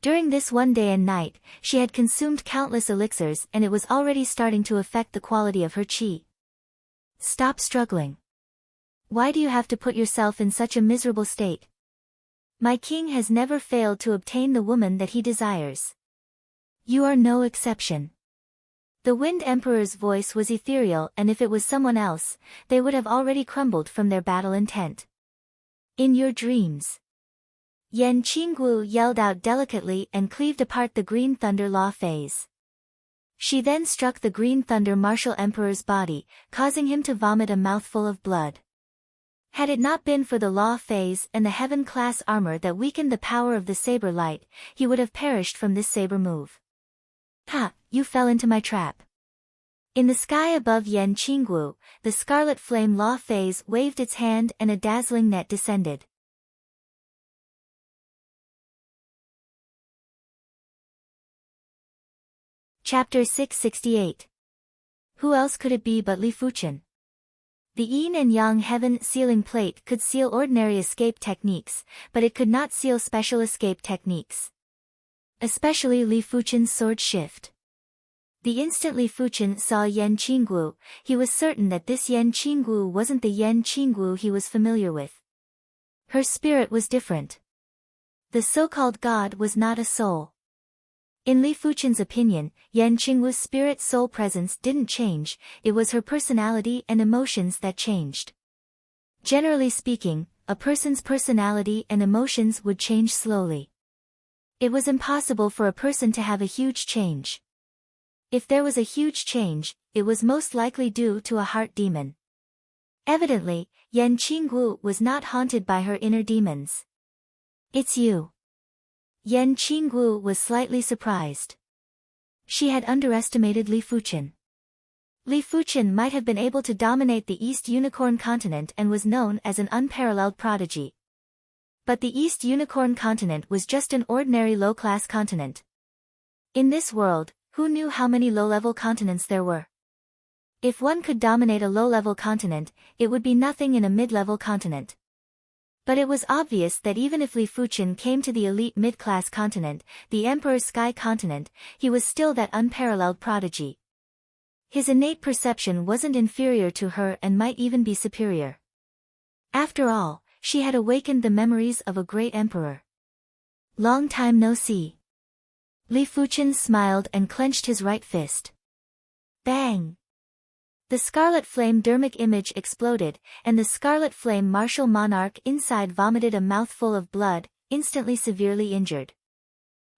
During this one day and night, she had consumed countless elixirs and it was already starting to affect the quality of her qi. Stop struggling. Why do you have to put yourself in such a miserable state? My king has never failed to obtain the woman that he desires. You are no exception. The Wind Emperor's voice was ethereal, and if it was someone else, they would have already crumbled from their battle intent. In your dreams. Yan Qingguo yelled out delicately and cleaved apart the Green Thunder Law phase. She then struck the Green Thunder Martial Emperor's body, causing him to vomit a mouthful of blood. Had it not been for the Law phase and the Heaven-class armor that weakened the power of the saber light, he would have perished from this saber move. Ha! You fell into my trap. In the sky above Yan Qingguo, the Scarlet Flame Law phase waved its hand and a dazzling net descended. Chapter 668. Who else could it be but Li Fuchen? The Yin and Yang Heaven Sealing Plate could seal ordinary escape techniques, but it could not seal special escape techniques. Especially Li Fuchen's sword shift. The instant Li Fuchen saw Yan Qingguo, he was certain that this Yan Qingguo wasn't the Yan Qingguo he was familiar with. Her spirit was different. The so-called god was not a soul. In Li Fuchen's opinion, Yan Qingguo's spirit-soul presence didn't change, it was her personality and emotions that changed. Generally speaking, a person's personality and emotions would change slowly. It was impossible for a person to have a huge change. If there was a huge change, it was most likely due to a heart demon. Evidently, Yan Qinggu was not haunted by her inner demons. It's you. Yan Qinggu was slightly surprised. She had underestimated Li Fuqian. Li Fuqian might have been able to dominate the East Unicorn continent and was known as an unparalleled prodigy. But the East Unicorn continent was just an ordinary low-class continent. In this world, who knew how many low-level continents there were? If one could dominate a low-level continent, it would be nothing in a mid-level continent. But it was obvious that even if Li Fuqian came to the elite mid-class continent, the Emperor's Sky continent, he was still that unparalleled prodigy. His innate perception wasn't inferior to her and might even be superior. After all, she had awakened the memories of a great emperor. Long time no see. Li Fuqian smiled and clenched his right fist. Bang! The scarlet flame dermic image exploded, and the scarlet flame martial monarch inside vomited a mouthful of blood, instantly severely injured.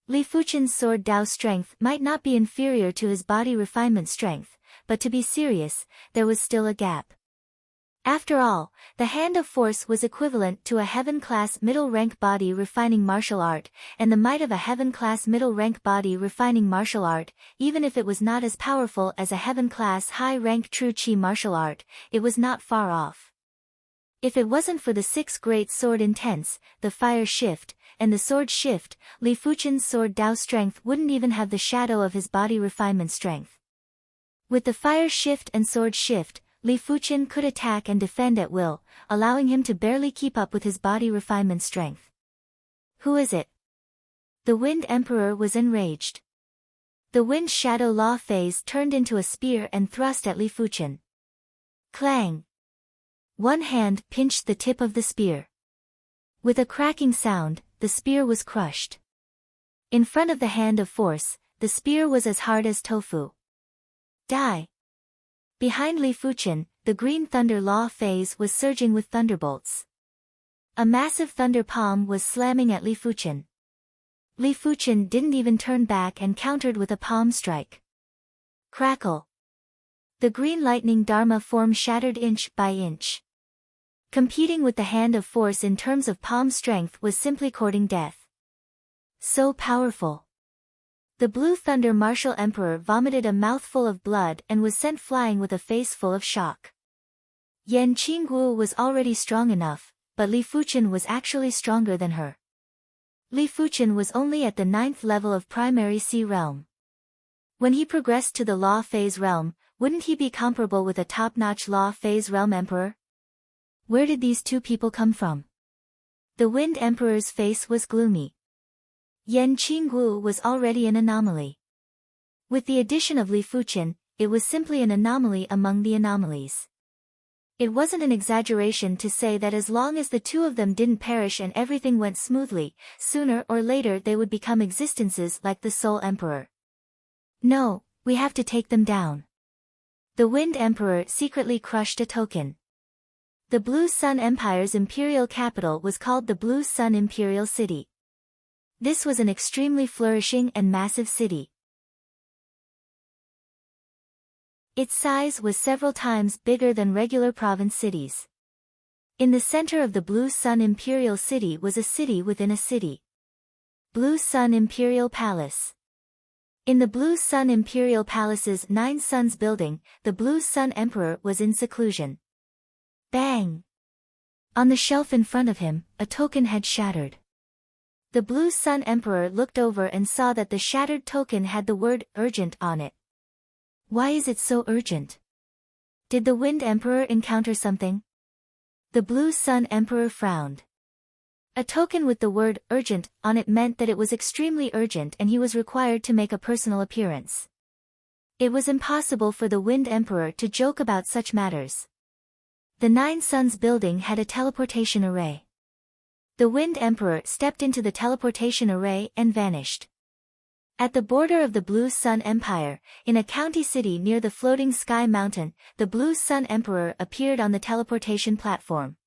Li Fuqian's sword Dao strength might not be inferior to his body refinement strength, but to be serious, there was still a gap. After all, the Hand of Force was equivalent to a heaven-class middle-rank body refining martial art, and the might of a heaven-class middle-rank body refining martial art, even if it was not as powerful as a heaven-class high-rank true qi martial art, it was not far off. If it wasn't for the 6 great sword intense, the fire shift, and the sword shift, Li Fuqian's sword Dao strength wouldn't even have the shadow of his body refinement strength. With the fire shift and sword shift, Li Fuqian could attack and defend at will, allowing him to barely keep up with his body refinement strength. Who is it? The Wind Emperor was enraged. The Wind Shadow Law phase turned into a spear and thrust at Li Fuqian. Clang! One hand pinched the tip of the spear. With a cracking sound, the spear was crushed. In front of the Hand of Force, the spear was as hard as tofu. Die! Behind Li Fuqian, the Green Thunder Law phase was surging with thunderbolts. A massive thunder palm was slamming at Li Fuqian. Li Fuqian didn't even turn back and countered with a palm strike. Crackle! The green lightning Dharma form shattered inch by inch. Competing with the Hand of Force in terms of palm strength was simply courting death. So powerful. The Blue Thunder Martial Emperor vomited a mouthful of blood and was sent flying with a face full of shock. Yan Qinggu was already strong enough, but Li Fuqian was actually stronger than her. Li Fuqian was only at the 9th level of Primary Sea Realm. When he progressed to the Law Phase Realm, wouldn't he be comparable with a top-notch Law Phase Realm Emperor? Where did these two people come from? The Wind Emperor's face was gloomy. Yan Qinggu was already an anomaly. With the addition of Li Fuqian, it was simply an anomaly among the anomalies. It wasn't an exaggeration to say that as long as the two of them didn't perish and everything went smoothly, sooner or later they would become existences like the Soul Emperor. No, we have to take them down. The Wind Emperor secretly crushed a token. The Blue Sun Empire's imperial capital was called the Blue Sun Imperial City. This was an extremely flourishing and massive city. Its size was several times bigger than regular province cities. In the center of the Blue Sun Imperial City was a city within a city. Blue Sun Imperial Palace. In the Blue Sun Imperial Palace's 9 Suns building, the Blue Sun Emperor was in seclusion. Bang! On the shelf in front of him, a token had shattered. The Blue Sun Emperor looked over and saw that the shattered token had the word urgent on it. Why is it so urgent? Did the Wind Emperor encounter something? The Blue Sun Emperor frowned. A token with the word urgent on it meant that it was extremely urgent and he was required to make a personal appearance. It was impossible for the Wind Emperor to joke about such matters. The 9 Suns building had a teleportation array. The Wind Emperor stepped into the teleportation array and vanished. At the border of the Blue Sun Empire, in a county city near the floating sky mountain, the Blue Sun Emperor appeared on the teleportation platform.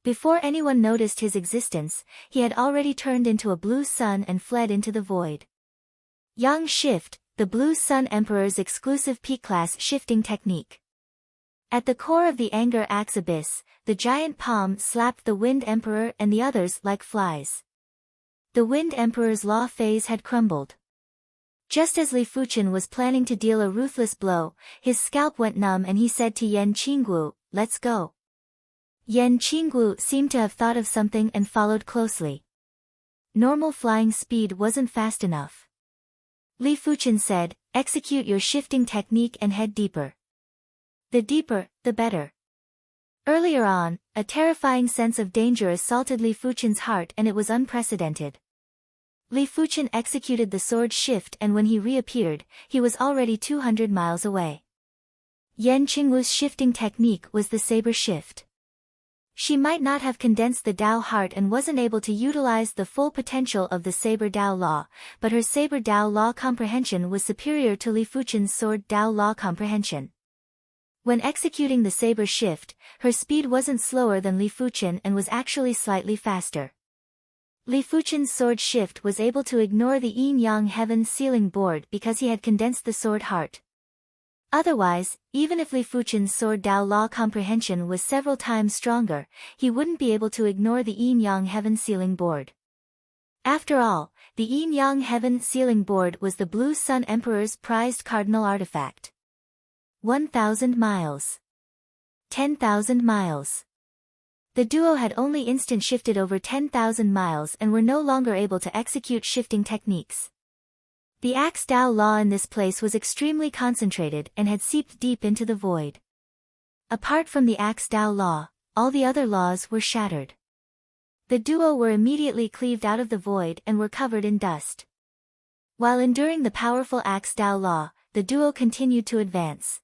Before anyone noticed his existence, he had already turned into a blue sun and fled into the void. Yang Shift, the Blue Sun Emperor's exclusive P-class shifting technique. At the core of the anger axe abyss, the giant palm slapped the Wind Emperor and the others like flies. The Wind Emperor's law phase had crumbled. Just as Li Fuchen was planning to deal a ruthless blow, his scalp went numb and he said to Yan Qinggu, "Let's go." Yan Qinggu seemed to have thought of something and followed closely. Normal flying speed wasn't fast enough. Li Fuchen said, "Execute your shifting technique and head deeper. The deeper, the better." Earlier on, a terrifying sense of danger assaulted Li Fuchen's heart and it was unprecedented. Li Fuchen executed the sword shift and when he reappeared, he was already 200 miles away. Yan Qingwu's shifting technique was the saber shift. She might not have condensed the Dao heart and wasn't able to utilize the full potential of the saber Dao law, but her saber Dao law comprehension was superior to Li Fuchen's sword Dao law comprehension. When executing the saber shift, her speed wasn't slower than Li Fuchen and was actually slightly faster. Li Fuchen's sword shift was able to ignore the yin-yang heaven sealing board because he had condensed the sword heart. Otherwise, even if Li Fuchen's sword Dao law comprehension was several times stronger, he wouldn't be able to ignore the yin-yang heaven sealing board. After all, the yin-yang heaven sealing board was the Blue Sun Emperor's prized cardinal artifact. 1,000 miles. 10,000 miles. The duo had only instant shifted over 10,000 miles and were no longer able to execute shifting techniques. The axe Dao law in this place was extremely concentrated and had seeped deep into the void. Apart from the axe Dao law, all the other laws were shattered. The duo were immediately cleaved out of the void and were covered in dust. While enduring the powerful axe Dao law, the duo continued to advance.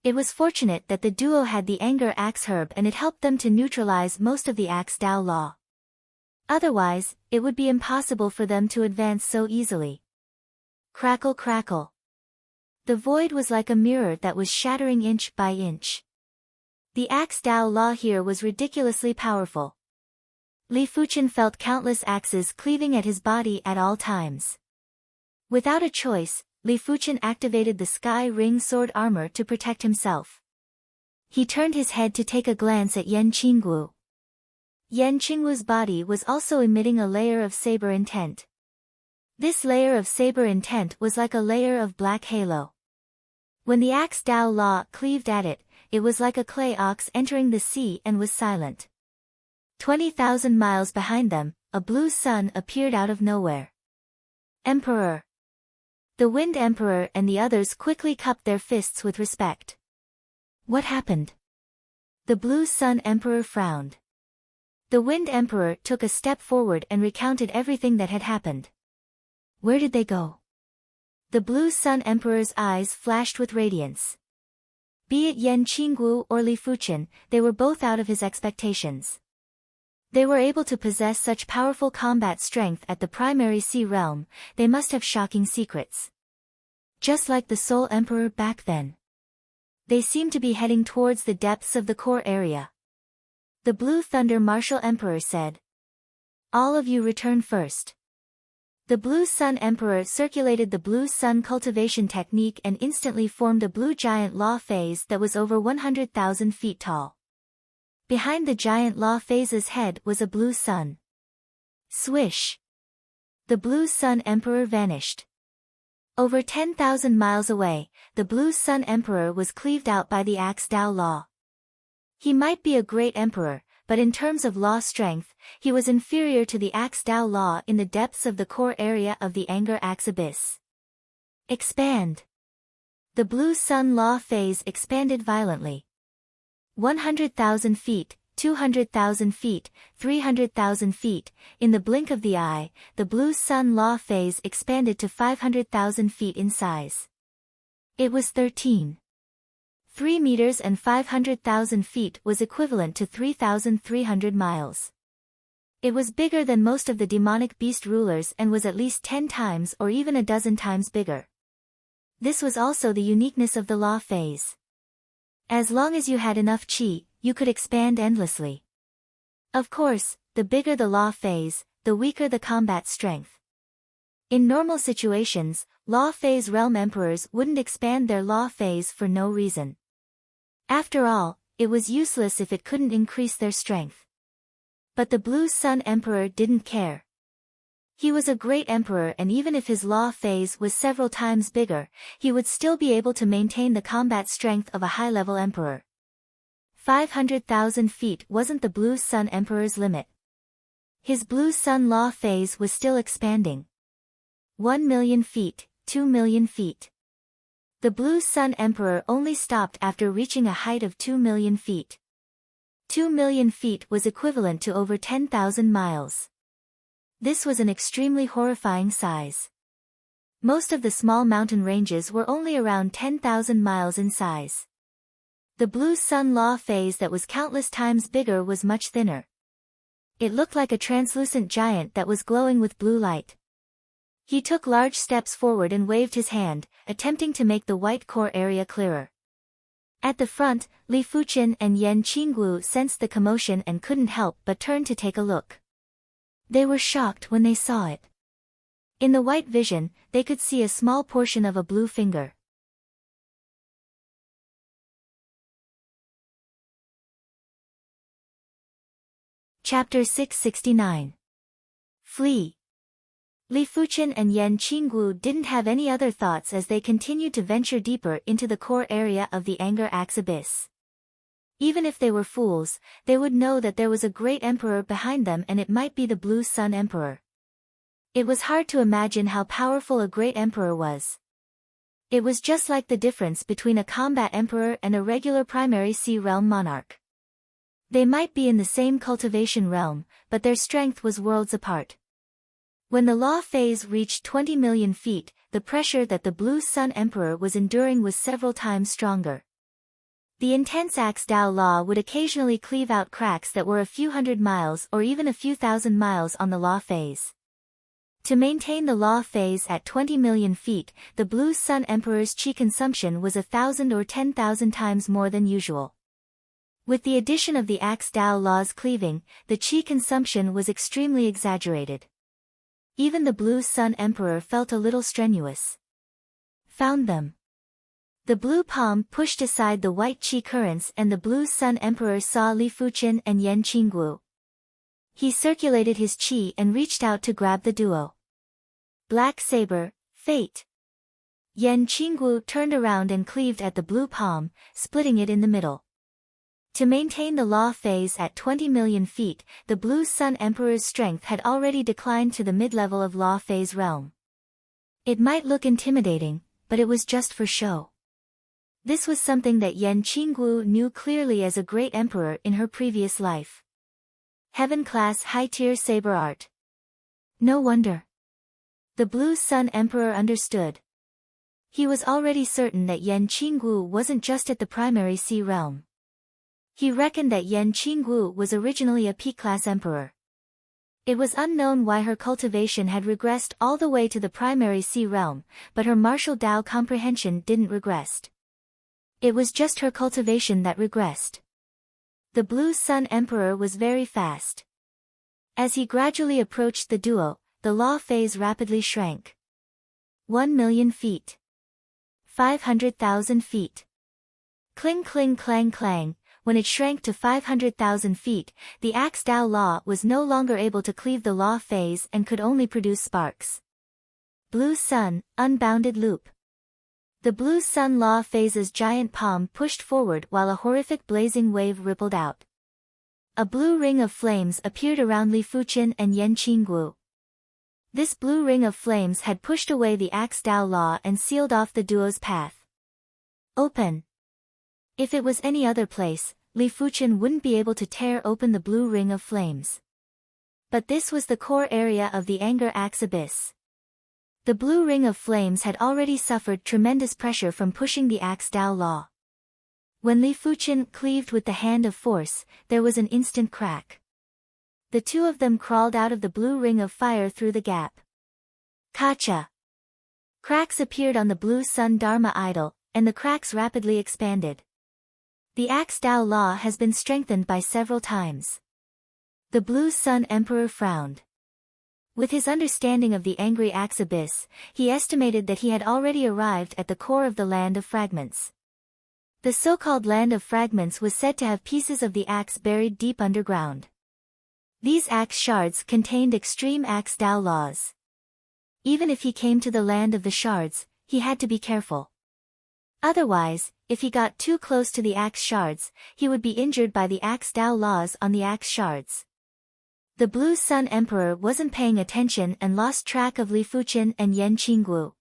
It was fortunate that the duo had the anger axe herb and it helped them to neutralize most of the axe Dao law. Otherwise, it would be impossible for them to advance so easily. Crackle crackle. The void was like a mirror that was shattering inch by inch. The axe Dao law here was ridiculously powerful. Li Fuchen felt countless axes cleaving at his body at all times. Without a choice, Li Fuchen activated the Sky Ring sword armor to protect himself. He turned his head to take a glance at Yan Qingwu. Yan Qingwu's body was also emitting a layer of saber intent. This layer of saber intent was like a layer of black halo. When the axe Dao law cleaved at it, it was like a clay ox entering the sea and was silent. 20,000 miles behind them, a blue sun appeared out of nowhere. Emperor. The Wind Emperor and the others quickly cupped their fists with respect. What happened? The Blue Sun Emperor frowned. The Wind Emperor took a step forward and recounted everything that had happened. Where did they go? The Blue Sun Emperor's eyes flashed with radiance. Be it Yan Qingwu or Li Fuchen, they were both out of his expectations. They were able to possess such powerful combat strength at the primary sea realm, they must have shocking secrets. Just like the Soul Emperor back then. They seemed to be heading towards the depths of the core area. The Blue Thunder Martial Emperor said. All of you return first. The Blue Sun Emperor circulated the Blue Sun cultivation technique and instantly formed a blue giant law phase that was over 100,000 feet tall. Behind the giant law phase's head was a blue sun. Swish! The Blue Sun Emperor vanished. Over 10,000 miles away, the Blue Sun Emperor was cleaved out by the axe Dao law. He might be a great emperor, but in terms of law strength, he was inferior to the axe Dao law in the depths of the core area of the anger axe abyss. Expand! The Blue Sun law phase expanded violently. 100,000 feet, 200,000 feet, 300,000 feet, in the blink of the eye, the Blue Sun law phase expanded to 500,000 feet in size. It was 13.3 meters and 500,000 feet was equivalent to 3,300 miles. It was bigger than most of the demonic beast rulers and was at least 10 times or even a dozen times bigger. This was also the uniqueness of the law phase. As long as you had enough qi, you could expand endlessly. Of course, the bigger the law phase, the weaker the combat strength. In normal situations, Law Phase realm emperors wouldn't expand their Law Phase for no reason. After all, it was useless if it couldn't increase their strength. But the Blue Sun Emperor didn't care. He was a great emperor, and even if his Law Phase was several times bigger, he would still be able to maintain the combat strength of a high-level emperor. 500,000 feet wasn't the Blue Sun Emperor's limit. His Blue Sun Law Phase was still expanding. 1 million feet, 2 million feet. The Blue Sun Emperor only stopped after reaching a height of 2 million feet. 2 million feet was equivalent to over 10,000 miles. This was an extremely horrifying size. Most of the small mountain ranges were only around 10,000 miles in size. The Blue Sun Law Phase that was countless times bigger was much thinner. It looked like a translucent giant that was glowing with blue light. He took large steps forward and waved his hand, attempting to make the white core area clearer. At the front, Li Fuqian and Yan Qinggu sensed the commotion and couldn't help but turn to take a look. They were shocked when they saw it. In the white vision, they could see a small portion of a blue finger. Chapter 669. Flee. Li Fuqian and Yan Qinggu didn't have any other thoughts as they continued to venture deeper into the core area of the Anger Axe Abyss. Even if they were fools, they would know that there was a great emperor behind them, and it might be the Blue Sun Emperor. It was hard to imagine how powerful a great emperor was. It was just like the difference between a combat emperor and a regular primary sea realm monarch. They might be in the same cultivation realm, but their strength was worlds apart. When the Law Phase reached 20 million feet, the pressure that the Blue Sun Emperor was enduring was several times stronger. The intense Axe Dao Law would occasionally cleave out cracks that were a few hundred miles or even a few thousand miles on the Law Phase. To maintain the Law Phase at 20 million feet, the Blue Sun Emperor's qi consumption was 1,000 or 10,000 times more than usual. With the addition of the Axe Dao Law's cleaving, the qi consumption was extremely exaggerated. Even the Blue Sun Emperor felt a little strenuous. Found them. The blue palm pushed aside the white qi currents, and the Blue Sun Emperor saw Li Fuqian and Yan Qinggu. He circulated his qi and reached out to grab the duo. Black Saber, Fate. Yan Qinggu turned around and cleaved at the blue palm, splitting it in the middle. To maintain the Law Phase at 20 million feet, the Blue Sun Emperor's strength had already declined to the mid-level of Law Phase realm. It might look intimidating, but it was just for show. This was something that Yan Qinggu knew clearly as a great emperor in her previous life. Heaven-class high-tier saber art. No wonder. The Blue Sun Emperor understood. He was already certain that Yan Qinggu wasn't just at the primary sea realm. He reckoned that Yan Qinggu was originally a P-class emperor. It was unknown why her cultivation had regressed all the way to the primary sea realm, but her martial Dao comprehension didn't regress. It was just her cultivation that regressed. The Blue Sun Emperor was very fast. As he gradually approached the duo, the Law Phase rapidly shrank. 1 million feet. 500,000 feet. Cling cling clang clang. When it shrank to 500,000 feet, the Axe Dao Law was no longer able to cleave the Law Phase and could only produce sparks. Blue Sun, Unbounded Loop. The Blue Sun Law Phase's giant palm pushed forward while a horrific blazing wave rippled out. A blue ring of flames appeared around Li Fuqian and Yan Qinggu. This blue ring of flames had pushed away the Axe Dao Law and sealed off the duo's path. Open. If it was any other place, Li Fuqian wouldn't be able to tear open the blue ring of flames. But this was the core area of the Anger Axe Abyss. The blue ring of flames had already suffered tremendous pressure from pushing the Axe Dao Law. When Li Fuqian cleaved with the hand of force, there was an instant crack. The two of them crawled out of the blue ring of fire through the gap. Kacha! Cracks appeared on the Blue Sun Dharma idol, and the cracks rapidly expanded. The Axe Dao Law has been strengthened by several times. The Blue Sun Emperor frowned. With his understanding of the angry axe abyss, he estimated that he had already arrived at the core of the Land of Fragments. The so-called Land of Fragments was said to have pieces of the axe buried deep underground. These axe shards contained extreme axe Tao laws. Even if he came to the Land of the Shards, he had to be careful. Otherwise, if he got too close to the axe shards, he would be injured by the axe Tao laws on the axe shards. The Blue Sun Emperor wasn't paying attention and lost track of Li Fuqian and Yan Qingguo.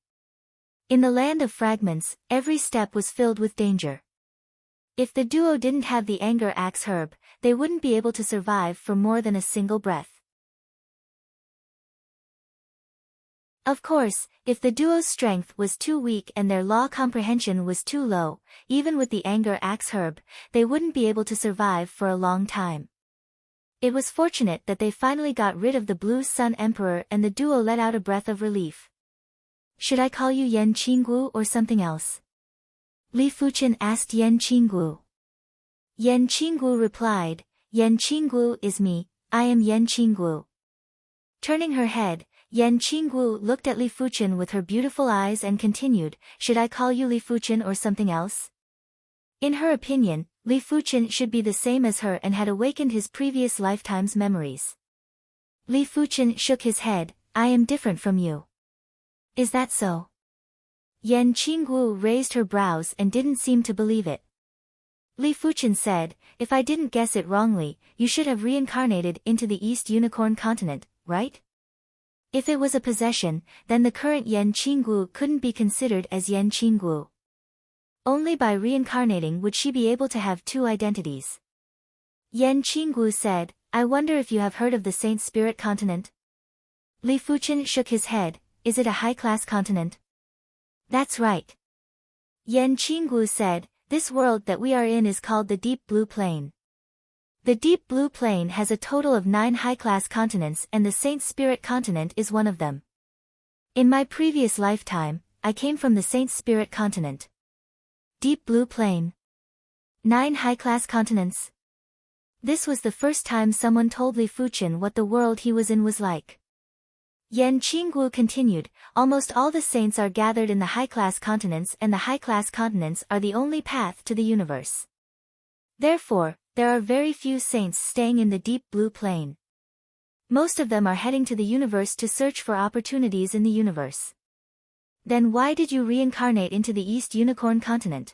In the Land of Fragments, every step was filled with danger. If the duo didn't have the anger axe herb, they wouldn't be able to survive for more than a single breath. Of course, if the duo's strength was too weak and their law comprehension was too low, even with the anger axe herb, they wouldn't be able to survive for a long time. It was fortunate that they finally got rid of the Blue Sun Emperor and the duo let out a breath of relief. Should I call you Yan Qingguo or something else? Li Fuqian asked Yan Qingguo. Yan Qingguo replied, Yan Qingguo is me, I am Yan Qingguo. Turning her head, Yan Qingguo looked at Li Fuqian with her beautiful eyes and continued, should I call you Li Fuqian or something else? In her opinion, Li Fuqian should be the same as her and had awakened his previous lifetime's memories. Li Fuqian shook his head, I am different from you. Is that so? Yan Qingguo raised her brows and didn't seem to believe it. Li Fuqian said, if I didn't guess it wrongly, you should have reincarnated into the East Unicorn continent, right? If it was a possession, then the current Yan Qingguo couldn't be considered as Yan Qingguo. Only by reincarnating would she be able to have two identities. Yan Qingguo said, I wonder if you have heard of the Saint Spirit continent? Li Fuqian shook his head, is it a high-class continent? That's right. Yan Qingguo said, this world that we are in is called the Deep Blue Plain. The Deep Blue Plain has a total of 9 high-class continents and the Saint Spirit continent is one of them. In my previous lifetime, I came from the Saint Spirit continent. Deep Blue Plain. 9 high-class continents. This was the first time someone told Li Fuqian what the world he was in was like. Yan Qingguo continued, almost all the saints are gathered in the high-class continents and the high-class continents are the only path to the universe. Therefore, there are very few saints staying in the Deep Blue Plain. Most of them are heading to the universe to search for opportunities in the universe. Then why did you reincarnate into the East Unicorn continent?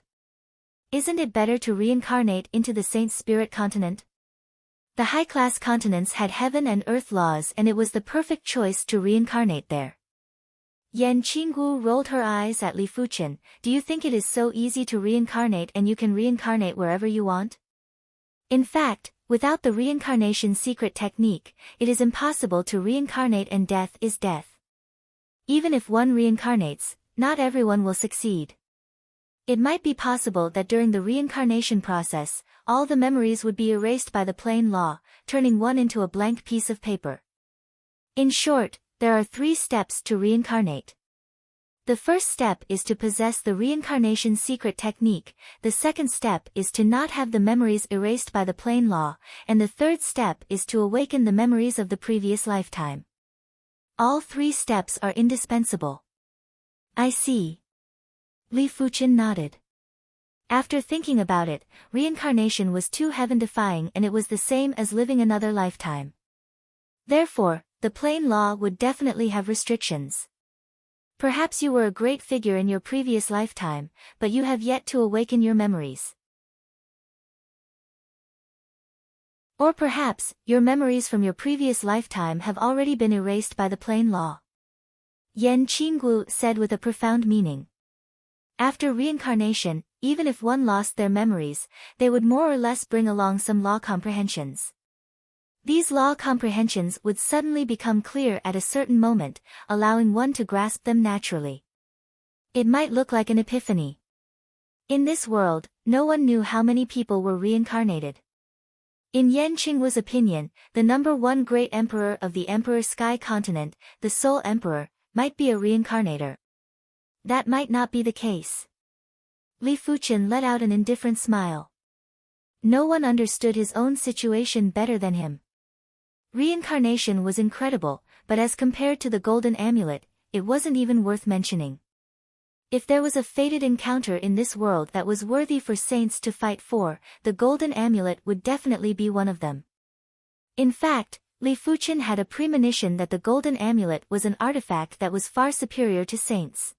Isn't it better to reincarnate into the Saint Spirit continent? The high-class continents had heaven and earth laws and it was the perfect choice to reincarnate there. Yan Qingguo rolled her eyes at Li Fuqian, do you think it is so easy to reincarnate and you can reincarnate wherever you want? In fact, without the reincarnation secret technique, it is impossible to reincarnate and death is death. Even if one reincarnates, not everyone will succeed. It might be possible that during the reincarnation process, all the memories would be erased by the plain law, turning one into a blank piece of paper. In short, there are 3 steps to reincarnate. The first step is to possess the reincarnation secret technique, the second step is to not have the memories erased by the plain law, and the third step is to awaken the memories of the previous lifetime. All 3 steps are indispensable. I see. Li Fuqian nodded. After thinking about it, reincarnation was too heaven-defying and it was the same as living another lifetime. Therefore, the plain law would definitely have restrictions. Perhaps you were a great figure in your previous lifetime, but you have yet to awaken your memories. Or perhaps, your memories from your previous lifetime have already been erased by the plain law. Yan Qingguo said with a profound meaning. After reincarnation, even if one lost their memories, they would more or less bring along some law comprehensions. These law comprehensions would suddenly become clear at a certain moment, allowing one to grasp them naturally. It might look like an epiphany. In this world, no one knew how many people were reincarnated. In Yan Qingguo's opinion, the number 1 great emperor of the Emperor Sky continent, the Soul Emperor, might be a reincarnator. That might not be the case. Li Fuqian let out an indifferent smile. No one understood his own situation better than him. Reincarnation was incredible, but as compared to the golden amulet, it wasn't even worth mentioning. If there was a fated encounter in this world that was worthy for saints to fight for, the golden amulet would definitely be one of them. In fact, Li Fuqian had a premonition that the golden amulet was an artifact that was far superior to saints.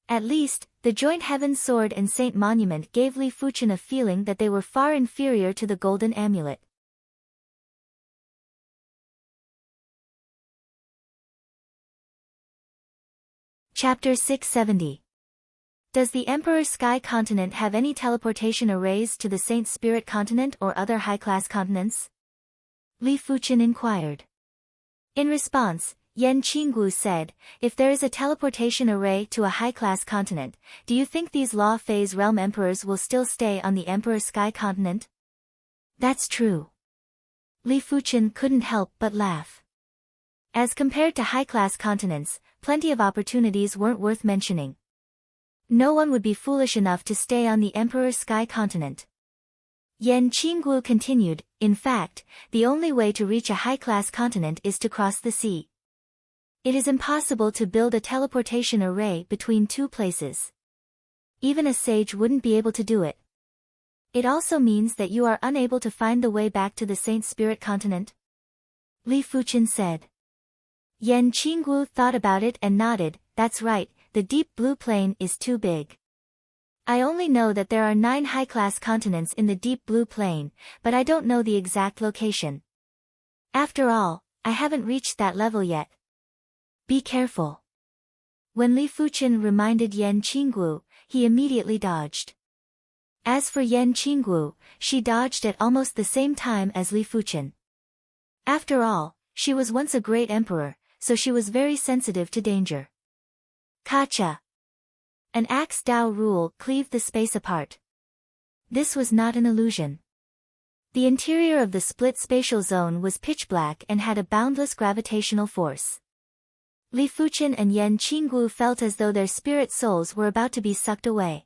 At least, the joint heaven sword and saint monument gave Li Fuqian a feeling that they were far inferior to the golden amulet. Chapter 670. Does the Emperor Sky Continent have any teleportation arrays to the Saint Spirit Continent or other high-class continents? Li Fuqian inquired. In response, Yan Qinggu said, if there is a teleportation array to a high-class continent, do you think these Law Phase Realm Emperors will still stay on the Emperor Sky Continent? That's true. Li Fuqian couldn't help but laugh. As compared to high-class continents, plenty of opportunities weren't worth mentioning. No one would be foolish enough to stay on the Emperor Sky Continent. Yan Qinggu continued, in fact, the only way to reach a high-class continent is to cross the sea. It is impossible to build a teleportation array between two places. Even a sage wouldn't be able to do it. It also means that you are unable to find the way back to the Saint Spirit Continent. Li Fuqian said. Yan Qinggu thought about it and nodded, that's right, the deep blue plain is too big. I only know that there are 9 high-class continents in the deep blue plain, but I don't know the exact location. After all, I haven't reached that level yet. Be careful. When Li Fuqian reminded Yan Qinggu, he immediately dodged. As for Yan Qinggu, she dodged at almost the same time as Li Fuqian. After all, she was once a great emperor, so she was very sensitive to danger. Kacha. An axe Dao rule cleaved the space apart. This was not an illusion. The interior of the split spatial zone was pitch black and had a boundless gravitational force. Li Fuqian and Yan Qinggu felt as though their spirit souls were about to be sucked away.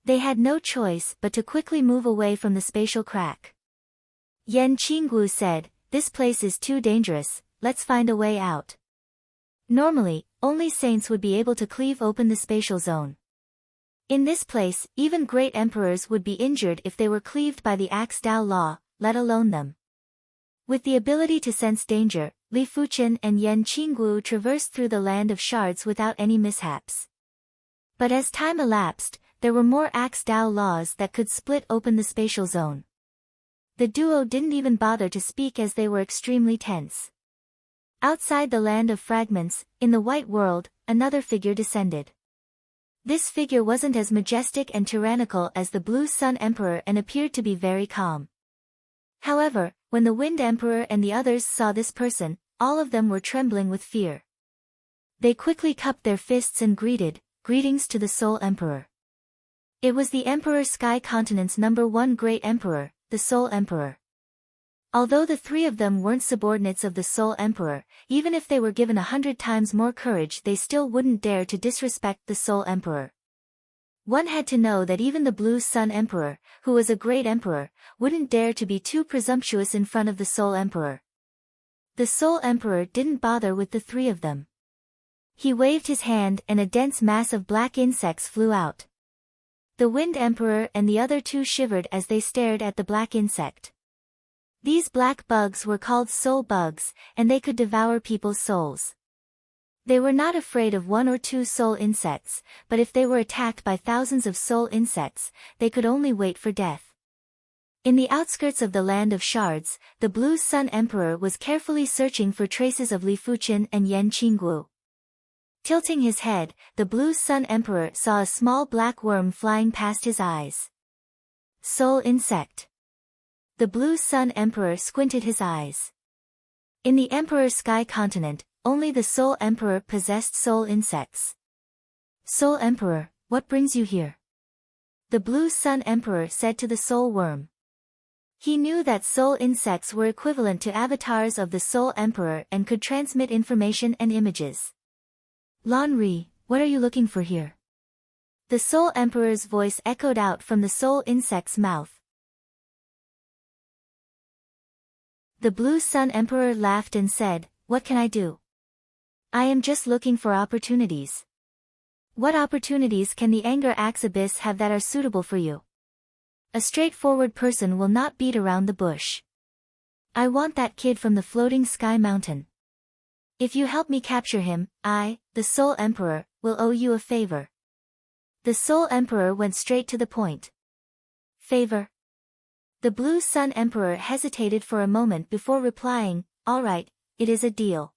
They had no choice but to quickly move away from the spatial crack. Yan Qinggu said, this place is too dangerous, let's find a way out. Normally, only saints would be able to cleave open the spatial zone. In this place, even great emperors would be injured if they were cleaved by the Axe Dao law, let alone them. With the ability to sense danger, Li Fuqian and Yan Qinggu traversed through the land of shards without any mishaps. But as time elapsed, there were more Axe Dao laws that could split open the spatial zone. The duo didn't even bother to speak as they were extremely tense. Outside the land of fragments, in the white world, another figure descended. This figure wasn't as majestic and tyrannical as the Blue Sun Emperor and appeared to be very calm. However, when the Wind Emperor and the others saw this person, all of them were trembling with fear. They quickly cupped their fists and greeted, greetings to the Soul Emperor. It was the Emperor Sky Continent's #1 Great Emperor, the Soul Emperor. Although the 3 of them weren't subordinates of the Soul Emperor, even if they were given 100 times more courage they still wouldn't dare to disrespect the Soul Emperor. One had to know that even the Blue Sun Emperor, who was a great emperor, wouldn't dare to be too presumptuous in front of the Soul Emperor. The Soul Emperor didn't bother with the 3 of them. He waved his hand and a dense mass of black insects flew out. The Wind Emperor and the other 2 shivered as they stared at the black insect. These black bugs were called soul bugs, and they could devour people's souls. They were not afraid of 1 or 2 soul insects, but if they were attacked by thousands of soul insects, they could only wait for death. In the outskirts of the land of shards, the Blue Sun Emperor was carefully searching for traces of Li Fuqian and Yan Qinggu. Tilting his head, the Blue Sun Emperor saw a small black worm flying past his eyes. Soul insect. The Blue Sun Emperor squinted his eyes. In the Emperor Sky Continent, only the Soul Emperor possessed soul insects. Soul Emperor, what brings you here? The Blue Sun Emperor said to the Soul Worm. He knew that soul insects were equivalent to avatars of the Soul Emperor and could transmit information and images. Lan Ri, what are you looking for here? The Soul Emperor's voice echoed out from the soul insect's mouth. The Blue Sun Emperor laughed and said, what can I do? I am just looking for opportunities. What opportunities can the anger axe abyss have that are suitable for you? A straightforward person will not beat around the bush. I want that kid from the floating sky mountain. If you help me capture him, I, the Soul Emperor, will owe you a favor. The Soul Emperor went straight to the point. Favor? The Blue Sun Emperor hesitated for a moment before replying, all right, it is a deal.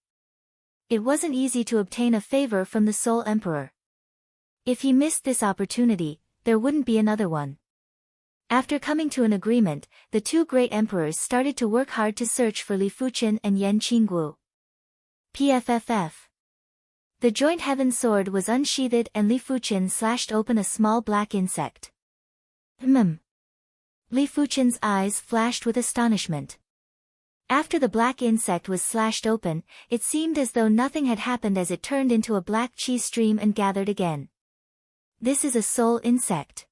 It wasn't easy to obtain a favor from the Soul Emperor. If he missed this opportunity, there wouldn't be another one. After coming to an agreement, the two great emperors started to work hard to search for Li Fuqian and Yan Qinggu. PFFF. The joint heaven sword was unsheathed and Li Fuqian slashed open a small black insect. Li Fuqian's eyes flashed with astonishment. After the black insect was slashed open, it seemed as though nothing had happened as it turned into a black chi stream and gathered again. This is a soul insect.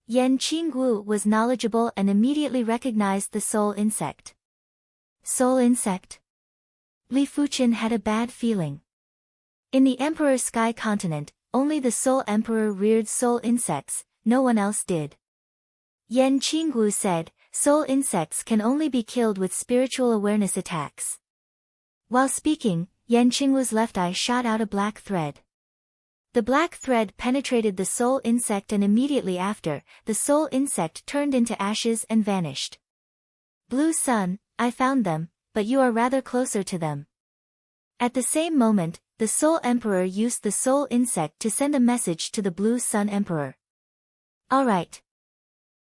Yan Qinggu was knowledgeable and immediately recognized the soul insect. Soul insect? Li Fuqian had a bad feeling. In the Emperor Sky Continent, only the Soul Emperor reared soul insects, no one else did. Yan Qinggu said, soul insects can only be killed with spiritual awareness attacks. While speaking, Yan Qinggu's left eye shot out a black thread. The black thread penetrated the soul insect and immediately after, the soul insect turned into ashes and vanished. Blue Sun, I found them, but you are rather closer to them. At the same moment, the Soul Emperor used the soul insect to send a message to the Blue Sun Emperor. All right.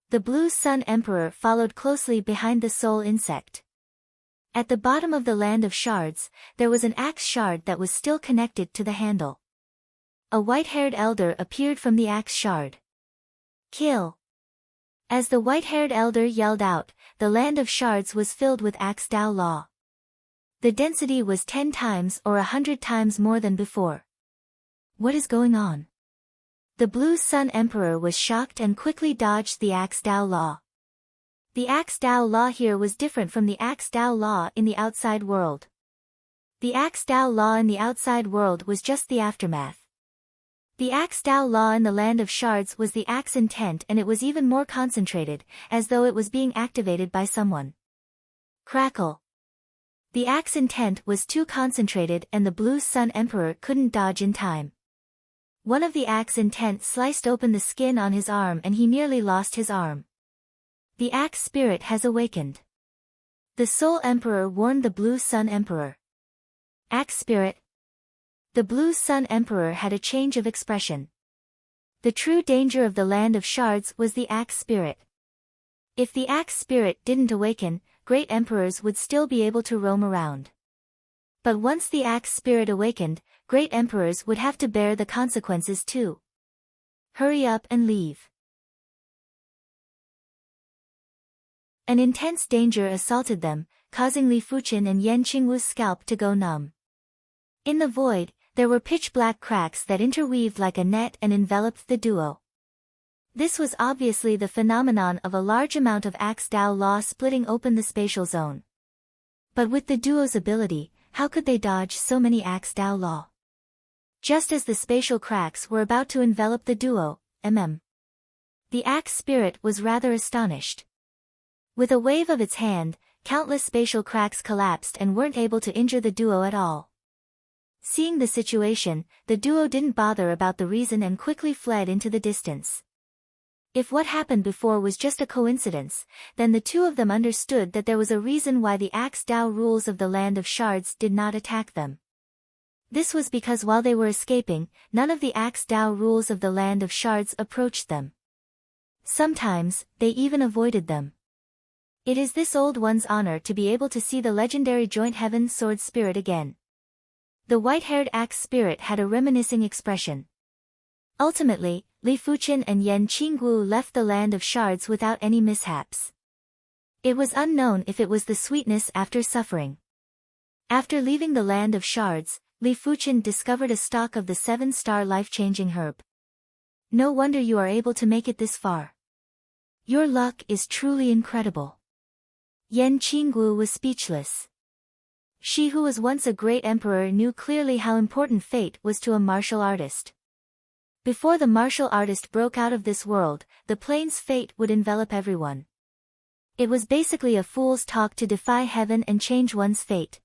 The Blue Sun Emperor followed closely behind the soul insect. At the bottom of the land of shards, there was an axe shard that was still connected to the handle. A white-haired elder appeared from the axe shard. Kill! As the white-haired elder yelled out, the land of shards was filled with axe Dao law. The density was 10 times or 100 times more than before. What is going on? The Blue Sun Emperor was shocked and quickly dodged the axe Dao law. The axe Dao law here was different from the axe Dao law in the outside world. The axe Dao law in the outside world was just the aftermath. The axe Dao law in the land of shards was the axe intent, and it was even more concentrated, as though it was being activated by someone. Crackle. The axe intent was too concentrated and the Blue Sun Emperor couldn't dodge in time. One of the axe intent sliced open the skin on his arm and he nearly lost his arm. The axe spirit has awakened. The Soul Emperor warned the Blue Sun Emperor. Axe spirit. The Blue Sun Emperor had a change of expression. The true danger of the land of shards was the axe spirit. If the axe spirit didn't awaken, great emperors would still be able to roam around. But once the axe spirit awakened, great emperors would have to bear the consequences too. Hurry up and leave. An intense danger assaulted them, causing Li Fuqian and Yan Qingwu's scalp to go numb. In the void, there were pitch-black cracks that interweaved like a net and enveloped the duo. This was obviously the phenomenon of a large amount of axe Dao law splitting open the spatial zone. But with the duo's ability, how could they dodge so many axe Dao law? Just as the spatial cracks were about to envelop the duo, the axe spirit was rather astonished. With a wave of its hand, countless spatial cracks collapsed and weren't able to injure the duo at all. Seeing the situation, the duo didn't bother about the reason and quickly fled into the distance. If what happened before was just a coincidence, then the two of them understood that there was a reason why the axe Dao rules of the land of shards did not attack them. This was because while they were escaping, none of the axe Dao rules of the land of shards approached them. Sometimes, they even avoided them. It is this old one's honor to be able to see the legendary joint heaven sword spirit again. The white-haired axe spirit had a reminiscing expression. Ultimately, Li Fuqian and Yan Qingwu left the land of shards without any mishaps. It was unknown if it was the sweetness after suffering. After leaving the land of shards, Li Fuqian discovered a stalk of the 7-star life-changing herb. No wonder you are able to make it this far. Your luck is truly incredible. Yan Qingwu was speechless. She who was once a great emperor knew clearly how important fate was to a martial artist. Before the martial artist broke out of this world, the plane's fate would envelop everyone. It was basically a fool's talk to defy heaven and change one's fate.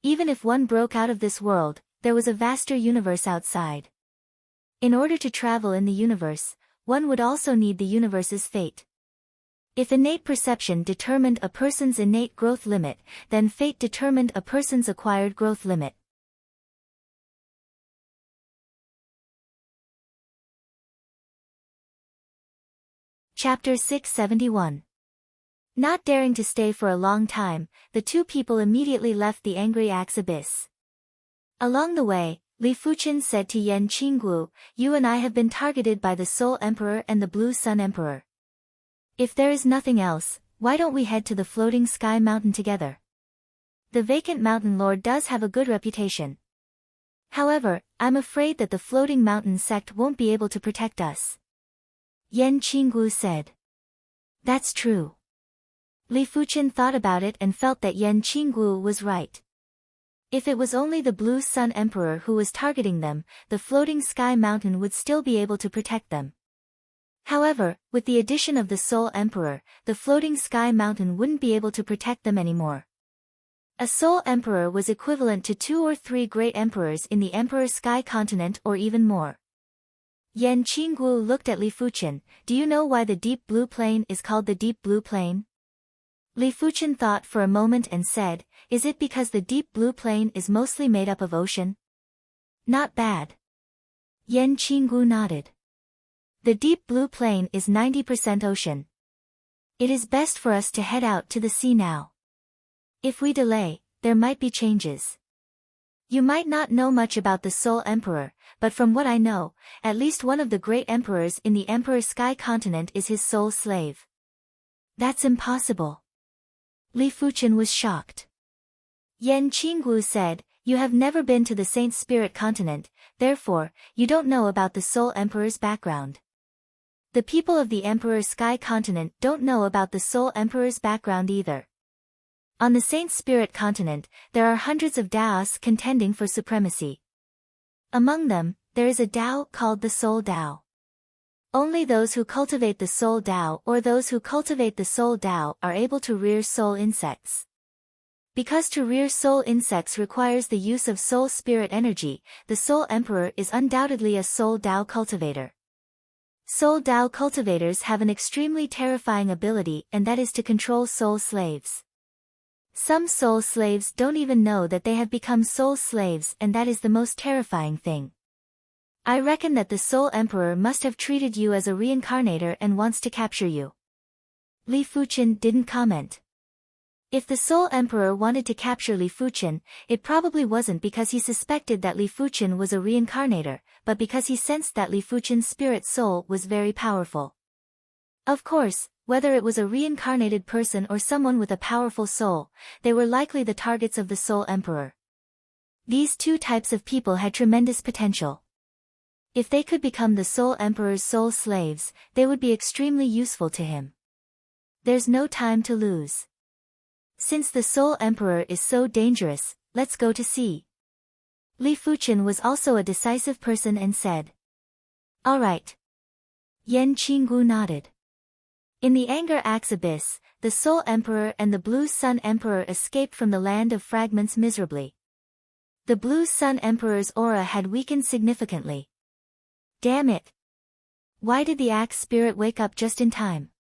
Even if one broke out of this world, there was a vaster universe outside. In order to travel in the universe, one would also need the universe's fate. If innate perception determined a person's innate growth limit, then fate determined a person's acquired growth limit. Chapter 671. Not daring to stay for a long time, the two people immediately left the angry axe abyss. Along the way, Li Fuqian said to Yan Qinggu, "You and I have been targeted by the Soul Emperor and the Blue Sun Emperor. If there is nothing else, why don't we head to the Floating Sky Mountain together? The vacant mountain lord does have a good reputation. However, I'm afraid that the Floating Mountain sect won't be able to protect us." Yan Qinggu said. That's true. Li Fuqian thought about it and felt that Yan Qinggu was right. If it was only the Blue Sun Emperor who was targeting them, the Floating Sky Mountain would still be able to protect them. However, with the addition of the Soul Emperor, the Floating Sky Mountain wouldn't be able to protect them anymore. A Soul Emperor was equivalent to 2 or 3 great emperors in the Emperor Sky Continent or even more. Yan Qinggu looked at Li Fuqian. "Do you know why the Deep Blue Plain is called the Deep Blue Plain?" Li Fuqian thought for a moment and said, "Is it because the Deep Blue Plain is mostly made up of ocean?" Not bad. Yan Qinggu nodded. The Deep Blue Plain is 90% ocean. It is best for us to head out to the sea now. If we delay, there might be changes. You might not know much about the Soul Emperor, but from what I know, at least one of the great emperors in the Emperor Sky Continent is his soul slave. That's impossible. Li Fuqian was shocked. Yan Qinggu said, "You have never been to the Saint Spirit Continent, therefore, you don't know about the Soul Emperor's background. The people of the Emperor Sky Continent don't know about the Soul Emperor's background either. On the Saint Spirit Continent, there are hundreds of Daos contending for supremacy. Among them, there is a Dao called the Soul Dao. Only those who cultivate the Soul Dao or those who cultivate the Soul Dao are able to rear soul insects. Because to rear soul insects requires the use of soul spirit energy, the Soul Emperor is undoubtedly a Soul Dao cultivator. Soul Dao cultivators have an extremely terrifying ability, and that is to control soul slaves. Some soul slaves don't even know that they have become soul slaves, and that is the most terrifying thing. I reckon that the Soul Emperor must have treated you as a reincarnator and wants to capture you." Li Fuqian didn't comment. If the Soul Emperor wanted to capture Li Fuqian, it probably wasn't because he suspected that Li Fuqian was a reincarnator, but because he sensed that Li Fuqian's spirit soul was very powerful. Of course, whether it was a reincarnated person or someone with a powerful soul, they were likely the targets of the Soul Emperor. These two types of people had tremendous potential. If they could become the Soul Emperor's soul slaves, they would be extremely useful to him. There's no time to lose. Since the Soul Emperor is so dangerous, let's go to sea. Li Fuqian was also a decisive person and said. All right. Yan Qinggu nodded. In the Anger Axe Abyss, the Soul Emperor and the Blue Sun Emperor escaped from the Land of Fragments miserably. The Blue Sun Emperor's aura had weakened significantly. Damn it! Why did the Axe Spirit wake up just in time?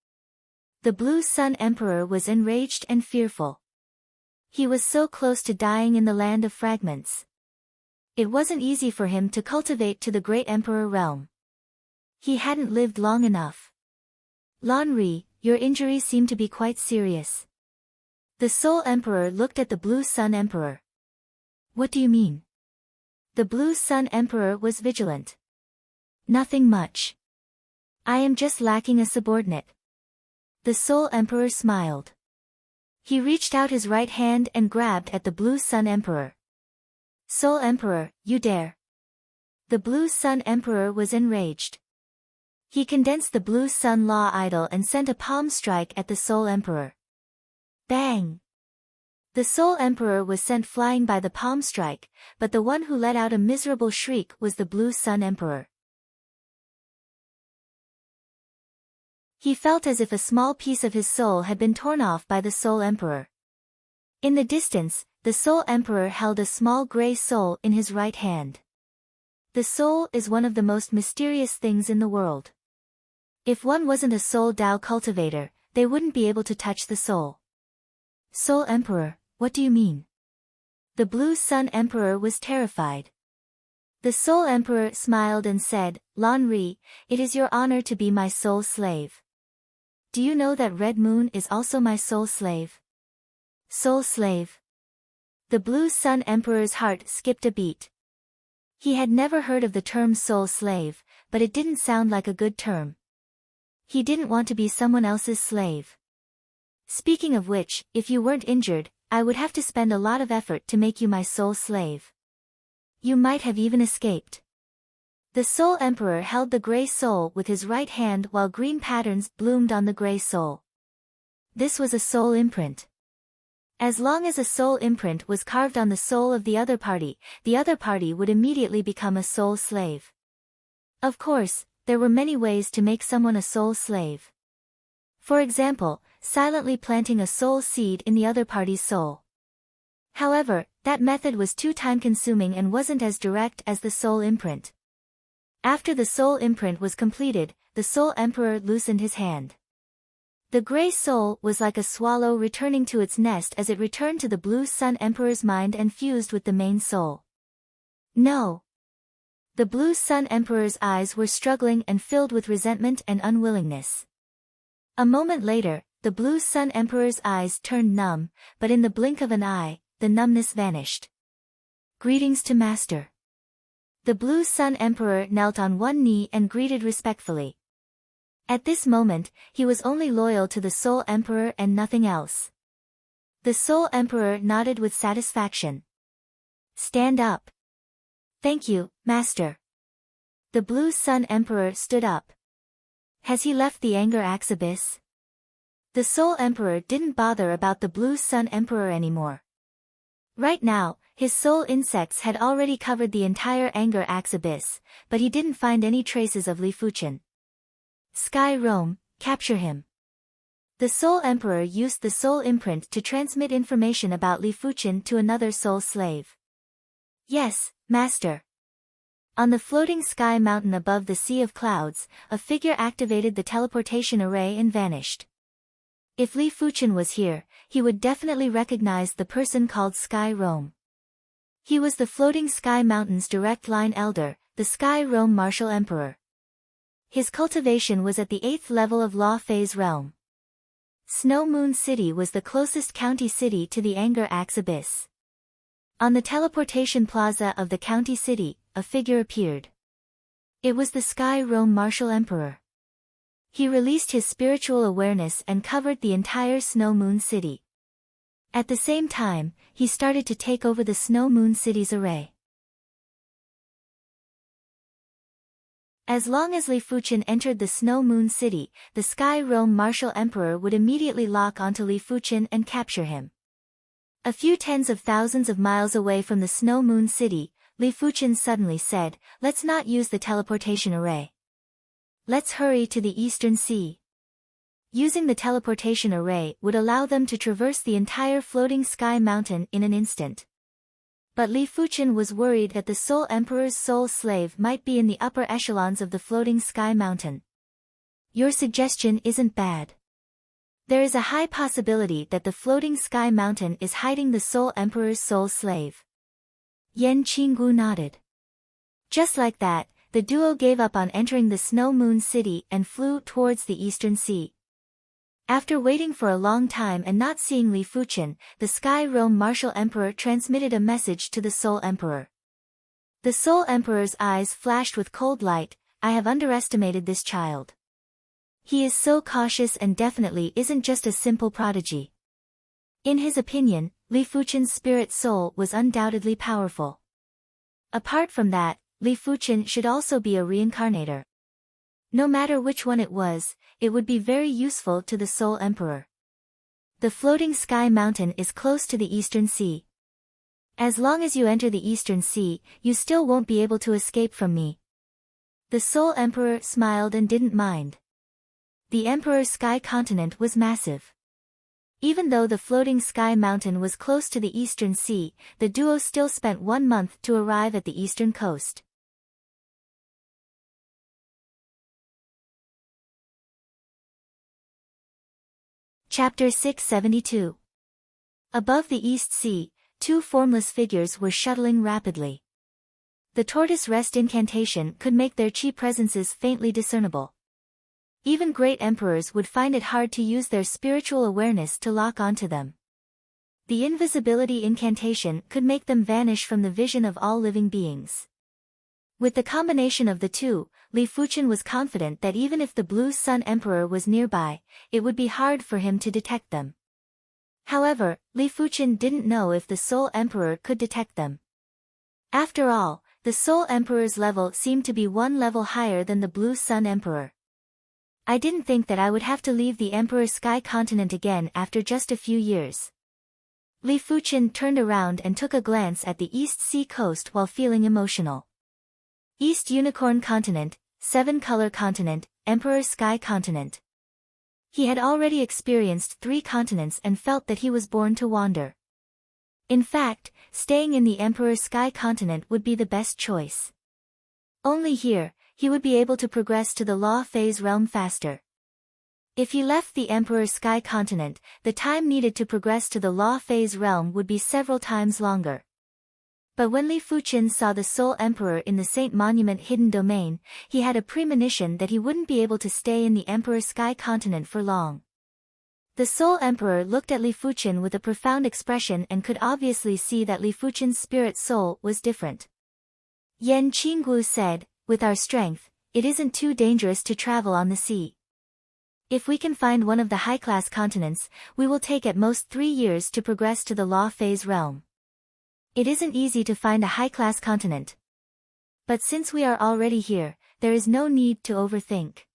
The Blue Sun Emperor was enraged and fearful. He was so close to dying in the Land of Fragments. It wasn't easy for him to cultivate to the Great Emperor realm. He hadn't lived long enough. Lan Ri, your injuries seem to be quite serious. The Soul Emperor looked at the Blue Sun Emperor. What do you mean? The Blue Sun Emperor was vigilant. Nothing much. I am just lacking a subordinate. The Soul Emperor smiled. He reached out his right hand and grabbed at the Blue Sun Emperor. Soul Emperor, you dare. The Blue Sun Emperor was enraged. He condensed the Blue Sun Law Idol and sent a palm strike at the Soul Emperor. Bang! The Soul Emperor was sent flying by the palm strike, but the one who let out a miserable shriek was the Blue Sun Emperor. He felt as if a small piece of his soul had been torn off by the Soul Emperor. In the distance, the Soul Emperor held a small gray soul in his right hand. The soul is one of the most mysterious things in the world. If one wasn't a soul Dao cultivator, they wouldn't be able to touch the soul. Soul Emperor, what do you mean? The Blue Sun Emperor was terrified. The Soul Emperor smiled and said, Lan Ri, it is your honor to be my soul slave. Do you know that Red Moon is also my soul slave? Soul slave. The Blue Sun Emperor's heart skipped a beat. He had never heard of the term soul slave, but it didn't sound like a good term. He didn't want to be someone else's slave. Speaking of which, if you weren't injured, I would have to spend a lot of effort to make you my soul slave. You might have even escaped. The Soul Emperor held the gray soul with his right hand while green patterns bloomed on the gray soul. This was a soul imprint. As long as a soul imprint was carved on the soul of the other party would immediately become a soul slave. Of course, there were many ways to make someone a soul slave. For example, silently planting a soul seed in the other party's soul. However, that method was too time-consuming and wasn't as direct as the soul imprint. After the soul imprint was completed, the Soul Emperor loosened his hand. The gray soul was like a swallow returning to its nest as it returned to the Blue Sun Emperor's mind and fused with the main soul. No. The Blue Sun Emperor's eyes were struggling and filled with resentment and unwillingness. A moment later, the Blue Sun Emperor's eyes turned numb, but in the blink of an eye, the numbness vanished. Greetings to Master. The Blue Sun Emperor knelt on one knee and greeted respectfully. At this moment, he was only loyal to the Soul Emperor and nothing else. The Soul Emperor nodded with satisfaction. Stand up. Thank you, Master. The Blue Sun Emperor stood up. Has he left the Anger Axe Abyss? The Soul Emperor didn't bother about the Blue Sun Emperor anymore. Right now, his soul insects had already covered the entire Anger Axe Abyss, but he didn't find any traces of Li Fuqian. Sky Roam, capture him. The Soul Emperor used the soul imprint to transmit information about Li Fuqian to another soul slave. Yes, Master. On the floating sky mountain above the sea of clouds, a figure activated the teleportation array and vanished. If Li Fuqian was here, he would definitely recognize the person called Sky Roam. He was the floating sky mountain's direct line elder, the Sky Roam Martial Emperor. His cultivation was at the 8th level of Law Phase realm. Snow Moon City was the closest county city to the Anger Axe Abyss. On the teleportation plaza of the county city, a figure appeared. It was the Sky Roam Martial Emperor. He released his spiritual awareness and covered the entire Snow Moon City. At the same time, he started to take over the Snow Moon City's array. As long as Li Fuqian entered the Snow Moon City, the Sky Roam Martial Emperor would immediately lock onto Li Fuqian and capture him. A few tens of thousands of miles away from the Snow Moon City, Li Fuqian suddenly said, "Let's not use the teleportation array. Let's hurry to the Eastern Sea." Using the teleportation array would allow them to traverse the entire floating sky mountain in an instant. But Li Fuqian was worried that the Soul Emperor's soul slave might be in the upper echelons of the floating sky mountain. Your suggestion isn't bad. There is a high possibility that the floating sky mountain is hiding the Soul Emperor's soul slave. Yan Qinggu nodded. Just like that, the duo gave up on entering the Snow Moon City and flew towards the Eastern Sea. After waiting for a long time and not seeing Li Fuqian, the Sky Roam Martial Emperor transmitted a message to the Soul Emperor. The Soul Emperor's eyes flashed with cold light. "I have underestimated this child. He is so cautious and definitely isn't just a simple prodigy." In his opinion, Li Fuqian's spirit soul was undoubtedly powerful. Apart from that, Li Fuqian should also be a reincarnator. No matter which one it was, it would be very useful to the Soul Emperor. The floating sky mountain is close to the Eastern Sea. As long as you enter the Eastern Sea, you still won't be able to escape from me. The Soul Emperor smiled and didn't mind. The Emperor's sky continent was massive. Even though the floating sky mountain was close to the Eastern Sea, the duo still spent 1 month to arrive at the eastern coast. Chapter 672. Above the East Sea, 2 formless figures were shuttling rapidly. The tortoise rest incantation could make their chi presences faintly discernible. Even great emperors would find it hard to use their spiritual awareness to lock onto them. The invisibility incantation could make them vanish from the vision of all living beings. With the combination of the two, Li Fuqian was confident that even if the Blue Sun Emperor was nearby, it would be hard for him to detect them. However, Li Fuqian didn't know if the Soul Emperor could detect them. After all, the Soul Emperor's level seemed to be 1 level higher than the Blue Sun Emperor. I didn't think that I would have to leave the Emperor's sky continent again after just a few years. Li Fuqian turned around and took a glance at the East Sea coast while feeling emotional. East Unicorn Continent, 7-Color Continent, Emperor's Sky Continent. He had already experienced 3 continents and felt that he was born to wander. In fact, staying in the Emperor's Sky Continent would be the best choice. Only here, he would be able to progress to the Law Phase realm faster. If he left the Emperor's Sky Continent, the time needed to progress to the Law Phase realm would be several times longer. But when Li Fuqian saw the Soul Emperor in the Saint Monument Hidden Domain, he had a premonition that he wouldn't be able to stay in the Emperor's Sky Continent for long. The Soul Emperor looked at Li Fuqian with a profound expression and could obviously see that Li Fuqian's spirit soul was different. Yan Qinggu said, "With our strength, it isn't too dangerous to travel on the sea. If we can find one of the high-class continents, we will take at most 3 years to progress to the Law Phase realm. It isn't easy to find a high-class continent. But since we are already here, there is no need to overthink."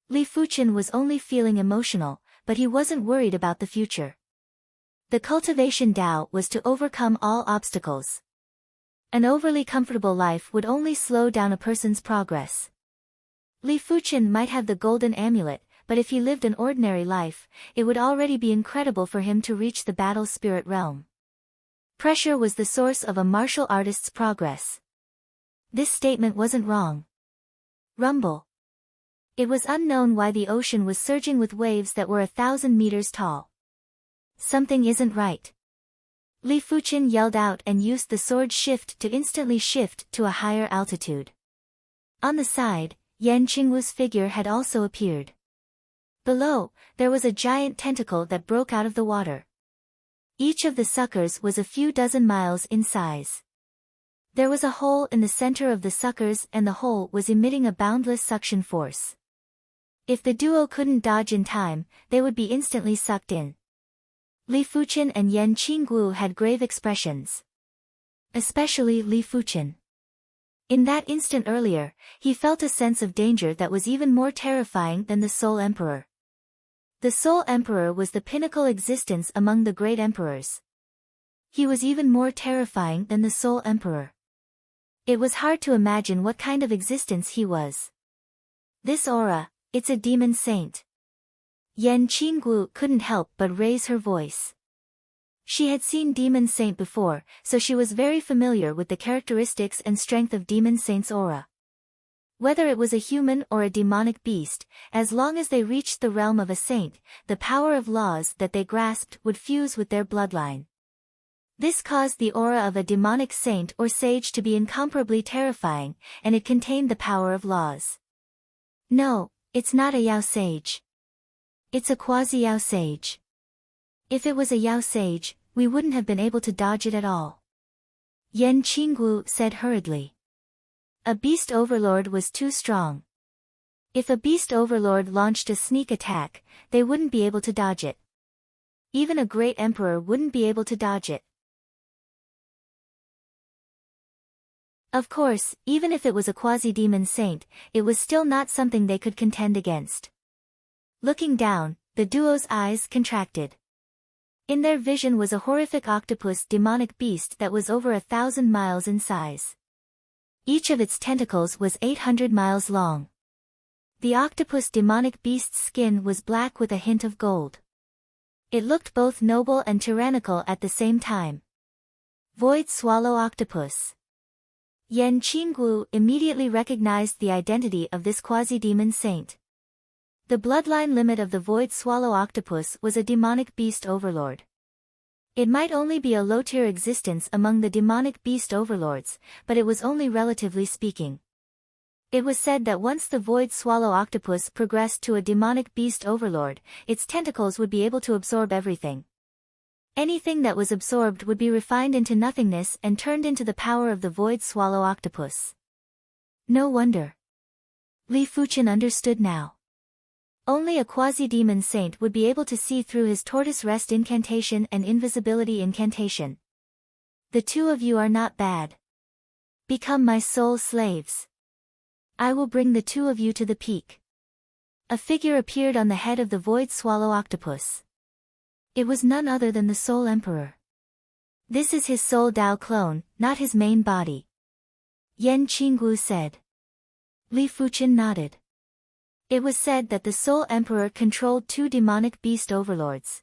Li Fuqian was only feeling emotional, but he wasn't worried about the future. The cultivation Tao was to overcome all obstacles. An overly comfortable life would only slow down a person's progress. Li Fuqian might have the golden amulet, but if he lived an ordinary life, it would already be incredible for him to reach the battle spirit realm. Pressure was the source of a martial artist's progress. This statement wasn't wrong. Rumble. It was unknown why the ocean was surging with waves that were 1,000 meters tall. Something isn't right. Li Fuqian yelled out and used the sword shift to instantly shift to a higher altitude. On the side, Yan Qingwu's figure had also appeared. Below, there was a giant tentacle that broke out of the water. Each of the suckers was a few dozen miles in size. There was a hole in the center of the suckers and the hole was emitting a boundless suction force. If the duo couldn't dodge in time, they would be instantly sucked in. Li Fuqian and Yan Qinggu had grave expressions. Especially Li Fuqian. In that instant earlier, he felt a sense of danger that was even more terrifying than the Soul Emperor. The Soul Emperor was the pinnacle existence among the great emperors. He was even more terrifying than the Soul Emperor. It was hard to imagine what kind of existence he was. This aura, it's a demon saint. Yan Qinggu couldn't help but raise her voice. She had seen Demon Saint before, so she was very familiar with the characteristics and strength of Demon Saint's aura. Whether it was a human or a demonic beast, as long as they reached the realm of a saint, the power of laws that they grasped would fuse with their bloodline. This caused the aura of a demonic saint or sage to be incomparably terrifying, and it contained the power of laws. No, it's not a Yao sage. It's a quasi-Yao sage. If it was a Yao sage, we wouldn't have been able to dodge it at all. Yan Qinggu said hurriedly. A beast overlord was too strong. If a beast overlord launched a sneak attack, they wouldn't be able to dodge it. Even a great emperor wouldn't be able to dodge it. Of course, even if it was a quasi-demon saint, it was still not something they could contend against. Looking down, the duo's eyes contracted. In their vision was a horrific octopus demonic beast that was over 1,000 miles in size. Each of its tentacles was 800 miles long. The octopus demonic beast's skin was black with a hint of gold. It looked both noble and tyrannical at the same time. Void Swallow Octopus. Yan Qinggu immediately recognized the identity of this quasi-demon saint. The bloodline limit of the Void Swallow Octopus was a demonic beast overlord. It might only be a low-tier existence among the demonic beast overlords, but it was only relatively speaking. It was said that once the Void Swallow Octopus progressed to a demonic beast overlord, its tentacles would be able to absorb everything. Anything that was absorbed would be refined into nothingness and turned into the power of the Void Swallow Octopus. No wonder. Li Fuchen understood now. Only a quasi-demon saint would be able to see through his tortoise rest incantation and invisibility incantation. The two of you are not bad. Become my soul slaves. I will bring the two of you to the peak. A figure appeared on the head of the Void Swallow Octopus. It was none other than the Soul Emperor. This is his Soul Dao clone, not his main body. Yan Qinggu said. Li Fuchen nodded. It was said that the Soul Emperor controlled two demonic beast overlords.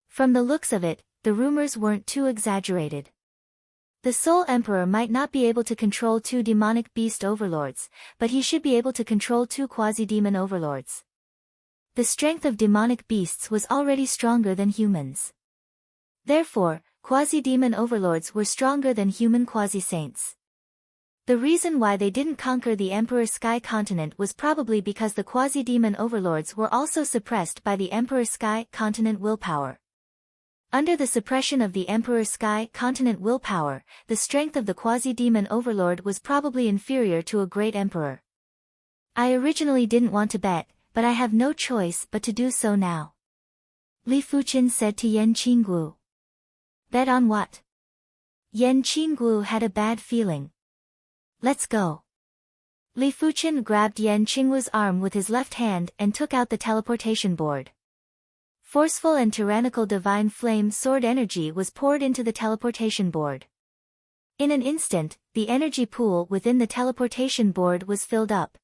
From the looks of it, the rumors weren't too exaggerated. The Soul Emperor might not be able to control two demonic beast overlords, but he should be able to control two quasi-demon overlords. The strength of demonic beasts was already stronger than humans. Therefore, quasi-demon overlords were stronger than human quasi-saints. The reason why they didn't conquer the Emperor Sky Continent was probably because the quasi-demon overlords were also suppressed by the Emperor Sky Continent willpower. Under the suppression of the Emperor Sky Continent willpower, the strength of the quasi-demon overlord was probably inferior to a great emperor. I originally didn't want to bet, but I have no choice but to do so now. Li Fuchen said to Yan Qinggu. Bet on what? Yan Qinggu had a bad feeling. Let's go. Li Fuchen grabbed Yan Qinggu's arm with his left hand and took out the teleportation board. Forceful and tyrannical divine flame sword energy was poured into the teleportation board. In an instant, the energy pool within the teleportation board was filled up.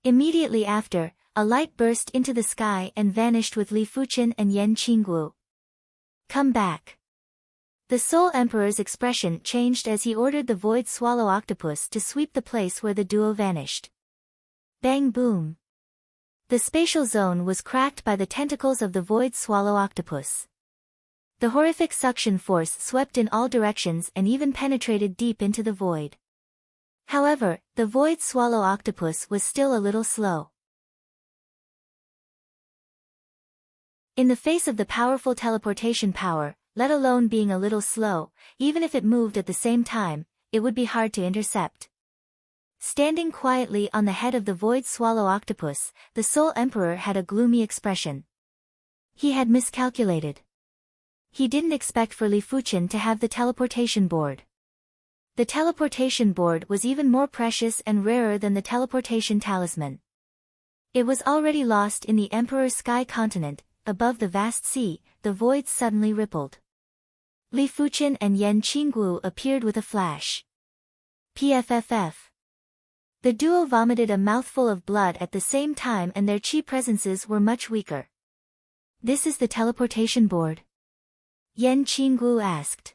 Immediately after, a light burst into the sky and vanished with Li Fuchen and Yan Qinggu. Come back. The Soul Emperor's expression changed as he ordered the Void Swallow Octopus to sweep the place where the duo vanished. Bang boom. The spatial zone was cracked by the tentacles of the Void Swallow Octopus. The horrific suction force swept in all directions and even penetrated deep into the void. However, the Void Swallow Octopus was still a little slow. In the face of the powerful teleportation power, let alone being a little slow, even if it moved at the same time, it would be hard to intercept. Standing quietly on the head of the Void Swallow Octopus, the Soul Emperor had a gloomy expression. He had miscalculated. He didn't expect for Li Fuchen to have the teleportation board. The teleportation board was even more precious and rarer than the teleportation talisman. It was already lost in the Emperor's Sky Continent. Above the vast sea, the void suddenly rippled. Li Fuchen and Yan Qinggu appeared with a flash. PFFF. The duo vomited a mouthful of blood at the same time and their chi presences were much weaker. This is the teleportation board? Yan Qinggu asked.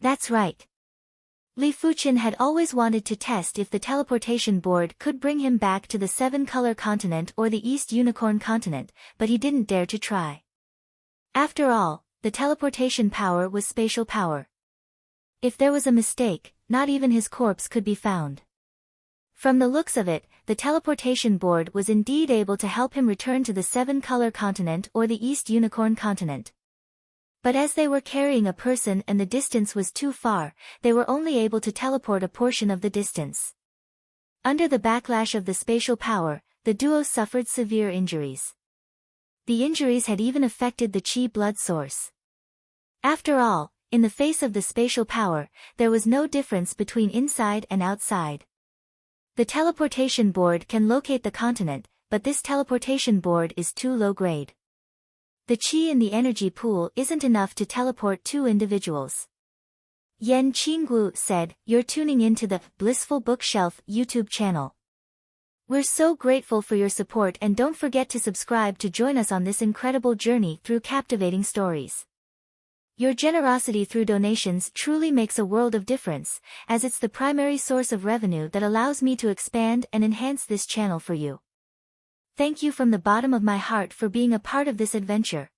That's right. Li Fuchen had always wanted to test if the teleportation board could bring him back to the Seven-Color Continent or the East Unicorn Continent, but he didn't dare to try. After all, the teleportation power was spatial power. If there was a mistake, not even his corpse could be found. From the looks of it, the teleportation board was indeed able to help him return to the Seven-Color Continent or the East Unicorn Continent. But as they were carrying a person and the distance was too far, they were only able to teleport a portion of the distance. Under the backlash of the spatial power, the duo suffered severe injuries. The injuries had even affected the chi blood source. After all, in the face of the spatial power, there was no difference between inside and outside. The teleportation board can locate the continent, but this teleportation board is too low grade. The chi in the energy pool isn't enough to teleport two individuals. Yen Qinggu said, "You're tuning into the Blissful Bookshelf YouTube channel. We're so grateful for your support, and don't forget to subscribe to join us on this incredible journey through captivating stories. Your generosity through donations truly makes a world of difference, as it's the primary source of revenue that allows me to expand and enhance this channel for you. Thank you from the bottom of my heart for being a part of this adventure."